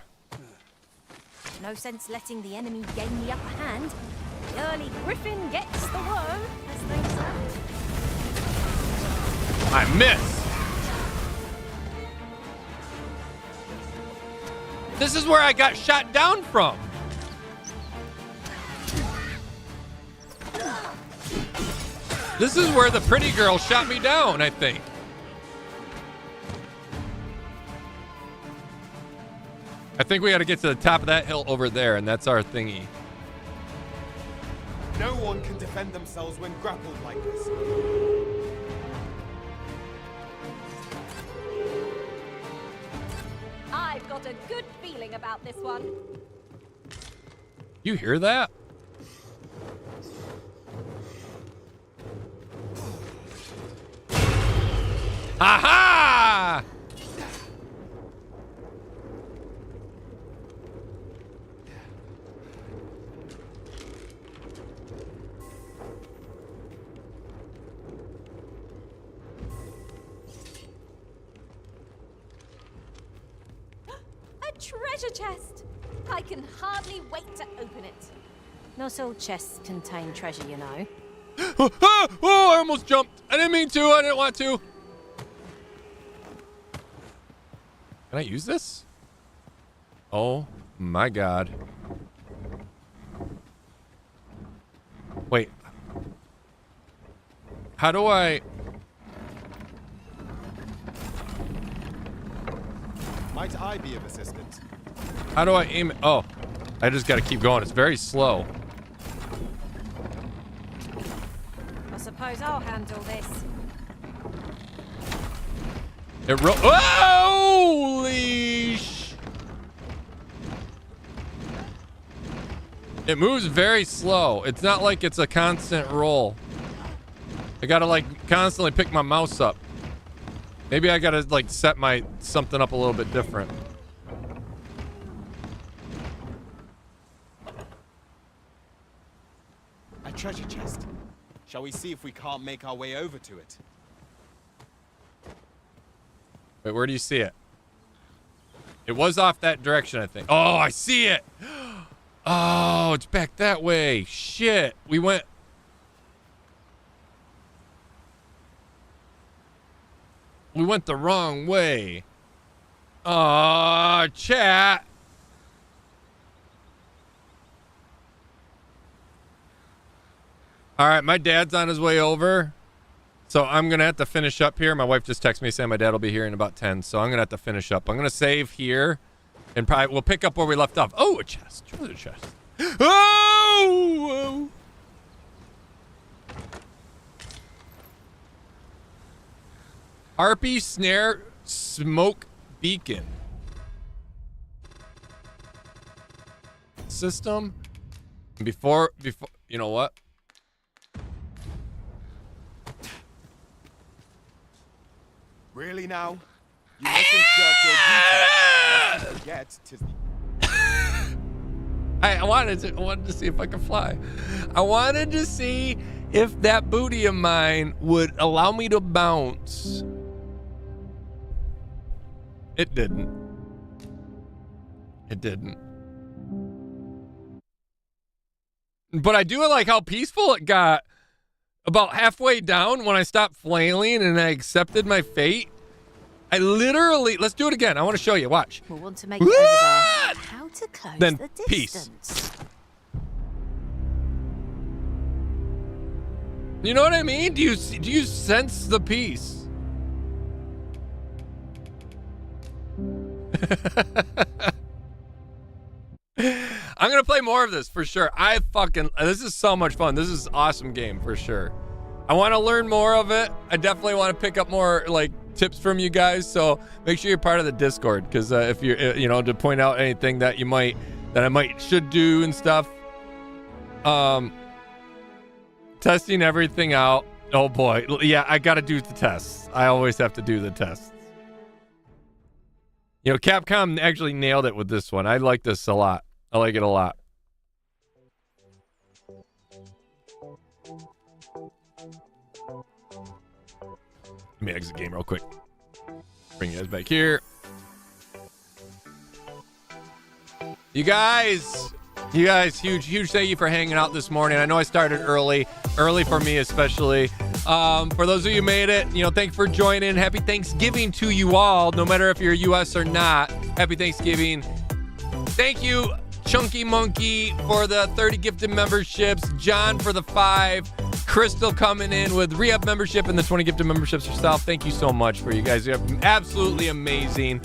No sense letting the enemy gain the upper hand. The early griffin gets the worm, as they say. I miss. This is where I got shot down from. This is where the pretty girl shot me down, I think. I think we got to get to the top of that hill over there, and that's our thingy. No one can defend themselves when grappled like this. I've got a good feeling about this one. You hear that? Aha! A treasure chest! I can hardly wait to open it. Not all chests contain treasure, you know. Oh, I almost jumped. I didn't mean to. I didn't want to. Can I use this? Oh my god. Wait. How do I... Might I be of assistance? How do I aim it? Oh, I just got to keep going. It's very slow. I suppose I'll handle this. It holy sh... It moves very slow. It's not like it's a constant roll. I gotta like constantly pick my mouse up. Maybe I gotta like set my something up a little bit different. A treasure chest. Shall we see if we can't make our way over to it? Wait, where do you see it? It was off that direction, I think. Oh, I see it. Oh, it's back that way. Shit. We went... We went the wrong way. Chat. All right, my dad's on his way over. So I'm going to have to finish up here. My wife just texted me saying my dad will be here in about 10. So I'm going to have to finish up. I'm going to save here. And probably we'll pick up where we left off. Oh, a chest. Treasure chest. Oh! Harpy snare smoke beacon. System. Before, you know what? Really now? You mustn't shirk your duty. Don't forget, 'tis the... I wanted to see if I could fly. I wanted to see if that booty of mine would allow me to bounce. It didn't. It didn't. But I do like how peaceful it got about halfway down when I stopped flailing and I accepted my fate. I literally, let's do it again. I want to show you. Watch. We'll want to make it over there. How to close Then the peace. distance. You know what I mean? Do you sense the peace? I'm gonna play more of this for sure. This is so much fun. This is an awesome game for sure. I want to learn more of it. I definitely want to pick up more like tips from you guys. So make sure you're part of the Discord, because if you're, to point out anything that I should do and stuff. Testing everything out. Oh boy, yeah, I got to do the tests. I always have to do the tests. Capcom actually nailed it with this one. I like this a lot. I like it a lot. Let me exit game real quick. Bring you guys back here. You guys, huge thank you for hanging out this morning. I know I started early for me especially. For those of you who made it, thank you for joining. Happy Thanksgiving to you all, no matter if you're US or not. Happy Thanksgiving. Thank you, Chunky Monkey, for the 30 gifted memberships. John for the 5. Crystal coming in with re-up membership and the 20 gifted memberships herself. Thank you so much for you guys. You're absolutely amazing.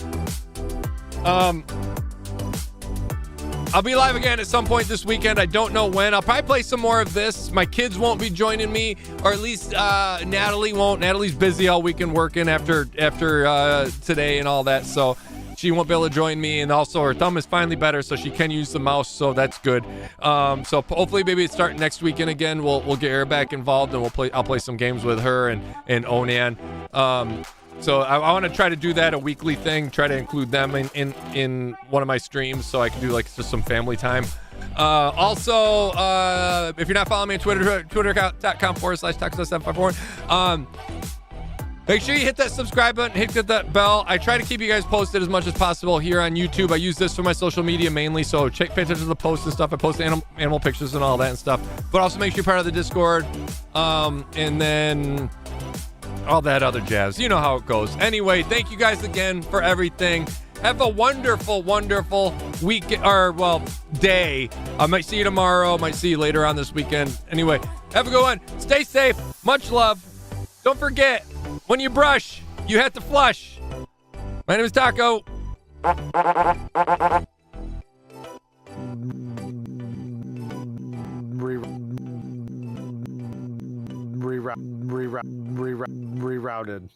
I'll be live again at some point this weekend. I don't know when. I'll probably play some more of this. My kids won't be joining me, or at least Natalie won't. Natalie's busy all weekend working after today and all that, so she won't be able to join me. And also her thumb is finally better, so she can use the mouse, so that's good. So hopefully maybe it's starting next weekend again. We'll get her back involved, and I'll play some games with her and Onan. So I want to try to do that, a weekly thing, try to include them in one of my streams so I can do like just some family time. Also, if you're not following me on Twitter, twitter.com/taxo751. Make sure you hit that subscribe button, hit that bell. I try to keep you guys posted as much as possible here on YouTube. I use this for my social media mainly, so pay attention to the posts and stuff. I post animal pictures and all that and stuff. But also make sure you're part of the Discord. And then all that other jazz. You know how it goes. Anyway, thank you guys again for everything. Have a wonderful, wonderful week, day. I might see you tomorrow. Might see you later on this weekend. Anyway, have a good one. Stay safe. Much love. Don't forget, when you brush, you have to flush. My name is Taco. Rerouted.